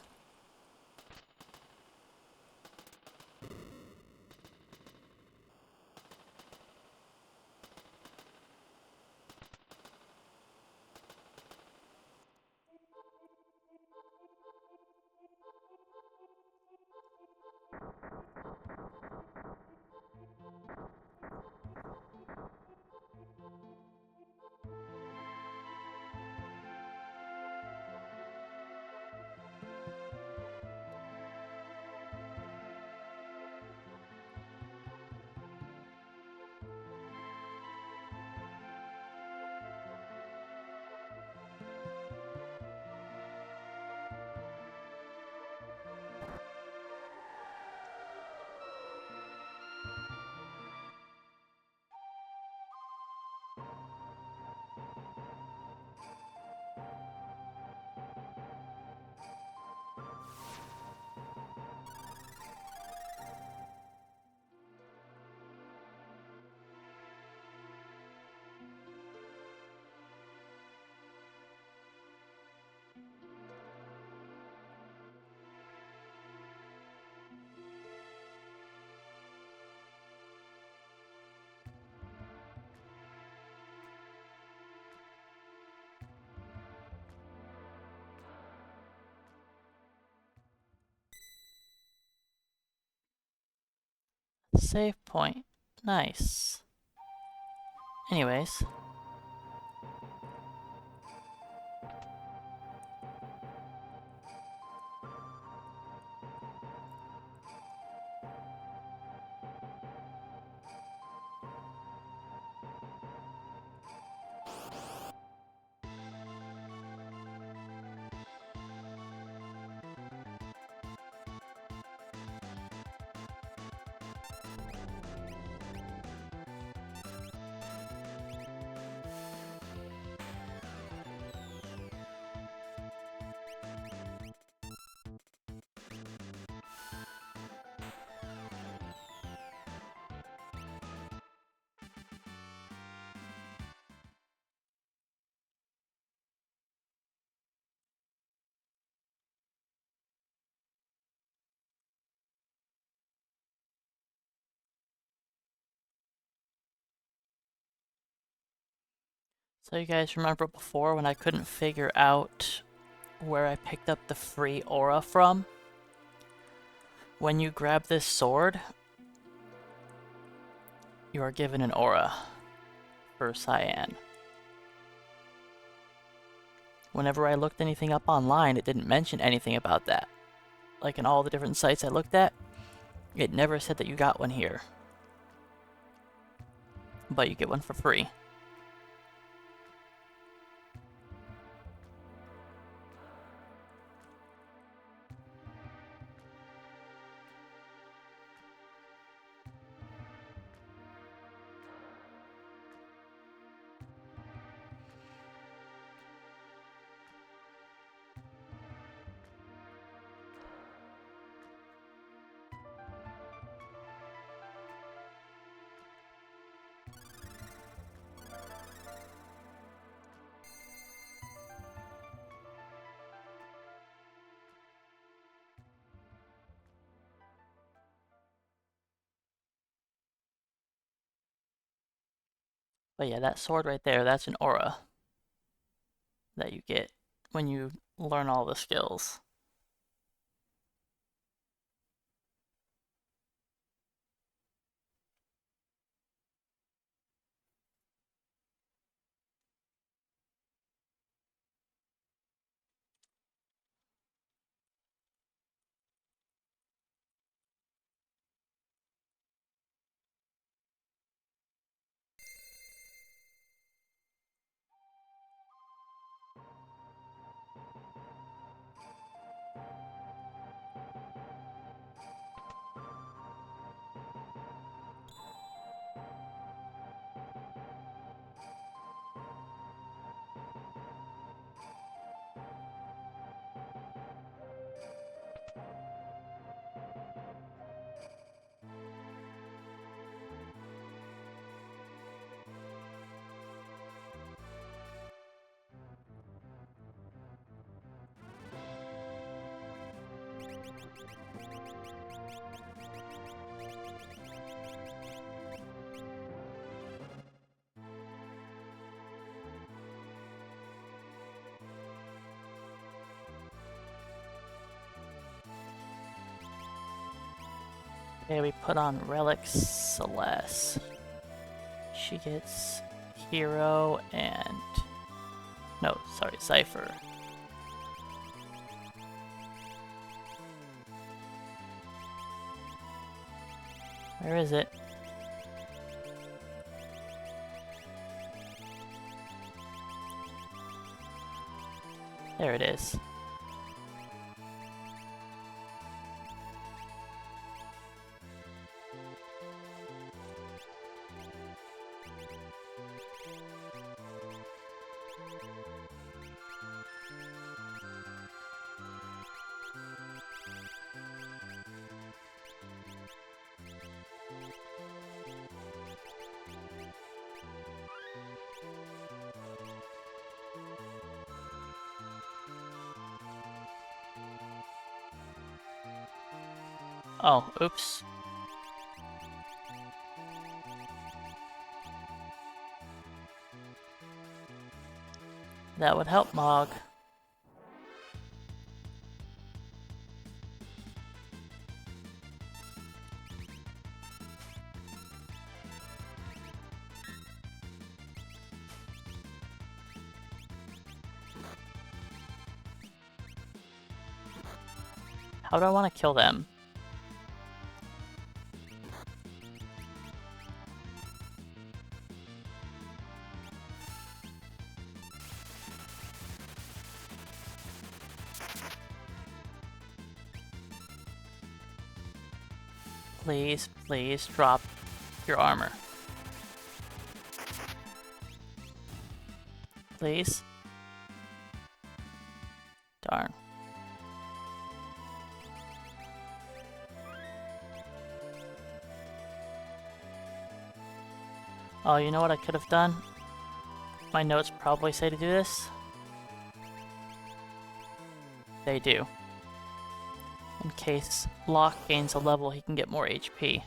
Save point. Nice. Anyways. So you guys remember before when I couldn't figure out where I picked up the free aura from? When you grab this sword, you are given an aura for Cyan. Whenever I looked anything up online, it didn't mention anything about that. Like in all the different sites I looked at, it never said that you got one here. But you get one for free. But yeah, that sword right there, that's an aura that you get when you learn all the skills. Okay, we put on Relics Celeste. She gets Hero and... No, sorry, Cypher. Where is it? There it is. Oh, oops. That would help, Mog. How do I want to kill them? Please, please drop your armor. Please. Darn. Oh, you know what I could have done? My notes probably say to do this. They do. In case Locke gains a level, he can get more HP.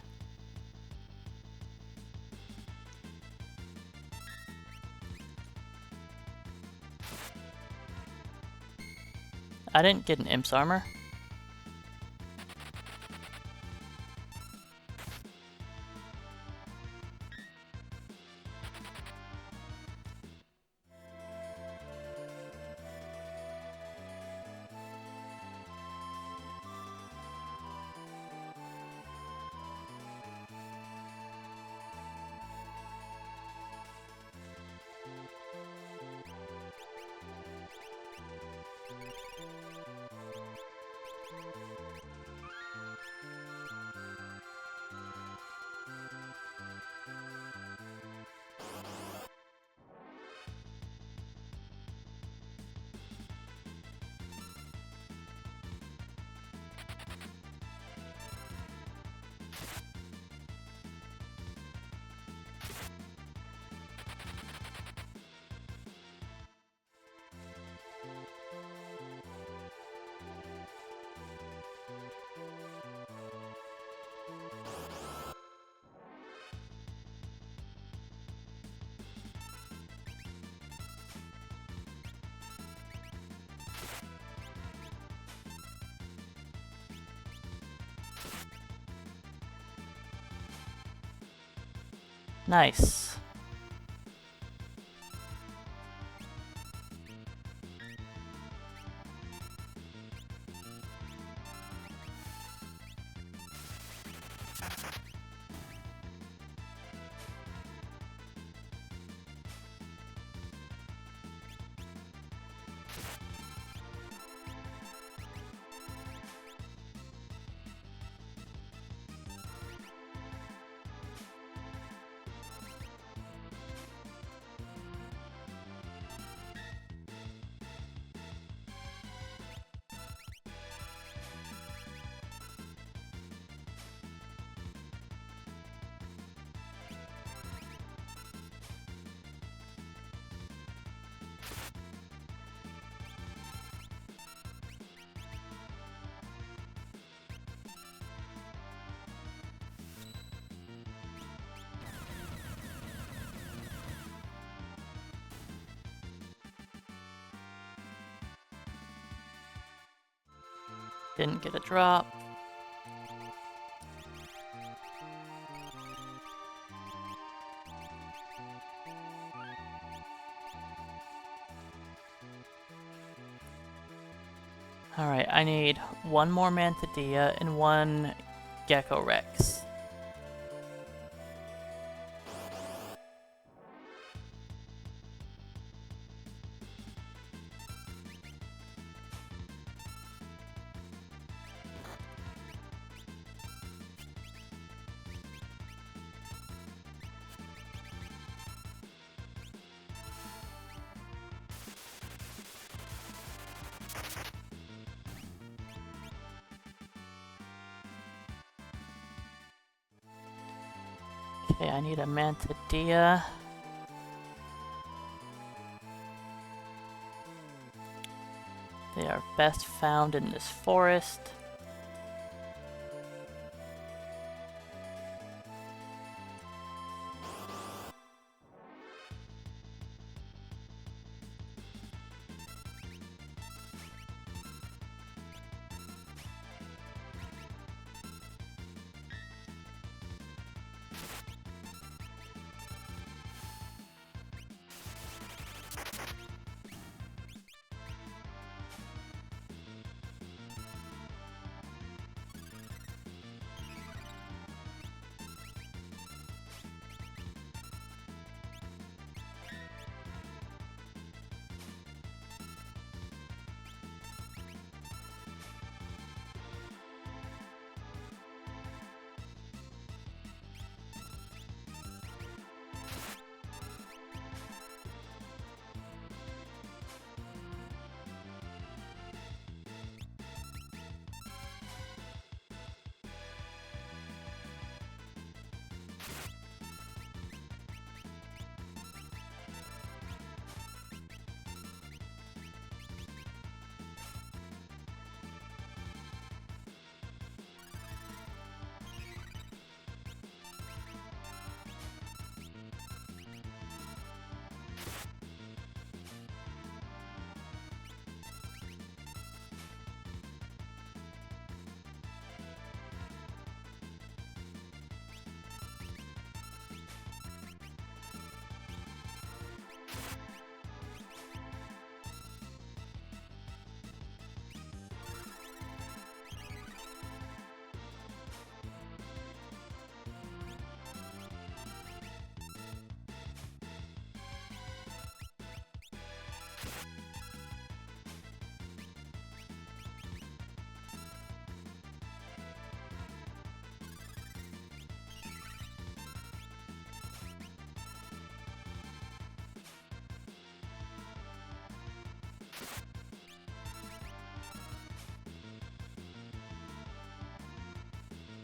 I didn't get an Imp's armor. Nice. Didn't get a drop. Alright, I need one more Mantidea and one Gecko Rex. Okay, I need a Mantidea. They are best found in this forest.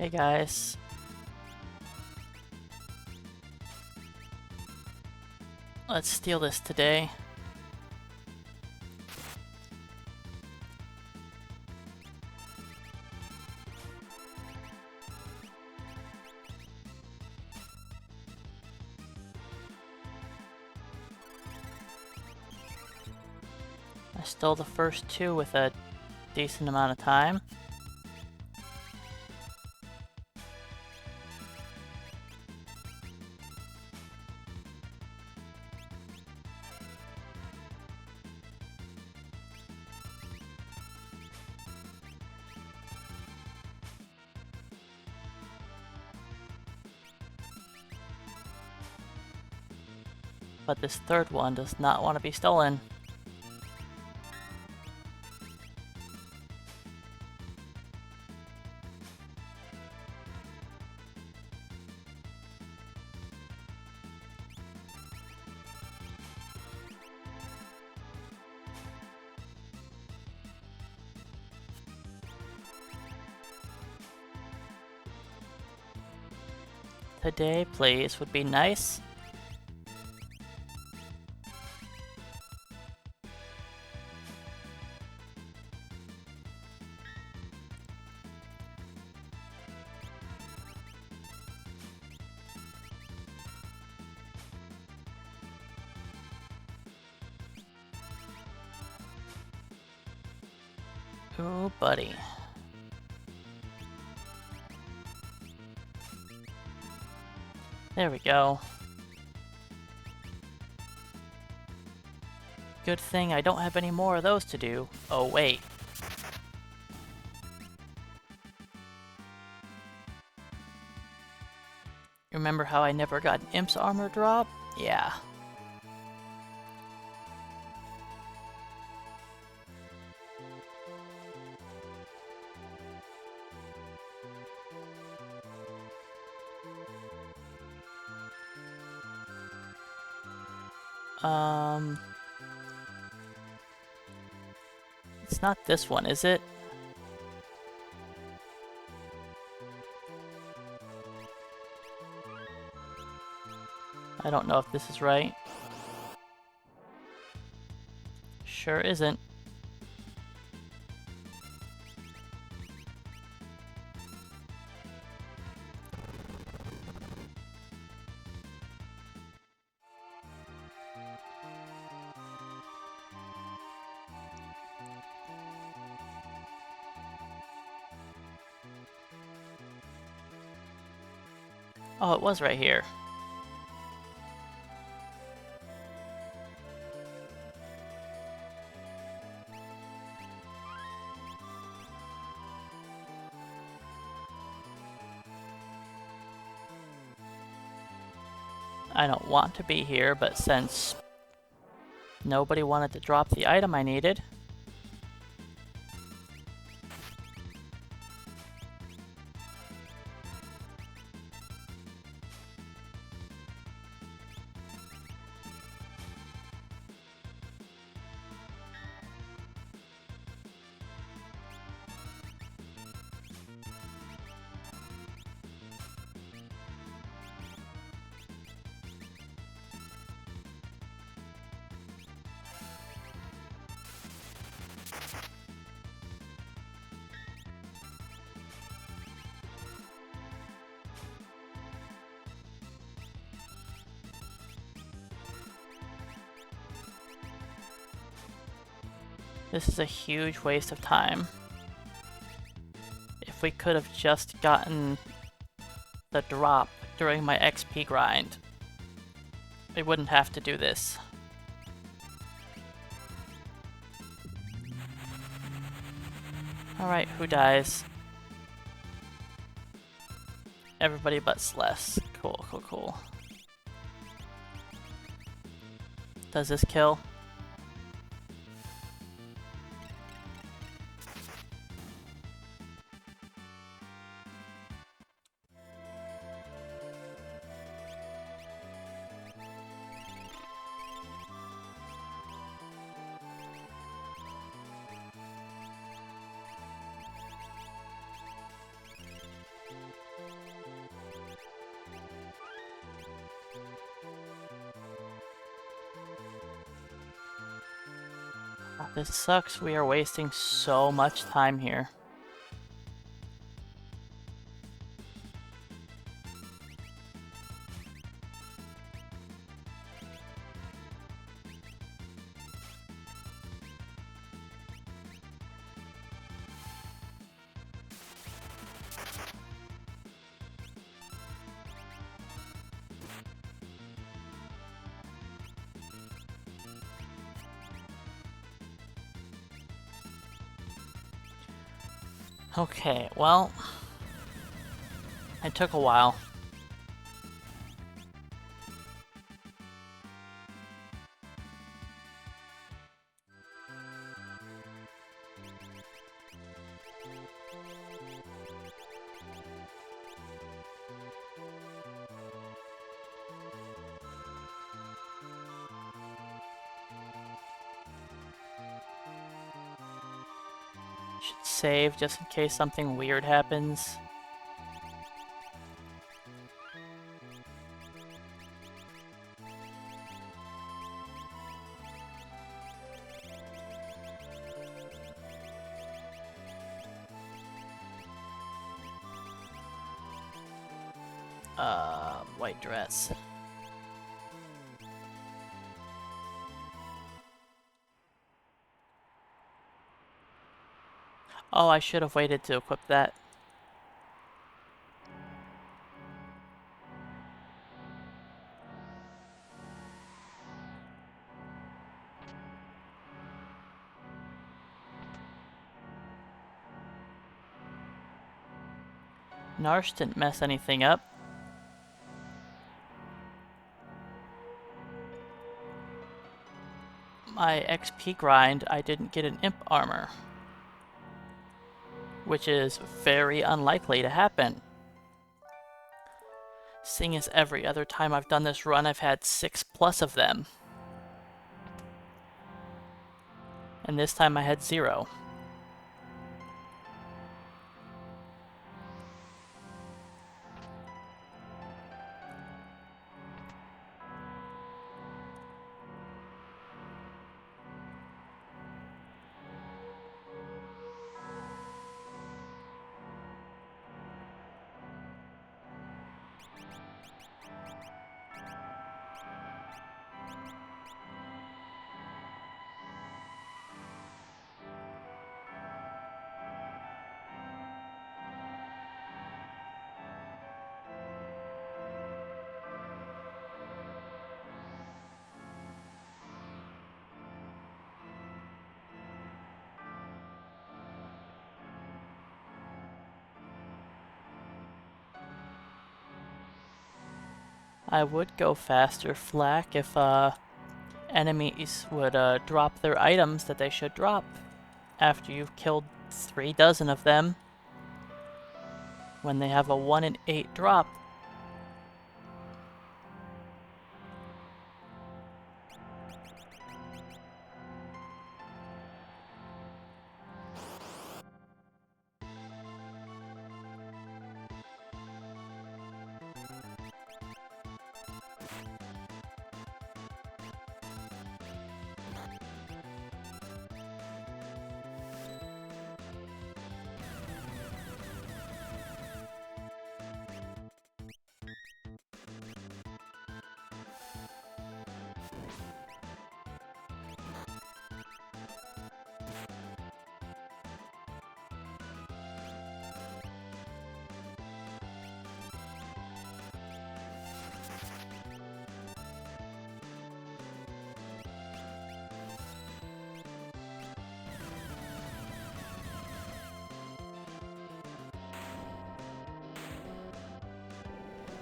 Hey guys. Let's steal this today. I stole the first two with a decent amount of time. But this third one does not want to be stolen. Today, please, would be nice. Ooh, buddy. There we go. Good thing I don't have any more of those to do. Oh, wait. Remember how I never got an Imp's armor drop? Yeah. It's not this one, is it? I don't know if this is right. Sure isn't. Oh, it was right here. I don't want to be here, but since nobody wanted to drop the item I needed. This is a huge waste of time. If we could have just gotten the drop during my XP grind, we wouldn't have to do this. Alright, who dies? Everybody but Celeste. Cool, cool, cool. Does this kill? This sucks. We are wasting so much time here. Okay, well, it took a while. Should save just in case something weird happens. White dress. Oh, I should have waited to equip that. Narsh didn't mess anything up. My XP grind, I didn't get an imp armor, which is very unlikely to happen. Seeing as every other time I've done this run, I've had 6+ of them. And this time I had 0. I would go faster flak if enemies would drop their items that they should drop after you've killed 3 dozen of them. When they have a 1 in 8 drop.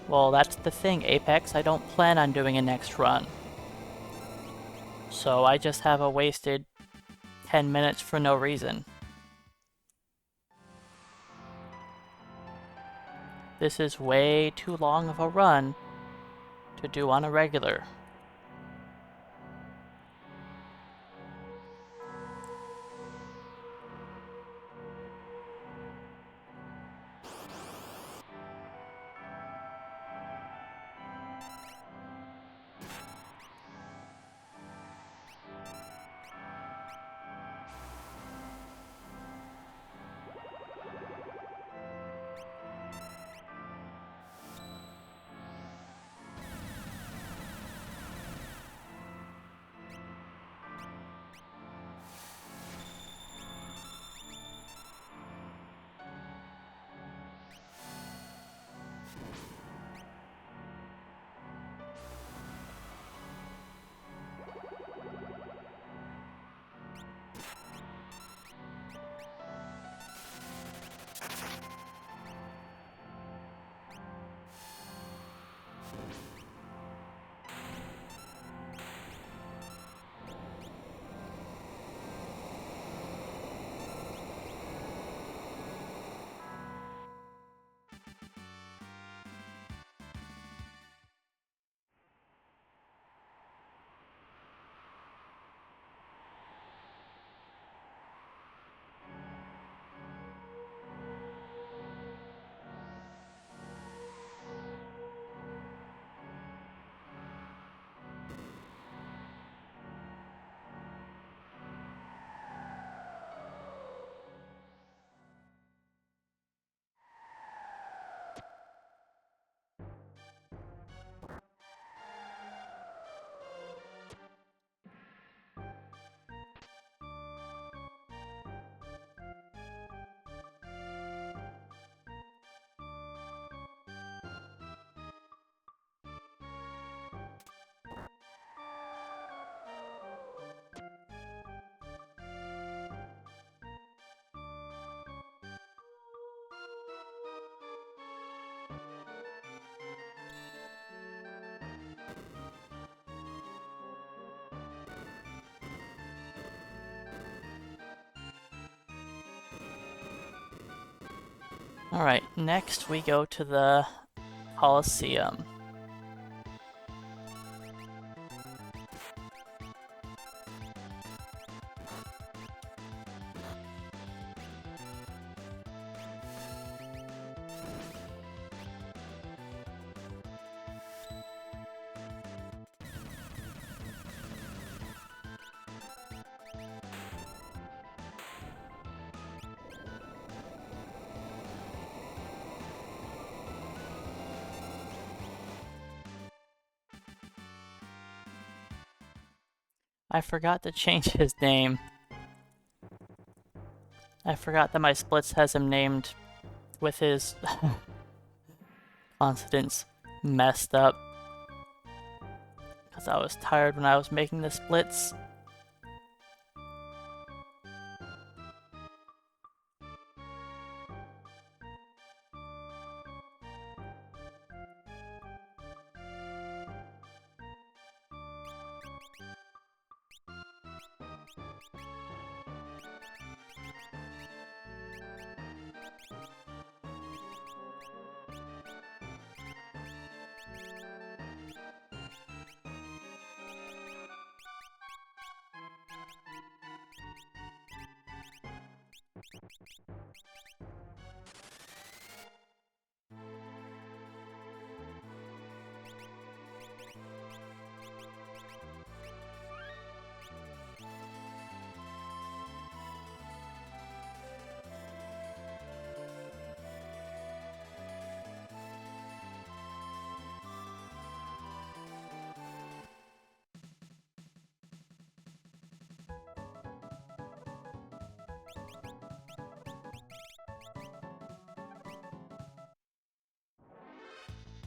Well, that's the thing, Apex. I don't plan on doing a next run. So I just have a wasted 10 minutes for no reason. This is way too long of a run to do on a regular. Alright, next we go to the Coliseum. I forgot to change his name. I forgot that my splits has him named with his consonants messed up. Because I was tired when I was making the splits.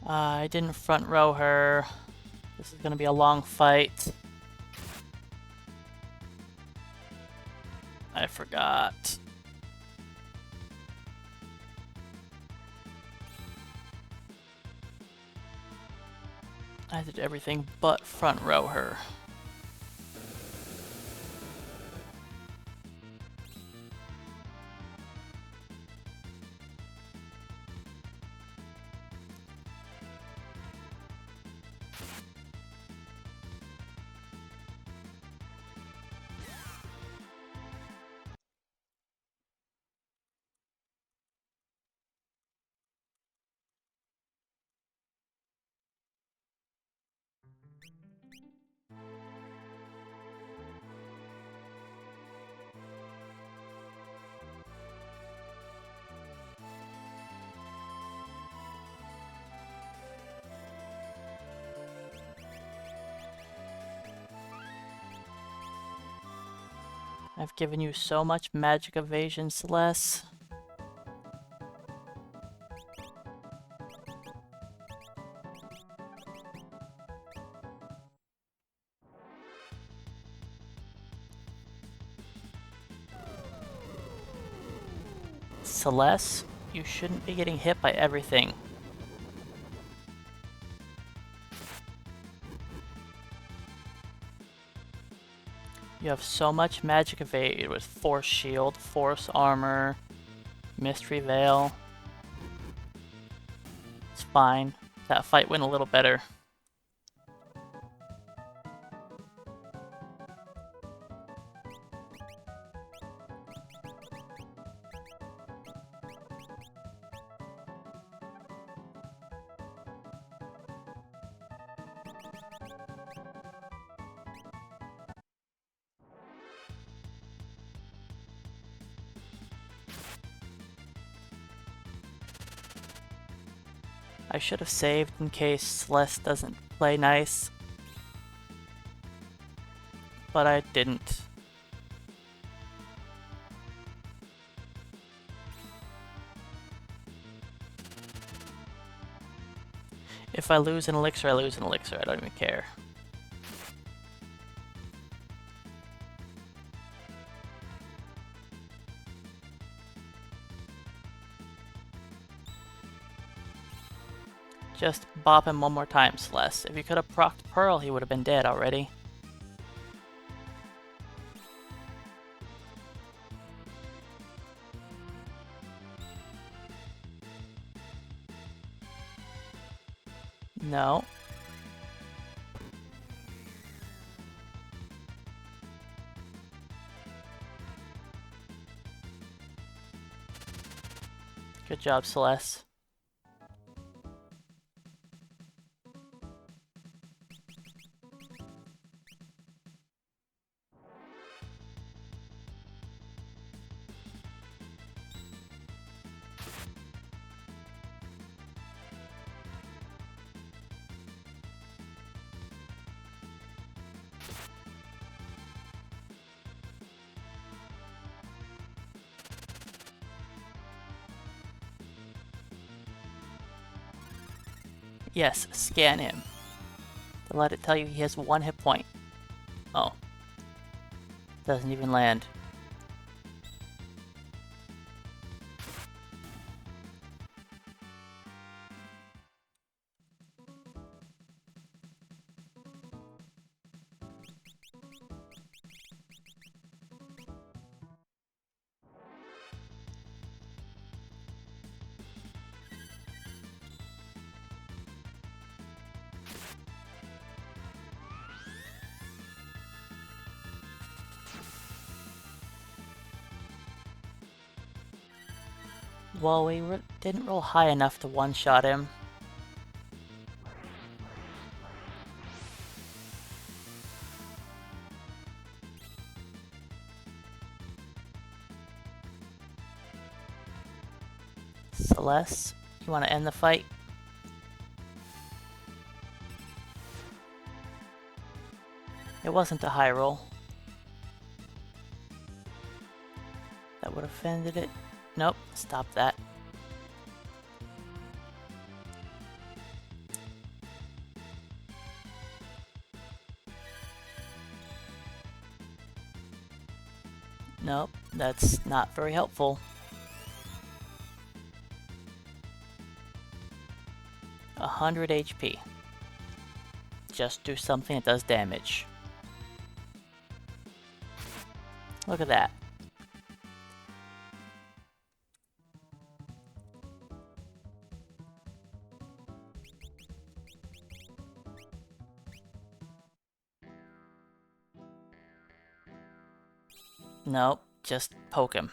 I didn't front row her. This is gonna be a long fight. I forgot. I did everything but front row her. I've given you so much magic evasion, Celeste. Celeste, you shouldn't be getting hit by everything. You have so much magic evade with Force Shield, Force Armor, Mystery Veil. It's fine. That fight went a little better. I should have saved in case Celeste doesn't play nice, but I didn't. If I lose an elixir, I lose an elixir. I don't even care. Just bop him one more time, Celeste. If you could have procced Pearl, he would have been dead already. No. Good job, Celeste. Yes, scan him. To let it tell you he has 1 hit point. Oh. Doesn't even land. Well, we didn't roll high enough to one-shot him. Celeste, you want to end the fight? It wasn't a high roll. That would have offended it. Nope, stop that. Nope, that's not very helpful. 100 HP. Just do something that does damage. Look at that. Nope, just poke him.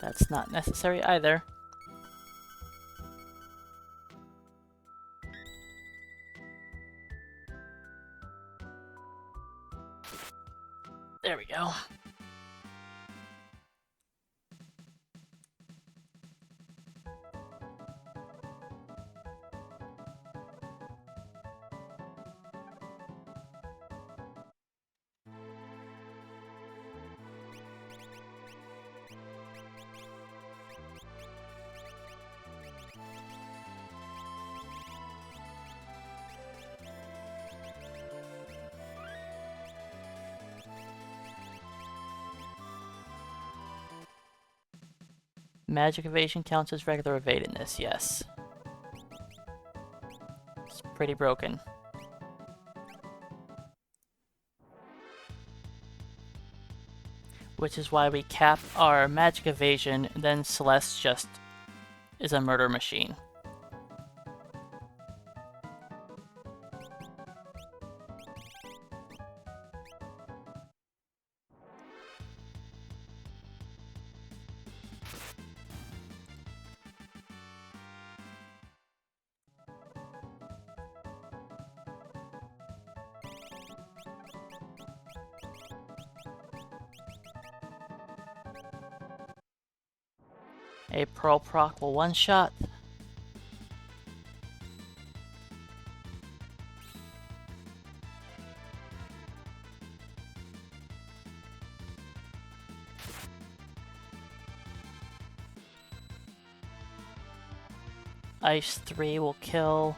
That's not necessary either. There we go. Magic evasion counts as regular evadedness, yes. It's pretty broken. Which is why we cap our magic evasion, and then Celeste just is a murder machine. A Pearl proc will one-shot. Ice 3 will kill.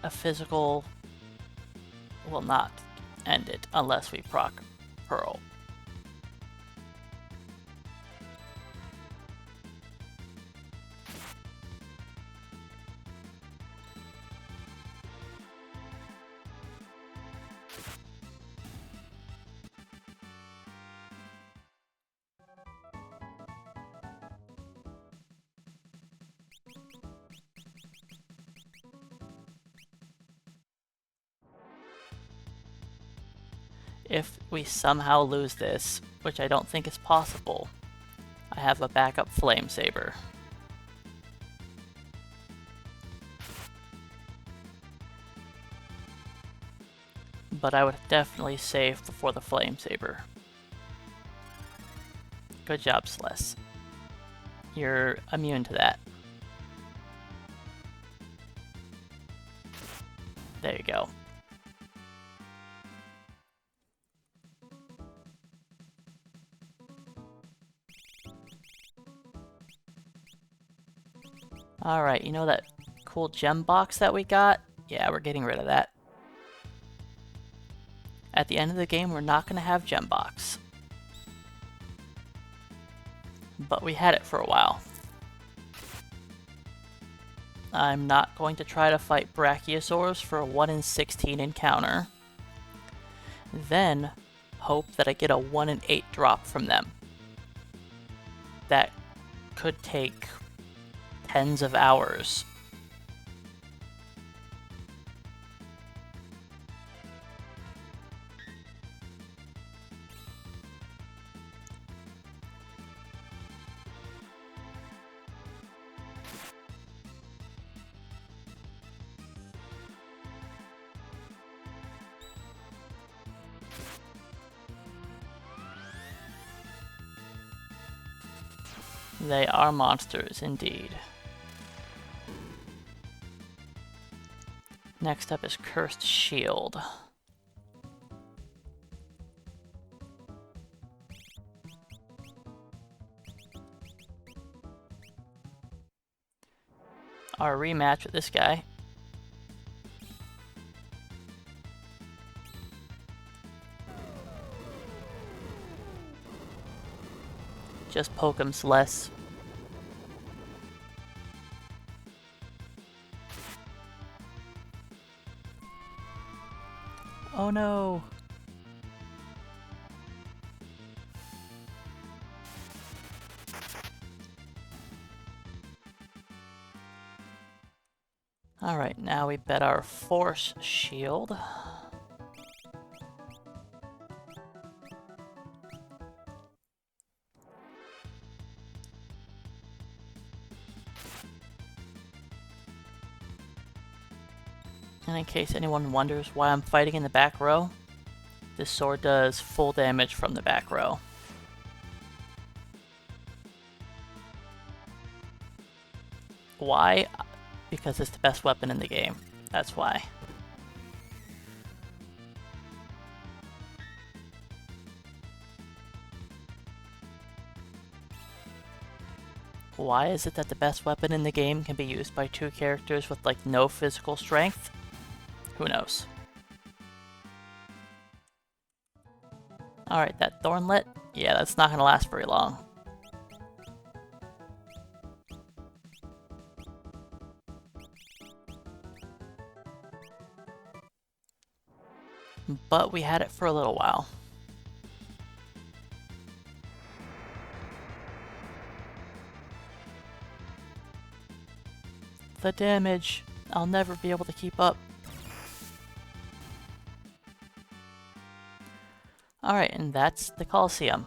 A physical will not end it unless we proc Pearl. if we somehow lose this, which I don't think is possible, I have a backup flame saber. But I would definitely save before the flame saber. Good job, Celeste. You're immune to that. There you go. Alright, you know that cool gem box that we got? Yeah, we're getting rid of that. At the end of the game, we're not going to have gem box. But we had it for a while. I'm not going to try to fight Brachiosaurs for a 1 in 16 encounter. Then, hope that I get a 1 in 8 drop from them. That could take tens of hours. They are monsters, indeed. Next up is Cursed Shield. Our rematch with this guy. Just poke him less. Oh no! Alright, now we bet our Force Shield. And in case anyone wonders why I'm fighting in the back row, this sword does full damage from the back row. Why? Because it's the best weapon in the game. That's why. Why is it that the best weapon in the game can be used by 2 characters with like no physical strength? Who knows? Alright, that Thornlet? Yeah, that's not gonna last very long. But we had it for a little while. The damage! I'll never be able to keep up. Alright, and that's the Coliseum.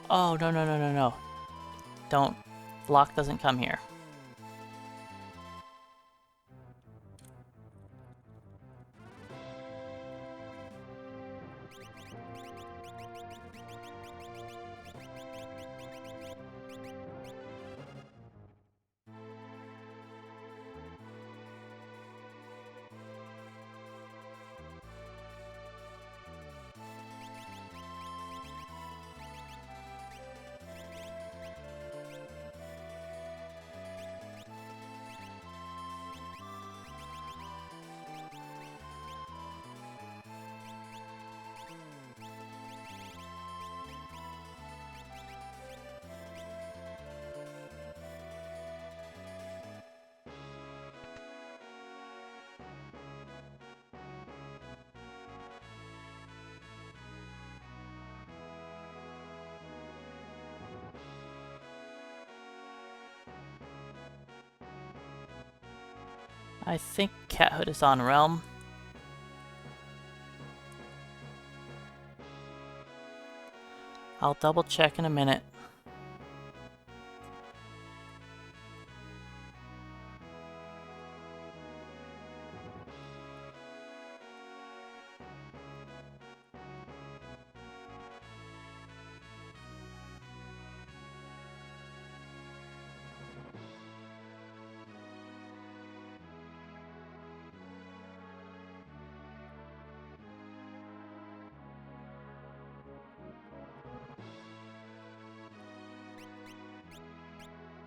Oh, no, no, no, no, no. Don't. Block doesn't come here. I think Cathood is on Realm. I'll double check in a minute.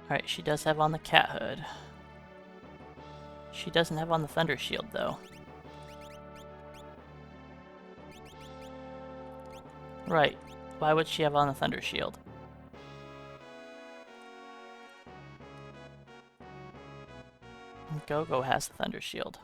Alright, she does have on the Cathood. She doesn't have on the Thunder Shield, though. Right. Why would she have on the Thunder Shield? Go-Go has the Thunder Shield.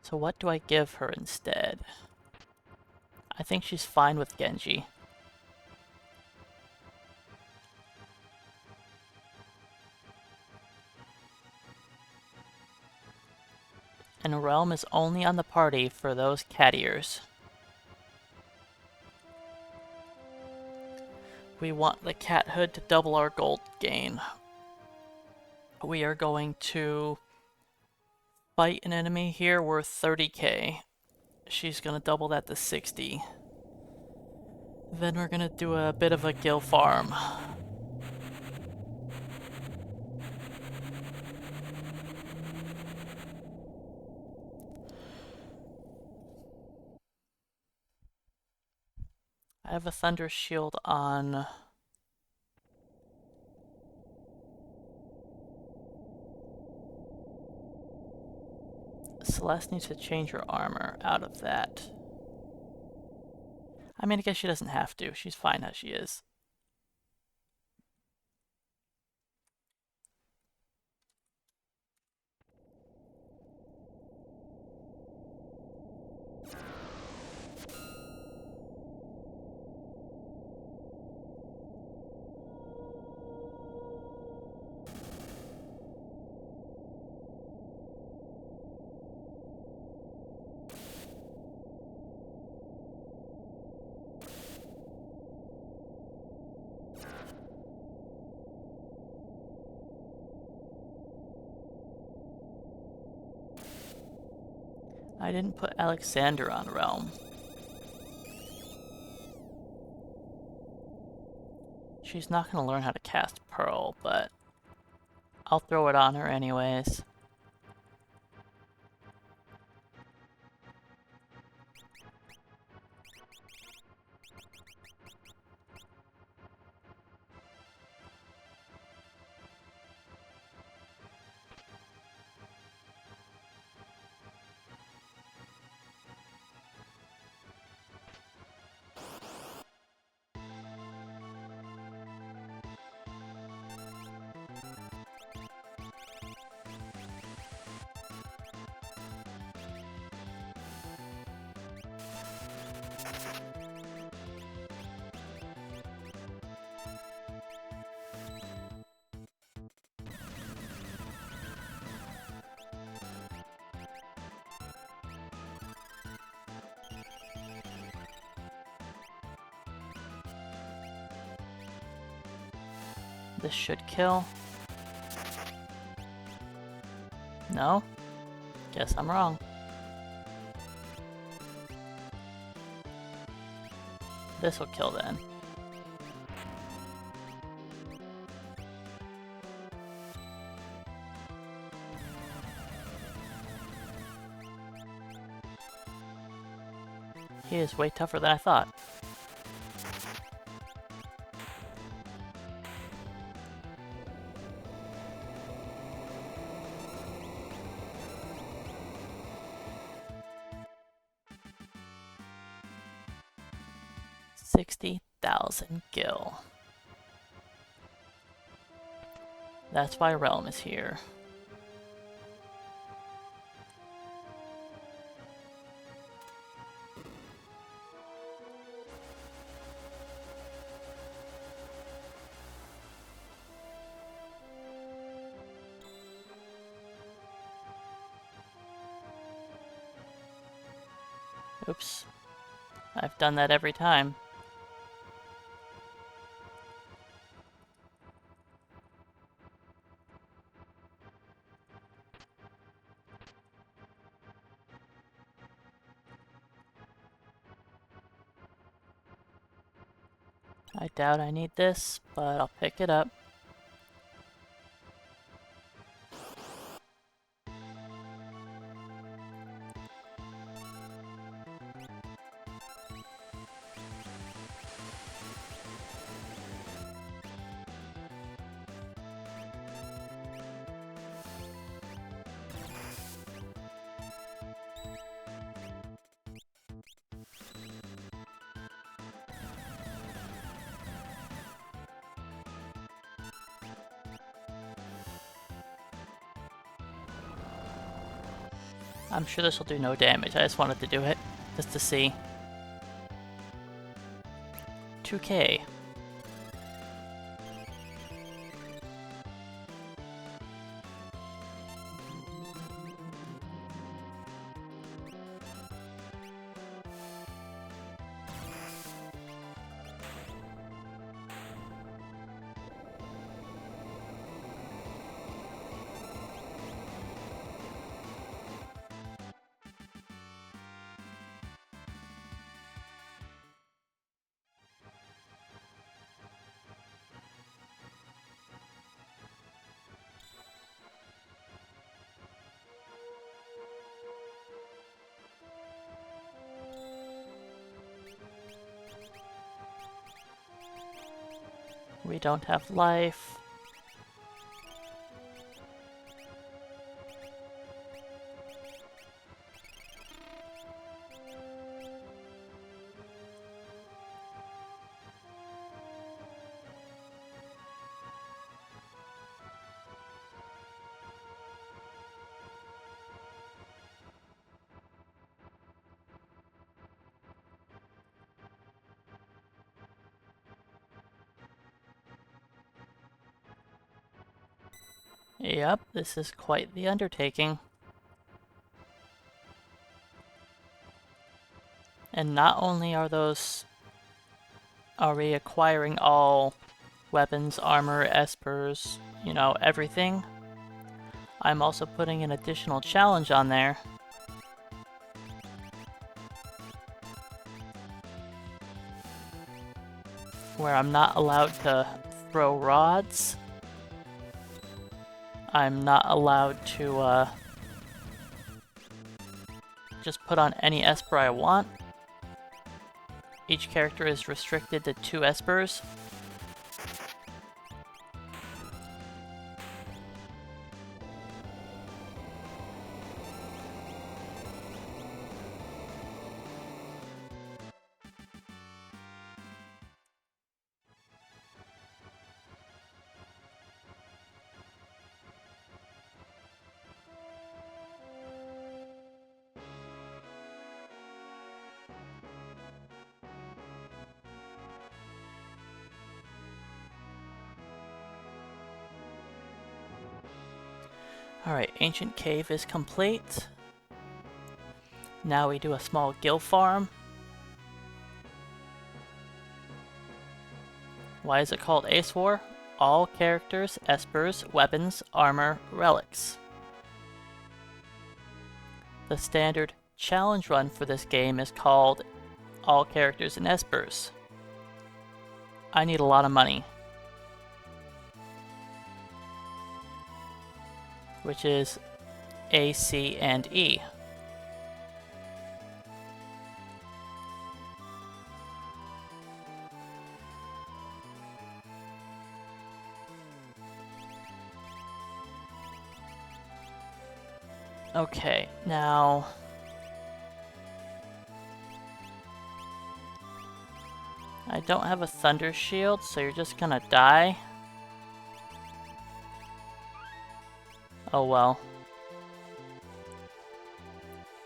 So what do I give her instead? I think she's fine with Genji. And Realm is only on the party for those cat ears. We want the cat hood to double our gold gain. We are going to fight an enemy here worth 30k. She's gonna double that to 60. Then we're gonna do a bit of a gill farm. I have a Thunder Shield on. Celeste needs to change her armor out of that. I mean, I guess she doesn't have to. She's fine as she is. I didn't put Alexander on Realm. She's not going to learn how to cast Pearl, but I'll throw it on her anyways. This should kill. No? Guess I'm wrong. This will kill then. He is way tougher than I thought. $60,000 gill. That's why Realm is here. Oops. I've done that every time. I doubt I need this, but I'll pick it up. I'm sure this will do no damage. I just wanted to do it, just to see. 2K. We don't have life. Yep, this is quite the undertaking. And not only are we acquiring all weapons, armor, espers, you know, everything, I'm also putting an additional challenge on there. Where I'm not allowed to throw rods. I'm not allowed to just put on any Esper I want. Each character is restricted to 2 Espers. Alright, Ancient Cave is complete. Now we do a small gill farm. Why is it called Ace War? All characters, espers, weapons, armor, relics. The standard challenge run for this game is called All Characters and Espers. I need a lot of money. Which is A, C, and E. Okay, now... I don't have a Thunder Shield, so you're just gonna die. Oh well.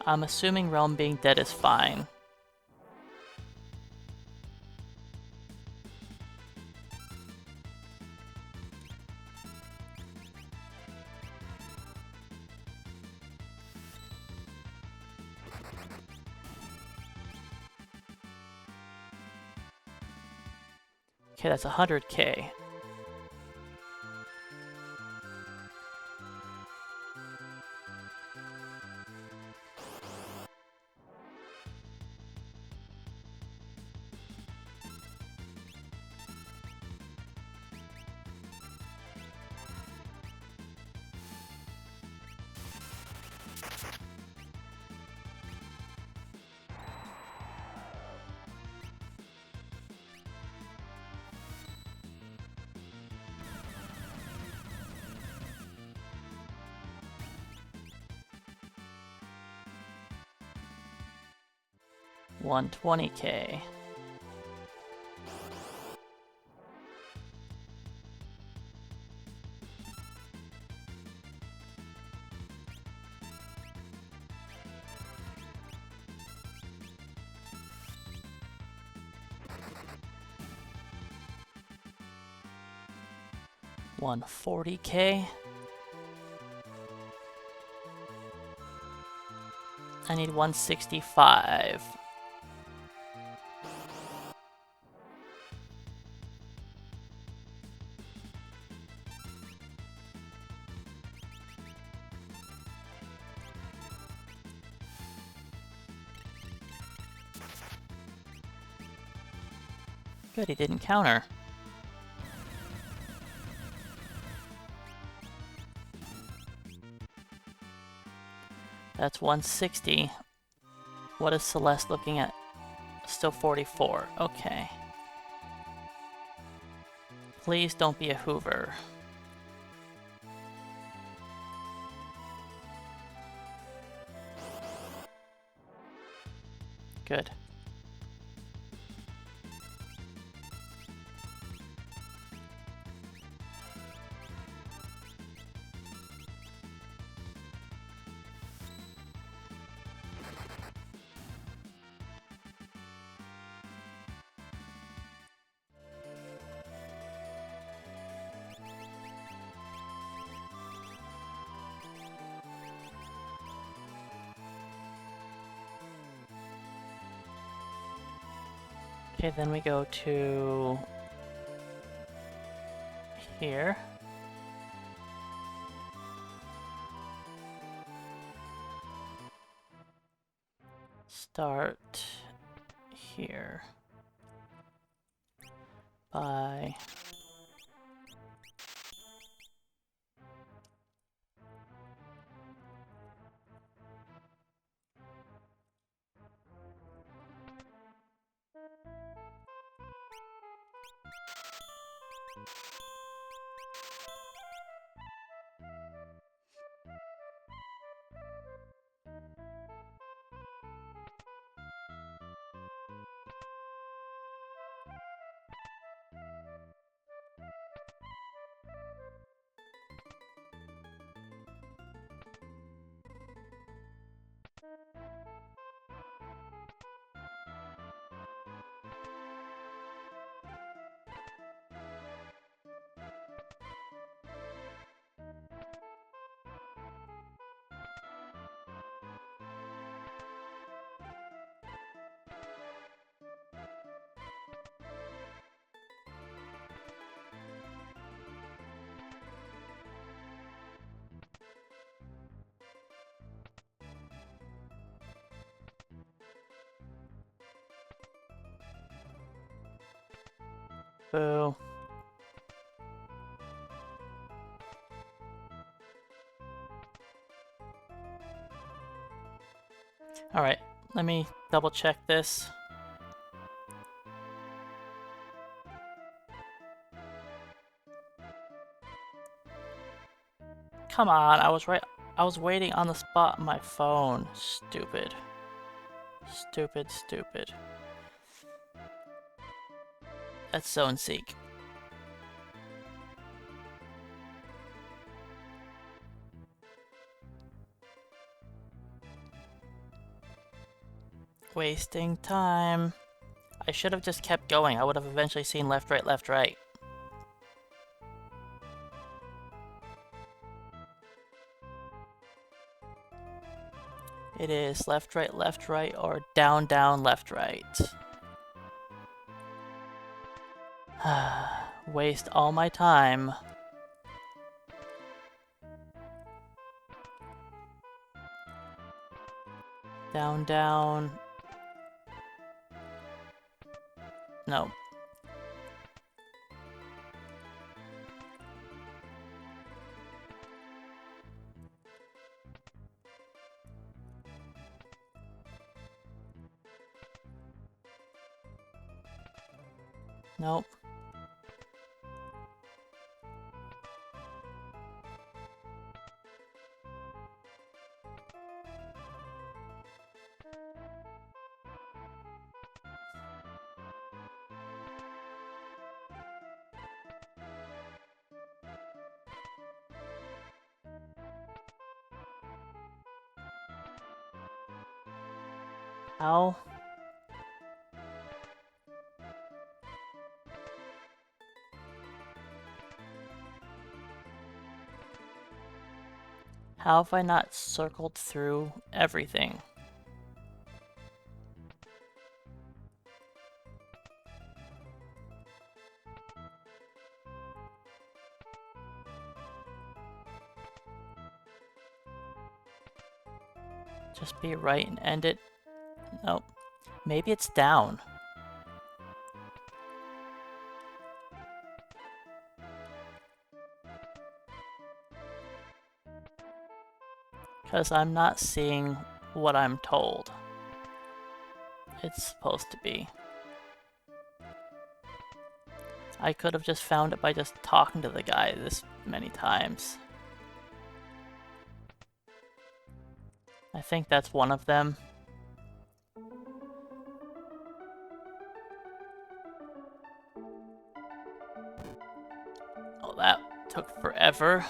I'm assuming Realm being dead is fine. Okay, that's 100K. $120K. $140K. I need 165. Good, he didn't counter. That's 160. What is Celeste looking at? Still 44. Okay. Please don't be a Hoover. Good. Okay, then we go to here. Start here by boo. Alright, let me double check this. Come on, I was waiting on the spot on my phone. Stupid. Stupid, stupid. That's Zone Seek. Wasting time. I should have just kept going. I would have eventually seen left, right, left, right. It is left, right, or down, down, left, right. Waste all my time. Down, down. No. Nope. How? How have I not circled through everything? Just be right and end it. Nope. Maybe it's down. Because I'm not seeing what I'm told it's supposed to be. I could have just found it by just talking to the guy this many times. I think that's one of them. Oh, that took forever.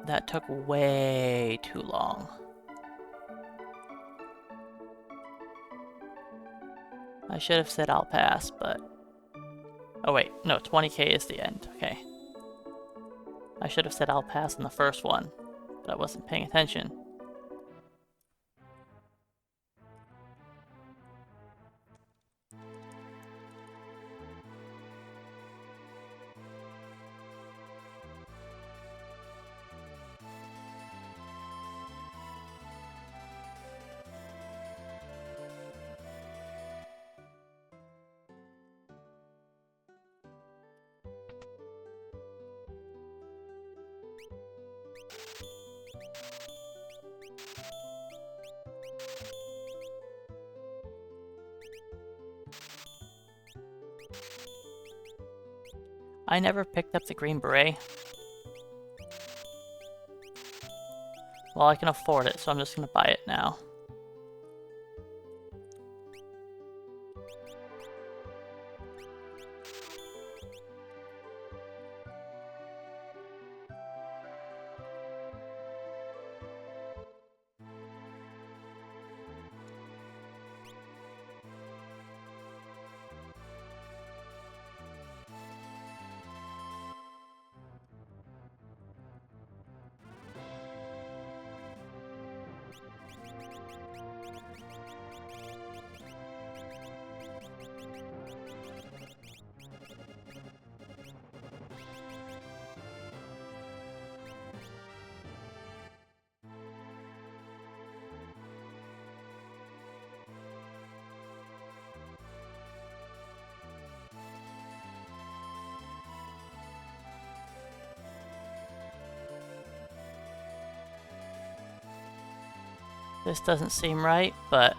That took way too long. I should have said I'll pass, but... Oh wait, no, 20k is the end, okay. I should have said I'll pass in the first one, but I wasn't paying attention. I never picked up the green beret. Well, I can afford it, so I'm just gonna buy it now. This doesn't seem right, but...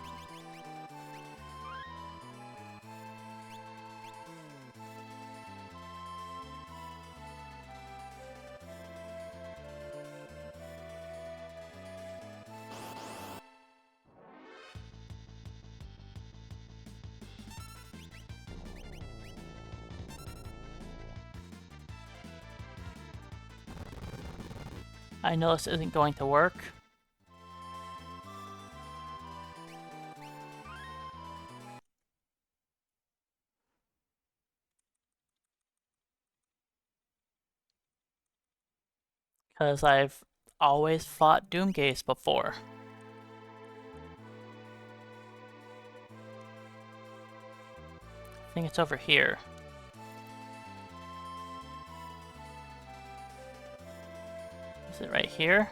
I know this isn't going to work. Because I've always fought Doomgaze before. think it's over here. Is it right here?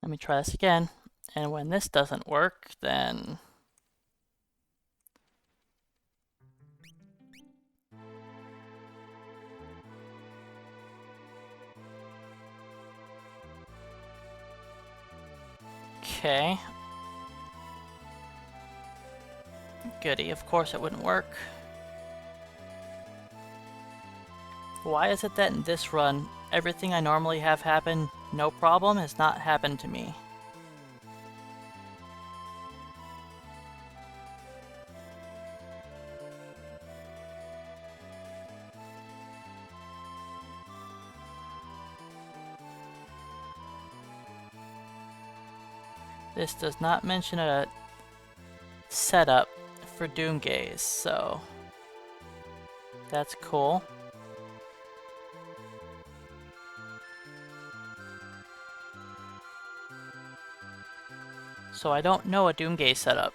Let me try this again. And when this doesn't work, then... Okay. Goody, of course it wouldn't work. Why is it that in this run, everything I normally have happen, no problem, has not happened to me? This does not mention a setup for Doomgaze, so that's cool. So I don't know a Doomgaze setup.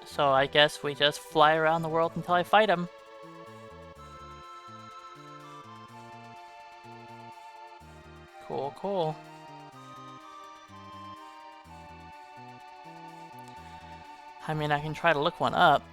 So I guess we just fly around the world until I fight him. Cool, cool. I mean, I can try to look one up.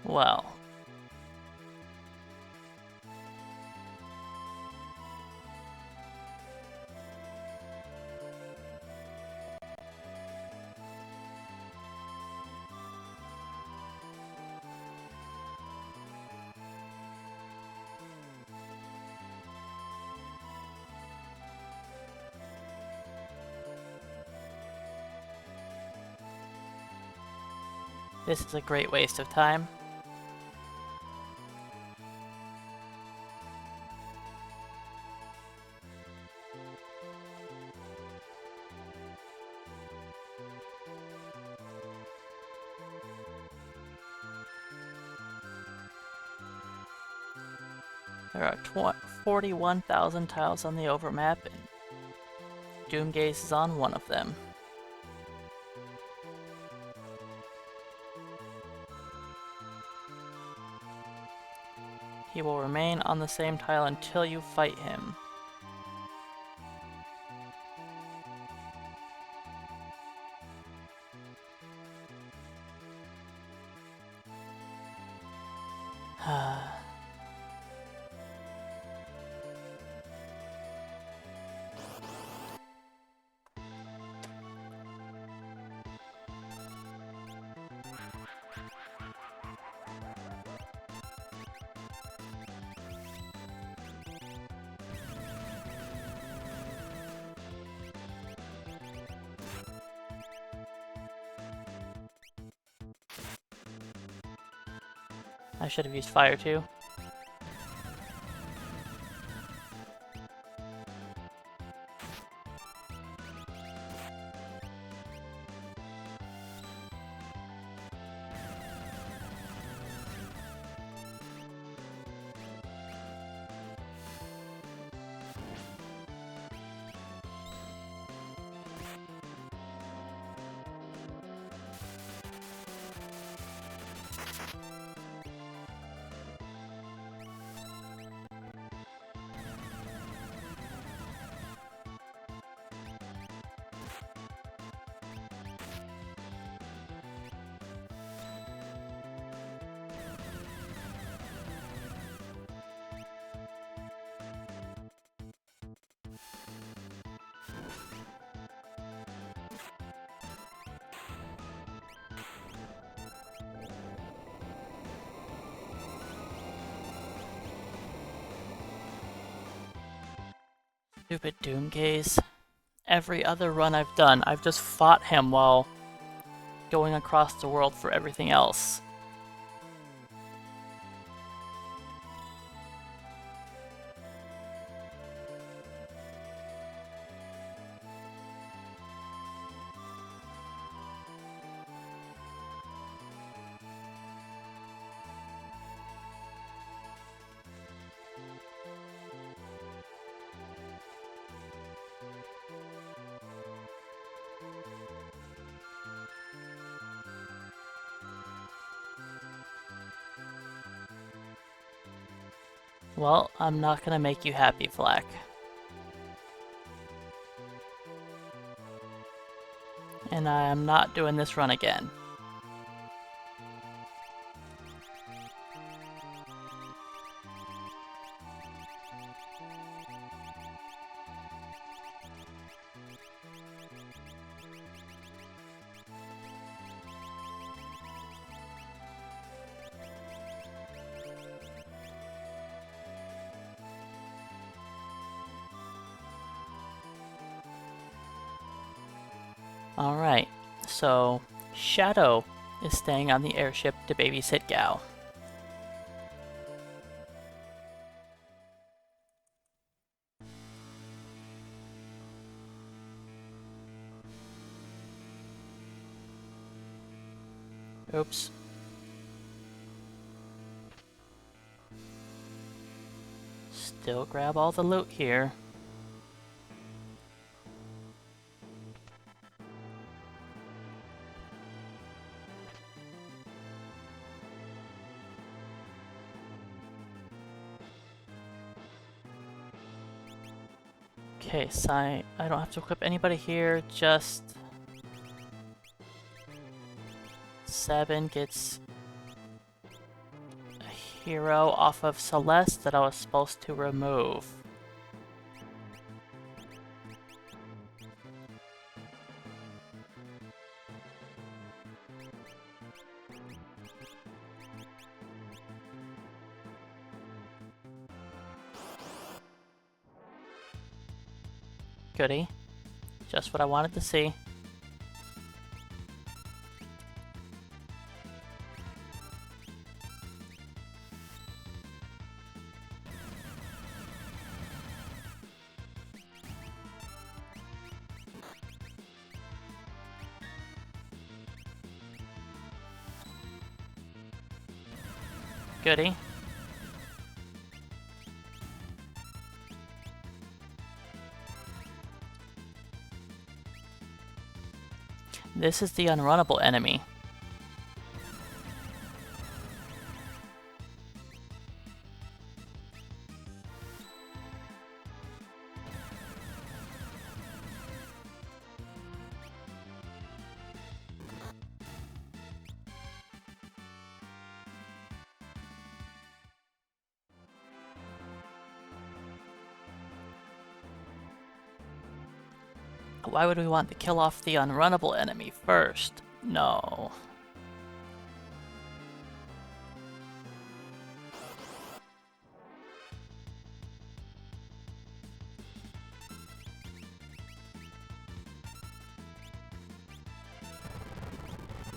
Well, this is a great waste of time. There are 41,000 tiles on the overmap, and Doomgaze is on one of them. He will remain on the same tile until you fight him. I should have used fire too. Stupid Doomgaze. Every other run I've done, I've just fought him while going across the world for everything else. Well, I'm not gonna make you happy, Flack. And I am not doing this run again. Alright, so Shadow is staying on the airship to babysit Gao. Oops. Still grab all the loot here. Okay, so I don't have to equip anybody here, just 7 gets a hero off of Celeste that I was supposed to remove. Goody. Just what I wanted to see. Goody. This is the unrunnable enemy. Why would we want to kill off the unrunnable enemy first? No.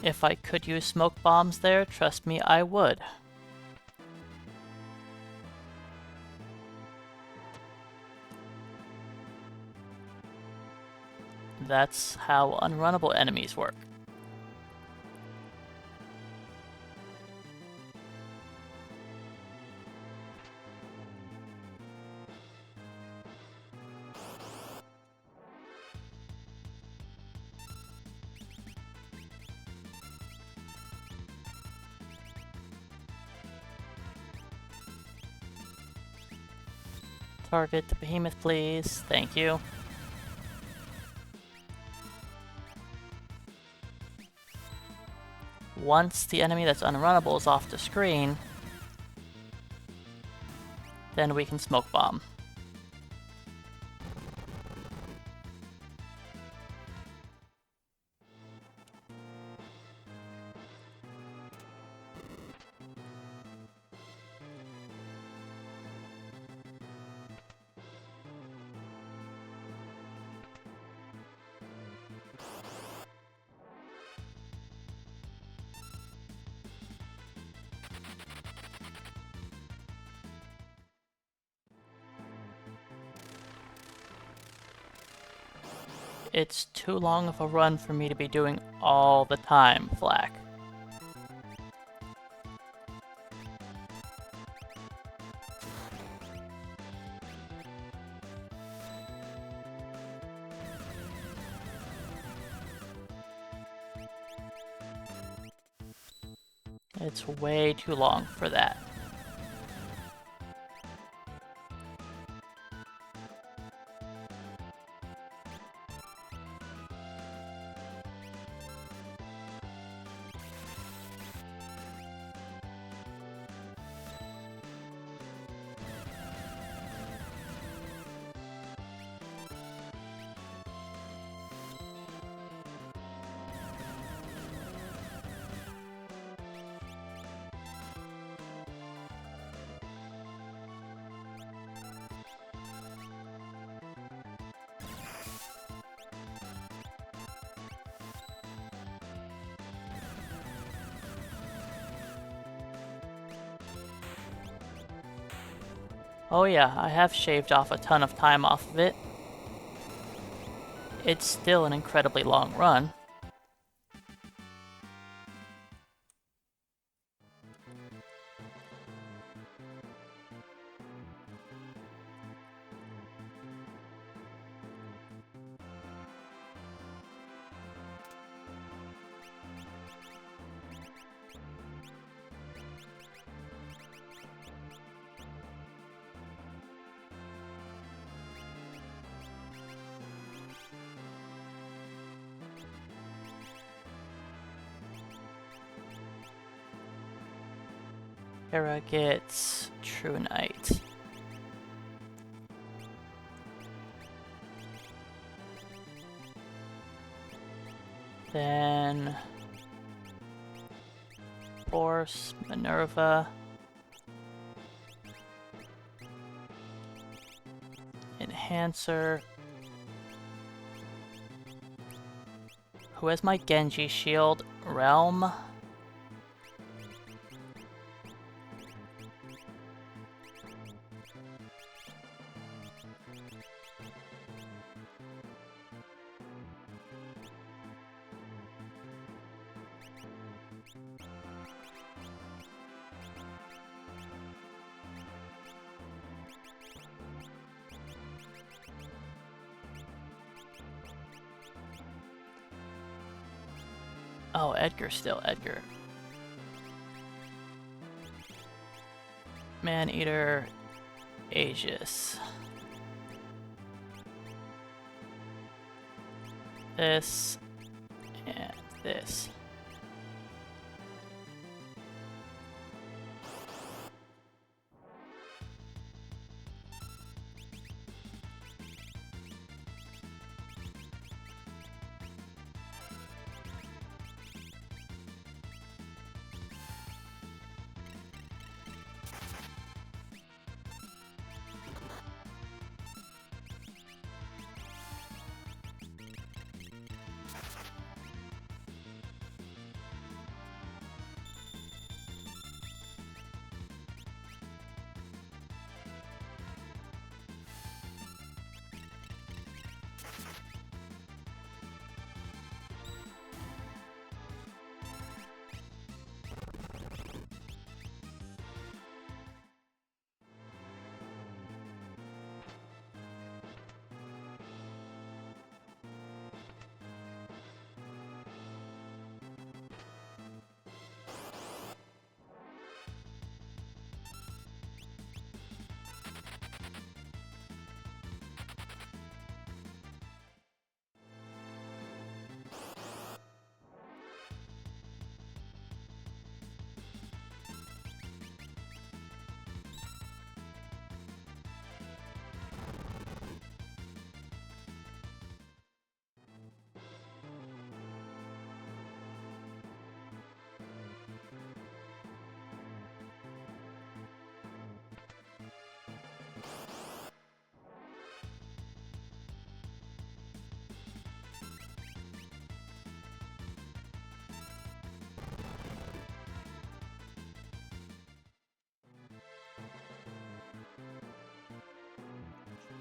If I could use smoke bombs there, trust me, I would. That's how unrunnable enemies work. Target the behemoth, please. Thank you. Once the enemy that's unrunnable is off the screen, then we can smoke bomb. It's too long of a run for me to be doing all the time, Flack. It's way too long for that. Oh yeah, I have shaved off a ton of time off of it. It's still an incredibly long run. Hera gets True Knight. Then Force, Minerva, Enhancer. Who has my Genji shield? Realm. Oh, Edgar still, Edgar. Man-Eater, Aegis. This, and this.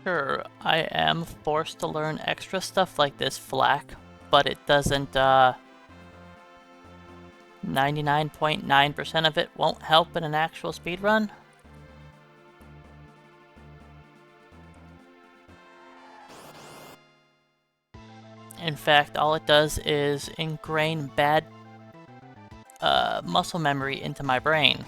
Sure, I am forced to learn extra stuff like this flak, but it doesn't, 99.9% of it won't help in an actual speedrun. In fact, all it does is ingrain bad muscle memory into my brain.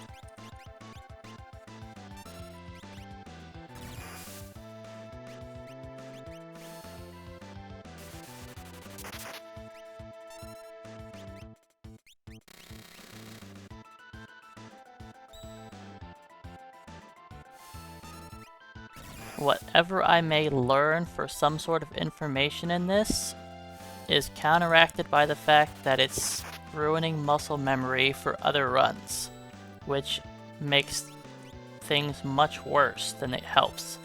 Whatever I may learn for some sort of information in this is counteracted by the fact that it's ruining muscle memory for other runs, which makes things much worse than it helps.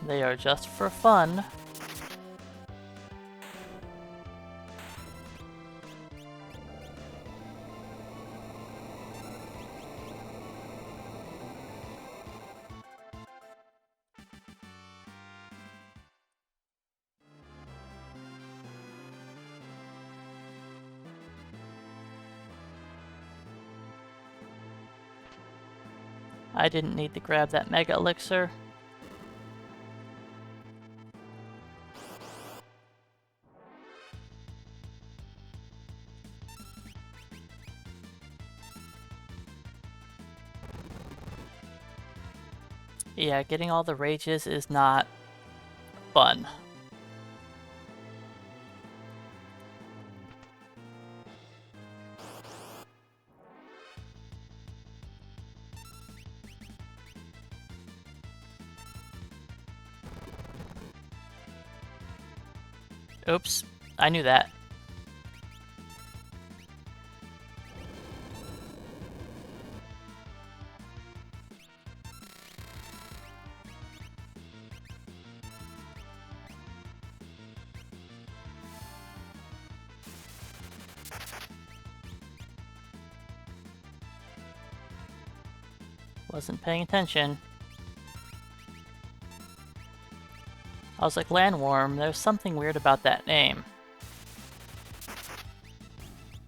They are just for fun. I didn't need to grab that Mega Elixir. Yeah, getting all the rages is not fun. Oops, I knew that. Wasn't paying attention. I was like, Landworm, there's something weird about that name.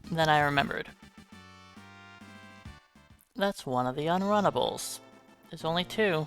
And then I remembered. That's one of the unrunnables. There's only two.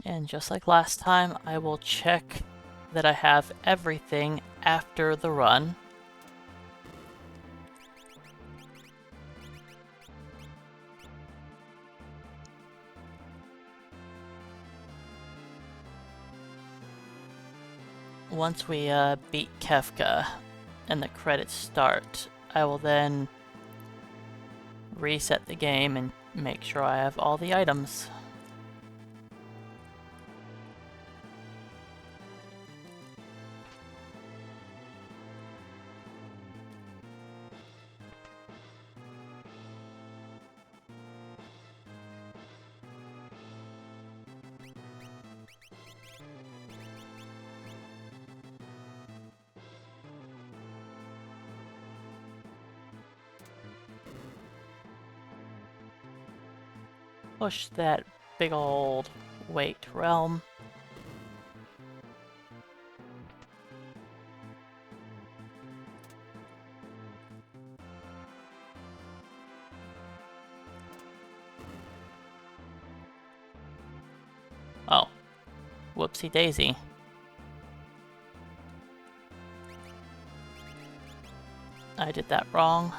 And just like last time, I will check that I have everything after the run. Once we beat Kefka and the credits start, I will then reset the game and make sure I have all the items. Push that big old weight realm. Oh. Whoopsie daisy. I did that wrong.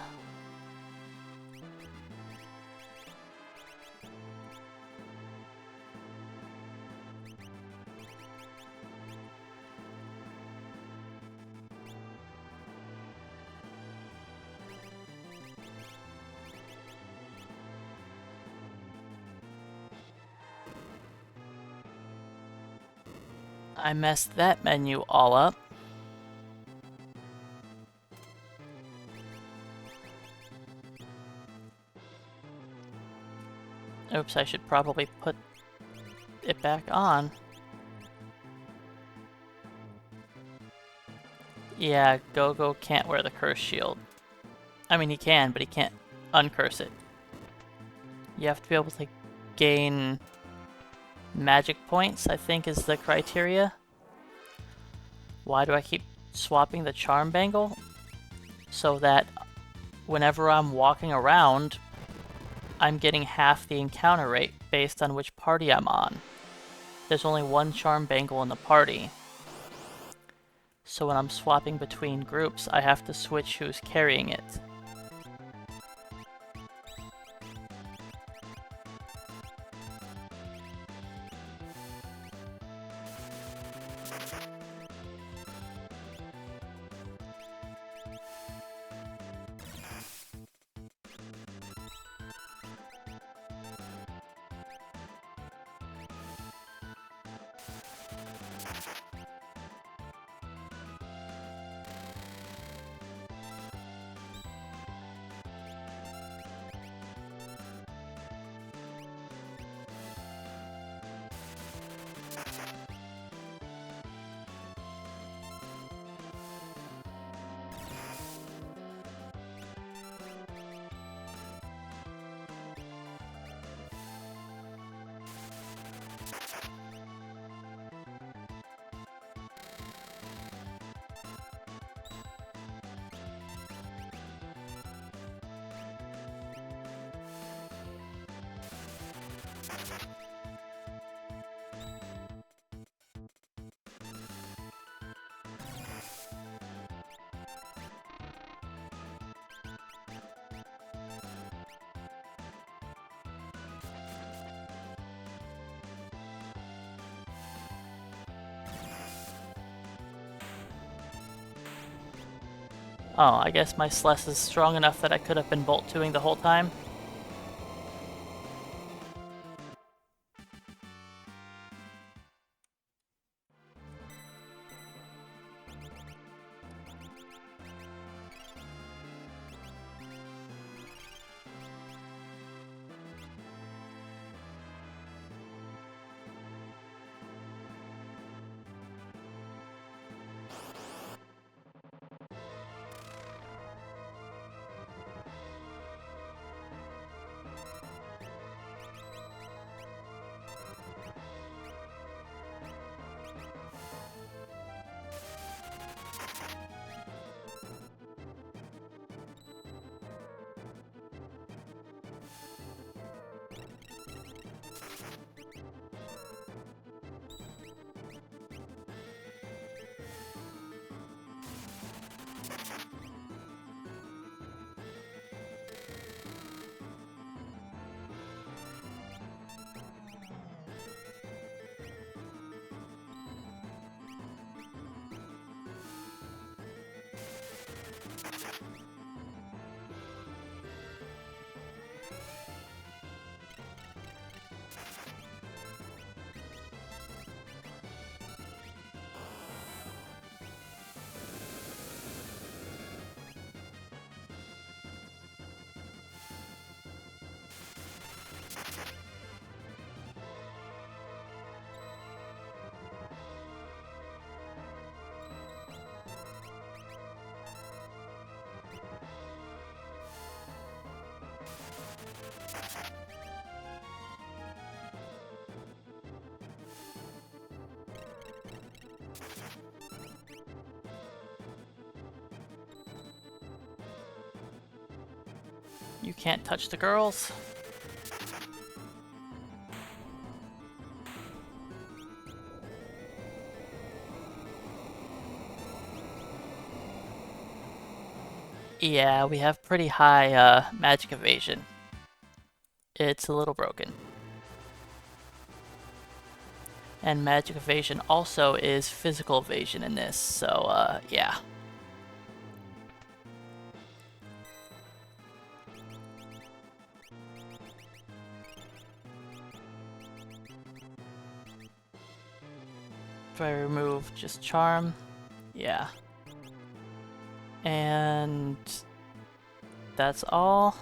I messed that menu all up. Oops, I should probably put it back on. Yeah, Go-Go can't wear the curse shield. I mean, he can, but he can't uncurse it. You have to be able to gain magic points, I think is the criteria. Why do I keep swapping the charm bangle? So that whenever I'm walking around, I'm getting half the encounter rate based on which party I'm on. There's only one charm bangle in the party. So when I'm swapping between groups, I have to switch who's carrying it. Oh, I guess my SLES is strong enough that I could have been Bolt 2ing the whole time. You can't touch the girls. Yeah, we have pretty high magic evasion. It's a little broken. And magic evasion also is physical evasion in this, so yeah. Do I remove just charm? Yeah. And that's all.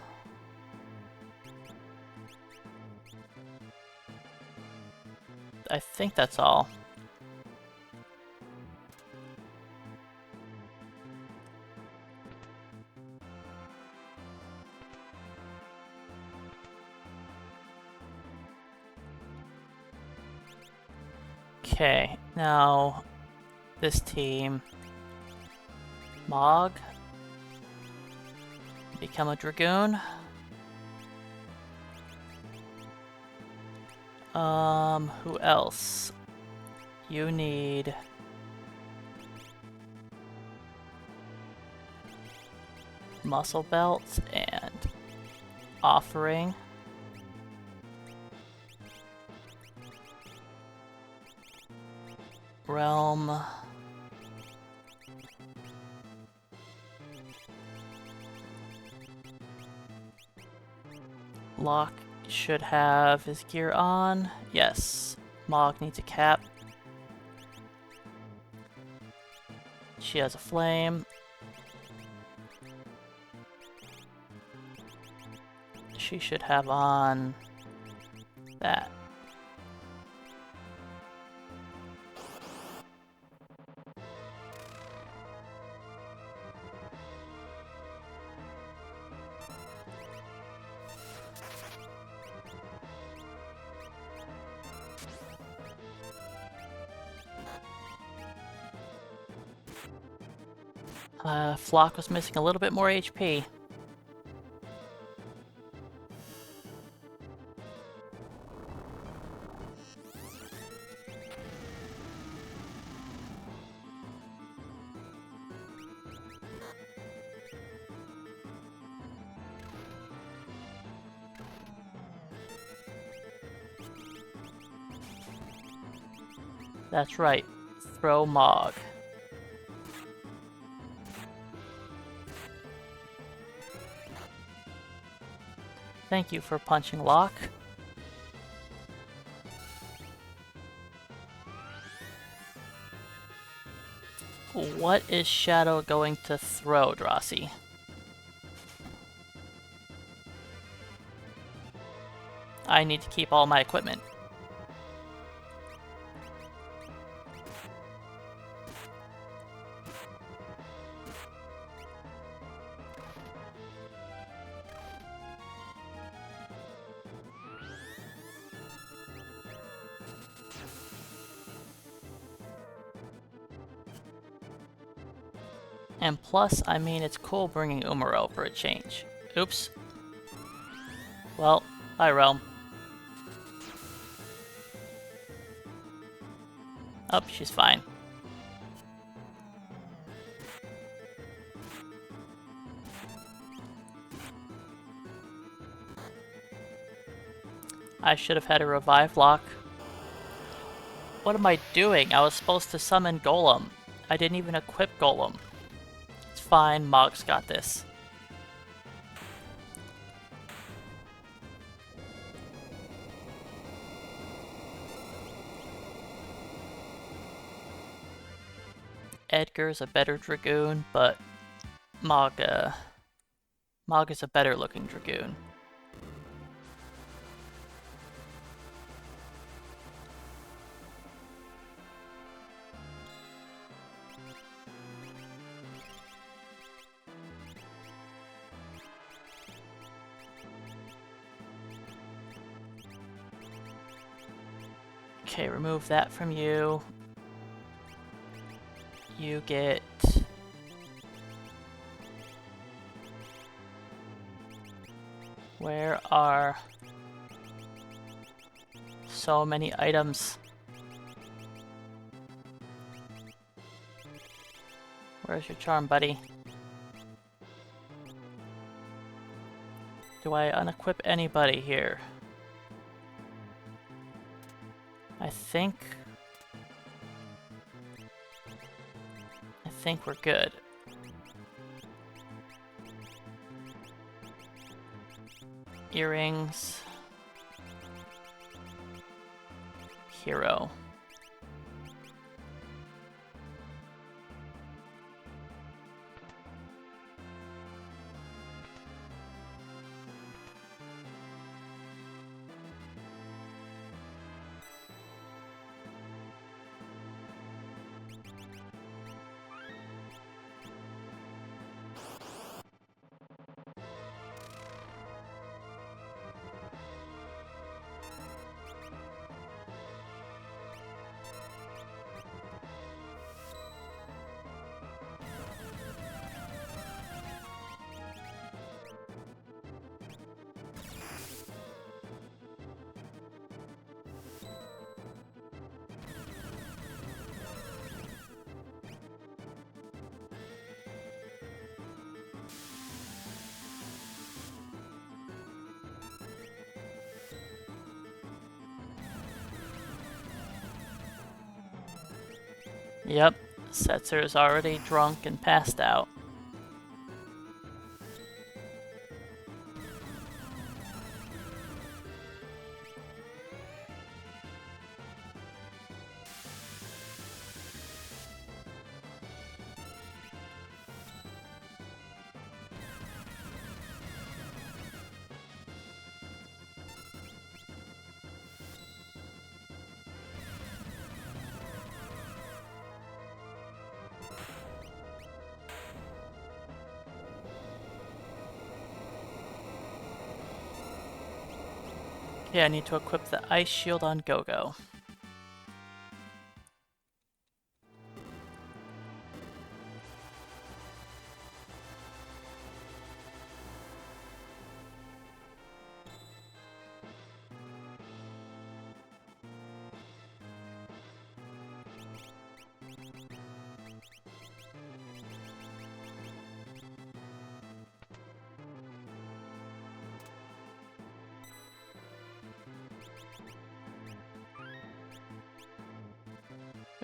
I think that's all. Okay, now this team. Mog. Become a Dragoon. Who else? You need... muscle belts and offering. Realm. Locke should have his gear on. Yes. Mog needs a cap. She has a flame. She should have on that. Flock was missing a little bit more HP. That's right. Throw Mog. Thank you for punching Locke. What is Shadow going to throw, Drossi? I need to keep all my equipment. And plus, I mean, it's cool bringing Umaro for a change. Oops. Well, bye, Realm. Oh, she's fine. I should have had a revive Locke. What am I doing? I was supposed to summon Golem. I didn't even equip Golem. It's fine, Mog's got this. Edgar's a better Dragoon, but Mog is a better looking Dragoon. Okay, remove that from you. You get... Where are so many items? Where's your charm, buddy? Do I unequip anybody here? I think we're good. Earrings. Hero. Yep, Setzer's already drunk and passed out. Yeah, I need to equip the ice shield on Go-Go.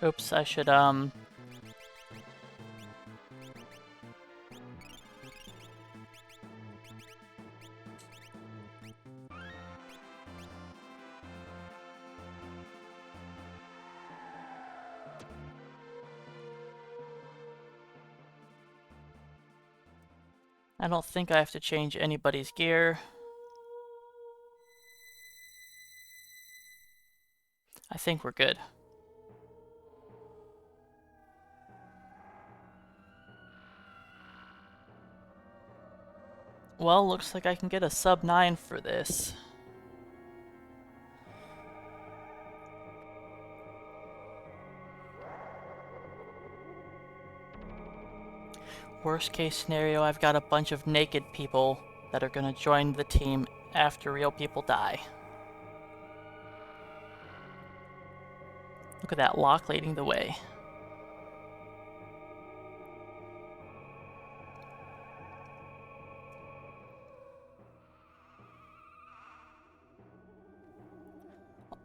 Oops, I should, I don't think I have to change anybody's gear. I think we're good. Well, looks like I can get a sub 9 for this. Worst case scenario, I've got a bunch of naked people that are gonna join the team after real people die. Look at that lock leading the way.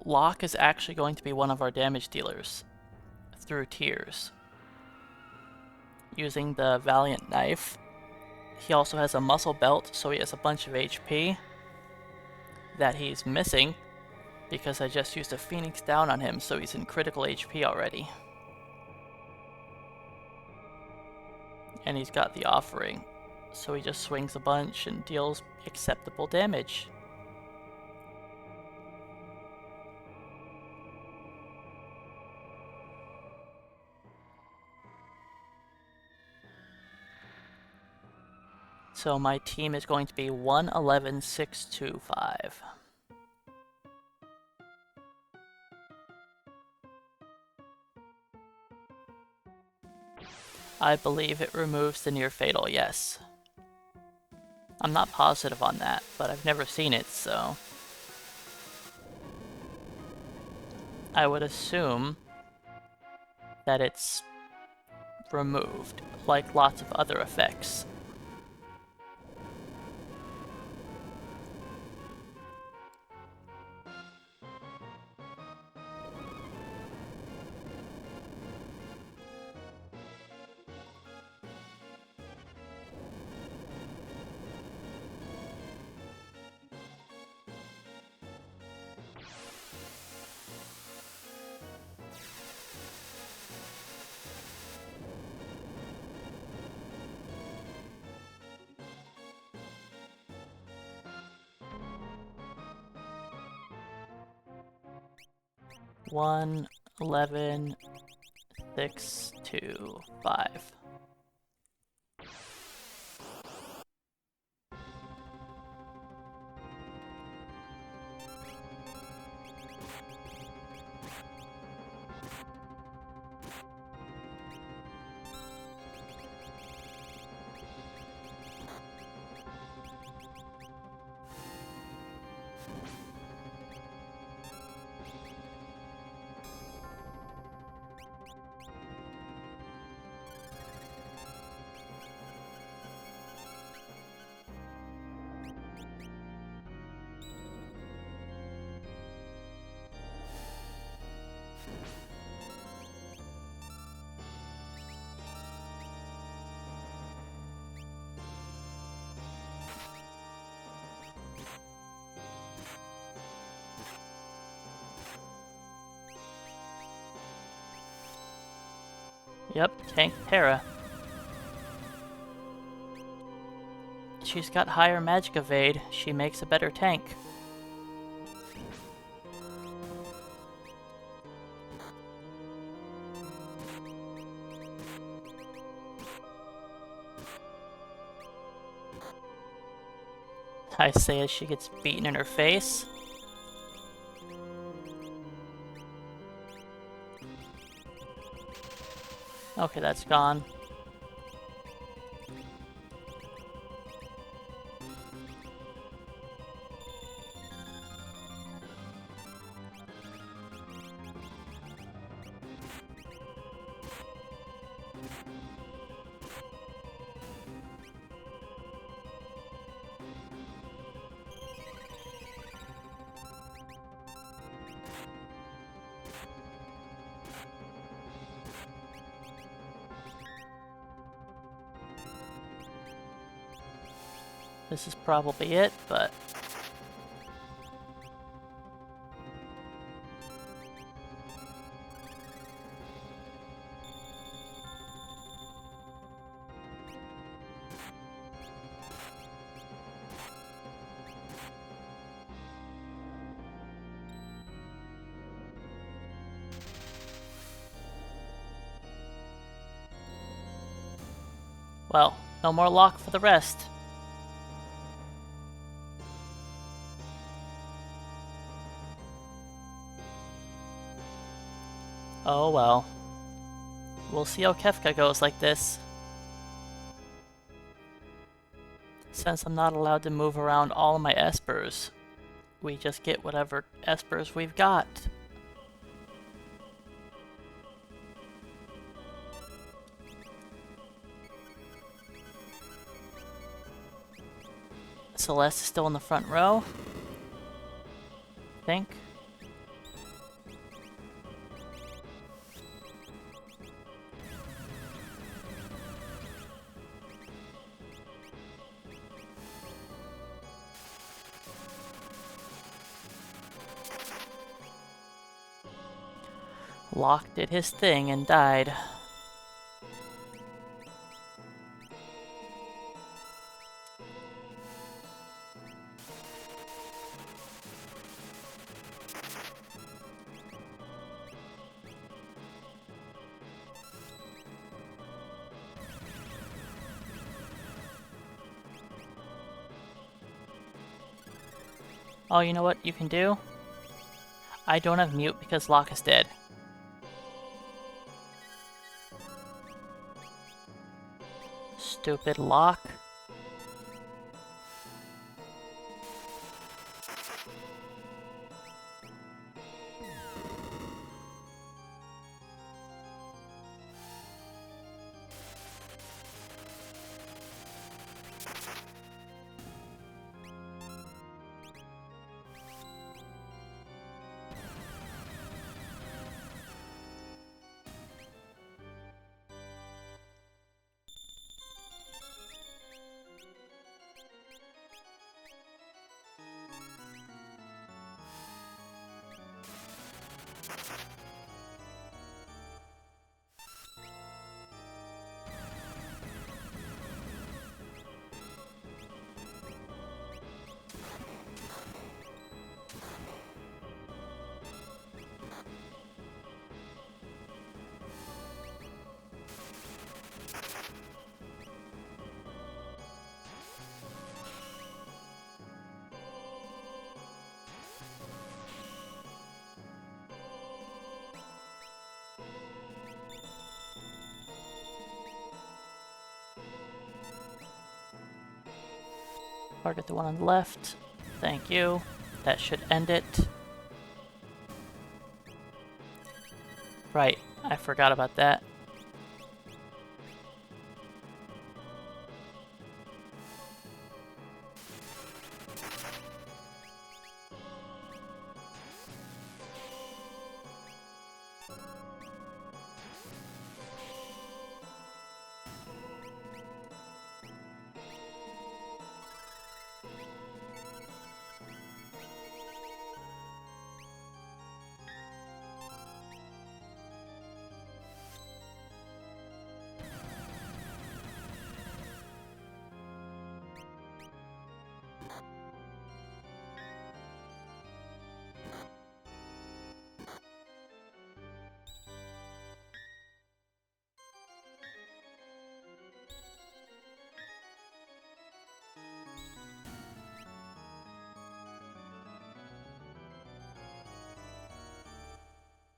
Locke is actually going to be one of our damage dealers through tiers. Using the Valiant Knife. He also has a muscle belt, so he has a bunch of HP that he's missing because I just used a Phoenix down on him, so he's in critical HP already. And he's got the Offering, so he just swings a bunch and deals acceptable damage. So my team is going to be 111,625. I believe it removes the near fatal, yes. I'm not positive on that, but I've never seen it, so... I would assume that it's removed, like lots of other effects. One, 11, 6, 2, 5. Yep, Tank Terra. She's got higher magic evade. She makes a better tank. I say as she gets beaten in her face. Okay, that's gone. This is probably it, but... well, no more lock for the rest. Oh well. We'll see how Kefka goes like this. Since I'm not allowed to move around all of my Espers, we just get whatever Espers we've got. Celeste is still in the front row, I think. Locke did his thing and died. Oh, you know what you can do? I don't have mute because Locke is dead. stupid lock. Target the one on the left. Thank you. That should end it. Right, I forgot about that.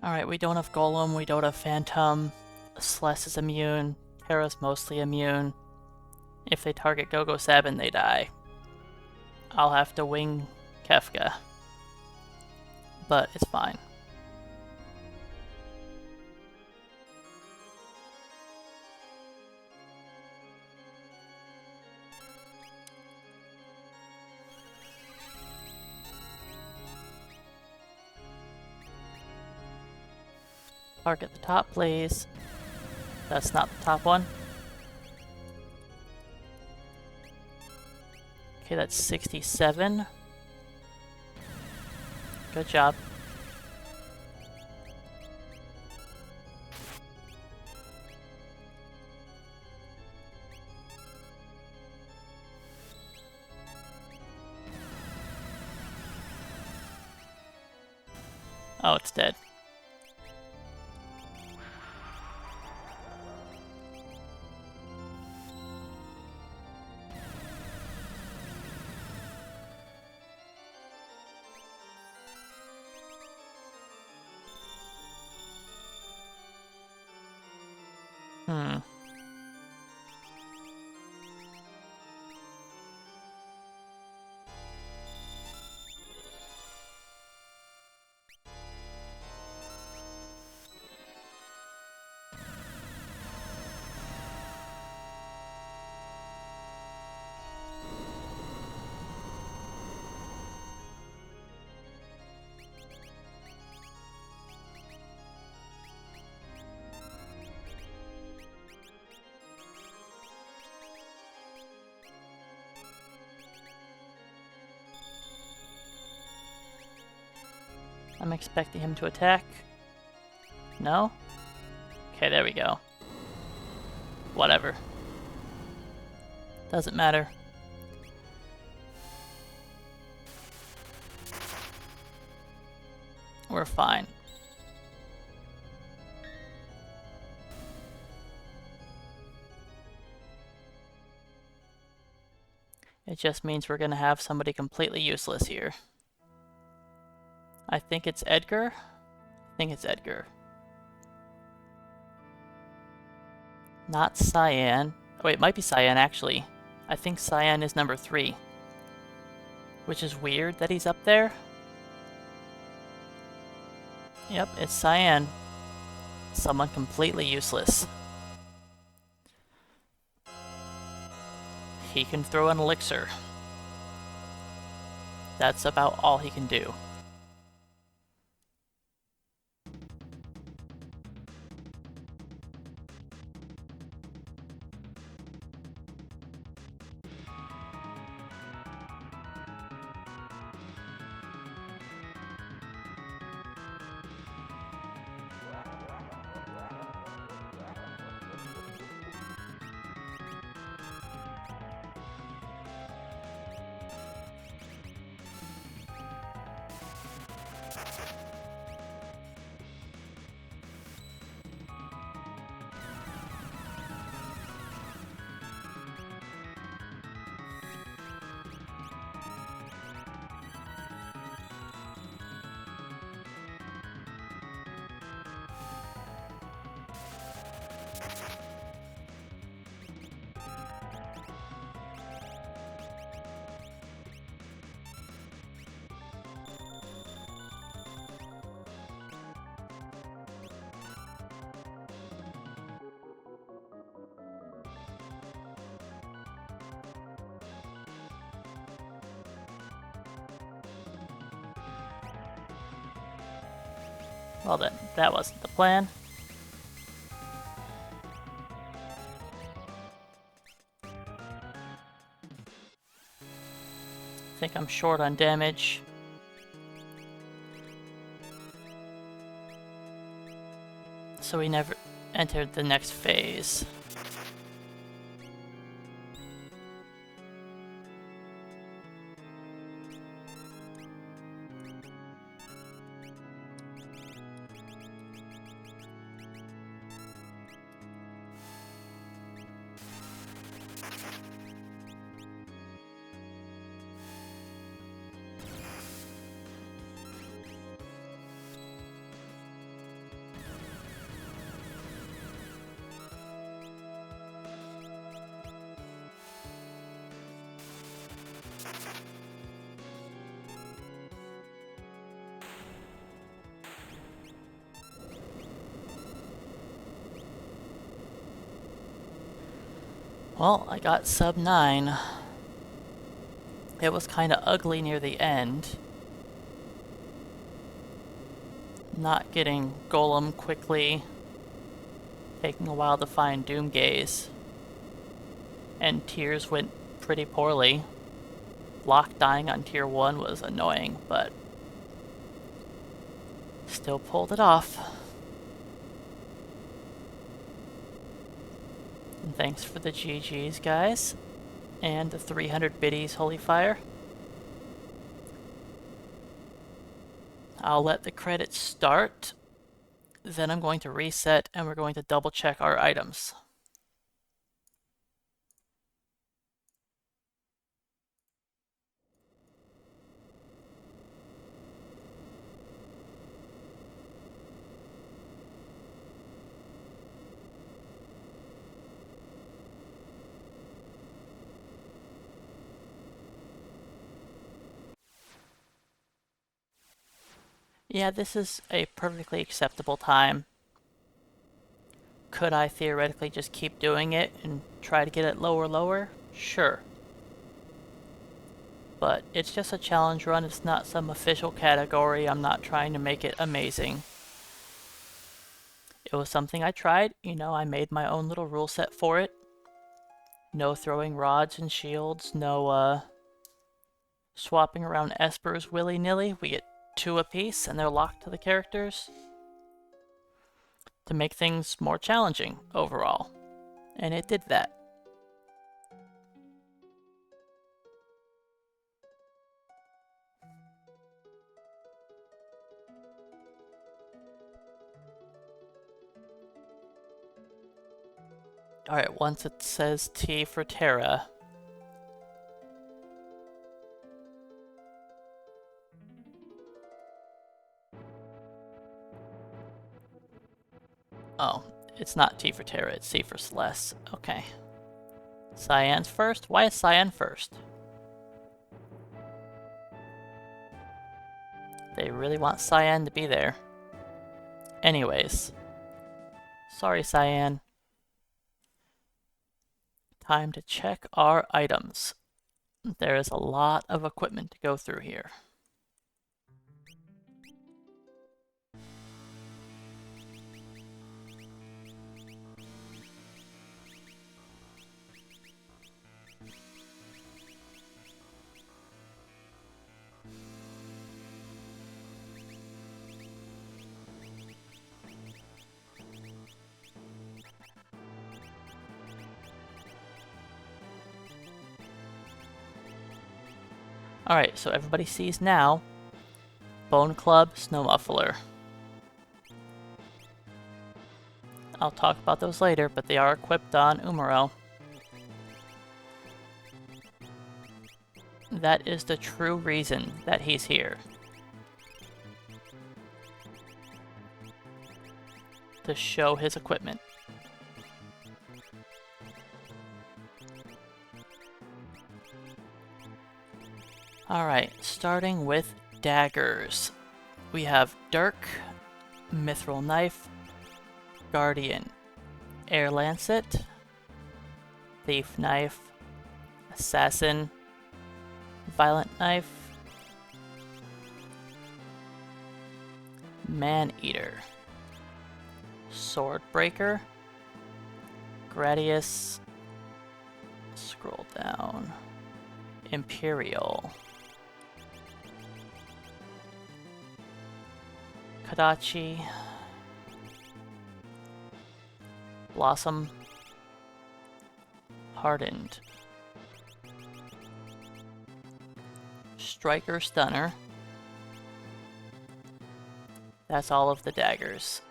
Alright, we don't have Golem, we don't have Phantom. SLES is immune. Terra's mostly immune. If they target Go-Go Sabin, they die. I'll have to wing Kefka. But it's fine. Target the top, please. That's not the top one. Okay, that's 67. Good job. Oh, it's dead. I'm expecting him to attack. No? Okay, there we go. Whatever. Doesn't matter. We're fine. It just means we're gonna have somebody completely useless here. I think it's Edgar. I think it's Edgar. Not Cyan. Oh wait, it might be Cyan actually. I think Cyan is number 3. Which is weird that he's up there. Yep, it's Cyan. Someone completely useless. He can throw an elixir. That's about all he can do. Well then, that wasn't the plan. I think I'm short on damage. So we never entered the next phase. Well, I got sub 9. It was kind of ugly near the end. Not getting Golem quickly. Taking a while to find Doomgaze. And tiers went pretty poorly. Block dying on tier 1 was annoying, but still pulled it off. And thanks for the GG's, guys. And the 300 biddies, Holy Fire. I'll let the credits start. Then I'm going to reset and we're going to double check our items. Yeah, this is a perfectly acceptable time. Could I theoretically just keep doing it and try to get it lower? Sure. But it's just a challenge run, it's not some official category, I'm not trying to make it amazing. It was something I tried, you know, I made my own little rule set for it. No throwing rods and shields, no swapping around Espers willy-nilly. We get 2 apiece and they're locked to the characters. To make things more challenging overall. And it did that. Alright, once it says T for Terra. Oh, it's not T for Terra, it's C for Celeste. Okay. Cyan's first? Why is Cyan first? They really want Cyan to be there. Anyways. Sorry, Cyan. Time to check our items. There is a lot of equipment to go through here. Alright, so everybody sees now. Bone Club, Snow Muffler. I'll talk about those later, but they are equipped on Umaro. That is the true reason that he's here. To show his equipment. Alright, starting with daggers. We have Dirk, Mithril Knife, Guardian, Air Lancet, Thief Knife, Assassin, Violent Knife, Man-Eater, Swordbreaker, Gradius, scroll down, Imperial, Kadachi, Blossom, Hardened, Striker Stunner. That's all of the daggers.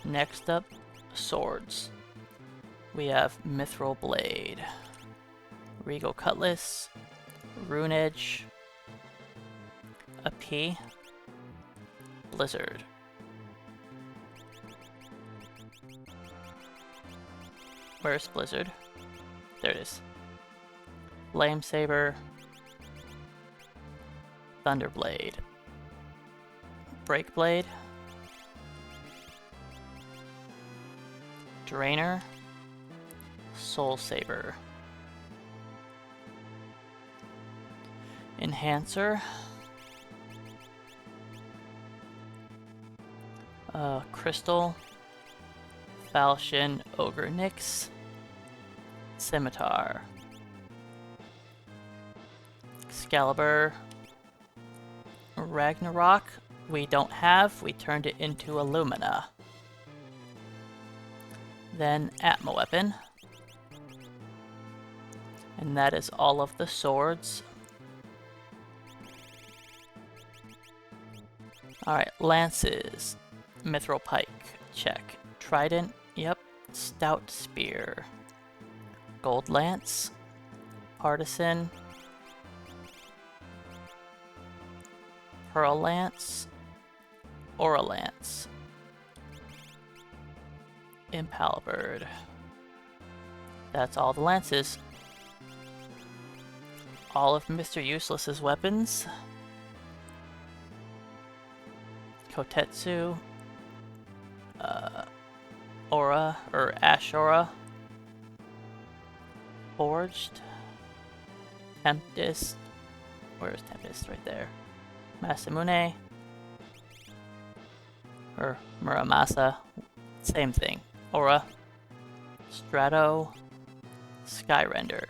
Next up, swords. We have Mithril Blade, Regal Cutlass, Rune Edge, a P, Blizzard. Where's Blizzard? There it is. Flame Saber, Thunderblade, Breakblade, Drainer, Soul Saber, Enhancer, Crystal, Falchion, Ogre Nyx, Scimitar, Excalibur, Ragnarok, we don't have, we turned it into Illumina. Then Atma Weapon, and that is all of the swords. Alright, lances, Mithril Pike, check. Trident, yep. Stout Spear, Gold Lance, Partisan, Pearl Lance, Aura Lance, Impalibird. That's all the lances. All of Mr. Useless's weapons. Kotetsu, Aura, or Ashura, Forged, Tempest, where's Tempest? Right there. Masamune, or Muramasa, same thing. Aura, Strato, Skyrender.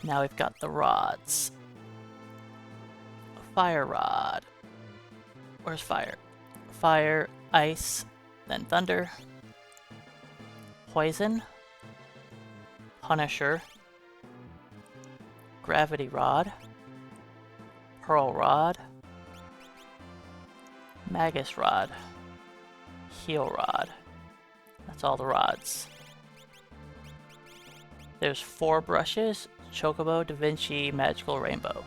Now we've got the rods. Fire Rod. Where's fire? Fire, ice, then thunder. Poison. Punisher. Gravity Rod. Pearl Rod. Magus Rod. Heal Rod. That's all the rods. There's 4 brushes. Chocobo, Da Vinci, Magical, Rainbow.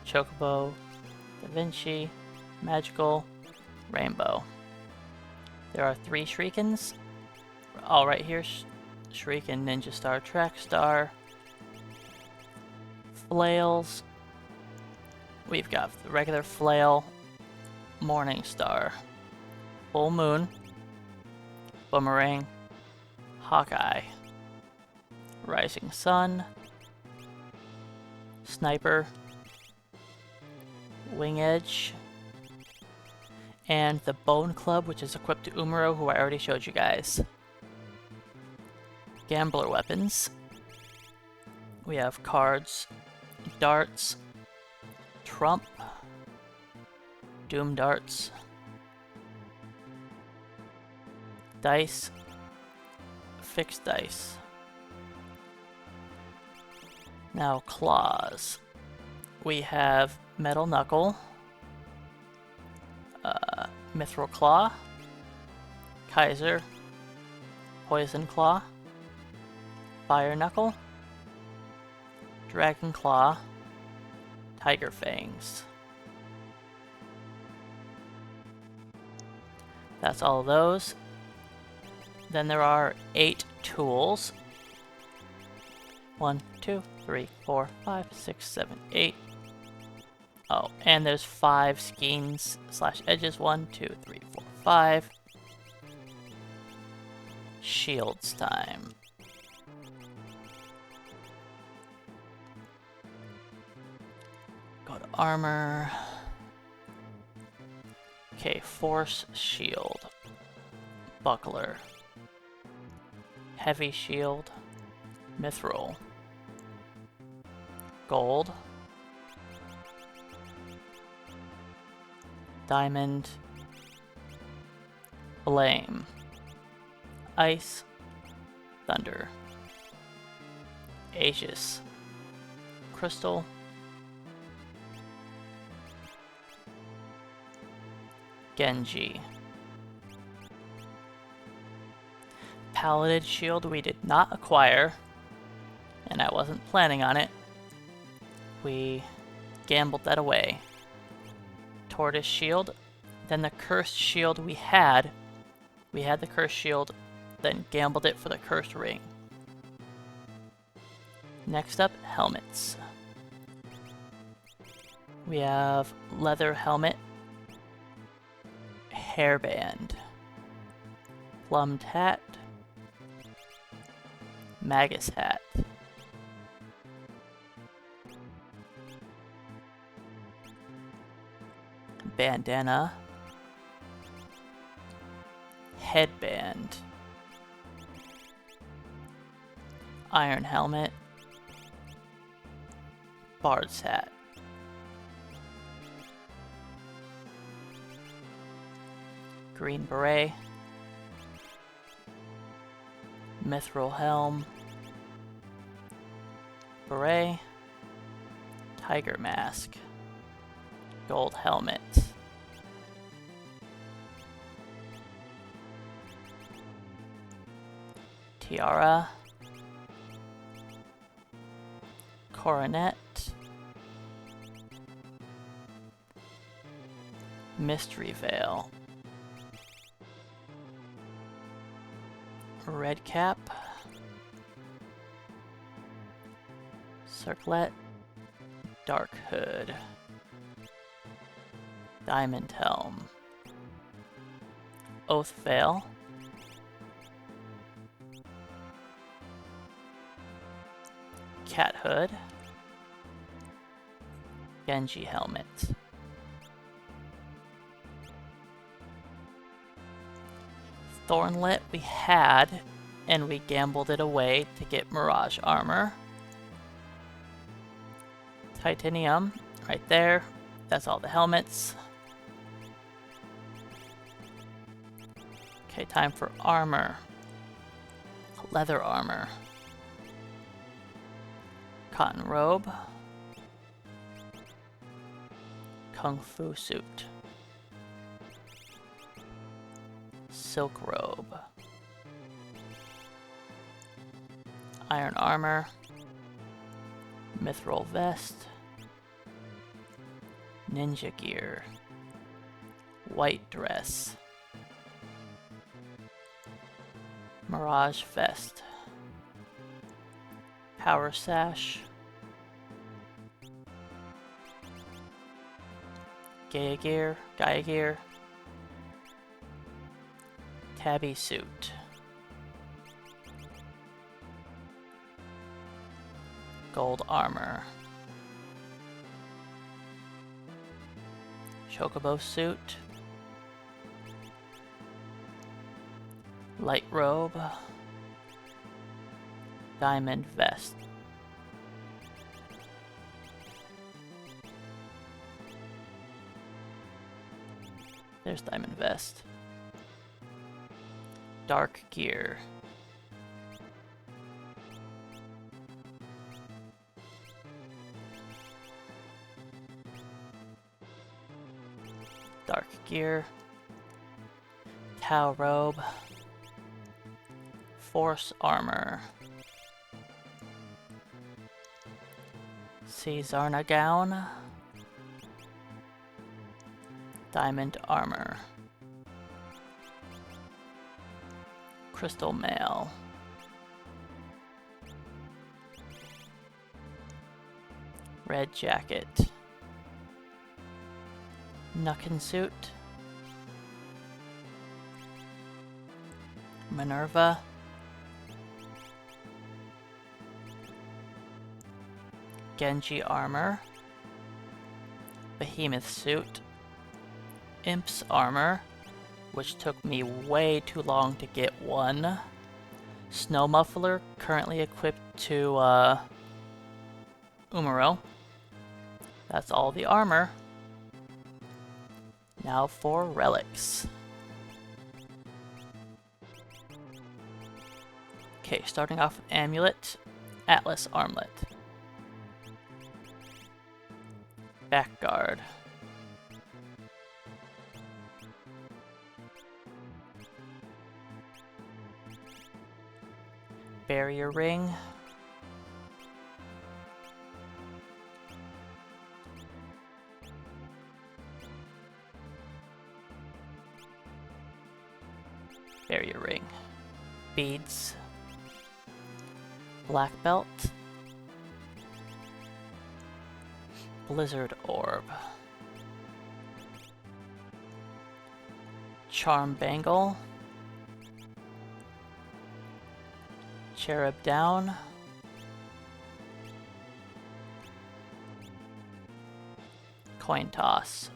Chocobo, Da Vinci, Magical, Rainbow. There are 3 Shriekens. All right here. Shuriken, Ninja Star, Track Star, Flails. We've got the regular Flail, Morning Star, Full Moon, Boomerang, Hawkeye, Rising Sun, Sniper, Wing Edge, and the Bone Club, which is equipped to Umaro, who I already showed you guys. Gambler weapons. We have cards, darts, trump, doom darts, dice, fixed dice. Now claws. We have metal knuckle, mithril claw, Kaiser, poison claw, fire knuckle, dragon claw, tiger fangs. That's all of those. Then there are 8 tools. 1, 2, 3, 4, 5, 6, 7, 8. Oh, and there's 5 skeins / edges. 1, 2, 3, 4, 5. Shields time. Go to armor. Okay, force shield. Buckler. Heavy shield. Mithril. Gold. Diamond. Flame. Ice. Thunder. Aegis. Crystal. Genji. Paladin Shield we did not acquire, and I wasn't planning on it. We gambled that away. Tortoise Shield. Then the Cursed Shield we had the Cursed Shield, then gambled it for the Cursed Ring. Next up, helmets. We have leather helmet, hairband, plumed hat, magus hat, bandana, headband, iron helmet, bard's hat, green beret, mithril helm, beret, tiger mask, gold helmet, tiara, coronet, mystery veil, red cap, circlet, dark hood, diamond helm, oath veil, cat hood, Genji helmet. Thornlet we had, and we gambled it away to get Mirage armor. Titanium, right there. That's all the helmets. Okay, time for armor. Leather armor. Cotton robe. Kung Fu suit. Silk robe. Iron armor. Mithril vest. Ninja gear. White dress. Mirage vest. Power Sash. Gaia Gear. Tabby Suit. Gold Armor. Chocobo Suit. Light Robe. Diamond Vest. There's Diamond Vest. Dark Gear. Dark Gear. Tau Robe. Force Armor. Caesarna Gown. Diamond Armor. Crystal Mail. Red Jacket. Nukin Suit. Minerva. Genji Armor. Behemoth Suit. Imp's Armor, which took me way too long to get one. Snow Muffler, currently equipped to Umaro. That's all the armor. Now for relics. Okay, starting off with Amulet, Atlas Armlet. Back Guard. Barrier Ring. Barrier Ring. Beads. Black Belt. Blizzard Orb. Charm Bangle. Cherub Down. Coin Toss.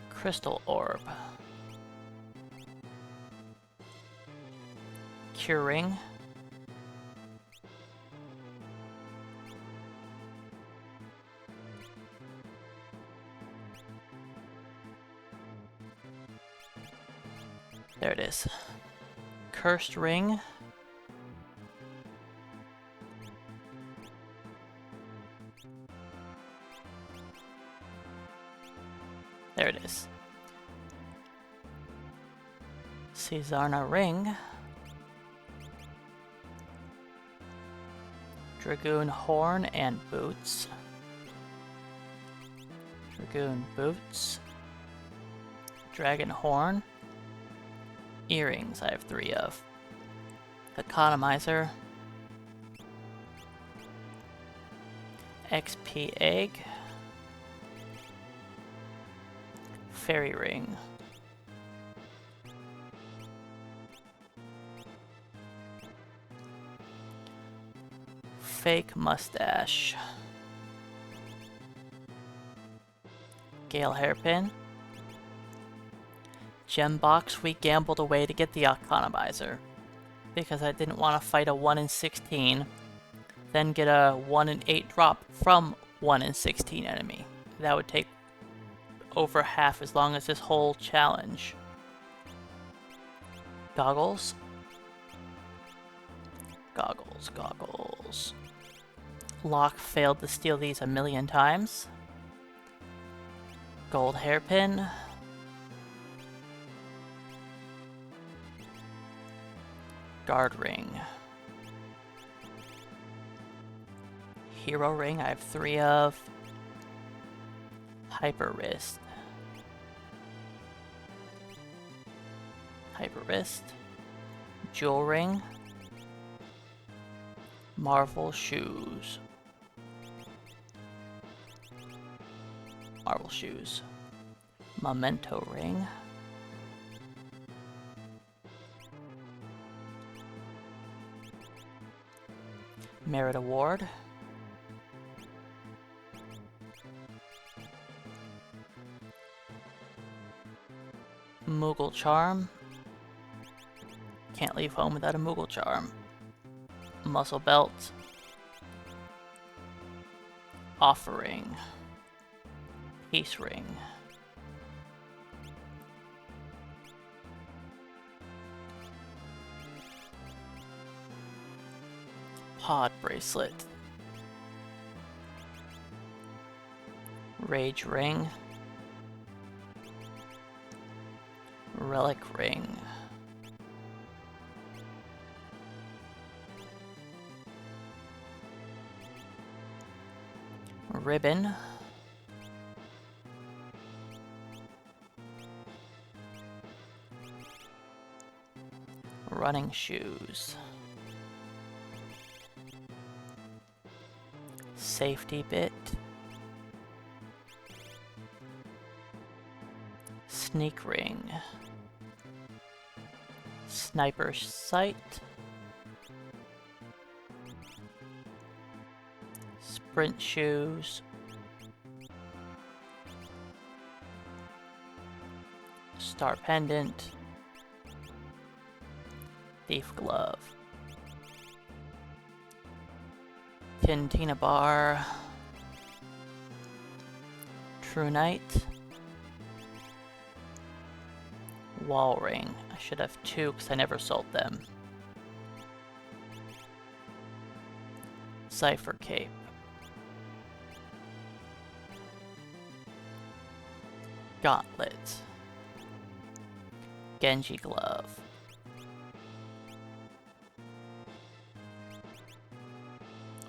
Crystal Orb. Cure Ring. There it is. Cursed Ring. There it is. Caesarna Ring. Dragoon Horn and Boots. Dragoon Boots. Dragon Horn. Earrings, I have 3 of. Economizer. XP Egg. Fairy Ring. Fake Mustache. Gale Hairpin. Gem Box, we gambled away to get the Economizer because I didn't want to fight a 1 in 16, then get a 1 in 8 drop from 1 in 16 enemy. That would take over half as long as this whole challenge. Goggles. Goggles. Locke failed to steal these a million times. Gold Hairpin. Guard Ring. Hero Ring, I have 3 of. Hyper Wrist. Hyper Wrist. Jewel Ring. Marvel shoes. Marvel shoes. Memento ring. Merit award. Moogle charm. Can't leave home without a Moogle charm. Muscle belt. Offering. Peace ring. Pod bracelet. Rage ring. Relic ring. Ribbon. Running shoes. Safety bit. Sneak ring. Sniper sight. Sprint shoes. Star pendant. Thief glove. Cantina bar. True Knight. Wall ring. I should have two because I never sold them. Cypher cape. Gauntlet. Genji glove.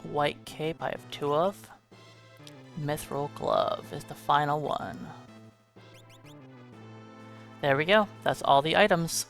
White cape I have two of. Mithril glove is the final one. There we go. That's all the items.